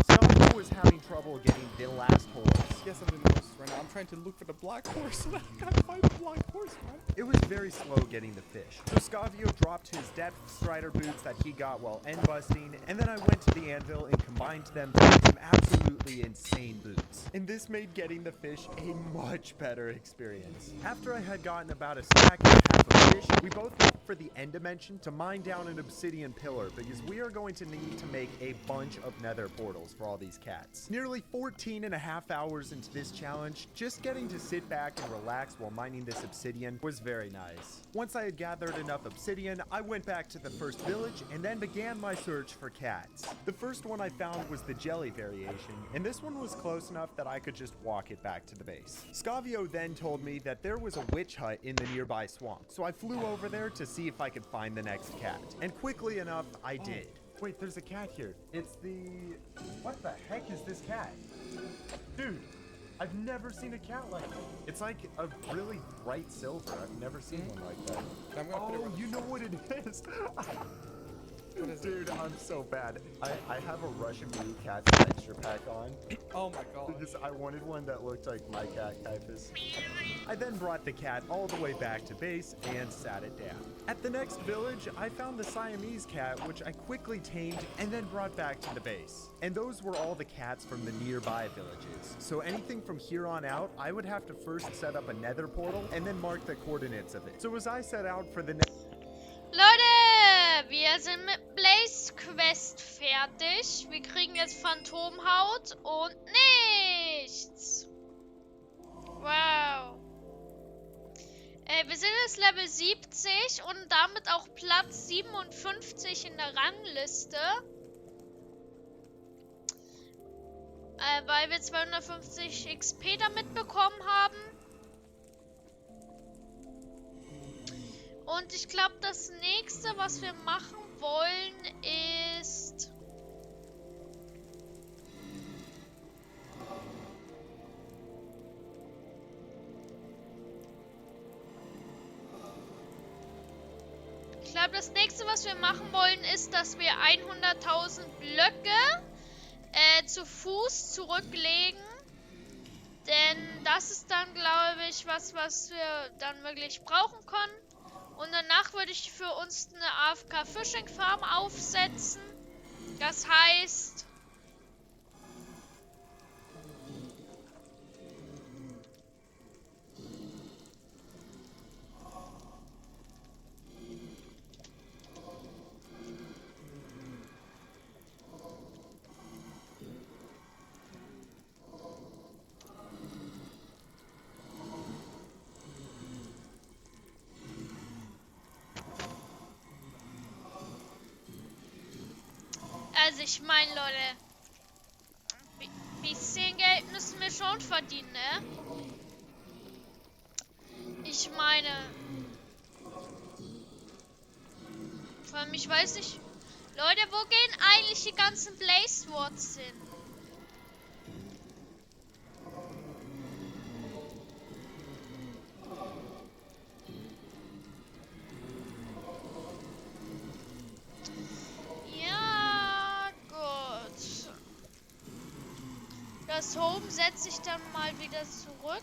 Scavio was having trouble getting the last horse. Yes, I'm doing the horses right now. I'm trying to look for the black horse and I can't find the black horse, man. It was very slow getting the fish. So Scavio dropped his depth strider boots that he got while end busting, and then I went to the anvil and combined them to make some absolutely insane boots. And this made getting the fish a much better experience. After I had gotten about a stack and a half of fish, we both went for the end dimension to mine down an obsidian pillar because we are going to need to make a bunch of nether portals for all these cats. Nearly 14 and a half hours into this challenge, just getting to sit back and relax while mining this obsidian was very nice. Once I had gathered enough obsidian, I went back to the first village and then began my search for cats. The first one I found was the jelly variation, and this one was close enough that I could just walk it back to the base. Scavio then told me that there was a witch hut in the nearby swamp, so I flew over there to see if I could find the next cat. And quickly enough, I did. Wait, there's a cat here. It's the... What the heck is this cat? Dude, I've never seen a cat like that. It's like a really bright silver. I've never seen one like that. Oh, you know what it is? Dude, I'm so bad. I have a Russian blue cat texture pack on. Oh my god. Because I wanted one that looked like my cat, Kaifus. I then brought the cat all the way back to base and sat it down. At the next village, I found the Siamese cat, which I quickly tamed and then brought back to the base. And those were all the cats from the nearby villages. So anything from here on out, I would have to first set up a nether portal and then mark the coordinates of it. So as I set out for the Leute, wir sind mit Blaze Quest fertig. Wir kriegen jetzt Phantomhaut und nichts. Wow. Wir sind jetzt Level 70 und damit auch Platz 57 in der Rangliste. Weil wir 250 XP damit bekommen haben. Und ich glaube, das nächste, was wir machen wollen, ist... Ich glaube, das nächste, was wir machen wollen, ist, dass wir 100.000 Blöcke zu Fuß zurücklegen. Denn das ist dann, glaube ich, was wir dann wirklich brauchen können. Und danach würde ich für uns eine AFK-Fishing-Farm aufsetzen. Das heißt... Also ich meine, Leute, bisschen Geld müssen wir schon verdienen, ne? Ich meine, vor allem, ich weiß nicht, Leute, wo gehen eigentlich die ganzen Blaze Swords hin? Das Home setze ich dann mal wieder zurück.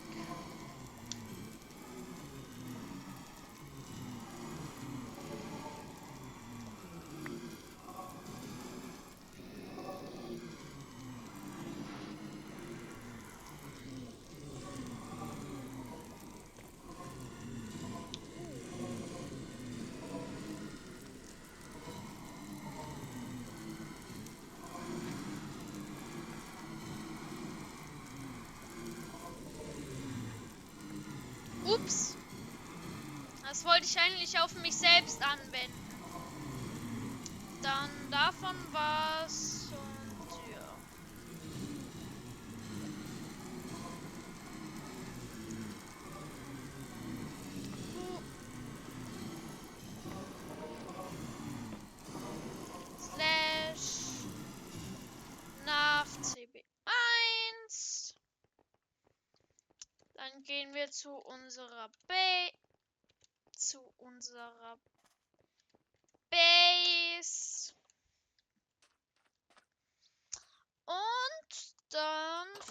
Ups. Das wollte ich eigentlich auf mich selbst anwenden. Dann davon was und ja. Slash nach CB1. Dann gehen wir zu unserer Base.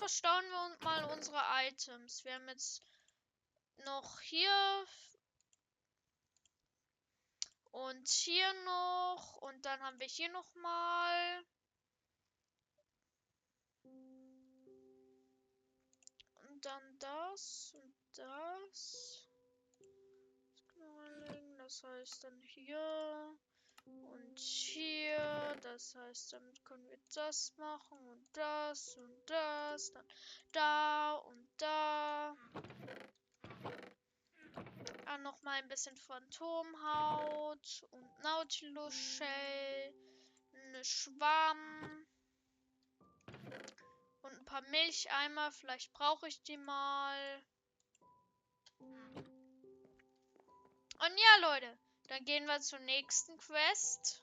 verstauen wir uns mal unsere Items. Wir haben jetzt noch hier und hier noch und dann haben wir hier noch mal und dann das und das. Das können wir anlegen. Das heißt dann hier und hier. Das heißt, damit können wir das machen und das und das. Dann da und da. Dann noch mal ein bisschen Phantomhaut und Nautilus Shell, eine Schwamm und ein paar Milcheimer. Vielleicht brauche ich die mal. Und ja, Leute, dann gehen wir zur nächsten Quest.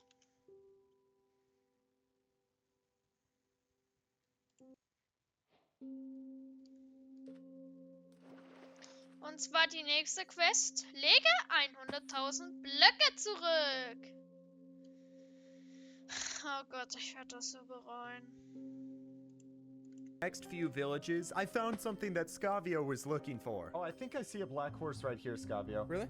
Und zwar die nächste Quest. Lege 100.000 Blöcke zurück. Oh Gott, ich werde das so bereuen. Next few villages, I found something that Scavio was looking for. Oh, I think I see a black horse right here, Scavio. Really?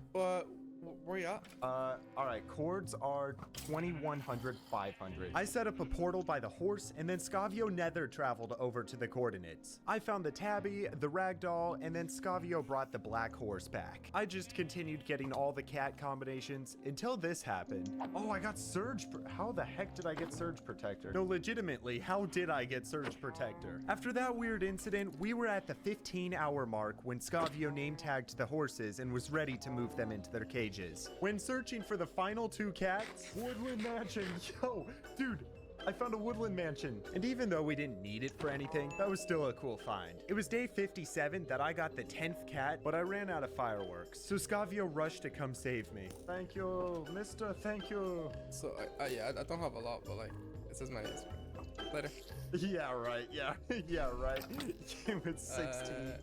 Where you at? Alright, cords are 2100, 500. I set up a portal by the horse, and then Scavio nether traveled over to the coordinates. I found the tabby, the ragdoll, and then Scavio brought the black horse back. I just continued getting all the cat combinations until this happened. Oh, I got Surge. How the heck did I get Surge Protector? No, legitimately, how did I get Surge Protector? After that weird incident, we were at the 15-hour mark when Scavio name tagged the horses and was ready to move them into their cages. When searching for the final 2 cats, Woodland Mansion, yo, dude, I found a woodland mansion. And even though we didn't need it for anything, that was still a cool find. It was day 57 that I got the 10th cat, but I ran out of fireworks. So Scavio rushed to come save me. Thank you, mister, thank you. So, yeah, I don't have a lot, but like, this is my answer. Later. Yeah, right, yeah, yeah, right. Game with 16.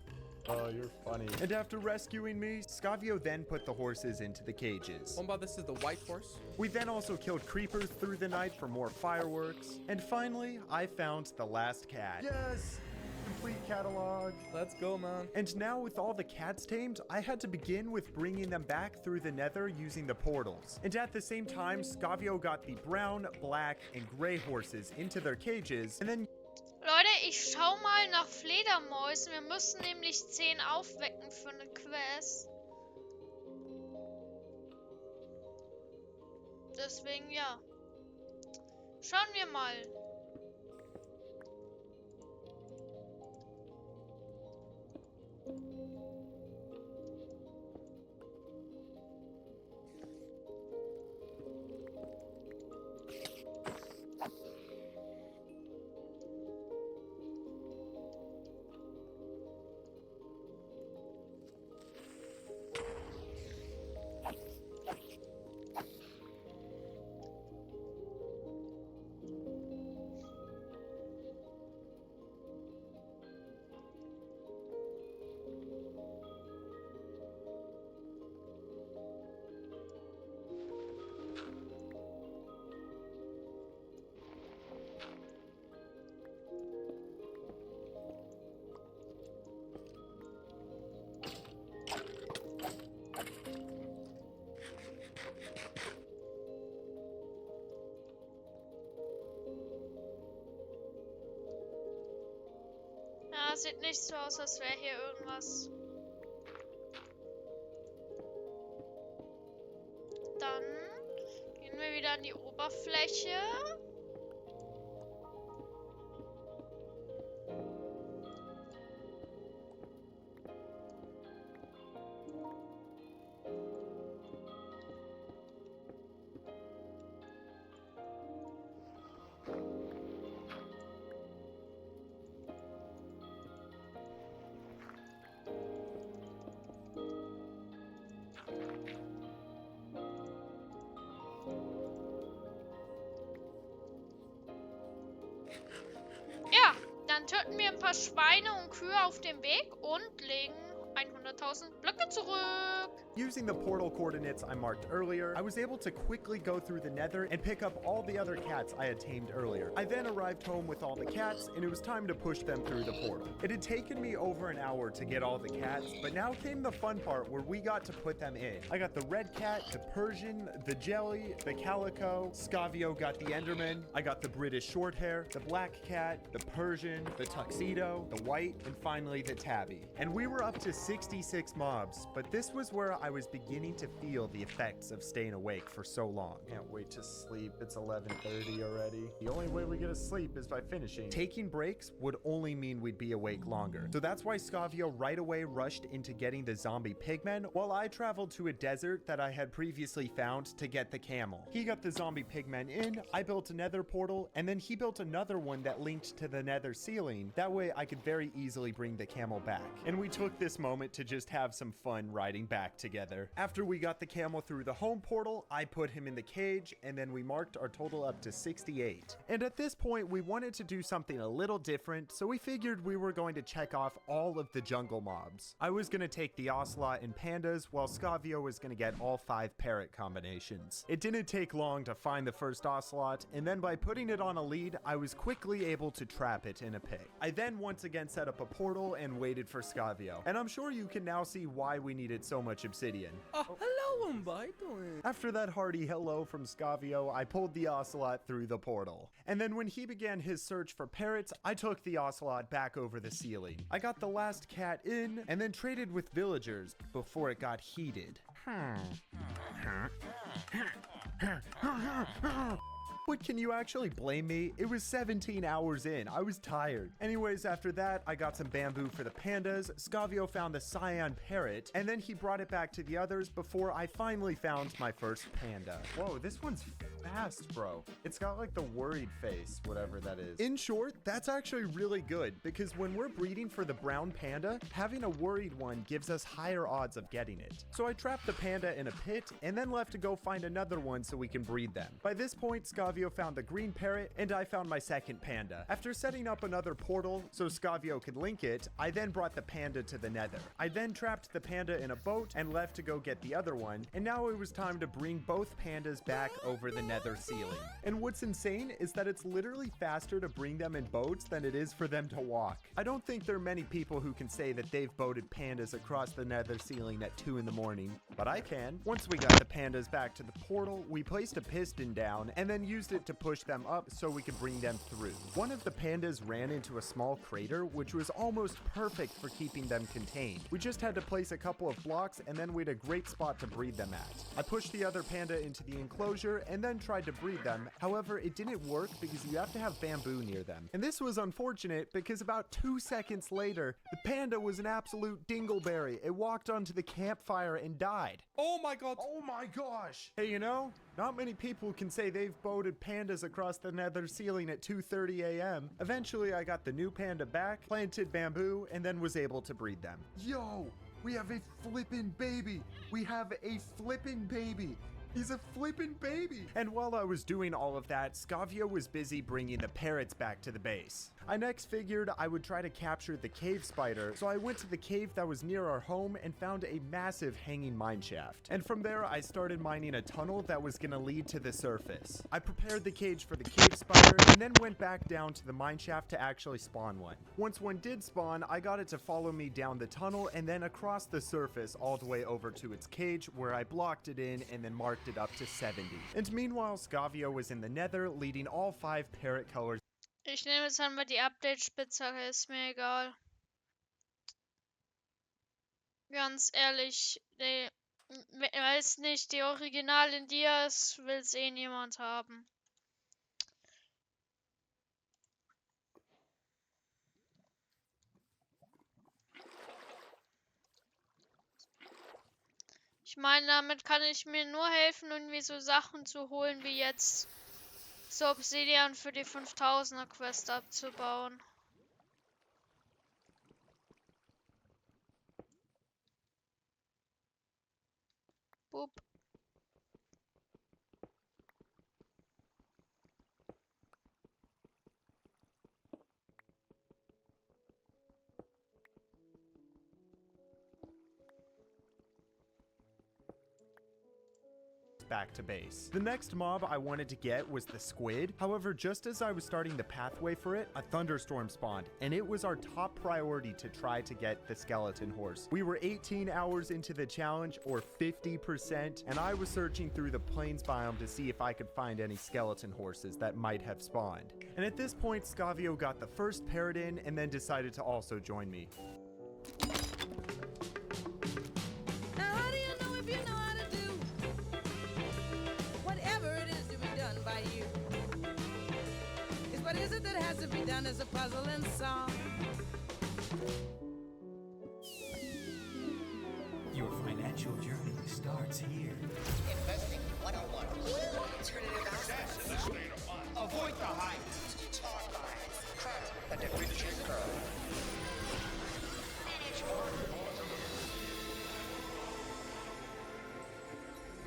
Oh, you're funny. And after rescuing me, Scavio then put the horses into the cages. What about this is the white horse? We then also killed creepers through the night for more fireworks. And finally, I found the last cat. Yes! Complete catalog. Let's go, man. And now with all the cats tamed, I had to begin with bringing them back through the nether using the portals. And at the same time, Scavio got the brown, black, and gray horses into their cages, and then Leute, ich schau mal nach Fledermäusen. Wir müssen nämlich 10 aufwecken für eine Quest. Deswegen ja. Schauen wir mal. Ja, sieht nicht so aus, als wäre hier irgendwas. Dann gehen wir wieder an die Oberfläche. Ja, dann töten wir ein paar Schweine und Kühe auf dem Weg und legen 100.000 Blöcke zurück. Using the portal coordinates I marked earlier, I was able to quickly go through the nether and pick up all the other cats I had tamed earlier. I then arrived home with all the cats, and it was time to push them through the portal. It had taken me over an hour to get all the cats, but now came the fun part where we got to put them in. I got the red cat, the Persian, the jelly, the calico, Scavio got the Enderman, I got the British shorthair, the black cat, the Persian, the tuxedo, the white, and finally the tabby. And we were up to 66 mobs, but this was where I was beginning to feel the effects of staying awake for so long. Can't wait to sleep. It's 11:30 already. The only way we get to sleep is by finishing. Taking breaks would only mean we'd be awake longer. So that's why Scavio right away rushed into getting the zombie pigmen, while I traveled to a desert that I had previously found to get the camel. He got the zombie pigmen in, I built a nether portal, and then he built another one that linked to the nether ceiling. That way I could very easily bring the camel back. And we took this moment to just have some fun riding back together. After we got the camel through the home portal, I put him in the cage, and then we marked our total up to 68. And at this point, we wanted to do something a little different, so we figured we were going to check off all of the jungle mobs. I was going to take the ocelot and pandas, while Scavio was going to get all 5 parrot combinations. It didn't take long to find the first ocelot, and then by putting it on a lead, I was quickly able to trap it in a pig. I then once again set up a portal and waited for Scavio, and I'm sure you can now see why we needed so much obsidian. Hello, Umberto. After that hearty hello from Scavio, I pulled the ocelot through the portal. And then when he began his search for parrots, I took the ocelot back over the ceiling. I got the last cat in, and then traded with villagers before it got heated. But can you actually blame me? It was 17 hours in. I was tired. Anyways, after that, I got some bamboo for the pandas. Scavio found the cyan parrot, and then he brought it back to the others before I finally found my first panda. Whoa, this one's fast, bro. It's got like the worried face, whatever that is. In short, that's actually really good because when we're breeding for the brown panda, having a worried one gives us higher odds of getting it. So I trapped the panda in a pit and then left to go find another one so we can breed them. By this point, Scavio found the green parrot, and I found my second panda. After setting up another portal so Scavio could link it, I then brought the panda to the nether. I then trapped the panda in a boat and left to go get the other one, and now it was time to bring both pandas back over the nether ceiling. And what's insane is that it's literally faster to bring them in boats than it is for them to walk. I don't think there are many people who can say that they've boated pandas across the nether ceiling at 2 in the morning, but I can. Once we got the pandas back to the portal, we placed a piston down and then used it to push them up so we could bring them through. One of the pandas ran into a small crater, which was almost perfect for keeping them contained. We just had to place a couple of blocks and then we had a great spot to breed them at. I pushed the other panda into the enclosure and then tried to breed them. However, it didn't work because you have to have bamboo near them. And this was unfortunate because about 2 seconds later, the panda was an absolute dingleberry. It walked onto the campfire and died. Oh my god. Oh my gosh. Hey, you know, not many people can say they've boated pandas across the nether ceiling at 2:30 a.m. Eventually, I got the new panda back, planted bamboo, and then was able to breed them. Yo, we have a flippin' baby. We have a flippin' baby. He's a flippin' baby. And while I was doing all of that, Scavio was busy bringing the parrots back to the base. I next figured I would try to capture the cave spider, so I went to the cave that was near our home and found a massive hanging mine shaft. And from there, I started mining a tunnel that was gonna lead to the surface. I prepared the cage for the cave spider and then went back down to the mine shaft to actually spawn one. Once one did spawn, I got it to follow me down the tunnel and then across the surface all the way over to its cage, where I blocked it in and then marked it up to 70. And meanwhile, Scavio was in the nether, leading all 5 parrot colors. Ich nehme jetzt einmal die Update-Spitzhacke, ist mir egal. Ganz ehrlich, weiß nicht, die originalen Dias will's eh niemand haben. Ich meine, damit kann ich mir nur helfen, irgendwie so Sachen zu holen, wie jetzt so Obsidian für die 5000er Quest abzubauen. Boop. path back to base. The next mob I wanted to get was the squid. However, just as I was starting the pathway for it, a thunderstorm spawned, and it was our top priority to try to get the skeleton horse. We were 18 hours into the challenge, or 50%, and I was searching through the plains biome to see if I could find any skeleton horses that might have spawned. And at this point, Scavio got the first parrot in and then decided to also join me. Now, how do you know if you know how to do whatever it is to be done by you? Is what is it that has to be done as a puzzle and song? Your financial journey starts here. Investing 101. Alternative assets. Avoid the hype. Smart lines. Trust the differential curve. Manage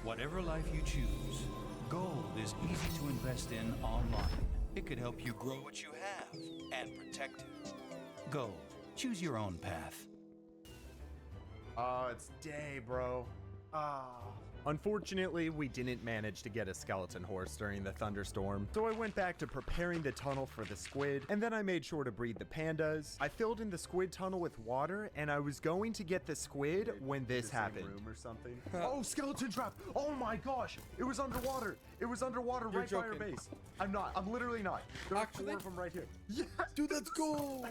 Whatever life you choose, gold is easy to invest in online. It could help you grow what you have and protect it. Gold. Choose your own path. Oh, it's day, bro. Unfortunately, we didn't manage to get a skeleton horse during the thunderstorm, so I went back to preparing the tunnel for the squid, and then I made sure to breed the pandas. I filled in the squid tunnel with water, and I was going to get the squid when this happened. Room or something. Oh, skeleton trap! Oh my gosh! It was underwater! It was underwater right by our base. I'm not. I'm literally not. There are 4 of them right here. Yes! Dude, let's go!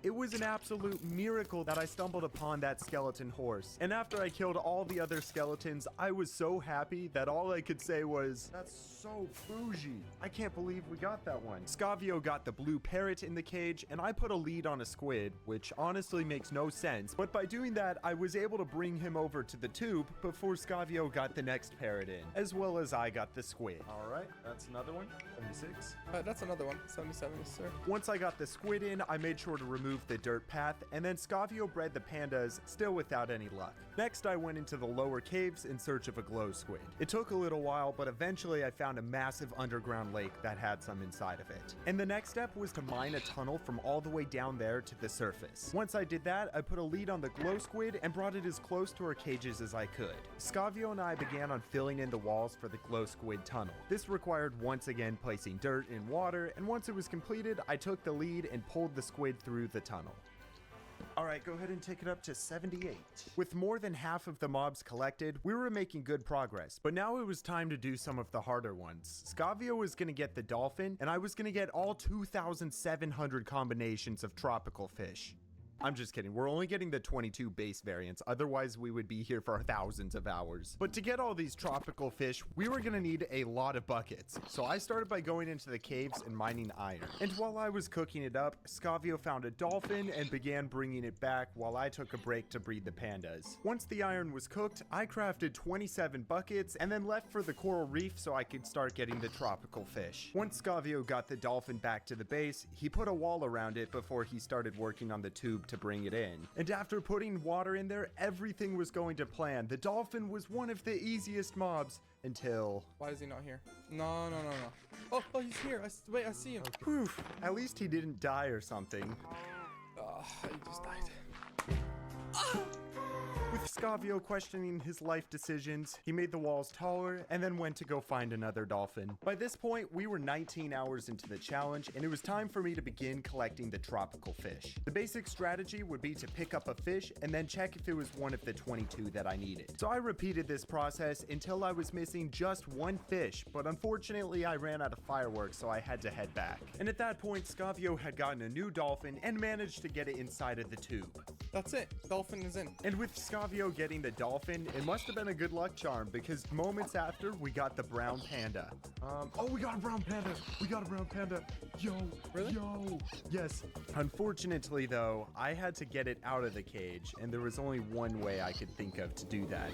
It was an absolute miracle that I stumbled upon that skeleton horse. And after I killed all the other skeletons, I was so happy that all I could say was, "That's so bougie. I can't believe we got that one." Scavio got the blue parrot in the cage, and I put a lead on a squid, which honestly makes no sense. But by doing that, I was able to bring him over to the tube before Scavio got the next parrot in, as well as I got the squid. All right, that's another one. 76. That's another one. 77, sir. Once I got the squid in, I made sure to remove the dirt path, and then Scavio bred the pandas, still without any luck. Next, I went into the lower caves in search of a glow squid. It took a little while, but eventually I found a massive underground lake that had some inside of it. And the next step was to mine a tunnel from all the way down there to the surface. Once I did that, I put a lead on the glow squid and brought it as close to our cages as I could. Scavio and I began on filling in the walls for the glow squid tunnel. This required once again placing dirt in water, and once it was completed, I took the lead and pulled the squid through the tunnel. All right, go ahead and take it up to 78. With more than half of the mobs collected, we were making good progress, but now it was time to do some of the harder ones. Scavio was going to get the dolphin, and I was going to get all 2,700 combinations of tropical fish. I'm just kidding. We're only getting the 22 base variants. Otherwise, we would be here for thousands of hours. But to get all these tropical fish, we were going to need a lot of buckets. So I started by going into the caves and mining iron. And while I was cooking it up, Scavio found a dolphin and began bringing it back while I took a break to breed the pandas. Once the iron was cooked, I crafted 27 buckets and then left for the coral reef so I could start getting the tropical fish. Once Scavio got the dolphin back to the base, he put a wall around it before he started working on the tube to bring it in. And after putting water in there, everything was going to plan. The dolphin was one of the easiest mobs until... Why is he not here? No. Oh, he's here. Wait, I see him. Okay. Whew. At least he didn't die or something. He just died. With Scavio questioning his life decisions, he made the walls taller and then went to go find another dolphin. By this point, we were 19 hours into the challenge, and it was time for me to begin collecting the tropical fish. The basic strategy would be to pick up a fish and then check if it was one of the 22 that I needed. So I repeated this process until I was missing just one fish, but unfortunately I ran out of fireworks, so I had to head back. And at that point, Scavio had gotten a new dolphin and managed to get it inside of the tube. That's it. Dolphin is in. And with Scavio getting the dolphin, it must have been a good luck charm because moments after, we got the brown panda. Oh, we got a brown panda. We got a brown panda. Yo. Really? Yo. Yes. Unfortunately, though, I had to get it out of the cage, and there was only one way I could think of to do that.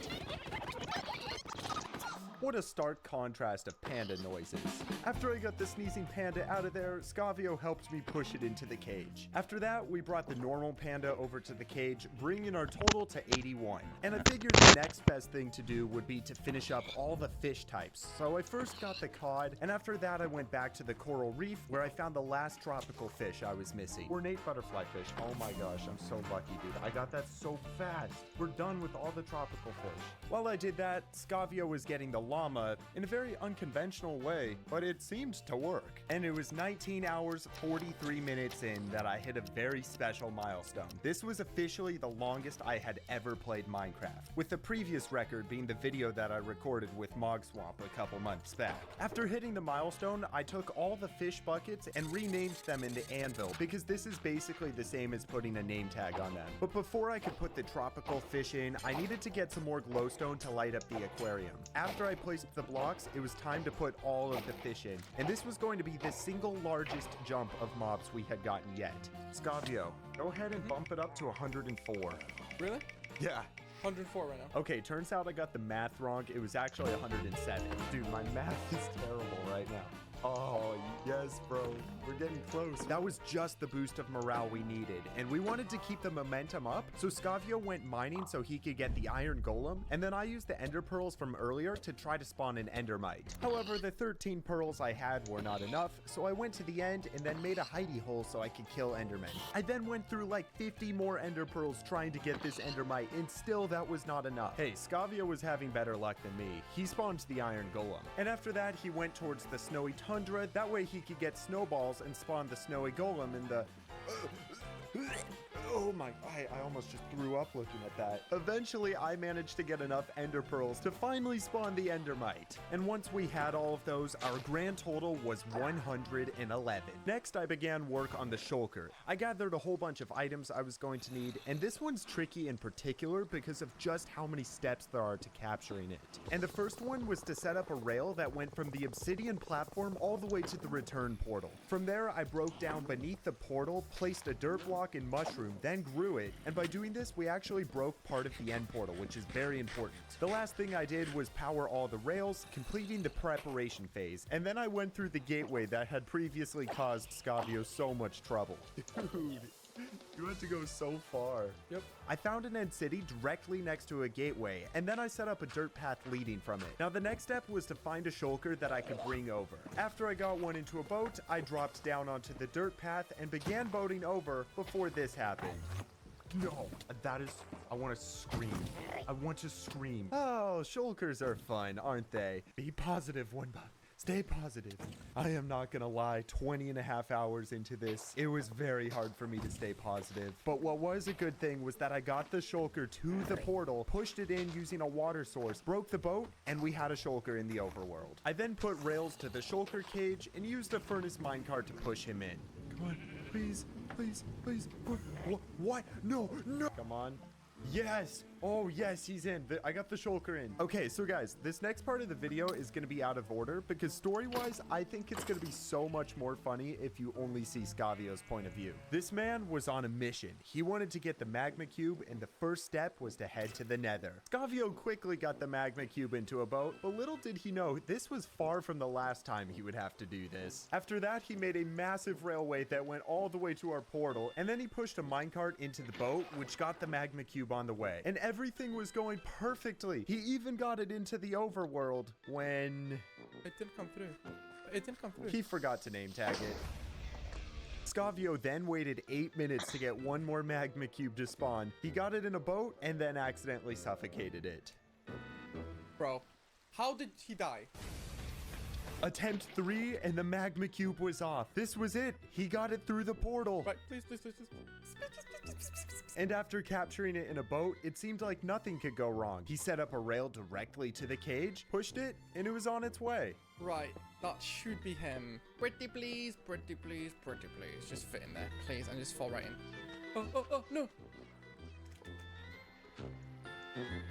What a stark contrast of panda noises. After I got the sneezing panda out of there, Scavio helped me push it into the cage. After that, we brought the normal panda over to the cage, bringing our total to 81. And I figured the next best thing to do would be to finish up all the fish types. So I first got the cod, and after that I went back to the coral reef where I found the last tropical fish I was missing. Ornate butterfly fish. Oh my gosh, I'm so lucky, dude. I got that so fast. We're done with all the tropical fish. While I did that, Scavio was getting the llama in a very unconventional way, but it seemed to work. And it was 19 hours, 43 minutes in that I hit a very special milestone. This was officially the longest I had ever played Minecraft, with the previous record being the video that I recorded with Mogswamp a couple months back. After hitting the milestone, I took all the fish buckets and renamed them into anvil, because this is basically the same as putting a name tag on them. But before I could put the tropical fish in, I needed to get some more glowstone to light up the aquarium. After I placed the blocks, it was time to put all of the fish in, and this was going to be the single largest jump of mobs we had gotten yet. Scavio, go ahead and bump it up to 104. Really? Yeah. 104 right now. Okay, turns out I got the math wrong. It was actually 107. Dude, my math is terrible right now. Oh, yes, bro. We're getting close. That was just the boost of morale we needed, and we wanted to keep the momentum up, so Scavio went mining so he could get the iron golem, and then I used the ender pearls from earlier to try to spawn an endermite. However, the 13 pearls I had were not enough, so I went to the end and then made a hidey hole so I could kill endermen. I then went through like 50 more ender pearls trying to get this endermite, and still that was not enough. Hey, Scavio was having better luck than me. He spawned the iron golem, and after that he went towards the snowy tundra. That way he could get snowballs and spawn the snowy golem in the... Oh my, I almost just threw up looking at that. Eventually, I managed to get enough ender pearls to finally spawn the endermite. And once we had all of those, our grand total was 111. Next, I began work on the shulker. I gathered a whole bunch of items I was going to need, and this one's tricky in particular because of just how many steps there are to capturing it. And the first one was to set up a rail that went from the obsidian platform all the way to the return portal. From there, I broke down beneath the portal, placed a dirt block and mushroom, then grew it, and by doing this we actually broke part of the end portal, which is very important. The last thing I did was power all the rails, completing the preparation phase, and then I went through the gateway that had previously caused Scavio so much trouble. Dude, you had to go so far. Yep. I found an end city directly next to a gateway, and then I set up a dirt path leading from it. Now the next step was to find a shulker that I could bring over. After I got one into a boat, I dropped down onto the dirt path and began boating over before this happened. No, that is... I want to scream. I want to scream. Oh, shulkers are fun, aren't they? Be positive, one bot. Stay positive. I am not gonna lie, 20 and a half hours into this, it was very hard for me to stay positive. But what was a good thing was that I got the shulker to the portal, pushed it in using a water source, broke the boat, and we had a shulker in the overworld. I then put rails to the shulker cage and used a furnace minecart to push him in. Come on, please, please, please. What? No, no. Come on. Yes! Oh yes, he's in. I got the shulker in. Okay, so guys, this next part of the video is going to be out of order because story-wise, I think it's going to be so much more funny if you only see Scavio's point of view. This man was on a mission. He wanted to get the magma cube, and the first step was to head to the nether. Scavio quickly got the magma cube into a boat, but little did he know, this was far from the last time he would have to do this. After that, he made a massive railway that went all the way to our portal, and then he pushed a minecart into the boat, which got the magma cube on the way. And everything was going perfectly. He even got it into the overworld when... It didn't come through. It didn't come through. He forgot to name tag it. Scavio then waited 8 minutes to get one more magma cube to spawn. He got it in a boat and then accidentally suffocated it. Bro, how did he die? Attempt 3 and the magma cube was off. This was it. He got it through the portal. Right, please, please, please, please. And after capturing it in a boat, it seemed like nothing could go wrong. He set up a rail directly to the cage, pushed it, and it was on its way. Right, that should be him. Pretty please, pretty please, pretty please. Just fit in there, please, and just fall right in. Oh, no.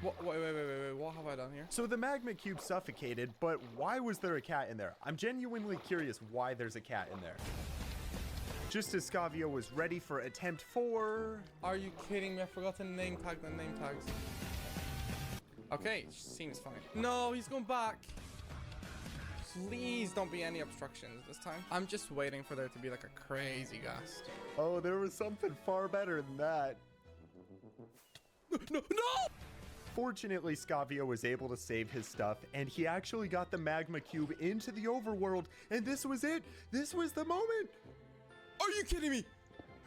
Wait, what have I done here? So the magma cube suffocated, but why was there a cat in there? I'm genuinely curious why there's a cat in there. Just as Scavio was ready for attempt 4... Are you kidding me? I forgot to name tag the name tags. Okay, seems fine. No, he's going back. Please don't be any obstructions this time. I'm just waiting for there to be like a crazy gust. Oh, there was something far better than that. No! Fortunately, Scavio was able to save his stuff, and he actually got the magma cube into the overworld, and this was it! This was the moment! Are you kidding me?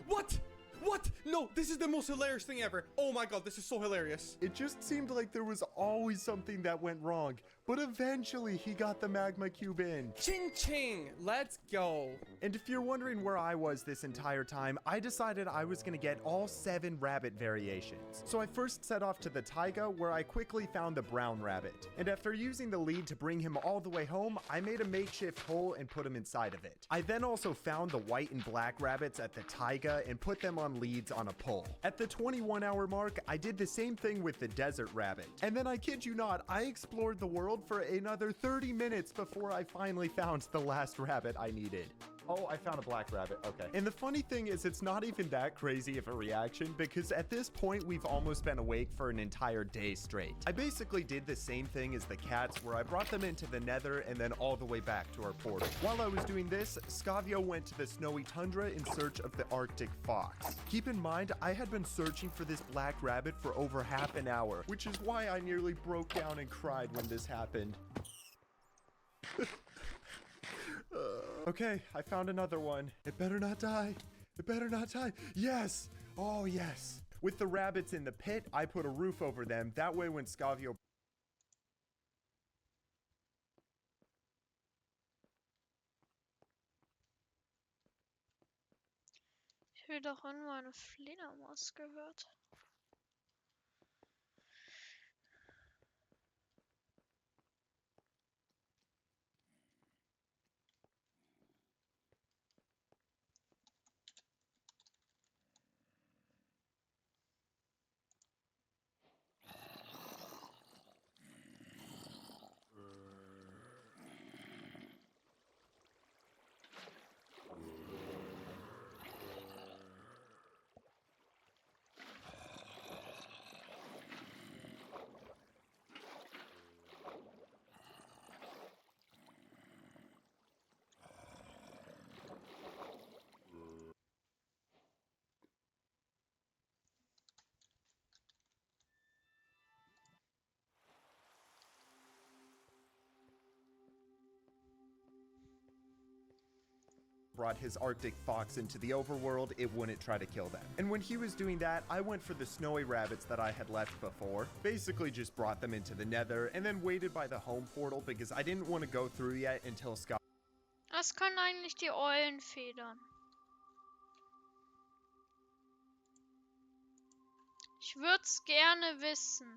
What? What? No, this is the most hilarious thing ever. Oh my god, this is so hilarious. It just seemed like there was always something that went wrong. But eventually he got the magma cube in. Ching ching, let's go. And if you're wondering where I was this entire time, I decided I was gonna get all 7 rabbit variations. So I first set off to the taiga, where I quickly found the brown rabbit. And after using the lead to bring him all the way home, I made a makeshift hole and put him inside of it. I then also found the white and black rabbits at the taiga and put them on leads on a pole. At the 21-hour mark, I did the same thing with the desert rabbit. And then I kid you not, I explored the world for another 30 minutes before I finally found the last rabbit I needed. Oh, I found a black rabbit. Okay. And the funny thing is, it's not even that crazy of a reaction, because at this point, we've almost been awake for an entire day straight. I basically did the same thing as the cats, where I brought them into the nether and then all the way back to our portal. While I was doing this, Scavio went to the snowy tundra in search of the Arctic fox. Keep in mind, I had been searching for this black rabbit for over half an hour, which is why I nearly broke down and cried when this happened. Okay, I found another one. It better not die. It better not die. Yes! Oh, yes. With the rabbits in the pit, I put a roof over them. That way when Scavio... Ich will doch irgendwo eine Fledermaus gehört. brought his Arctic fox into the overworld, it wouldn't try to kill them. And when he was doing that, I went for the snowy rabbits that I had left before. Basically just brought them into the nether and then waited by the home portal because I didn't want to go through yet until Scott. Was können eigentlich die Eulenfedern? Ich würde es gerne wissen.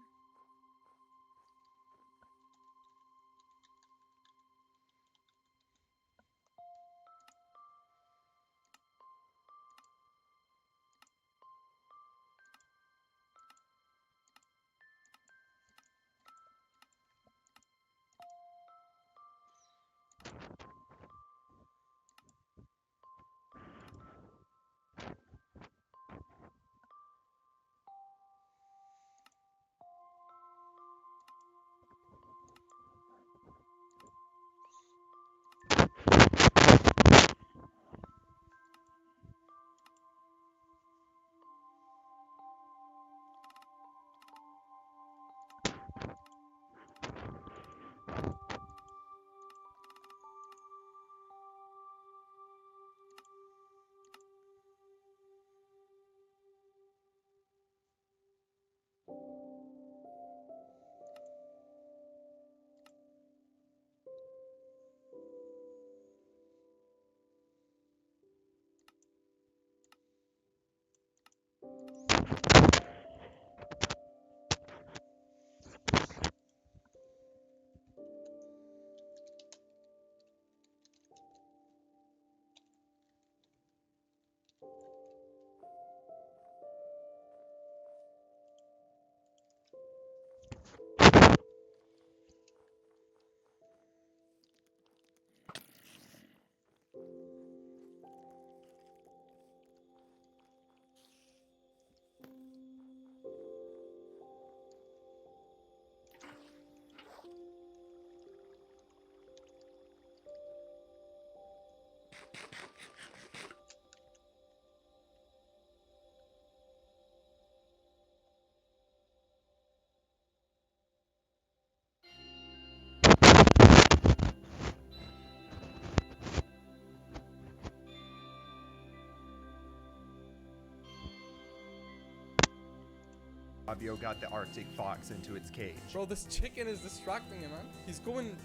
Scavio got the Arctic fox into its cage. Bro, this chicken is distracting him, man. He's going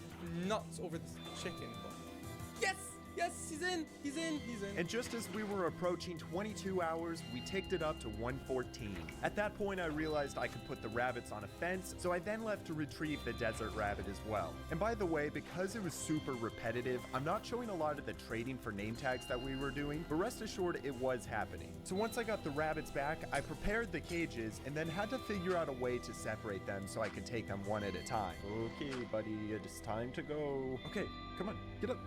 nuts over this chicken. Yes! Yes, he's in! He's in! He's in! And just as we were approaching 22 hours, we ticked it up to 114. At that point, I realized I could put the rabbits on a fence, so I then left to retrieve the desert rabbit as well. And by the way, because it was super repetitive, I'm not showing a lot of the trading for name tags that we were doing, but rest assured it was happening. So once I got the rabbits back, I prepared the cages and then had to figure out a way to separate them so I could take them one at a time. Okay, buddy, it's time to go. Okay, come on, get up.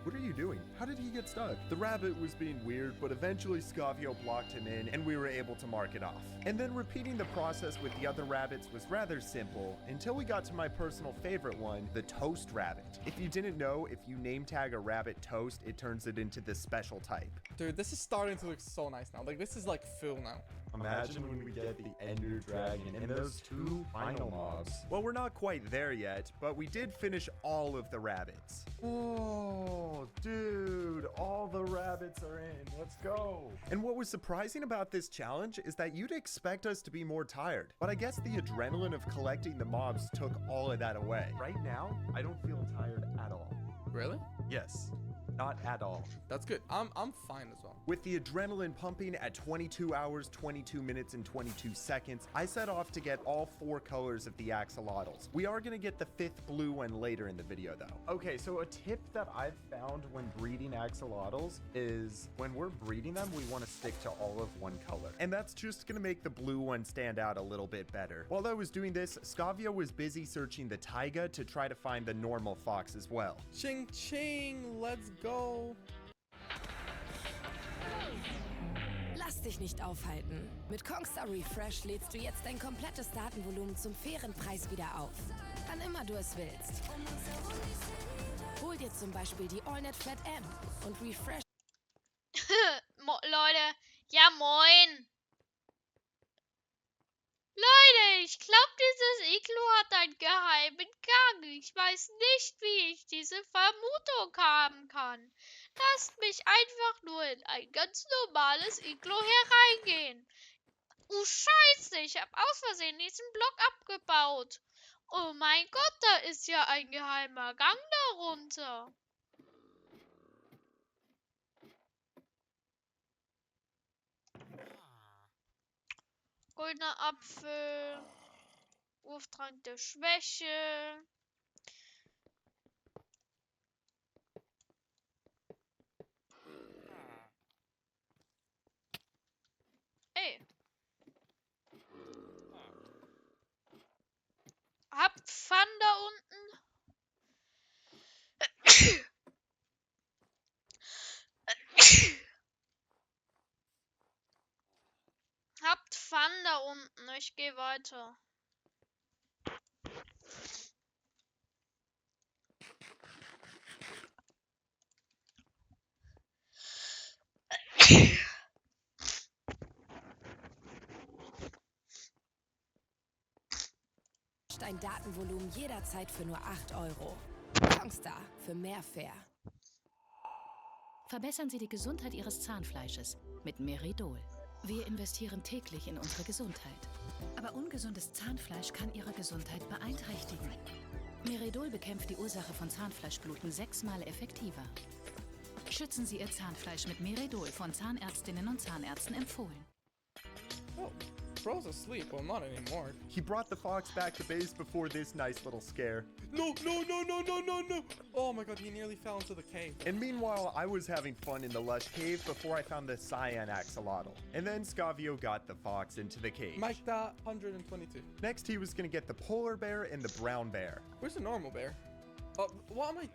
What are you doing? How did he get stuck? The rabbit was being weird, but eventually Scavio blocked him in and we were able to mark it off. And then repeating the process with the other rabbits was rather simple until we got to my personal favorite one, the toast rabbit. If you didn't know, if you name tag a rabbit toast, it turns it into this special type. Dude, this is starting to look so nice now. Like, this is like full now. Imagine when we get the Ender Dragon and those two final mobs. Well, we're not quite there yet, but we did finish all of the rabbits. Oh, dude, all the rabbits are in. Let's go. And what was surprising about this challenge is that you'd expect us to be more tired, but I guess the adrenaline of collecting the mobs took all of that away. Right now, I don't feel tired at all. Really? Yes. Not at all. That's good. I'm fine as well. With the adrenaline pumping at 22 hours, 22 minutes, and 22 seconds, I set off to get all 4 colors of the axolotls. We are going to get the 5th blue one later in the video though. Okay, so a tip that I've found when breeding axolotls is when we're breeding them, we want to stick to all of one color. And that's just going to make the blue one stand out a little bit better. While I was doing this, Scavio was busy searching the taiga to try to find the normal fox as well. Ching ching, let's go. Lass dich nicht aufhalten. Mit Kongstar Refresh lädst du jetzt dein komplettes Datenvolumen zum fairen Preis wieder auf. Wann immer du es willst. Hol dir zum Beispiel die AllNet Flat M und Refresh. Leute, ja moin. Leute, ich glaube, dieses Iglo hat einen geheimen Gang. Ich weiß nicht, wie ich diese Vermutung haben kann. Lasst mich einfach nur in ein ganz normales Iglo hereingehen. Oh Scheiße, ich habe aus Versehen diesen Block abgebaut. Oh mein Gott, da ist ja ein geheimer Gang darunter. Goldener Apfel. Wurftrank der Schwäche. Ey. Hab Fun da unten. Habt Fun da unten. Ich gehe weiter. Dein Datenvolumen jederzeit für nur 8 €. Kongstar für mehr Fair. Verbessern Sie die Gesundheit Ihres Zahnfleisches mit Meridol. Wir investieren täglich in unsere Gesundheit. Aber ungesundes Zahnfleisch kann Ihre Gesundheit beeinträchtigen. Meridol bekämpft die Ursache von Zahnfleischbluten 6-mal effektiver. Schützen Sie Ihr Zahnfleisch mit Meridol von Zahnärztinnen und Zahnärzten empfohlen. Oh, bro's asleep. Well, not anymore. He brought the fox back to base before this nice little scare. No, no, no, no, no, no, no. Oh my god, he nearly fell into the cave. And meanwhile, I was having fun in the lush cave before I found the cyan axolotl. And then Scavio got the fox into the cage. Mike that 122. Next, he was going to get the polar bear and the brown bear. Where's the normal bear? What am I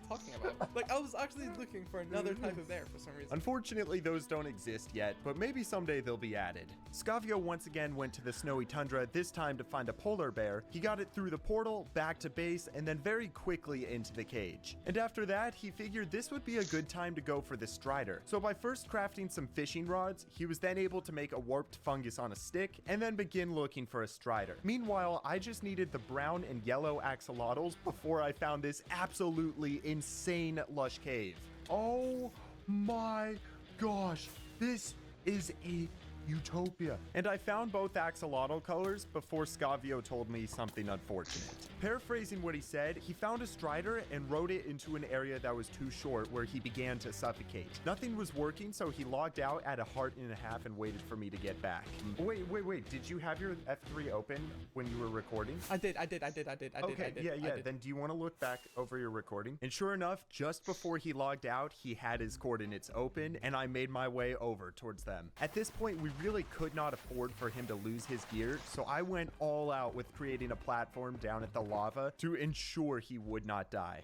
talking about? Like, I was actually looking for another type of bear for some reason. Unfortunately, those don't exist yet, but maybe someday they'll be added. Scavio once again went to the snowy tundra, this time to find a polar bear. He got it through the portal, back to base, and then very quickly into the cage. And after that, he figured this would be a good time to go for the strider. So by first crafting some fishing rods, he was then able to make a warped fungus on a stick, and then begin looking for a strider. Meanwhile, I just needed the brown and yellow axolotls before I found this absolutely insane lush cave. Oh my gosh, this is a Utopia. And I found both axolotl colors before Scavio told me something unfortunate. Paraphrasing what he said, he found a strider and rode it into an area that was too short where he began to suffocate. Nothing was working, so he logged out at 1.5 hearts and waited for me to get back. Wait. Did you have your F3 open when you were recording? I did. Okay, yeah. Then do you want to look back over your recording? And sure enough, just before he logged out, he had his coordinates open, and I made my way over towards them. At this point, we really could not afford for him to lose his gear, so I went all out with creating a platform down at the lava to ensure he would not die.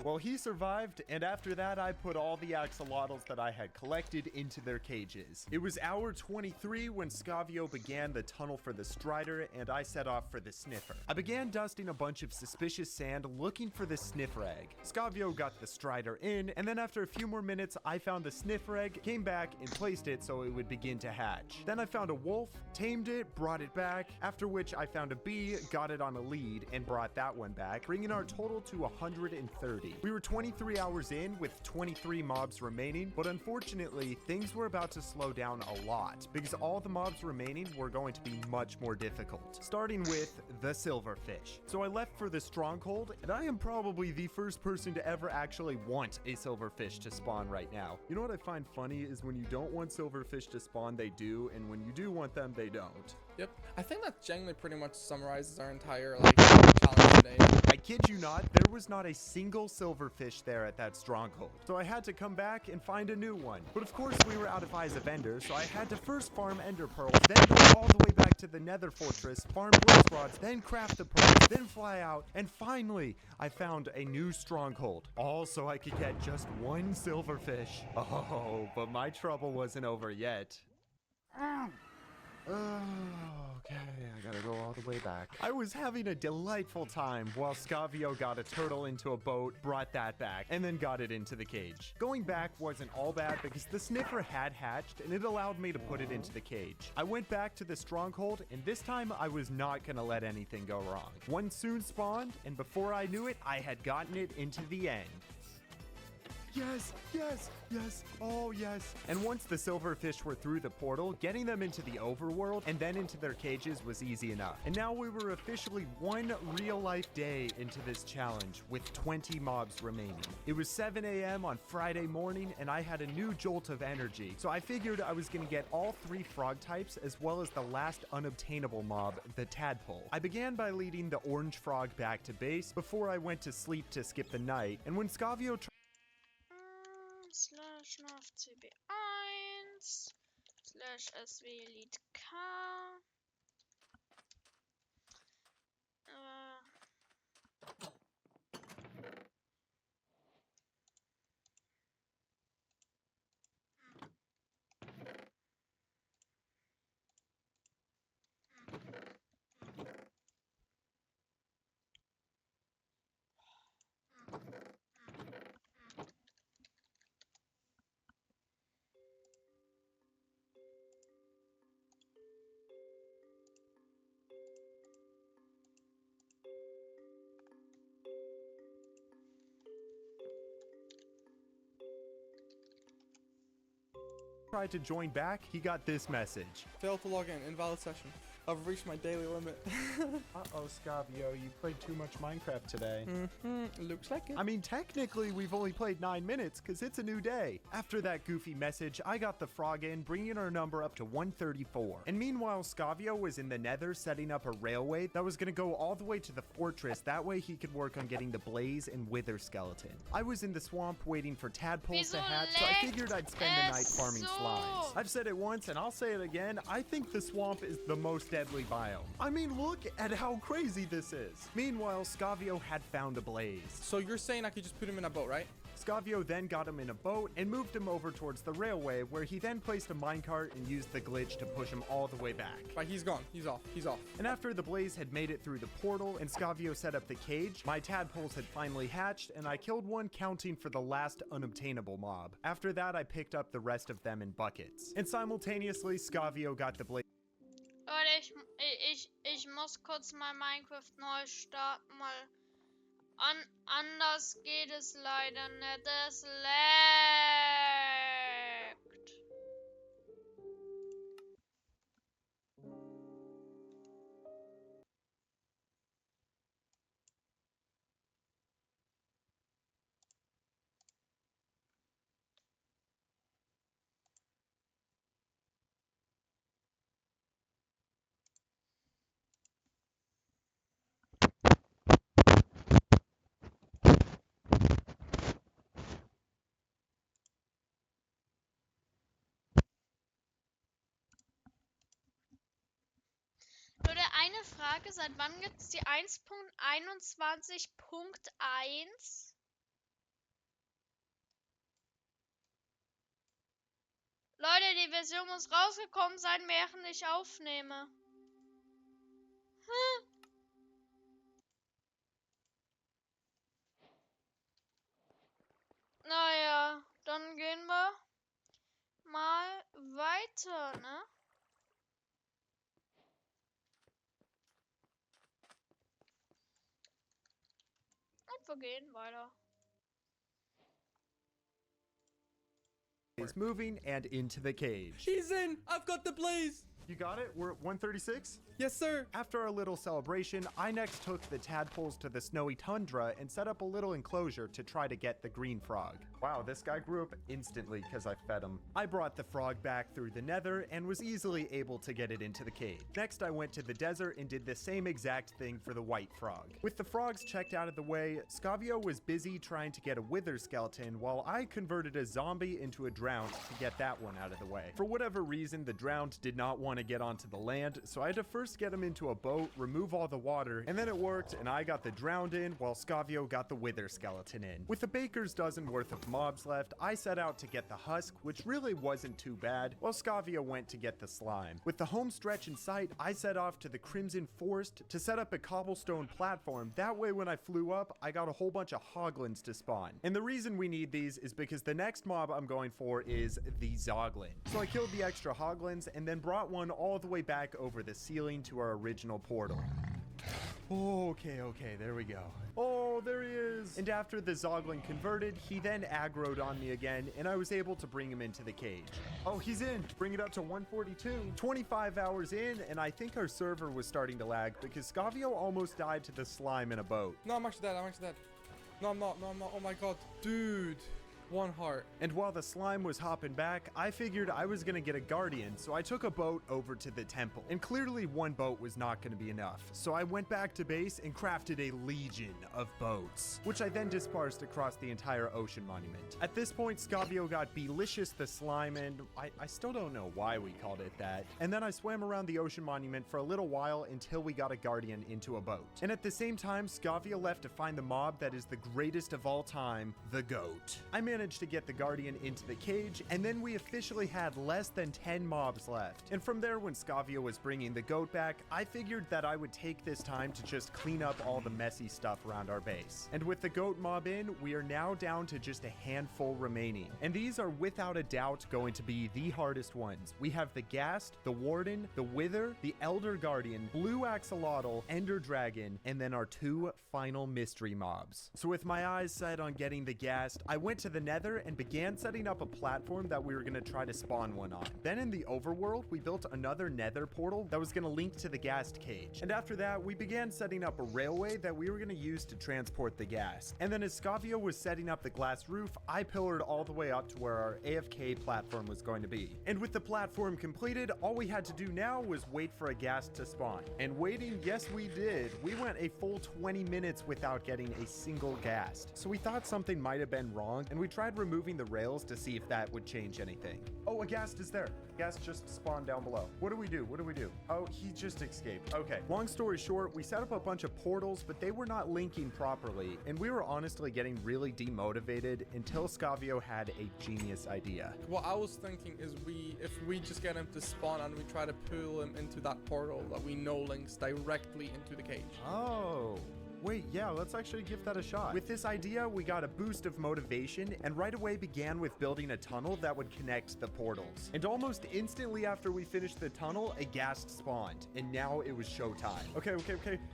Well, he survived, and after that, I put all the axolotls that I had collected into their cages. It was hour 23 when Scavio began the tunnel for the strider, and I set off for the sniffer. I began dusting a bunch of suspicious sand looking for the sniffer egg. Scavio got the strider in, and then after a few more minutes, I found the sniffer egg, came back, and placed it so it would begin to hatch. Then I found a wolf, tamed it, brought it back, after which I found a bee, got it on a lead, and brought that one back, bringing our total to 130. We were 23 hours in with 23 mobs remaining, but unfortunately, things were about to slow down a lot because all the mobs remaining were going to be much more difficult, starting with the silverfish. So I left for the stronghold, and I am probably the first person to ever actually want a silverfish to spawn right now. You know what I find funny is when you don't want silverfish to spawn, they do, and when you do want them, they don't. Yep. I think that generally pretty much summarizes our entire challenge today. I kid you not, there was not a single silverfish there at that stronghold. So I had to come back and find a new one. But of course we were out of eyes of ender, so I had to first farm ender pearls, then go all the way back to the nether fortress, farm blaze rods, then craft the pearls, then fly out, and finally I found a new stronghold. All so I could get just one silverfish. Oh, but my trouble wasn't over yet. Okay, I gotta go all the way back. I was having a delightful time while Scavio got a turtle into a boat, brought that back, and then got it into the cage. Going back wasn't all bad because the sniffer had hatched and it allowed me to put it into the cage. I went back to the stronghold and this time I was not gonna let anything go wrong. One soon spawned and before I knew it, I had gotten it into the end. Yes, oh yes. And once the silverfish were through the portal, getting them into the overworld and then into their cages was easy enough. And now we were officially one real life day into this challenge with 20 mobs remaining. It was 7 a.m. on Friday morning and I had a new jolt of energy. So I figured I was gonna get all 3 frog types as well as the last unobtainable mob, the tadpole. I began by leading the orange frog back to base before I went to sleep to skip the night. And when Scavio /cb1 /sw lead k tried to join back, he got this message. Failed to log in. Invalid session. I've reached my daily limit. Uh-oh, Scavio, you played too much Minecraft today. Looks like it. I mean, technically, we've only played 9 minutes because it's a new day. After that goofy message, I got the frog in, bringing our number up to 134. And meanwhile, Scavio was in the nether setting up a railway that was going to go all the way to the fortress. That way he could work on getting the blaze and wither skeleton. I was in the swamp waiting for tadpoles to hatch, so I figured I'd spend the night farming slimes. I've said it once, and I'll say it again. I think the swamp is the most deadly biome. I mean, look at how crazy this is. Meanwhile, Scavio had found a blaze. So you're saying I could just put him in a boat, right? Scavio then got him in a boat and moved him over towards the railway, where he then placed a minecart and used the glitch to push him all the way back. Right, he's gone. He's off. He's off. And after the blaze had made it through the portal and Scavio set up the cage, my tadpoles had finally hatched and I killed one, counting for the last unobtainable mob. After that, I picked up the rest of them in buckets. And simultaneously, Scavio got the blaze. Leute, ich muss kurz mal Minecraft neu starten, weil anders geht es leider nicht. Es leckt. Frage, seit wann gibt es die 1.21.1? Leute, die Version muss rausgekommen sein, während ich aufnehme. Naja, dann gehen wir mal weiter, ne? Und wir gehen weiter. Is moving and into the cage. He's in! I've got the blaze! You got it? We're at 136? Yes, sir. After our little celebration, I next took the tadpoles to the snowy tundra and set up a little enclosure to try to get the green frog. Wow, this guy grew up instantly because I fed him. I brought the frog back through the nether and was easily able to get it into the cage. Next, I went to the desert and did the same exact thing for the white frog. With the frogs checked out of the way, Scavio was busy trying to get a wither skeleton while I converted a zombie into a drowned to get that one out of the way. For whatever reason, the drowned did not want to get onto the land, so I had to first get him into a boat, remove all the water, and then it worked and I got the drowned in while Scavio got the wither skeleton in. With a baker's dozen worth of mobs left, I set out to get the husk, which really wasn't too bad, while Scavio went to get the slime. With the home stretch in sight, I set off to the Crimson Forest to set up a cobblestone platform. That way when I flew up, I got a whole bunch of hoglins to spawn. And the reason we need these is because the next mob I'm going for is the zoglin. So I killed the extra hoglins and then brought one all the way back over the ceiling to our original portal. Okay, there we go. Oh, there he is. And after the zoglin converted, he then aggroed on me again, and I was able to bring him into the cage. Oh, he's in. Bring it up to 142. 25 hours in, and I think our server was starting to lag because Scavio almost died to the slime in a boat. No, I'm actually dead. No, I'm not. Oh my god. Dude. 1 heart. And while the slime was hopping back, I figured I was gonna get a guardian, so I took a boat over to the temple. And clearly 1 boat was not gonna be enough, so I went back to base and crafted a legion of boats, which I then dispersed across the entire ocean monument. At this point, Scavio got Belicious the slime, and I still don't know why we called it that. And then I swam around the ocean monument for a little while until we got a guardian into a boat. And at the same time, Scavio left to find the mob that is the greatest of all time, the goat. I managed to get the guardian into the cage, and then we officially had less than 10 mobs left. And from there, when Scavio was bringing the goat back, I figured that I would take this time to just clean up all the messy stuff around our base. And with the goat mob in, we are now down to just a handful remaining. And these are without a doubt going to be the hardest ones. We have the Ghast, the Warden, the Wither, the Elder Guardian, Blue Axolotl, Ender Dragon, and then our 2 final mystery mobs. So with my eyes set on getting the Ghast, I went to the Nether and began setting up a platform that we were going to try to spawn one on. Then in the overworld, we built another Nether portal that was going to link to the Ghast cage. And after that, we began setting up a railway that we were going to use to transport the Ghast. And then as Scavio was setting up the glass roof, I pillared all the way up to where our AFK platform was going to be. And with the platform completed, all we had to do now was wait for a Ghast to spawn. And waiting, yes we did. We went a full 20 minutes without getting a single Ghast. So we thought something might have been wrong, and we tried removing the rails to see if that would change anything. Oh, a Ghast is there. Ghast just spawned down below. What do we do? Oh, he just escaped. Okay, long story short, we set up a bunch of portals, but they were not linking properly, and we were honestly getting really demotivated until Scavio had a genius idea. What I was thinking is if we just get him to spawn and we try to pull him into that portal that we know links directly into the cage. Oh. Wait, yeah, let's actually give that a shot. With this idea, we got a boost of motivation and right away began with building a tunnel that would connect the portals. And almost instantly after we finished the tunnel, a Ghast spawned, and now it was showtime. Okay.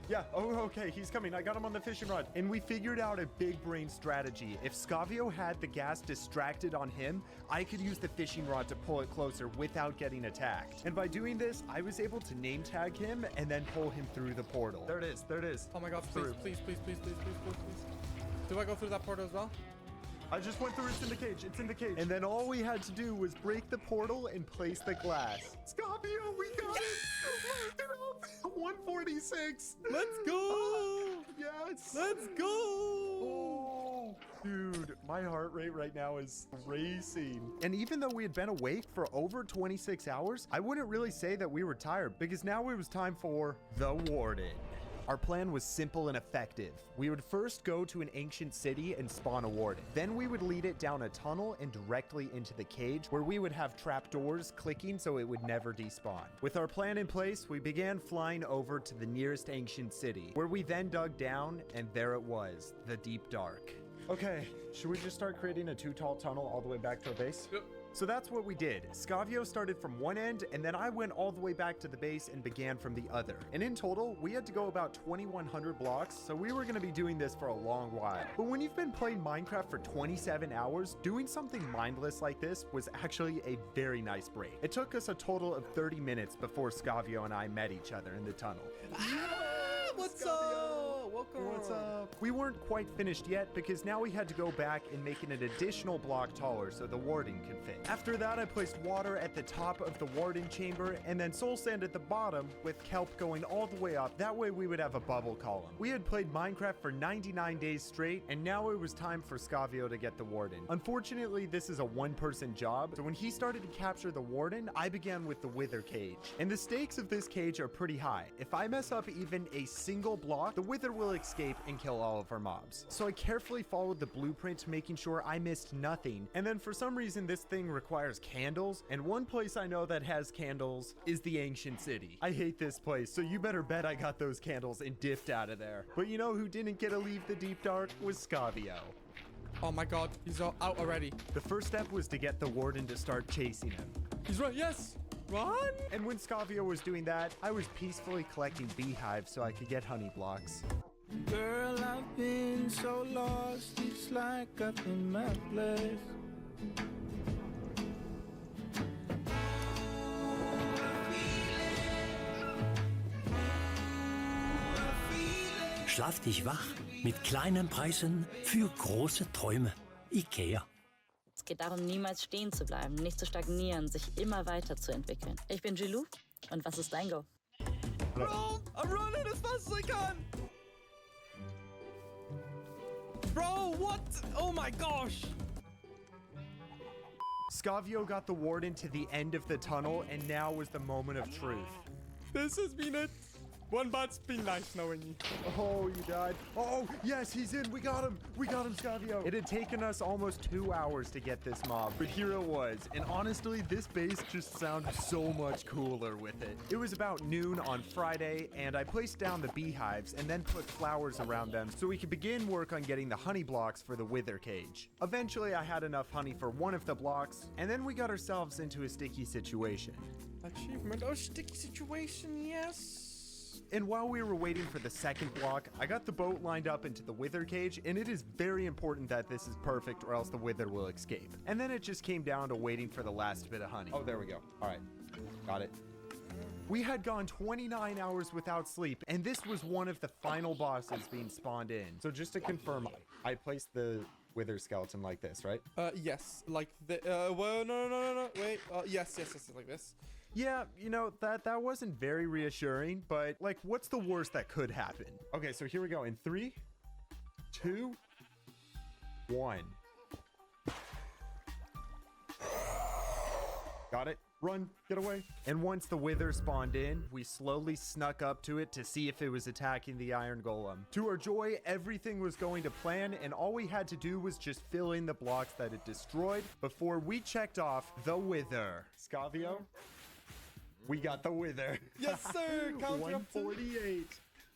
Yeah, okay, he's coming. I got him on the fishing rod. And we figured out a big brain strategy. If Scavio had the Ghast distracted on him, I could use the fishing rod to pull it closer without getting attacked. And by doing this, I was able to name tag him and then pull him through the portal. There it is. Oh my god, please. Do I go through that portal as well? I just went through. It's in the cage. And then all we had to do was break the portal and place the glass. Scavio, we got it! 146! Let's go! Yes! Let's go! Oh, dude, My heart rate right now is racing. And even though we had been awake for over 26 hours, I wouldn't really say that we were tired because now it was time for the Warden. Our plan was simple and effective. We would first go to an ancient city and spawn a warden. Then we would lead it down a tunnel and directly into the cage where we would have trapdoors clicking so it would never despawn. With our plan in place, we began flying over to the nearest ancient city, where we then dug down, and there it was, the deep dark. Okay, should we just start creating a 2-tall tunnel all the way back to our base? Yep. So that's what we did. Scavio started from one end, and then I went all the way back to the base and began from the other. And in total, we had to go about 2,100 blocks, so we were gonna be doing this for a long while. But when you've been playing Minecraft for 27 hours, doing something mindless like this was actually a very nice break. It took us a total of 30 minutes before Scavio and I met each other in the tunnel. What's up? Welcome. What's up? We weren't quite finished yet because now we had to go back and make it an additional block taller so the warden could fit. After that, I placed water at the top of the warden chamber and then soul sand at the bottom with kelp going all the way up. That way we would have a bubble column. We had played Minecraft for 99 days straight, and now it was time for Scavio to get the warden. Unfortunately, this is a one-person job, so when he started to capture the warden, I began with the wither cage. And the stakes of this cage are pretty high. If I mess up even a single block, the wither will escape and kill all of our mobs. So I carefully followed the blueprint, making sure I missed nothing. And then for some reason, this thing requires candles, and one place I know that has candles is the ancient city. I hate this place, so you better bet I got those candles and dipped out of there. But you know who didn't get to leave the deep dark was Scavio. Oh my god, he's out already. The first step was to get the warden to start chasing him. He's right, yes! Run! And when Scavio was doing that, I was peacefully collecting beehives so I could get honey blocks. Girl, I've been so lost, it's like I've been mapless. Schlaf dich wach mit kleinen Preisen für große Träume. IKEA. Es geht darum, niemals stehen zu bleiben, nicht zu stagnieren, sich immer weiterzuentwickeln. Ich bin Jilou und was ist dein Go? Bro, I'm running as fast as I can! Bro, what? Oh my gosh! Scavio got the warden to the end of the tunnel, and now was the moment of truth. This has been it. One but's been nice knowing you. Oh, you died. Oh, yes, he's in. We got him. We got him, Scavio. It had taken us almost 2 hours to get this mob, but here it was. And honestly, this base just sounded so much cooler with it. It was about noon on Friday, and I placed down the beehives and then put flowers around them so we could begin work on getting the honey blocks for the wither cage. Eventually, I had enough honey for one of the blocks, and then we got ourselves into a sticky situation. Achievement. Oh, sticky situation, yes. And while we were waiting for the second block, I got the boat lined up into the wither cage, and it is very important that this is perfect or else the wither will escape. And then it just came down to waiting for the last bit of honey. Oh, there we go. All right, got it. We had gone 29 hours without sleep, and this was one of the final bosses being spawned in. So just to confirm, I placed the wither skeleton like this, right? Yes, like the, well, no, wait, yes, like this. Yeah, you know, that wasn't very reassuring, but like, what's the worst that could happen? Okay, so here we go in 3, 2, 1. Got it. Run, get away. And once the wither spawned in, we slowly snuck up to it to see if it was attacking the iron golem. To our joy, everything was going to plan, and all we had to do was just fill in the blocks that it destroyed before we checked off the wither. Scavio? We got the wither. Yes, sir. Count 148.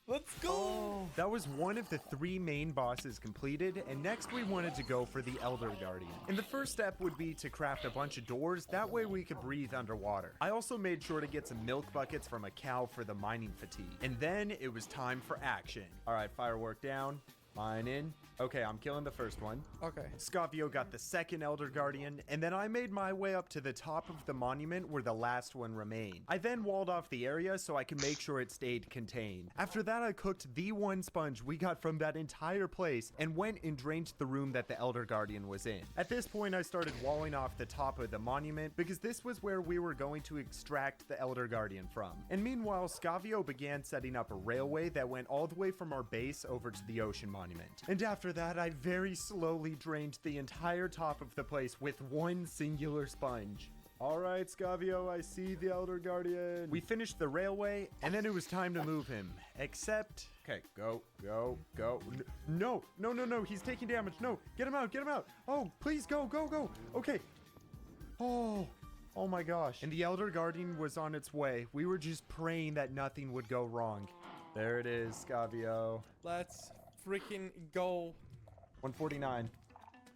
Let's go. Oh, that was one of the 3 main bosses completed, and next we wanted to go for the Elder Guardian. And the first step would be to craft a bunch of doors, that way we could breathe underwater. I also made sure to get some milk buckets from a cow for the mining fatigue. And then it was time for action. All right, firework down. Mine in. Okay, I'm killing the first one. Okay. Scavio got the second Elder Guardian, and then I made my way up to the top of the monument where the last one remained. I then walled off the area so I could make sure it stayed contained. After that, I cooked the one sponge we got from that entire place and went and drained the room that the Elder Guardian was in. At this point, I started walling off the top of the monument because this was where we were going to extract the Elder Guardian from. And meanwhile, Scavio began setting up a railway that went all the way from our base over to the ocean monument. And after after that, I very slowly drained the entire top of the place with one singular sponge. All right, Scavio, I see the Elder Guardian. We finished the railway, and then it was time to move him. Except, okay, go. No, he's taking damage. No, get him out. Oh, please, go. Okay. Oh my gosh. And the Elder Guardian was on its way. We were just praying that nothing would go wrong. There it is, Scavio. Let's freaking go. 149.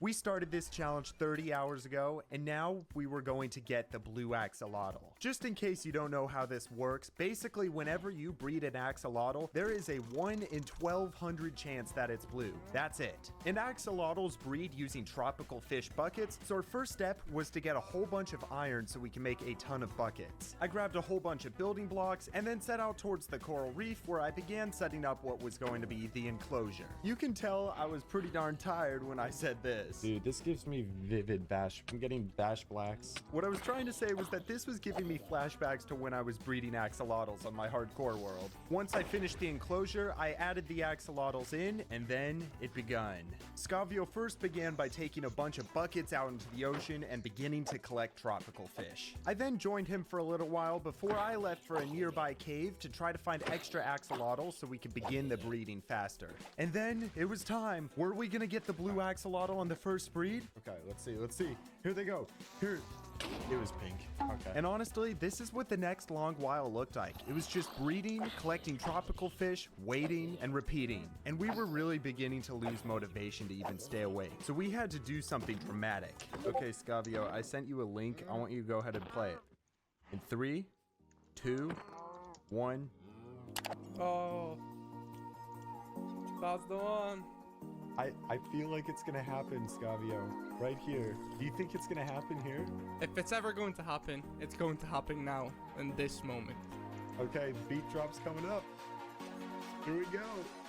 We started this challenge 30 hours ago, and now we were going to get the blue axolotl. Just in case you don't know how this works, basically whenever you breed an axolotl, there is a 1 in 1,200 chance that it's blue. That's it. And axolotls breed using tropical fish buckets, so our first step was to get a whole bunch of iron so we can make a ton of buckets. I grabbed a whole bunch of building blocks and then set out towards the coral reef where I began setting up what was going to be the enclosure. You can tell I was pretty darn tired when I said this. Dude, this gives me vivid bash. I'm getting bash blacks. What I was trying to say was that this was giving me flashbacks to when I was breeding axolotls on my hardcore world. Once I finished the enclosure, I added the axolotls in, and then it begun. Scavio first began by taking a bunch of buckets out into the ocean and beginning to collect tropical fish. I then joined him for a little while before I left for a nearby cave to try to find extra axolotls so we could begin the breeding faster. And then it was time. Were we gonna get the blue axolotl on the first breed? Okay, let's see. Here they go. Here. It was pink. Okay. And honestly, this is what the next long while looked like. It was just breeding, collecting tropical fish, waiting, and repeating. And we were really beginning to lose motivation to even stay awake. So we had to do something dramatic. Okay, Scavio, I sent you a link. I want you to go ahead and play it. In 3, 2, 1. Oh. That's the one. I feel like it's gonna happen, Scavio. Right here. Do you think it's gonna happen here? If it's ever going to happen, it's going to happen now, in this moment. Okay, beat drop's coming up. Here we go.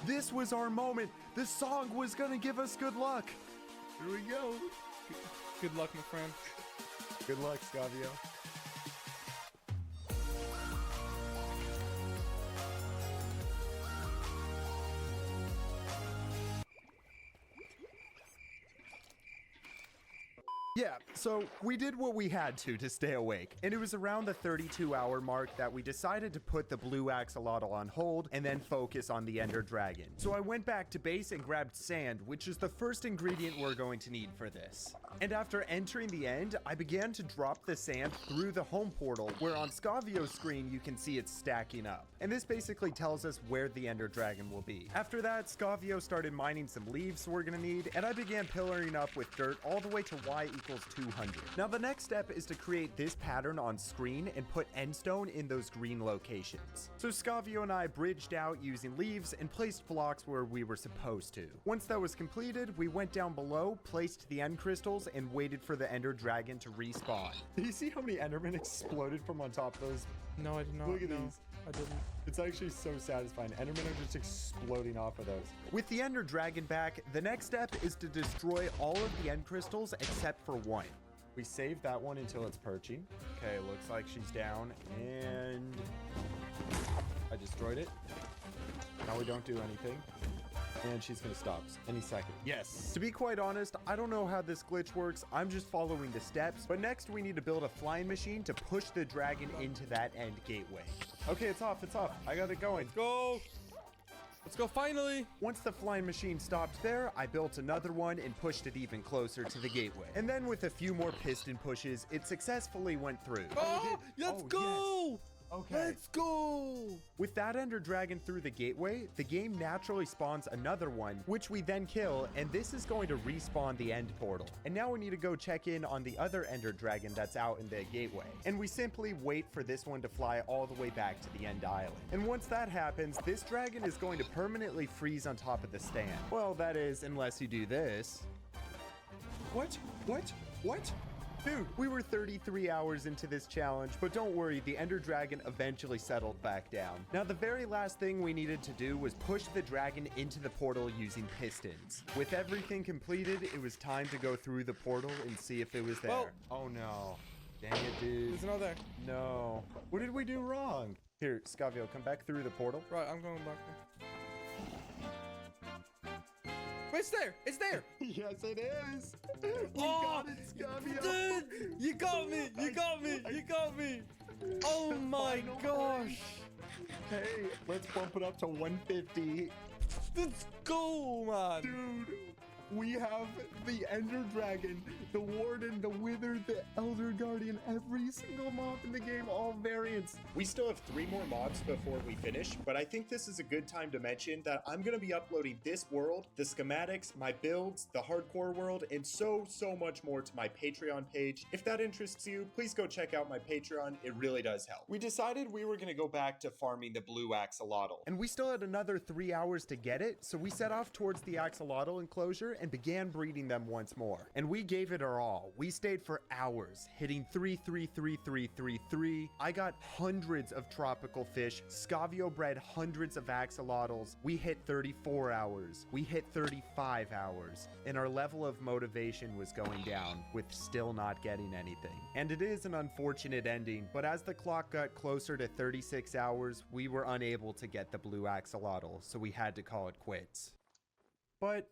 This was our moment. The song was gonna give us good luck. Here we go. Good luck, my friend. Good luck, Scavio. Yeah, so we did what we had to stay awake, and it was around the 32-hour mark that we decided to put the blue axolotl on hold and then focus on the ender dragon. So I went back to base and grabbed sand, which is the first ingredient we're going to need for this. And after entering the end, I began to drop the sand through the home portal, where on Scavio's screen you can see it's stacking up. And this basically tells us where the ender dragon will be. After that, Scavio started mining some leaves we're gonna need, and I began pillaring up with dirt all the way to y equals 200. Now the next step is to create this pattern on screen and put endstone in those green locations. So Scavio and I bridged out using leaves and placed blocks where we were supposed to. Once that was completed, we went down below, placed the end crystals, and waited for the ender dragon to respawn. Do you see how many endermen exploded from on top of those? No, I did not. Look at these. I didn't. It's actually so satisfying. Endermen are just exploding off of those. With the ender dragon back, the next step is to destroy all of the end crystals except for one. We saved that one until it's perching. Okay, looks like she's down, and I destroyed it. Now we don't do anything. And she's gonna stop any second. Yes. To be quite honest, I don't know how this glitch works. I'm just following the steps. But next we need to build a flying machine to push the dragon into that end gateway. Okay, it's off. I got it going. Let's go. Let's go finally. Once the flying machine stopped there, I built another one and pushed it even closer to the gateway. And then with a few more piston pushes, it successfully went through. Oh, let's go. Yes. Okay. Let's go! With that ender dragon through the gateway, the game naturally spawns another one, which we then kill, and this is going to respawn the end portal. And now we need to go check in on the other ender dragon that's out in the gateway. And we simply wait for this one to fly all the way back to the end island. And once that happens, this dragon is going to permanently freeze on top of the stand. Well, that is, unless you do this. What? Dude, we were 33 hours into this challenge, but don't worry, the ender dragon eventually settled back down. Now, the very last thing we needed to do was push the dragon into the portal using pistons. With everything completed, it was time to go through the portal and see if it was there. Well, oh no. Dang it, dude. There's another. No. What did we do wrong? Here, Scavio, come back through the portal. Right, I'm going back. It's there. It's there. Yes, it is. We Oh, got it, Scavio. dude, you got me. You got me. You got me. Oh my gosh. Hey, let's bump it up to 150. Let's go, man. Dude, we have the Ender Dragon, the Warden, the Wither, the Elder Guardian, every single mob in the game, all variants. We still have 3 more mobs before we finish, but I think this is a good time to mention that I'm going to be uploading this world, the schematics, my builds, the hardcore world, and so much more to my Patreon page. If that interests you, please go check out my Patreon. It really does help. We decided we were going to go back to farming the blue axolotl, and we still had another 3 hours to get it, so we set off towards the axolotl enclosure and began breeding them once more. And we gave it our all. We stayed for hours, hitting 3, 3, 3, 3, 3, 3. I got hundreds of tropical fish. Scavio bred hundreds of axolotls. We hit 34 hours. We hit 35 hours. And our level of motivation was going down, with still not getting anything. And it is an unfortunate ending, but as the clock got closer to 36 hours, we were unable to get the blue axolotl, so we had to call it quits. But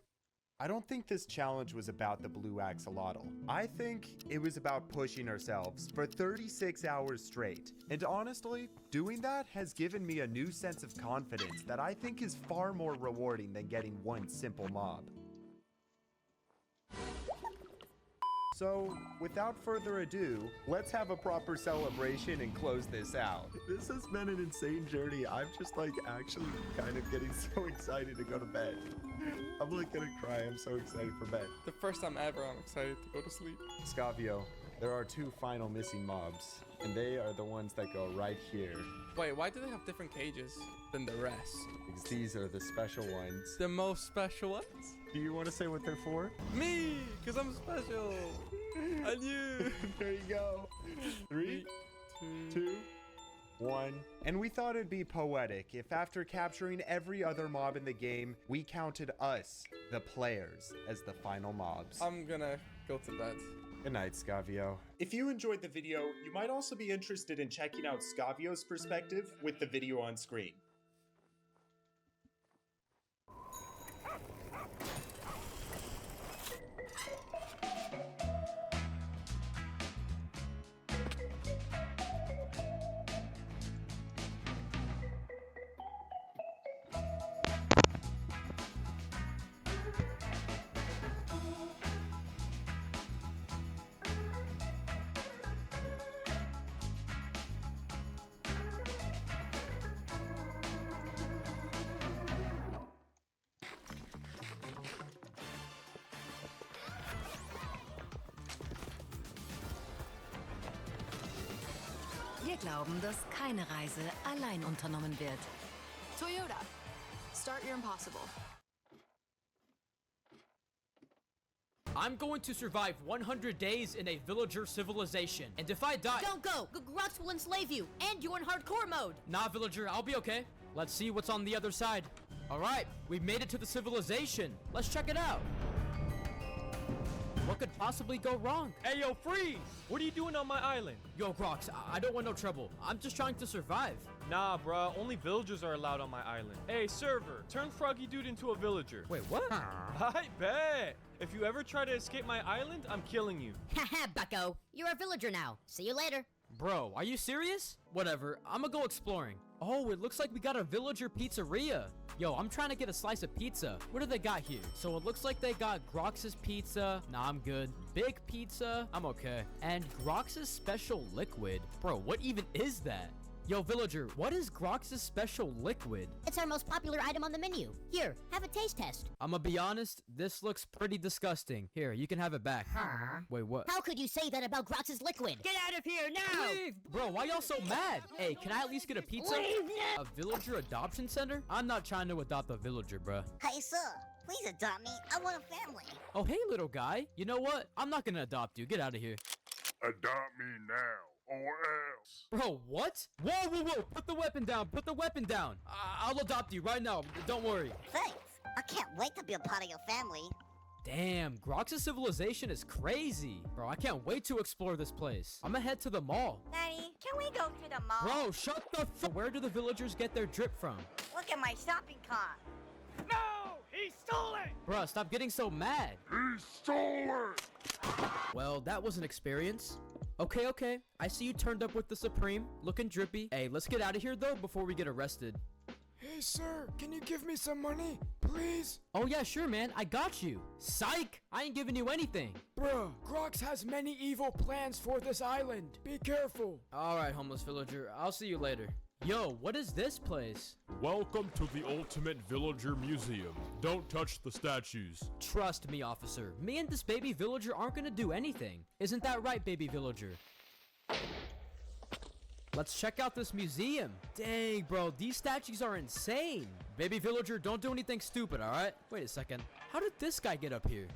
I don't think this challenge was about the blue axolotl. I think it was about pushing ourselves for 36 hours straight. And honestly, doing that has given me a new sense of confidence that I think is far more rewarding than getting one simple mob. So, without further ado, let's have a proper celebration and close this out. This has been an insane journey. I'm just like actually kind of getting so excited to go to bed. I'm like gonna cry. I'm so excited for bed. The first time ever I'm excited to go to sleep. Scavio, there are 2 final missing mobs, and they are the ones that go right here. Wait, why do they have different cages than the rest? Because these are the special ones. The most special ones? Do you want to say what they're for? Me, because I'm special. And you. There you go. 3, 2, 1. And we thought it'd be poetic if after capturing every other mob in the game, we counted us, the players, as the final mobs. I'm gonna go to bed. Good night, Scavio. If you enjoyed the video, you might also be interested in checking out Scavio's perspective with the video on screen. Wir glauben, dass keine Reise allein unternommen wird. Toyota, start your impossible. I'm going to survive 100 days in a villager civilization, and if I die— Don't go! Grots will enslave you, and you're in hardcore mode! Nah, villager, I'll be okay. Let's see what's on the other side. Alright, we've made it to the civilization. Let's check it out. What could possibly go wrong? Hey, yo, freeze! What are you doing on my island? Yo, Grox, I don't want no trouble. I'm just trying to survive. Nah, bruh, only villagers are allowed on my island. Hey, server, turn Froggy Dude into a villager. Wait, what? I bet! If you ever try to escape my island, I'm killing you. Haha, bucko. You're a villager now. See you later. Bro, are you serious? Whatever, I'ma go exploring. Oh, it looks like we got a villager pizzeria. Yo, I'm trying to get a slice of pizza. What do they got here? So it looks like they got Grox's pizza. Nah, I'm good. Big pizza. I'm okay. And Grox's special liquid. Bro, what even is that? Yo, villager, what is Grox's special liquid? It's our most popular item on the menu. Here, have a taste test. I'ma be honest, this looks pretty disgusting. Here, you can have it back. Wait, what? How could you say that about Grox's liquid? Get out of here now! Leave! Bro, why y'all so mad? Hey, can I at least get a pizza? Leave now! A villager adoption center? I'm not trying to adopt a villager, bruh. Hey, sir, please adopt me. I want a family. Oh, hey, little guy. You know what? I'm not gonna adopt you. Get out of here. Adopt me now, or else. Bro, what? Whoa. Put the weapon down. Put the weapon down. I'll adopt you right now. Don't worry. Thanks. I can't wait to be a part of your family. Damn, Grox's civilization is crazy. Bro, I can't wait to explore this place. I'm gonna head to the mall. Daddy, can we go to the mall? Bro, shut the f— Where do the villagers get their drip from? Look at my shopping cart. No! He stole it! Bruh, stop getting so mad. He stole it! Well, that was an experience. Okay. I see you turned up with the Supreme, looking drippy. Hey, let's get out of here though before we get arrested. Hey, sir, can you give me some money, please? Oh yeah, sure, man. I got you. Psych! I ain't giving you anything. Bruh, Grox has many evil plans for this island. Be careful. Alright, homeless villager. I'll see you later. Yo, what is this place? Welcome to the Ultimate Villager Museum. Don't touch the statues. Trust me, officer. Me and this baby villager aren't gonna do anything. Isn't that right, baby villager? Let's check out this museum. Dang, bro, these statues are insane. Baby villager, don't do anything stupid, alright? Wait a second. How did this guy get up here?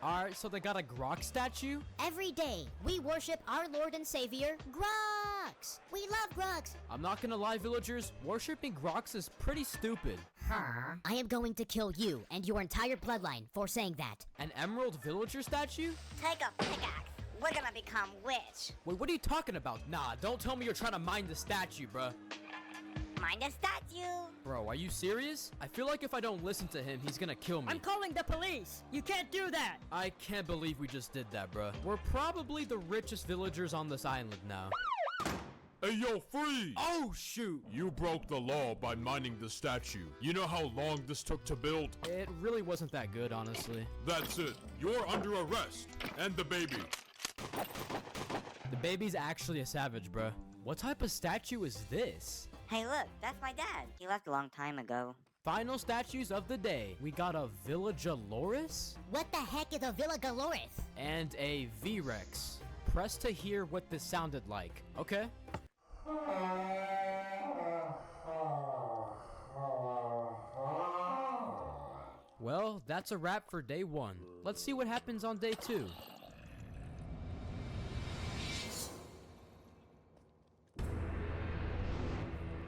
Alright, so they got a Grok statue? Every day, we worship our Lord and Savior, Grox. We love Grox. I'm not gonna lie, villagers. Worshipping Grox is pretty stupid. I am going to kill you and your entire bloodline for saying that. An emerald villager statue? Take a pickaxe. We're gonna become rich. Wait, what are you talking about? Nah, don't tell me you're trying to mine the statue, bruh. Mind the statue. Bro, are you serious? I feel like if I don't listen to him, he's gonna kill me. I'm calling the police. You can't do that. I can't believe we just did that, bruh. We're probably the richest villagers on this island now. Hey, yo, freeze! Oh, shoot! You broke the law by mining the statue. You know how long this took to build? It really wasn't that good, honestly. That's it. You're under arrest. And the baby. The baby's actually a savage, bruh. What type of statue is this? Hey, look, that's my dad. He left a long time ago. Final statues of the day. We got a Villagaloris What the heck is a Villagaloris? and a V-Rex. Press to hear what this sounded like. Okay. Well, that's a wrap for day 1. Let's see what happens on day 2.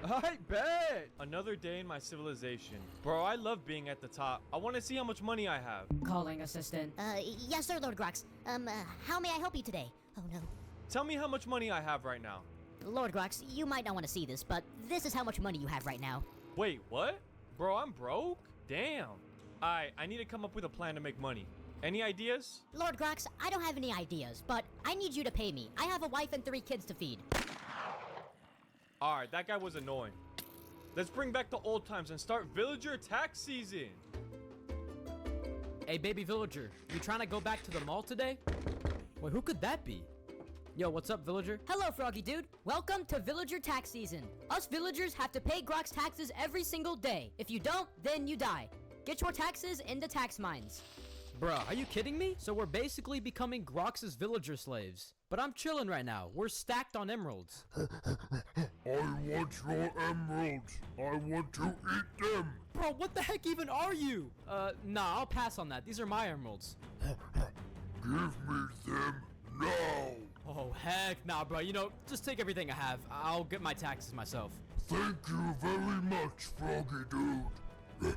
I bet! Another day in my civilization. Bro, I love being at the top. I want to see how much money I have. Calling assistant. Yes, sir, Lord Grox. How may I help you today? Oh, no. Tell me how much money I have right now. Lord Grox, you might not want to see this, but this is how much money you have right now. Wait, what? Bro, I'm broke? Damn. Alright, I need to come up with a plan to make money. Any ideas? Lord Grox, I don't have any ideas, but I need you to pay me. I have a wife and 3 kids to feed. Alright, that guy was annoying. Let's bring back the old times and start villager tax season. Hey, baby villager, you trying to go back to the mall today? Wait, who could that be? Yo, what's up, villager? Hello, Froggy Dude. Welcome to villager tax season. Us villagers have to pay Grox taxes every single day. If you don't, then you die. Get your taxes in the tax mines. Bruh, are you kidding me? So we're basically becoming Grox's villager slaves. But I'm chilling right now. We're stacked on emeralds. I want your emeralds. I want to eat them. Bro, what the heck even are you? Nah, I'll pass on that. These are my emeralds. Give me them now. Oh, heck nah, bro. You know, just take everything I have. I'll get my taxes myself. Thank you very much, Froggy Dude.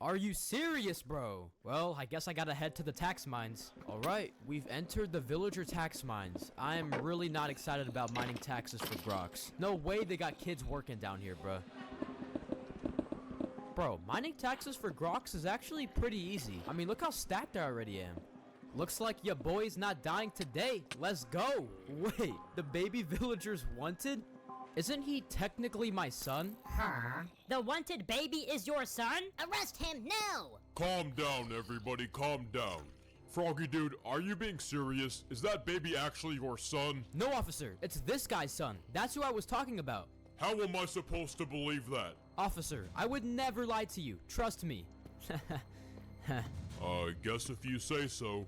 Are you serious, bro? Well, I guess I gotta head to the tax mines. Alright, we've entered the villager tax mines. I am really not excited about mining taxes for Grox. No way they got kids working down here, bro. Bro, mining taxes for Grox is actually pretty easy. I mean, look how stacked I already am. Looks like your boy's not dying today. Let's go. Wait, the baby villager's wanted? Isn't he technically my son? Huh? The wanted baby is your son? Arrest him now! Calm down, everybody. Calm down. Froggy Dude, are you being serious? Is that baby actually your son? No, officer. It's this guy's son. That's who I was talking about. How am I supposed to believe that? Officer, I would never lie to you. Trust me. I guess if you say so.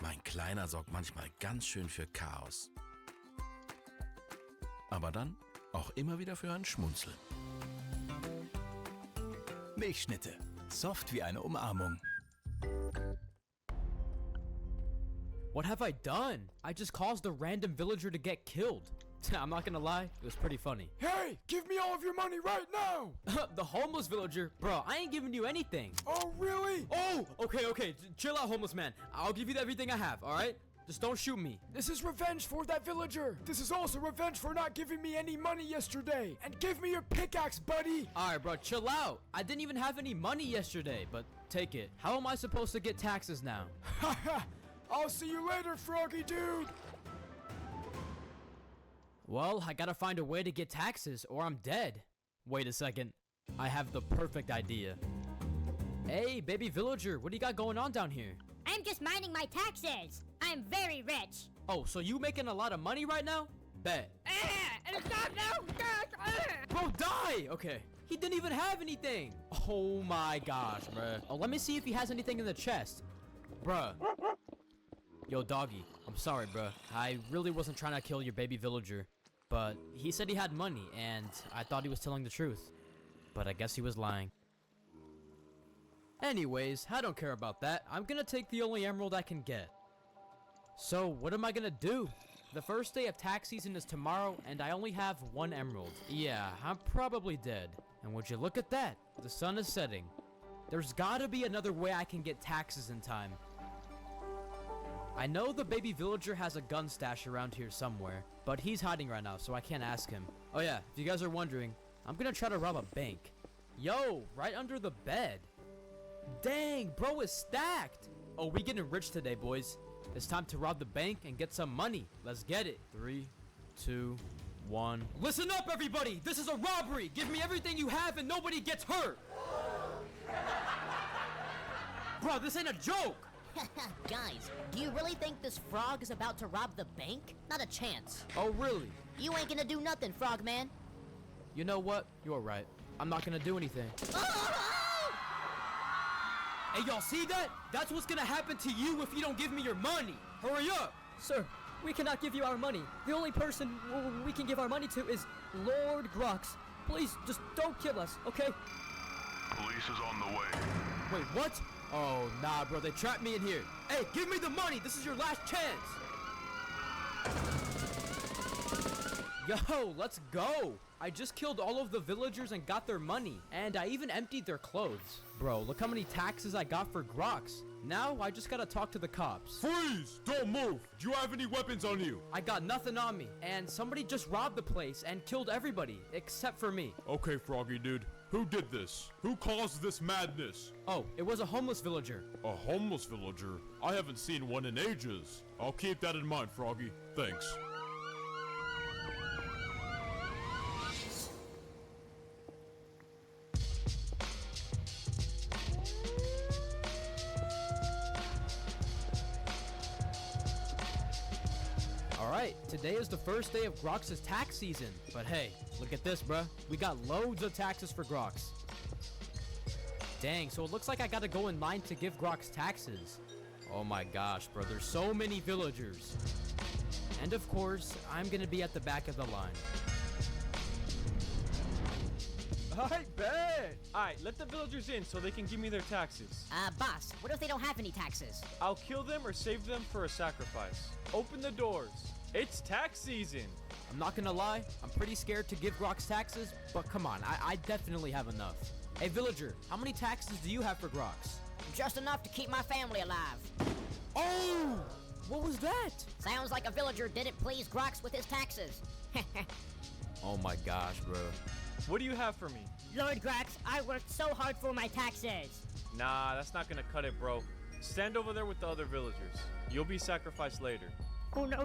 Mein Kleiner sorgt manchmal ganz schön für Chaos. Aber dann auch immer wieder für ein Schmunzeln. Milchschnitte. Soft wie eine Umarmung. What have I done? I just caused a random villager to get killed. I'm not gonna lie, it was pretty funny. Hey, give me all of your money right now! The homeless villager? Bro, I ain't giving you anything. Oh, really? Oh, okay. Chill out, homeless man. I'll give you everything I have, alright? Just don't shoot me. This is revenge for that villager. This is also revenge for not giving me any money yesterday. And give me your pickaxe, buddy. Alright, bro, chill out. I didn't even have any money yesterday, but take it. How am I supposed to get taxes now? Haha. I'll see you later, Froggy dude. Well, I gotta find a way to get taxes or I'm dead. Wait a second. I have the perfect idea. Hey, baby villager, what do you got going on down here? I'm just minding my taxes. I'm very rich. Oh, so you making a lot of money right now? Bet. Stop now! Bro, die! Okay. He didn't even have anything. Oh my gosh, bruh. Oh, let me see if he has anything in the chest. Bruh. Yo, doggy. I'm sorry, bruh. I really wasn't trying to kill your baby villager. But he said he had money, and I thought he was telling the truth. But I guess he was lying. Anyways, I don't care about that. I'm gonna take the only emerald I can get. So, what am I gonna do? The first day of tax season is tomorrow, and I only have 1 emerald. Yeah, I'm probably dead. And would you look at that? The sun is setting. There's gotta be another way I can get taxes in time. I know the baby villager has a gun stash around here somewhere, but he's hiding right now, so I can't ask him. Oh yeah, if you guys are wondering, I'm gonna try to rob a bank. Yo, right under the bed. Dang, bro is stacked. Oh, we getting rich today, boys. It's time to rob the bank and get some money. Let's get it. 3, 2, 1. Listen up, everybody. This is a robbery. Give me everything you have and nobody gets hurt. Bro, this ain't a joke. Guys, do you really think this frog is about to rob the bank? Not a chance. Oh, really? You ain't gonna do nothing, frogman. You know what? You're right. I'm not gonna do anything. Hey, y'all see that? That's what's gonna happen to you if you don't give me your money. Hurry up! Sir, we cannot give you our money. The only person we can give our money to is Lord Grox. Please, just don't kill us, okay? Police is on the way. Wait, what? Oh, nah, bro. They trapped me in here. Hey, give me the money. This is your last chance. Yo, let's go. I just killed all of the villagers and got their money. And I even emptied their clothes. Bro, look how many taxes I got for Grox. Now, I just gotta talk to the cops. Freeze! Don't move! Do you have any weapons on you? I got nothing on me. And somebody just robbed the place and killed everybody, except for me. Okay, Froggy dude. Who did this? Who caused this madness? Oh, it was a homeless villager. A homeless villager? I haven't seen one in ages. I'll keep that in mind, Froggy. Thanks. Alright, today is the first day of Grox's tax season. But hey, look at this, bruh. We got loads of taxes for Grox. Dang, so it looks like I gotta go in line to give Grox taxes. Oh my gosh, bro, there's so many villagers. And of course, I'm gonna be at the back of the line. I bet! Alright, let the villagers in so they can give me their taxes. Boss, what if they don't have any taxes? I'll kill them or save them for a sacrifice. Open the doors. It's tax season. I'm not gonna lie, I'm pretty scared to give Grox taxes, but come on, I definitely have enough. Hey villager, how many taxes do you have for Grox? Just enough to keep my family alive. Oh! What was that? Sounds like a villager didn't please Grox with his taxes. Oh my gosh, bro. What do you have for me? Lord Grox, I worked so hard for my taxes. Nah, that's not gonna cut it, bro. Stand over there with the other villagers. You'll be sacrificed later. Oh, no.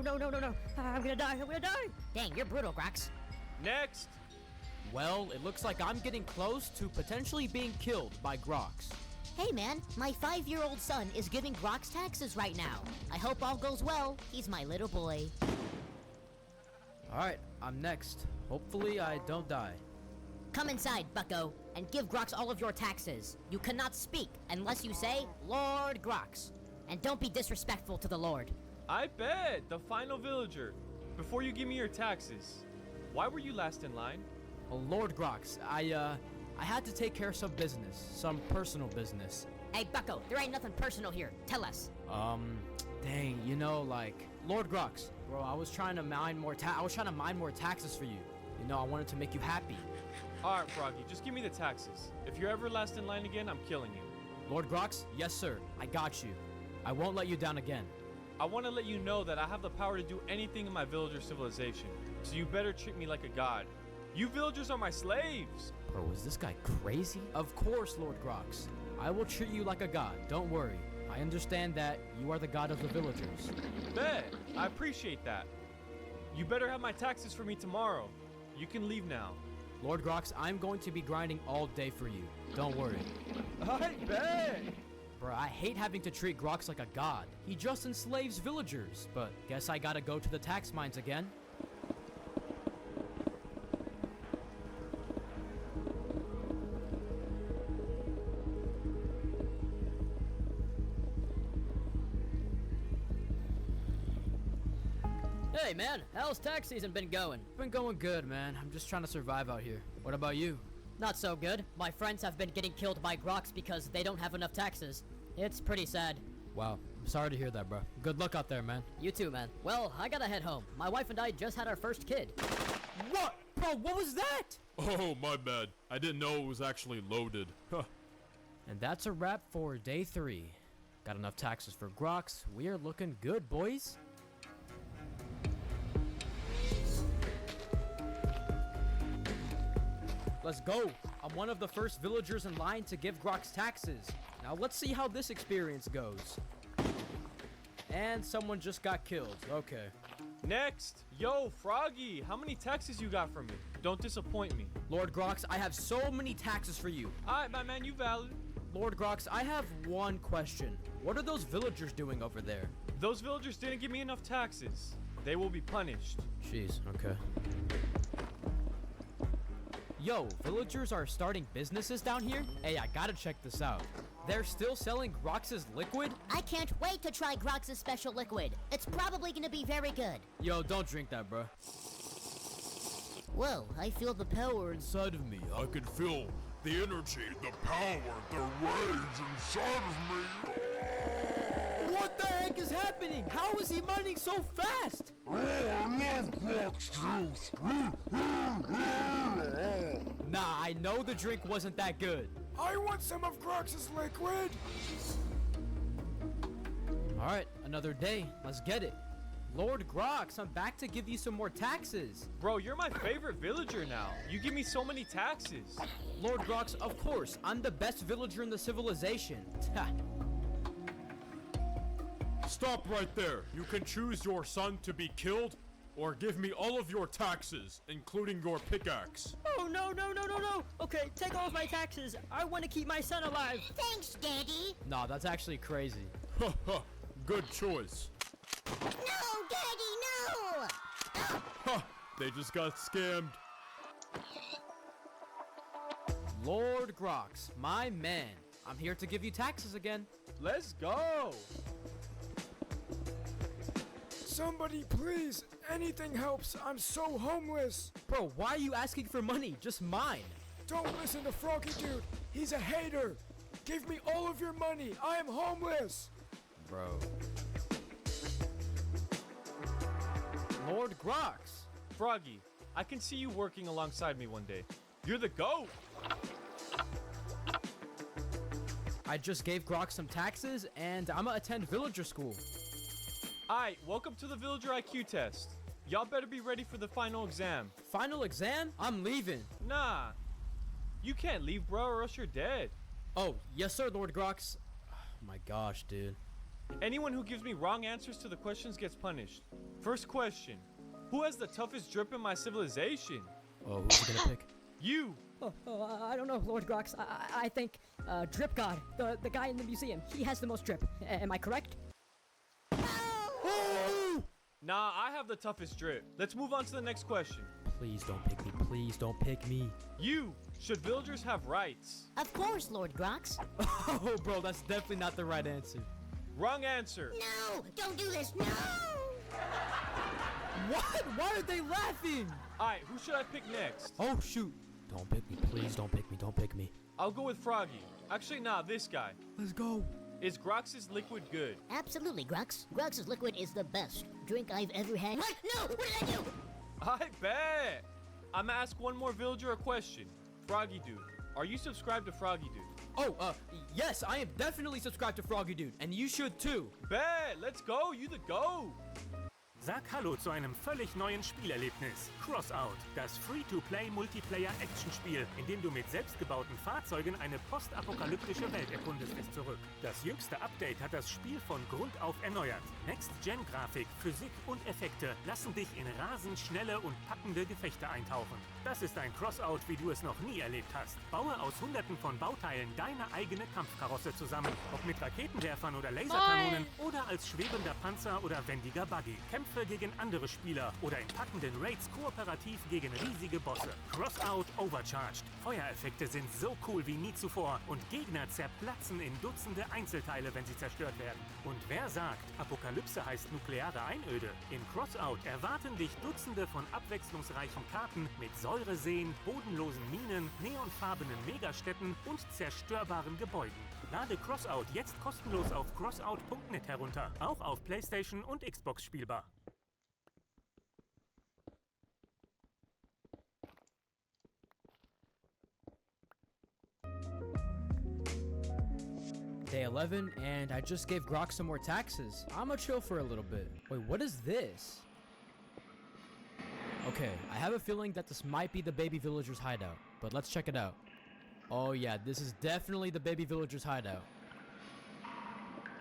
I'm gonna die. Dang, you're brutal, Grox. Next! Well, it looks like I'm getting close to potentially being killed by Grox. Hey, man, my 5-year-old son is giving Grox taxes right now. I hope all goes well. He's my little boy. Alright, I'm next. Hopefully I don't die. Come inside, bucko, and give Grox all of your taxes. You cannot speak unless you say, Lord Grox. And don't be disrespectful to the Lord. I bet! The final villager. Before you give me your taxes, why were you last in line? Well, Lord Grox, I had to take care of some business. Some personal business. Hey, bucko, there ain't nothing personal here. Tell us. Dang, you know, like... Lord Grox, Bro, I was trying to mine more taxes for you. You know, I wanted to make you happy. Alright, Froggy, just give me the taxes. If you're ever last in line again, I'm killing you. Lord Grox, yes sir, I got you. I won't let you down again. I want to let you know that I have the power to do anything in my villager civilization, so you better treat me like a god. You villagers are my slaves! Bro, is this guy crazy? Of course, Lord Grox. I will treat you like a god, don't worry. I understand that you are the god of the villagers. Bet! I appreciate that. You better have my taxes for me tomorrow. You can leave now. Lord Grox, I'm going to be grinding all day for you. Don't worry. I bet! Bruh, I hate having to treat Grox like a god. He just enslaves villagers, but guess I gotta go to the tax mines again. Hey man, how's tax season been going? Been going good, man. I'm just trying to survive out here. What about you? Not so good. My friends have been getting killed by Grox because they don't have enough taxes. It's pretty sad. Wow, I'm sorry to hear that, bro. Good luck out there, man. You too, man. Well, I gotta head home. My wife and I just had our first kid. What? Bro, what was that? Oh, my bad. I didn't know it was actually loaded. Huh. And that's a wrap for day 3. Got enough taxes for Grox. We are looking good, boys. Let's go. I'm one of the first villagers in line to give Grox taxes. Now let's see how this experience goes. And someone just got killed. Okay. Next! Yo, Froggy, how many taxes you got for me? Don't disappoint me. Lord Grox, I have so many taxes for you. Alright, my man, you valid. Lord Grox, I have one question. What are those villagers doing over there? Those villagers didn't give me enough taxes. They will be punished. Jeez, okay. Yo, villagers are starting businesses down here? Hey, I gotta check this out. They're still selling Grox's liquid? I can't wait to try Grox's special liquid. It's probably gonna be very good. Yo, don't drink that, bro. Whoa, I feel the power inside of me. I can feel the energy, the power, the rage inside of me. What the heck is happening? How is he mining so fast? Oh, I love Grox juice. Nah, I know the drink wasn't that good. I want some of Grox's liquid. Alright, another day. Let's get it. Lord Grox, I'm back to give you some more taxes. Bro, you're my favorite villager now. You give me so many taxes. Lord Grox, of course. I'm the best villager in the civilization. Stop right there. You can choose your son to be killed or give me all of your taxes, including your pickaxe. Oh, no. Okay, take all of my taxes. I want to keep my son alive. Thanks, Daddy. Nah, that's actually crazy. Ha ha. Good choice. No, Daddy, no! Ha! They just got scammed. Lord Grox, my man. I'm here to give you taxes again. Let's go! Somebody, please. Anything helps. I'm so homeless. Bro, why are you asking for money? Just mine. Don't listen to Froggy Dude. He's a hater. Give me all of your money. I am homeless. Bro. Lord Grox. Froggy, I can see you working alongside me one day. You're the GOAT! I just gave Grox some taxes, and I'ma attend villager school. Alright, welcome to the villager IQ test. Y'all better be ready for the final exam. Final exam? I'm leaving. Nah. You can't leave, bro, or else you're dead. Oh, yes sir, Lord Grox. Oh my gosh, dude. Anyone who gives me wrong answers to the questions gets punished. First question. Who has the toughest drip in my civilization? Oh, who's he gonna pick? You! I don't know, Lord Grox. I think Drip God, the guy in the museum, he has the most drip. Am I correct? Nah, I have the toughest drip. Let's move on to the next question. Please don't pick me. Please don't pick me. You! Should villagers have rights? Of course, Lord Grox. Oh, bro, that's definitely not the right answer. Wrong answer. No! Don't do this! No! What? Why are they laughing? Alright, who should I pick next? Oh, shoot. Don't pick me. Please don't pick me. Don't pick me. I'll go with Froggy. Actually, nah, this guy. Let's go. Is Grox's liquid good? Absolutely, Grox. Grox's liquid is the best drink I've ever had. What? No! What did I do? I bet. I'm gonna ask one more villager a question. Froggy Dude, are you subscribed to Froggy Dude? Oh, yes, I am definitely subscribed to Froggy Dude, and you should too. Bet, let's go, you the go. Sag Hallo zu einem völlig neuen Spielerlebnis. Crossout, das Free-to-Play-Multiplayer-Action-Spiel, in dem du mit selbstgebauten Fahrzeugen eine postapokalyptische Welt erkundest, ist zurück. Das jüngste Update hat das Spiel von Grund auf erneuert. Next-Gen-Grafik, Physik und Effekte lassen dich in rasend schnelle und packende Gefechte eintauchen. Das ist ein Crossout, wie du es noch nie erlebt hast. Baue aus hunderten von Bauteilen deine eigene Kampfkarosse zusammen. Ob mit Raketenwerfern oder Laserkanonen oder als schwebender Panzer oder wendiger Buggy. Kämpfe gegen andere Spieler oder in packenden Raids kooperativ gegen riesige Bosse. Crossout Overcharged. Feuereffekte sind so cool wie nie zuvor und Gegner zerplatzen in Dutzende Einzelteile, wenn sie zerstört werden. Und wer sagt, Apokalypse heißt nukleare Einöde? In Crossout erwarten dich Dutzende von abwechslungsreichen Karten mit Säureseen, bodenlosen Minen, neonfarbenen Megastädten und zerstörbaren Gebäuden. Lade Crossout jetzt kostenlos auf crossout.net herunter, auch auf PlayStation und Xbox spielbar. Day 11, and I just gave Grok some more taxes. I'ma chill for a little bit. Wait, what is this? Okay, I have a feeling that this might be the baby villager's hideout, but let's check it out. Oh yeah, this is definitely the baby villager's hideout.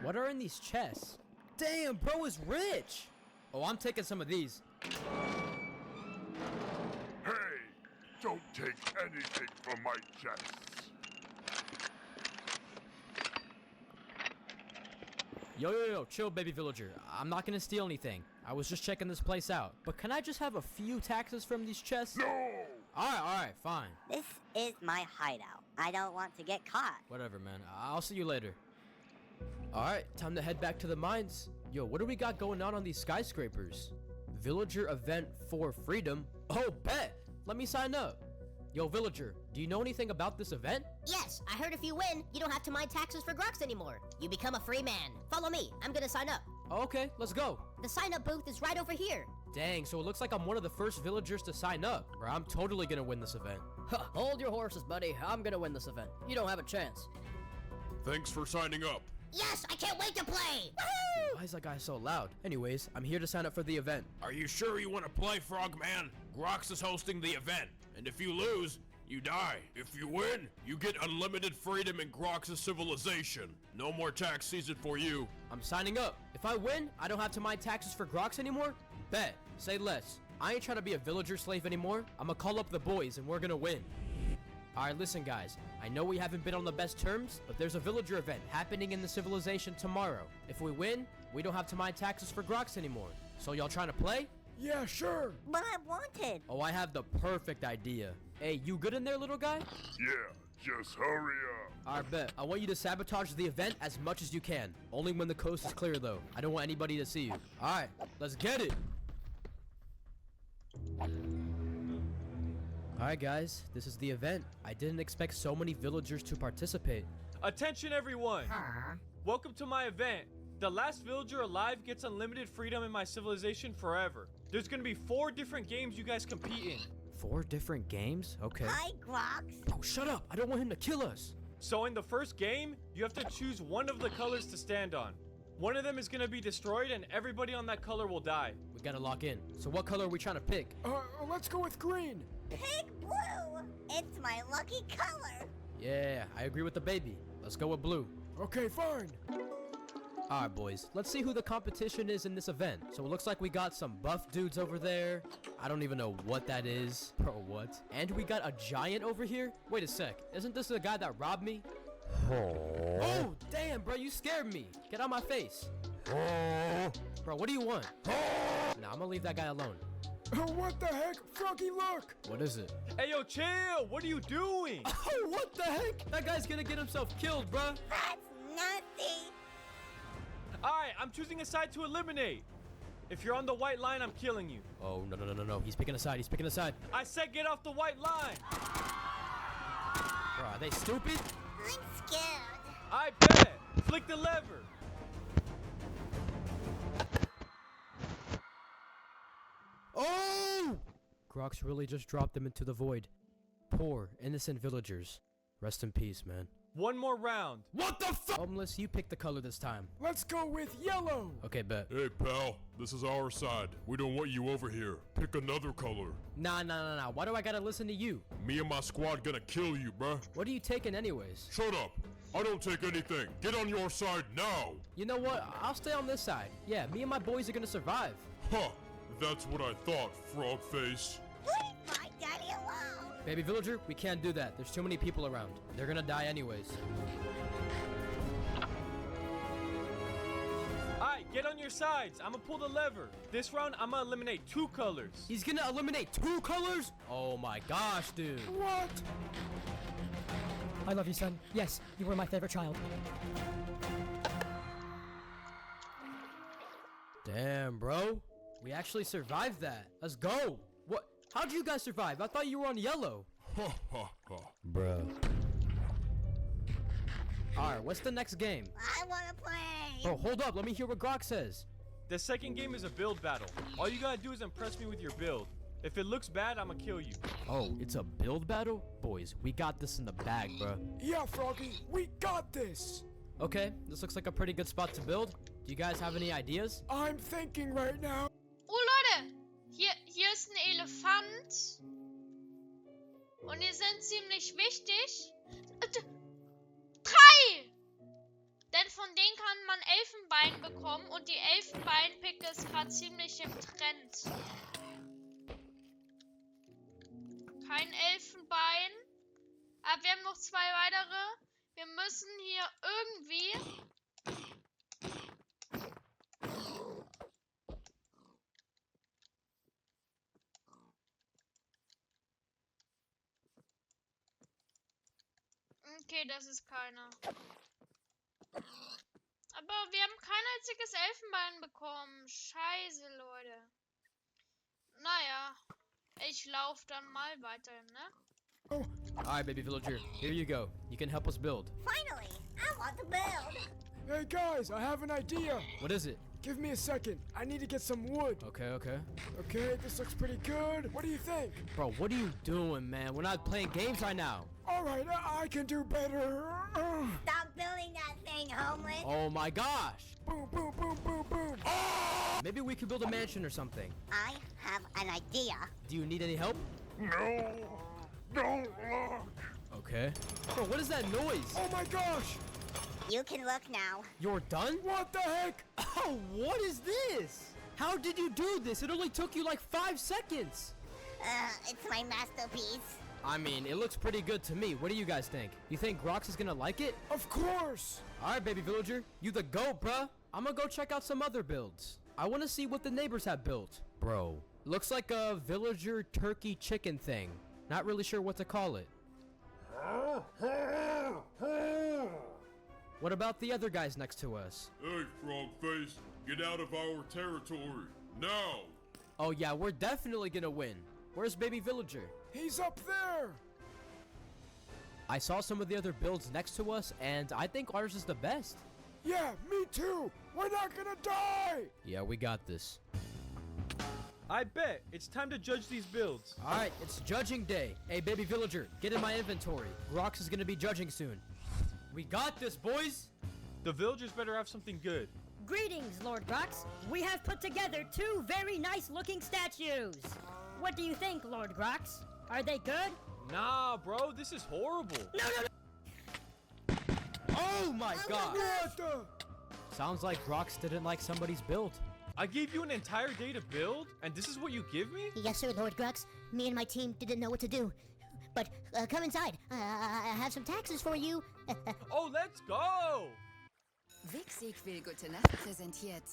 What are in these chests? Damn, bro is rich! Oh, I'm taking some of these. Hey, don't take anything from my chests. Yo, chill, baby villager. I'm not gonna steal anything. I was just checking this place out. But can I just have a few taxes from these chests? No! Alright, fine. This is my hideout. I don't want to get caught. Whatever, man. I'll see you later. Alright, time to head back to the mines. Yo, what do we got going on these skyscrapers? Villager event for freedom? Oh, bet! Let me sign up. Yo, villager, do you know anything about this event? Yes, I heard if you win, you don't have to mind taxes for Grox anymore. You become a free man. Follow me. I'm gonna sign up. Okay, let's go. The sign-up booth is right over here. Dang, so it looks like I'm one of the first villagers to sign up, or I'm totally gonna win this event. Hold your horses, buddy. I'm gonna win this event. You don't have a chance. Thanks for signing up. Yes, I can't wait to play! Dude, why is that guy so loud? Anyways, I'm here to sign up for the event. Are you sure you want to play, Frogman? Grox is hosting the event, and if you lose, you die. If you win, you get unlimited freedom in Grox's civilization. No more tax season for you. I'm signing up. If I win, I don't have to mind taxes for Grox anymore? Bet. Say less. I ain't trying to be a villager slave anymore. I'ma call up the boys and we're gonna win. Alright, listen guys. I know we haven't been on the best terms, but there's a villager event happening in the civilization tomorrow. If we win, we don't have to mind taxes for Grox anymore. So y'all trying to play? Yeah, sure. But I wanted. Oh, I have the perfect idea. Hey, you good in there, little guy? Yeah, just hurry up. Alright, bet. I want you to sabotage the event as much as you can. Only when the coast is clear, though. I don't want anybody to see you. Alright, let's get it. Alright, guys. This is the event. I didn't expect so many villagers to participate. Attention, everyone. Welcome to my event. The last villager alive gets unlimited freedom in my civilization forever. There's gonna be 4 different games you guys compete in. 4 different games? Okay. Hi, Grox. Bro, shut up. I don't want him to kill us. So in the first game, you have to choose one of the colors to stand on. One of them is gonna be destroyed and everybody on that color will die. We gotta lock in. So what color are we trying to pick? Let's go with green. Pick blue. It's my lucky color. Yeah, I agree with the baby. Let's go with blue. Okay, fine. Alright, boys. Let's see who the competition is in this event. So it looks like we got some buff dudes over there. I don't even know what that is. Bro, what? And we got a giant over here? Wait a sec. Isn't this the guy that robbed me? Oh, damn, bro. You scared me. Get out my face. Bro, what do you want? Nah, I'm gonna leave that guy alone. What the heck? Froggy, look! What is it? Hey, yo, chill! What are you doing? Oh, what the heck? That guy's gonna get himself killed, bruh. That's nothing. Alright, I'm choosing a side to eliminate. If you're on the white line, I'm killing you. Oh, no. He's picking a side. He's picking a side. I said get off the white line. Bro, are they stupid? I'm scared. I bet. Flick the lever. Oh! Grox really just dropped them into the void. Poor, innocent villagers. Rest in peace, man. One more round. What the fuck? Homeless, you pick the color this time. Let's go with yellow. Okay, bet. Hey, pal, this is our side. We don't want you over here. Pick another color. Nah. Why do I gotta listen to you? Me and my squad gonna kill you, bruh. What are you taking anyways? Shut up. I don't take anything. Get on your side now. You know what? I'll stay on this side. Yeah, me and my boys are gonna survive. Huh. That's what I thought, frog face. Leave my daddy alone. Baby villager, we can't do that. There's too many people around. They're gonna die anyways. Alright, get on your sides. I'ma pull the lever. This round, I'ma eliminate 2 colors. He's gonna eliminate 2 colors? Oh my gosh, dude. What? I love you, son. Yes, you were my favorite child. Damn, bro. We actually survived that. Let's go. What? How'd you guys survive? I thought you were on yellow. Ha ha ha. Bruh. Alright, what's the next game? I wanna play. Bro, hold up. Let me hear what Grok says. The second game is a build battle. All you gotta do is impress me with your build. If it looks bad, I'ma kill you. Oh, it's a build battle? Boys, we got this in the bag, bruh. Yeah, Froggy, we got this. Okay, this looks like a pretty good spot to build. Do you guys have any ideas? I'm thinking right now. Oh Leute, hier ist ein Elefant. Und die sind ziemlich wichtig. 3! Denn von denen kann man Elfenbein bekommen und die Elfenbein-Pick ist gerade ziemlich im Trend. Kein Elfenbein. Aber wir haben noch 2 weitere. Wir müssen hier irgendwie... Okay, das ist keiner. Aber wir haben kein einziges Elfenbein bekommen. Scheiße, Leute. Naja, ich laufe dann mal weiter, ne? Alright, baby villager. Here you go. You can help us build. Finally, I want to build. Hey guys, I have an idea. What is it? Give me a second. I need to get some wood. Okay. Okay, this looks pretty good. What do you think? Bro, what are you doing, man? We're not playing games right now. Alright, I can do better. Stop building that thing, homeless. Oh my gosh. Boom, boom, boom, boom, boom. Maybe we could build a mansion or something. I have an idea. Do you need any help? No. Don't look. Okay. Bro, what is that noise? Oh my gosh. You can look now. You're done? What the heck? Oh, what is this? How did you do this? It only took you like 5 seconds. It's my masterpiece. I mean, it looks pretty good to me. What do you guys think? You think Grox is gonna like it? Of course. Alright, baby villager. You the GOAT, bruh. I'm gonna go check out some other builds. I wanna see what the neighbors have built. Bro, looks like a villager turkey chicken thing. Not really sure what to call it. What about the other guys next to us? Hey, frog face, get out of our territory, now! Oh yeah, we're definitely gonna win. Where's baby villager? He's up there. I saw some of the other builds next to us, and I think ours is the best. Yeah, me too. We're not gonna die. Yeah, we got this. I bet. It's time to judge these builds. Alright, it's judging day. Hey, baby villager, get in my inventory. Grox is gonna be judging soon. We got this, boys! The villagers better have something good. Greetings, Lord Grox. We have put together 2 very nice-looking statues. What do you think, Lord Grox? Are they good? Nah, bro, this is horrible. No. Oh my god! What the? Sounds like Grox didn't like somebody's build. I gave you an entire day to build, and this is what you give me? Yes, sir, Lord Grox. Me and my team didn't know what to do. But come inside. I have some taxes for you. Oh, let's go! Wixig will Gute Nacht präsentiert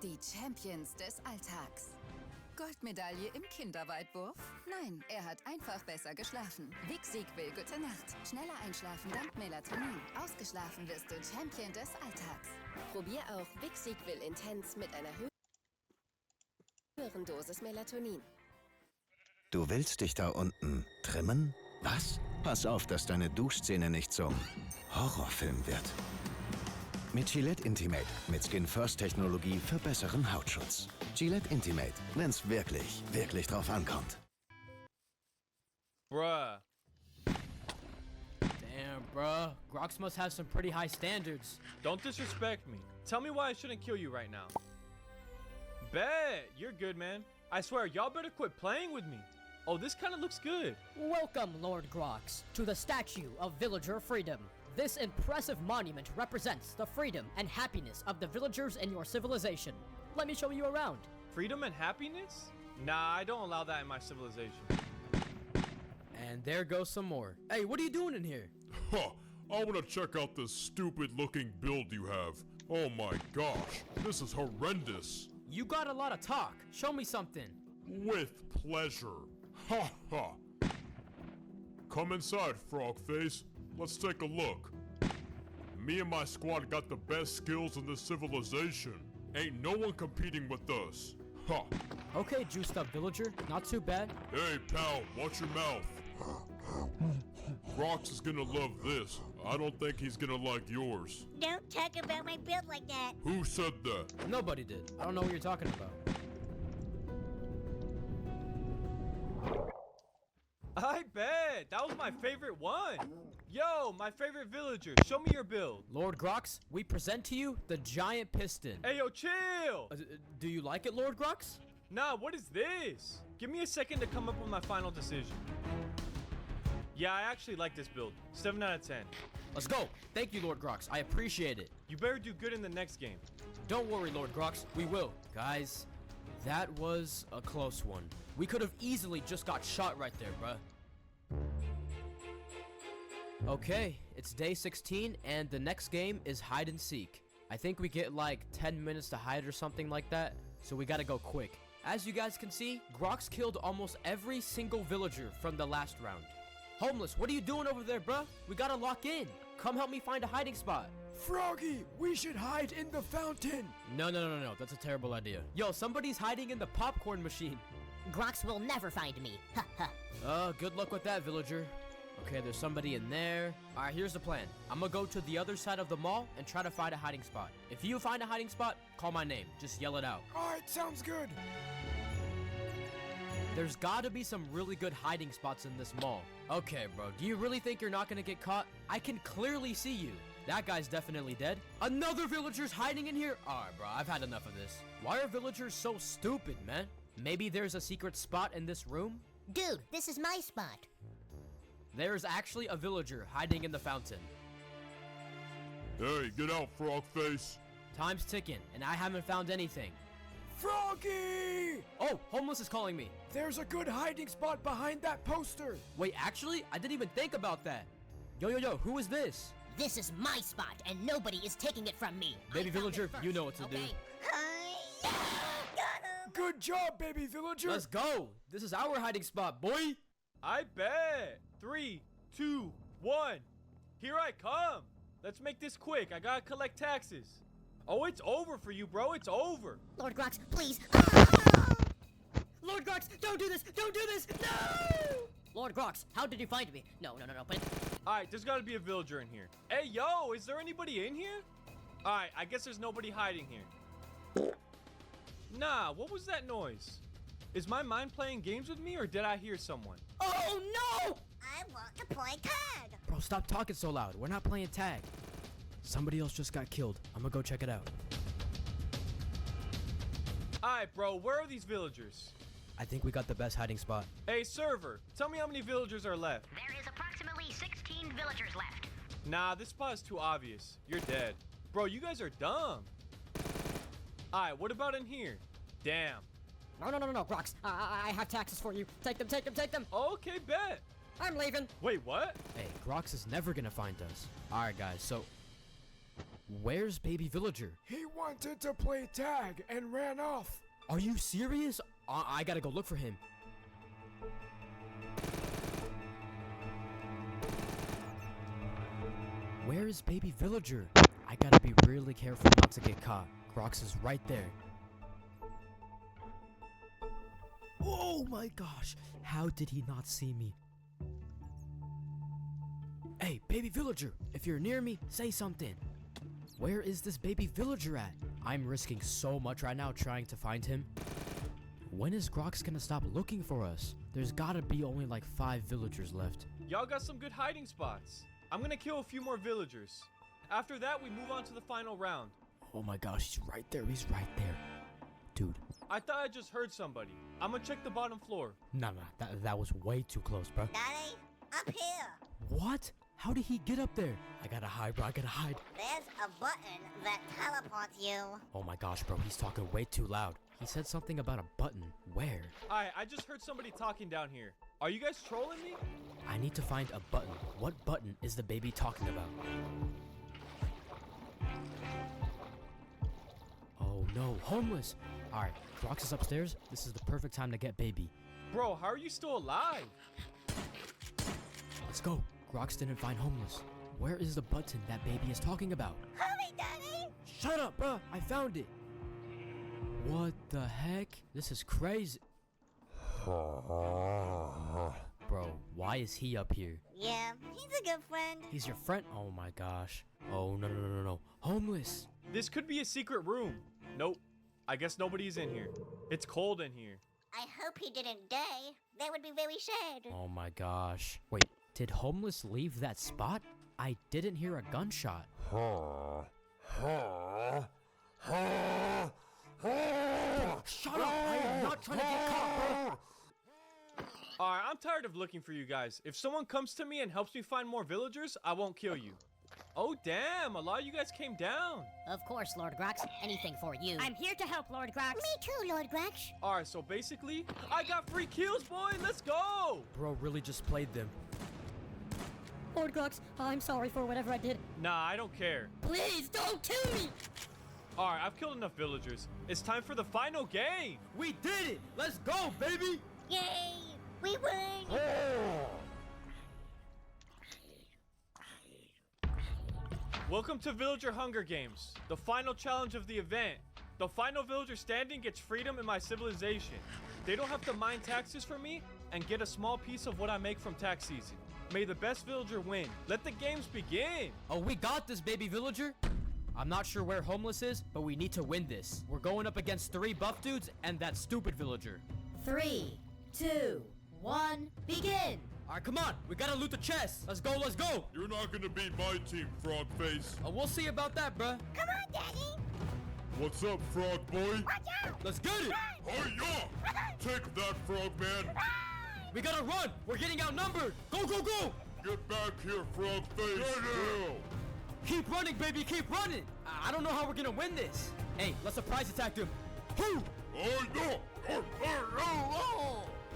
die Champions des Alltags. Goldmedaille im Kinderweitwurf? Nein, er hat einfach besser geschlafen. Wixig will Gute Nacht. Schneller einschlafen dank Melatonin. Ausgeschlafen wirst du Champion des Alltags. Probier auch Wixig will Intens mit einer höheren Dosis Melatonin. Du willst dich da unten trimmen? Was? Pass auf, dass deine Duschszene nicht zum Horrorfilm wird. Mit Gillette Intimate mit Skin First Technologie für besseren Hautschutz. Gillette Intimate, wenn's wirklich, wirklich drauf ankommt. Bruh. Damn, bruh. Grox must have some pretty high standards. Don't disrespect me. Tell me why I shouldn't kill you right now. Bet. You're good, man. I swear, y'all better quit playing with me. Oh, this kind of looks good. Welcome, Lord Grox, to the Statue of Villager Freedom. This impressive monument represents the freedom and happiness of the villagers in your civilization. Let me show you around. Freedom and happiness? Nah, I don't allow that in my civilization. And there goes some more. Hey, what are you doing in here? Huh, I wanna check out this stupid looking build you have. Oh my gosh, this is horrendous. You got a lot of talk. Show me something. With pleasure. Ha ha. Come inside, Frogface. Let's take a look. Me and my squad got the best skills in this civilization. Ain't no one competing with us. Ha. Okay, juiced up villager. Not too bad. Hey, pal, watch your mouth. Rox is gonna love this. I don't think he's gonna like yours. Don't talk about my build like that. Who said that? Nobody did. I don't know what you're talking about. I bet. That was my favorite one. Yo, my favorite villager. Show me your build. Lord Grox, we present to you the giant piston. Hey, yo, chill. Do you like it, Lord Grox? Nah, what is this? Give me a second to come up with my final decision. Yeah, I actually like this build. 7 out of 10. Let's go. Thank you, Lord Grox. I appreciate it. You better do good in the next game. Don't worry, Lord Grox. We will. Guys, that was a close one. We could have easily just got shot right there, bruh. Okay, it's day 16, and the next game is hide and seek. I think we get like 10 minutes to hide or something like that, so we gotta go quick. As you guys can see, Grox killed almost every single villager from the last round. Homeless, what are you doing over there, bruh? We gotta lock in. Come help me find a hiding spot. Froggy, we should hide in the fountain. No, that's a terrible idea. Yo, somebody's hiding in the popcorn machine. Grox will never find me. Ha ha. Good luck with that, villager. Okay, there's somebody in there. Alright, here's the plan. I'm gonna go to the other side of the mall and try to find a hiding spot. If you find a hiding spot, call my name. Just yell it out. Alright, sounds good. There's gotta be some really good hiding spots in this mall. Okay, bro, do you really think you're not gonna get caught? I can clearly see you. That guy's definitely dead. Another villager's hiding in here? Alright, bro, I've had enough of this. Why are villagers so stupid, man? Maybe there's a secret spot in this room? Dude, this is my spot. There's actually a villager hiding in the fountain. Hey, get out, Frogface. Time's ticking, and I haven't found anything. Froggy! Oh, Homeless is calling me. There's a good hiding spot behind that poster. Wait, actually, I didn't even think about that. Yo, who is this? This is my spot, and nobody is taking it from me. Baby villager, you know what to do. Good job, baby villager. Let's go. This is our hiding spot, boy. I bet. 3, 2, 1. Here I come. Let's make this quick. I gotta collect taxes. Oh, it's over for you, bro. It's over. Lord Grox, please. Lord Grox, don't do this. Don't do this. No! Lord Grox, how did you find me? No. But... Alright, there's gotta be a villager in here. Hey, yo, is there anybody in here? Alright, I guess there's nobody hiding here. Nah, what was that noise? Is my mind playing games with me, or did I hear someone? Oh, no! I want to play tag. Bro, stop talking so loud. We're not playing tag. Somebody else just got killed. I'm gonna go check it out. Alright, bro, where are these villagers? I think we got the best hiding spot. Hey, server, tell me how many villagers are left. There is approximately 16 villagers left. Nah, this spot is too obvious. You're dead. Bro, you guys are dumb. Alright, what about in here? Damn. No, Grox. I have taxes for you. Take them. Okay, bet. I'm leaving. Wait, what? Hey, Grox is never gonna find us. Alright, guys, so... where's baby villager? He wanted to play tag and ran off. Are you serious? I gotta go look for him. Where is baby villager? I gotta be really careful not to get caught. Grox is right there. Oh my gosh, how did he not see me? Hey, baby villager, if you're near me, say something. Where is this baby villager at? I'm risking so much right now trying to find him. When is Grox gonna stop looking for us? There's gotta be only like 5 villagers left. Y'all got some good hiding spots. I'm gonna kill a few more villagers. After that, we move on to the final round. Oh my gosh, he's right there. He's right there. Dude. I thought I just heard somebody. I'm gonna check the bottom floor. Nah, that was way too close, bro. Daddy, up here. What? How did he get up there? I gotta hide, bro. I gotta hide. There's a button that teleports you. Oh my gosh, bro. He's talking way too loud. He said something about a button. Where? Alright, I just heard somebody talking down here. Are you guys trolling me? I need to find a button. What button is the baby talking about? Oh no, homeless. Alright, Grox is upstairs. This is the perfect time to get baby. Bro, how are you still alive? Let's go. Grox didn't find homeless. Where is the button that baby is talking about? Hurry, Daddy! Shut up, bruh. I found it. What the heck? This is crazy. Bro, why is he up here? Yeah, he's a good friend. He's your friend? Oh my gosh. Oh, no. Homeless. This could be a secret room. Nope. I guess nobody's in here. It's cold in here. I hope he didn't die. That would be very sad. Oh my gosh. Wait, did homeless leave that spot? I didn't hear a gunshot. Shut up! I am not trying to get caught, bro! Alright, I'm tired of looking for you guys. If someone comes to me and helps me find more villagers, I won't kill you. Oh damn, a lot of you guys came down. Of course, Lord Grox. Anything for you. I'm here to help, Lord Grox. Me too, Lord Grox. Alright, so basically, I got free kills, boy. Let's go! Bro really just played them. Lord Grox, I'm sorry for whatever I did. Nah, I don't care. Please don't kill me! Alright, I've killed enough villagers. It's time for the final game! We did it! Let's go, baby! Yay! We win! Welcome to Villager Hunger Games, the final challenge of the event. The final villager standing gets freedom in my civilization. They don't have to mine taxes for me and get a small piece of what I make from tax season. May the best villager win. Let the games begin! Oh, we got this, baby villager! I'm not sure where homeless is, but we need to win this. We're going up against 3 buff dudes and that stupid villager. 3, 2, 1, begin! Alright, come on. We gotta loot the chest. Let's go, let's go. You're not gonna beat my team, Frog Face. Oh, we'll see about that, bruh. Come on, Daddy! What's up, Frog Boy? Watch out! Let's get it! Hi-ya! Take that, Frog Man! We gotta run! We're getting outnumbered! Go, go, go! Get back here, Frog Face! Yeah. Keep running, baby, keep running! I don't know how we're gonna win this. Hey, let's surprise attack them. Whoo!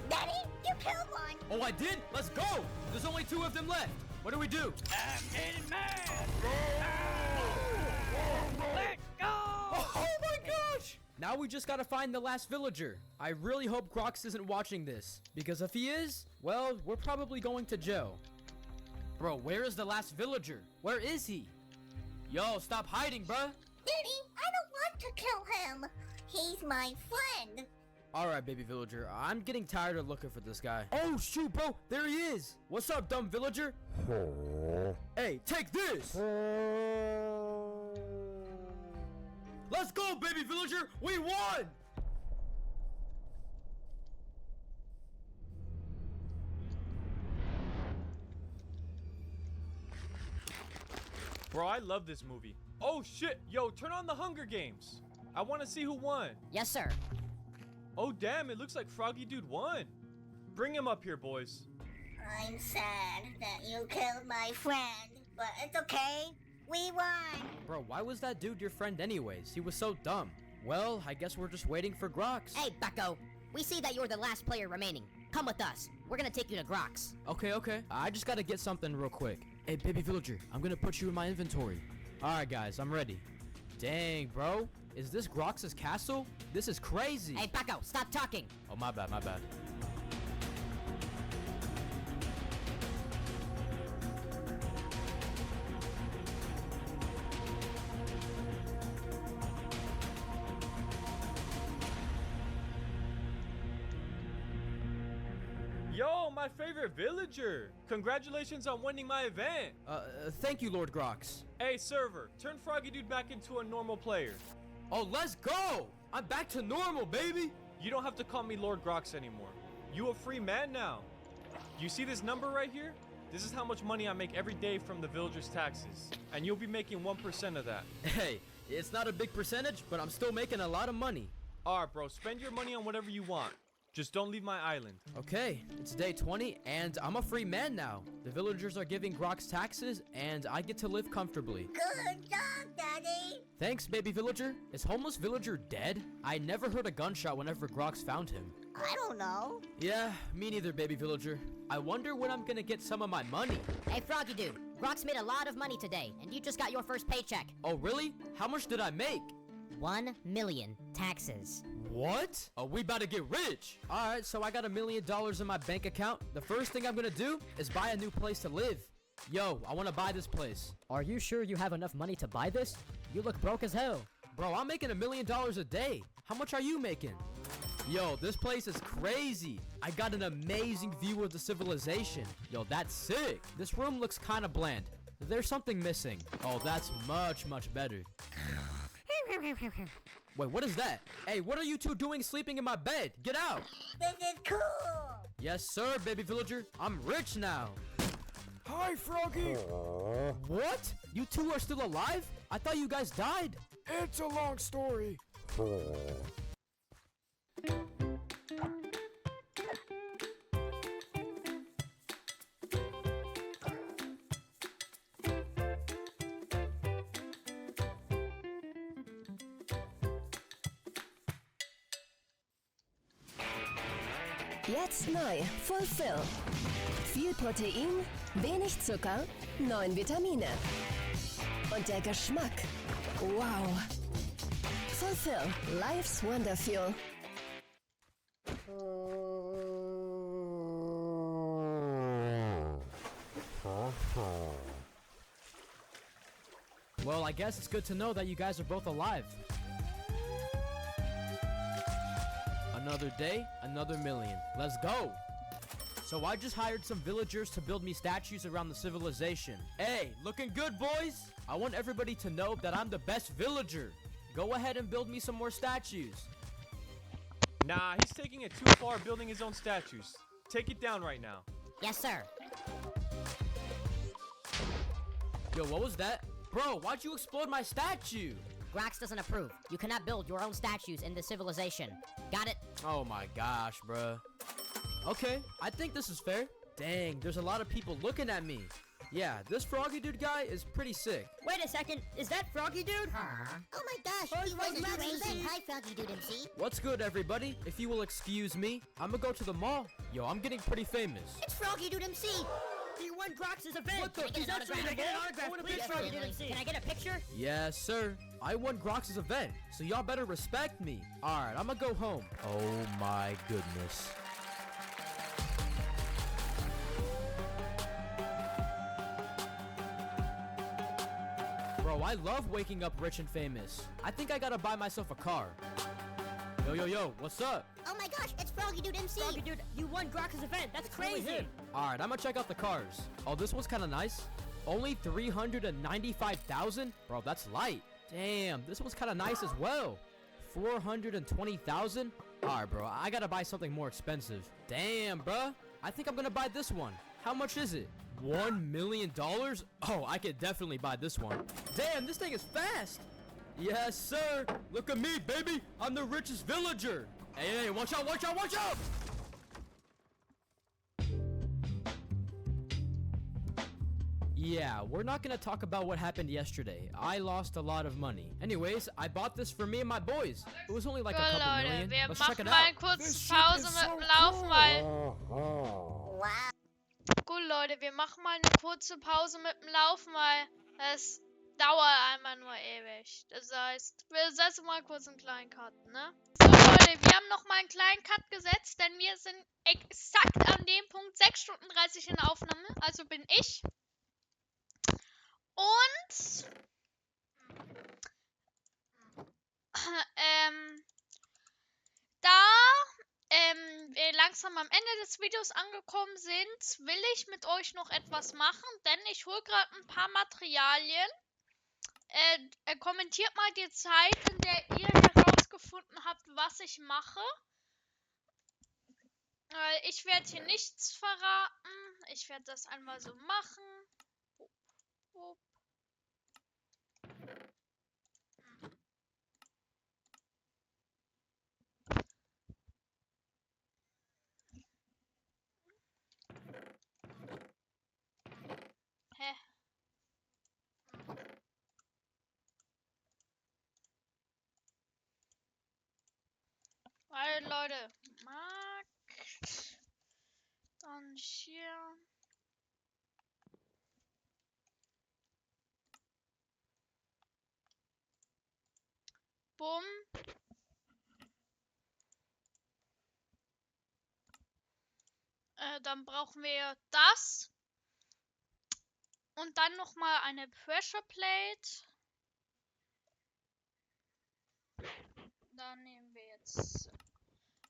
Daddy, you killed one! Oh, I did? Let's go! There's only 2 of them left. What do we do? I'm getting mad! Let's go! Oh my gosh! Now we just gotta find the last villager. I really hope Grox isn't watching this, because if he is, well, we're probably going to jail. Bro, where is the last villager? Where is he? Yo, stop hiding, bruh. Daddy, I don't want to kill him. He's my friend. Alright, baby villager. I'm getting tired of looking for this guy. Oh, shoot, bro. There he is. What's up, dumb villager? Hey, take this. Let's go, baby villager. We won. Bro, I love this movie. Oh shit, yo, turn on the Hunger Games. I want to see who won. Yes, sir. Oh damn, it looks like Froggy Dude won. Bring him up here, boys. I'm sad that you killed my friend, but it's okay. We won. Bro, why was that dude your friend anyways? He was so dumb. Well, I guess we're just waiting for Grox. Hey, Bucko. We see that you're the last player remaining. Come with us. We're gonna take you to Grox. Okay. I just gotta get something real quick. Hey, baby villager, I'm gonna put you in my inventory. Alright, guys, I'm ready. Dang, bro. Is this Grox's castle? This is crazy. Hey, Bucko, stop talking. Oh, my bad. Yo, my favorite villager. Congratulations on winning my event. Thank you, Lord Grox. Hey, server, turn Froggy Dude back into a normal player. Oh, let's go! I'm back to normal, baby! You don't have to call me Lord Grox anymore. You a free man now. You see this number right here? This is how much money I make every day from the villagers' taxes. And you'll be making 1% of that. Hey, it's not a big percentage, but I'm still making a lot of money. Alright, bro, spend your money on whatever you want. Just don't leave my island. Okay, it's day 20, and I'm a free man now. The villagers are giving Grox taxes, and I get to live comfortably. Good job, Daddy. Thanks, baby villager. Is homeless villager dead? I never heard a gunshot whenever Grox found him. I don't know. Yeah, me neither, baby villager. I wonder when I'm gonna get some of my money. Hey, Froggy Dude. Grox made a lot of money today, and you just got your first paycheck. Oh, really? How much did I make? 1 million taxes. What? Oh, we about to get rich. All right, so I got $1 million in my bank account. The first thing I'm gonna do is buy a new place to live. Yo, I wanna buy this place. Are you sure you have enough money to buy this? You look broke as hell. Bro, I'm making $1 million a day. How much are you making? Yo, this place is crazy. I got an amazing view of the civilization. Yo, that's sick. This room looks kind of bland. There's something missing. Oh, that's much, much better. Wait, what is that? Hey, what are you two doing sleeping in my bed? Get out! This is cool. Yes, sir, baby villager. I'm rich now. Hi, Froggy. What? You two are still alive? I thought you guys died. It's a long story. Jetzt neu, Fulfill. Viel Protein, wenig Zucker, 9 Vitamine. Und der Geschmack, wow. Fulfill, life's wonder fuel. Well, I guess it's good to know that you guys are both alive. Another day, another million. Let's go! So I just hired some villagers to build me statues around the civilization. Hey, looking good, boys? I want everybody to know that I'm the best villager. Go ahead and build me some more statues. Nah, he's taking it too far building his own statues. Take it down right now. Yes, sir. Yo, what was that? Bro, why'd you explode my statue? Grox doesn't approve. You cannot build your own statues in the civilization. Got it? Oh my gosh, bruh. Okay, I think this is fair. Dang, there's a lot of people looking at me. Yeah, this Froggy Dude guy is pretty sick. Wait a second, is that Froggy Dude? Oh my gosh, he wasn't crazy. Hi, Froggy Dude MC. What's good, everybody? If you will excuse me, I'm gonna go to the mall. Yo, I'm getting pretty famous. It's Froggy Dude MC. He won Grox's event. What the? He's actually Can I get an autograph, please, Froggy Dude MC. Can I get a picture? Yes, sir. I won Grox's event, so y'all better respect me. Alright, I'm gonna go home. Oh my goodness. Bro, I love waking up rich and famous. I think I gotta buy myself a car. Yo, what's up? Oh my gosh, it's Froggy Dude MC. Froggy Dude, you won Grox's event. That's crazy. Alright, I'm gonna check out the cars. Oh, this one's kind of nice. Only 395,000? Bro, that's light. Damn, this one's kind of nice as well. 420,000? Alright, bro, I gotta buy something more expensive. Damn, bro. I think I'm gonna buy this one. How much is it? $1 million? Oh, I could definitely buy this one. Damn, this thing is fast. Yes, sir. Look at me, baby. I'm the richest villager. Hey, watch out, watch out, watch out! Yeah, we're not gonna talk about what happened yesterday. I lost a lot of money. Anyways, I bought this for me and my boys. It was only like a couple million. Wir Let's check machen it mal out. eine kurze Pause mit dem Laufen, weil... Gut, Leute, wir machen mal eine kurze Pause mit dem Laufen, weil es dauert einmal nur ewig. Das heißt, wir setzen mal kurz einen kleinen Cut, ne? So, Leute, wir haben noch mal einen kleinen Cut gesetzt, denn wir sind exakt an dem Punkt 6 Stunden 30 in der Aufnahme. Also bin ich. Und da wir langsam am Ende des Videos angekommen sind, will ich mit euch noch etwas machen, denn ich hole gerade ein paar Materialien. Kommentiert mal die Zeit, in der ihr herausgefunden habt, was ich mache. Ich werde hier nichts verraten. Ich werde das einmal so machen. Hä? Weil, Leute, Markt. Dann hier. Bumm. Dann brauchen wir das. Und dann nochmal eine Pressure Plate. Dann nehmen wir jetzt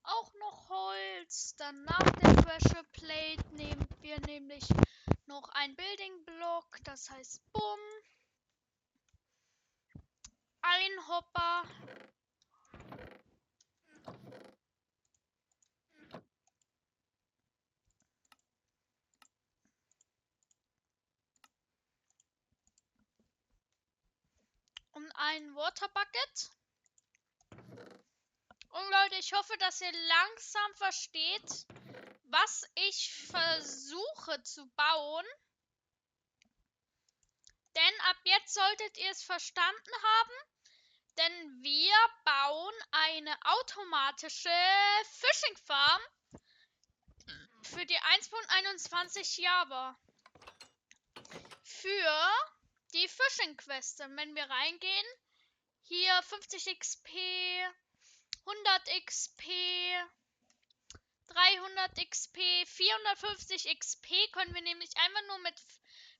auch noch Holz. Dann nach der Pressure Plate nehmen wir nämlich noch ein Building Block. Das heißt Bumm. Ein Hopper. Und ein Water Bucket. Und Leute, ich hoffe, dass ihr langsam versteht, was ich versuche zu bauen. Denn ab jetzt solltet ihr es verstanden haben. Denn wir bauen eine automatische Fishing Farm für die 1.21 Java. Für die Fishing Quest. Und wenn wir reingehen, hier 50 XP, 100 XP, 300 XP, 450 XP können wir nämlich einfach nur mit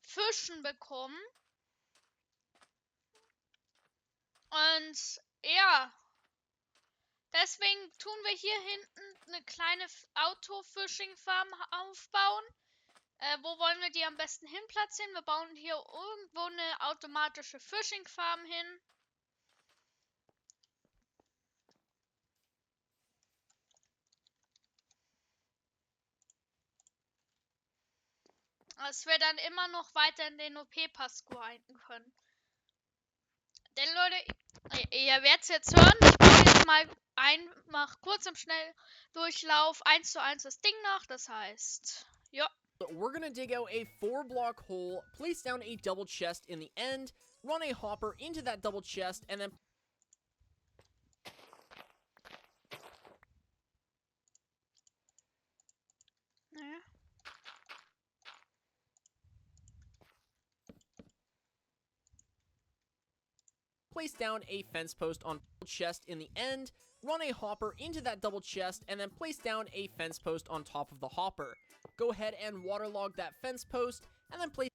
Fischen bekommen. Und ja, deswegen tun wir hier hinten eine kleine Auto-Fishing-Farm aufbauen. Wo wollen wir die am besten hin platzieren? Wir bauen hier irgendwo eine automatische Fishing-Farm hin. Dass wir dann immer noch weiter in den OP-Pass grinden können. Denn Leute, ihr werdet es jetzt hören, ich baue jetzt mal einfach kurz im Schnelldurchlauf 1:1 das Ding nach, das heißt, ja. We're gonna dig out a 4-block hole, place down a double chest in the end, run a hopper into that double chest, and then place down a fence post on chest in the end, run a hopper into that double chest, and then place down a fence post on top of the hopper. Go ahead and waterlog that fence post, and then place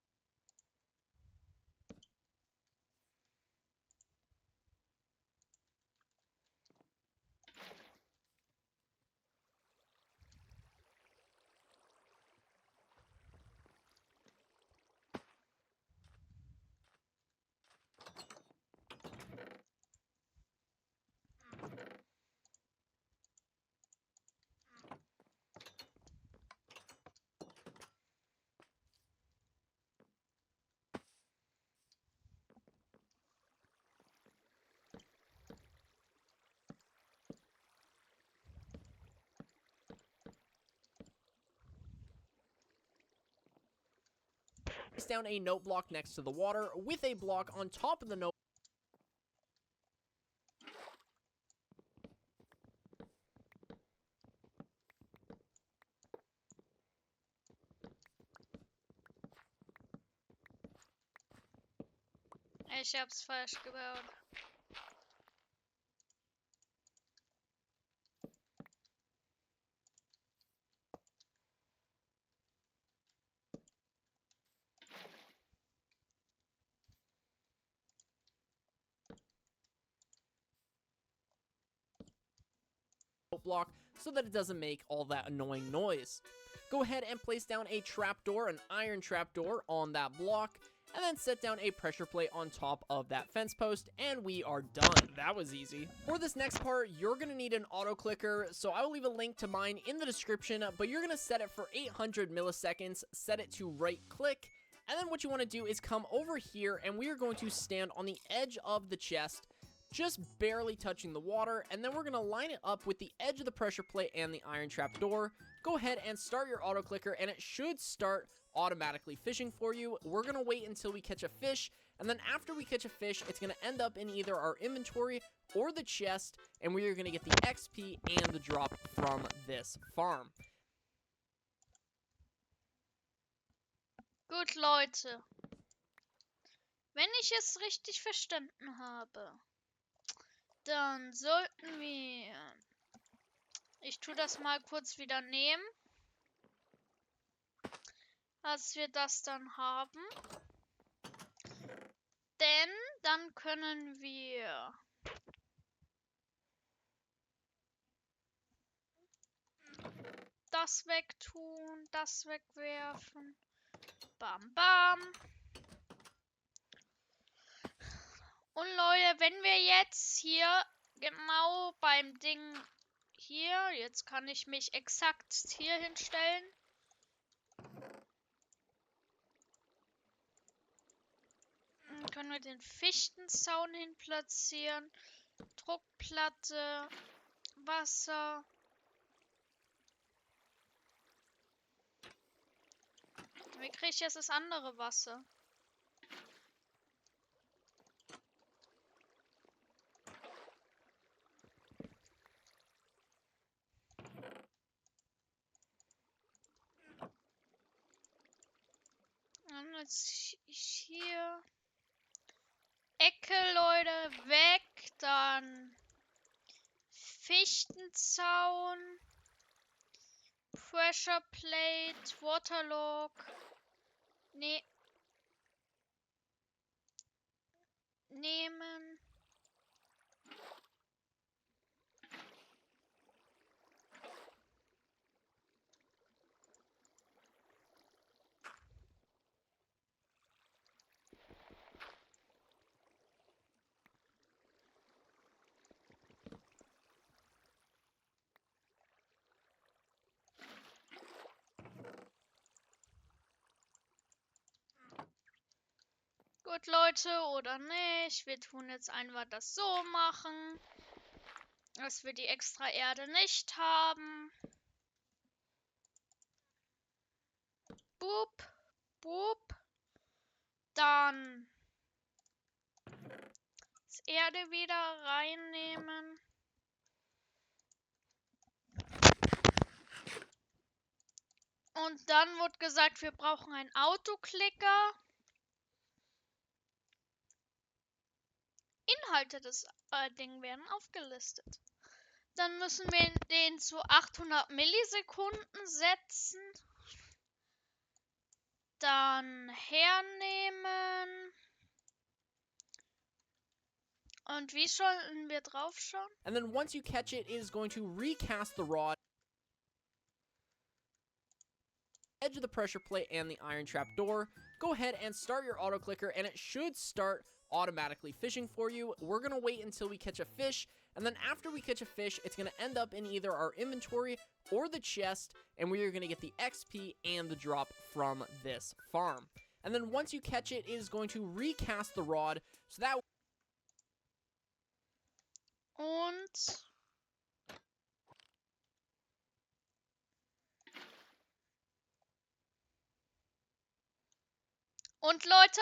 down a note block next to the water with a block on top of the note. Ich hab's falsch gebaut. block so that it doesn't make all that annoying noise. Go ahead and place down a trapdoor, an iron trapdoor on that block, and then set down a pressure plate on top of that fence post, and we are done. That was easy. For this next part, you're gonna need an auto clicker, so I will leave a link to mine in the description, but you're gonna set it for 800 milliseconds, set it to right click, and then what you wanna do is come over here, and we are going to stand on the edge of the chest, just barely touching the water, and then we're gonna line it up with the edge of the pressure plate and the iron trap door. Go ahead and start your auto clicker, and it should start automatically fishing for you. We're gonna wait until we catch a fish, and then after we catch a fish, it's gonna end up in either our inventory or the chest, and we are gonna get the XP and the drop from this farm. Gut, Leute. Wenn ich es richtig verstanden habe, dann sollten wir... Ich tue das mal kurz wieder nehmen, als wir das dann haben. Denn dann können wir das wegtun, das wegwerfen. Bam, bam. Und Leute, wenn wir jetzt hier genau beim Ding hier, jetzt kann ich mich exakt hier hinstellen. Dann können wir den Fichtenzaun hin platzieren. Druckplatte, Wasser. Wie kriege ich jetzt das andere Wasser? Und jetzt hier Ecke, Leute, weg, dann Fichtenzaun, Pressure Plate, Waterlog, nehmen. Gut, Leute, oder nicht? Wir tun jetzt einfach das so machen, dass wir die extra Erde nicht haben. Boop, boop. Dann das Erde wieder reinnehmen. Und dann wird gesagt, wir brauchen einen Autoklicker. Inhalte des Ding werden aufgelistet. Dann müssen wir den zu 800 Millisekunden setzen. Dann hernehmen. Und wie sollen wir drauf schauen? And then once you catch it, it is going to recast the rod, edge of the pressure plate and the iron trap door. Go ahead and start your auto clicker, and it should start automatically fishing for you. We're gonna wait until we catch a fish, and then after we catch a fish, it's gonna end up in either our inventory or the chest, and we are gonna get the XP and the drop from this farm. And then once you catch it, it is going to recast the rod, so that Und Leute,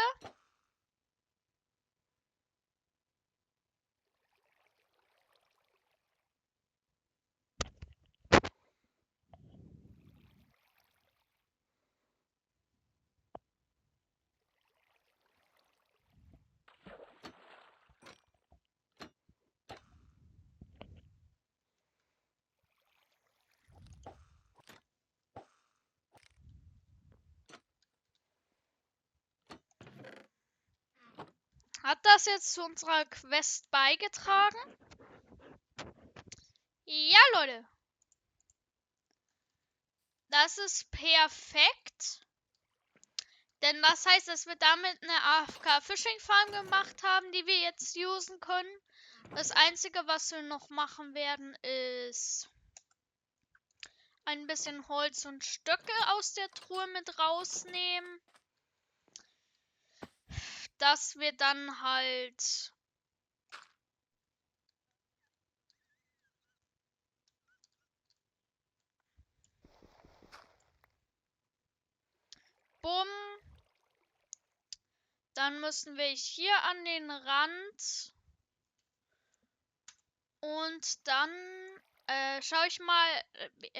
hat das jetzt zu unserer Quest beigetragen? Ja, Leute. Das ist perfekt. Denn das heißt, dass wir damit eine AFK-Fishing-Farm gemacht haben, die wir jetzt usen können. Das Einzige, was wir noch machen werden, ist ein bisschen Holz und Stöcke aus der Truhe mit rausnehmen. Dass wir dann halt bumm. Dann müssen wir hier an den Rand. Und dann schaue ich mal,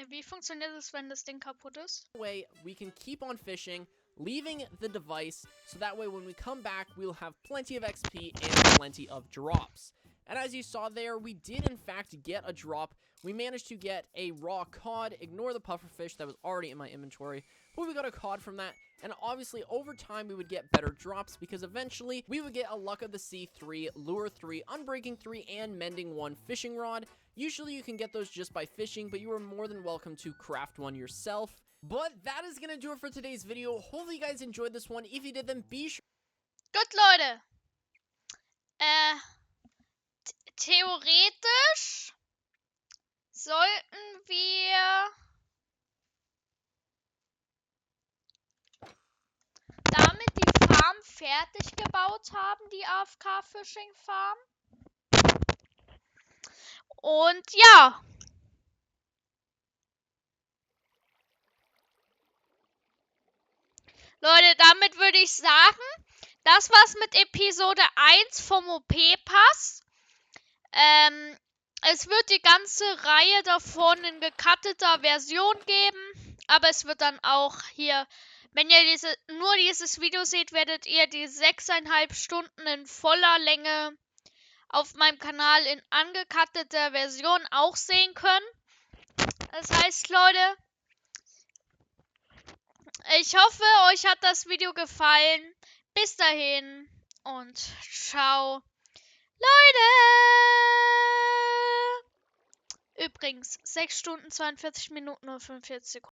wie funktioniert es, wenn das Ding kaputt ist. Way we can keep on fishing, leaving the device, so that way when we come back, we'll have plenty of XP and plenty of drops. And as you saw there, we did in fact get a drop. We managed to get a raw cod. Ignore the pufferfish that was already in my inventory. But we got a cod from that. And obviously, over time, we would get better drops because eventually, we would get a Luck of the Sea 3, Lure 3, Unbreaking 3, and Mending 1 fishing rod. Usually, you can get those just by fishing, but you are more than welcome to craft one yourself. But that is going to do it for today's video. Hopefully, you guys enjoyed this one. If you did, then be sure... Gut, Leute. Theoretisch sollten wir damit die Farm fertig gebaut haben, die AFK-Fishing-Farm. Und ja. Leute, damit würde ich sagen, das war's mit Episode 1 vom OP-Pass. Es wird die ganze Reihe davon in gecutteter Version geben, aber es wird dann auch hier, wenn ihr nur dieses Video seht, werdet ihr die 6,5 Stunden in voller Länge auf meinem Kanal in angecutteter Version auch sehen können. Das heißt, Leute, ich hoffe, euch hat das Video gefallen. Bis dahin und ciao. Leute! Übrigens, 6 Stunden, 42 Minuten und 45 Sekunden.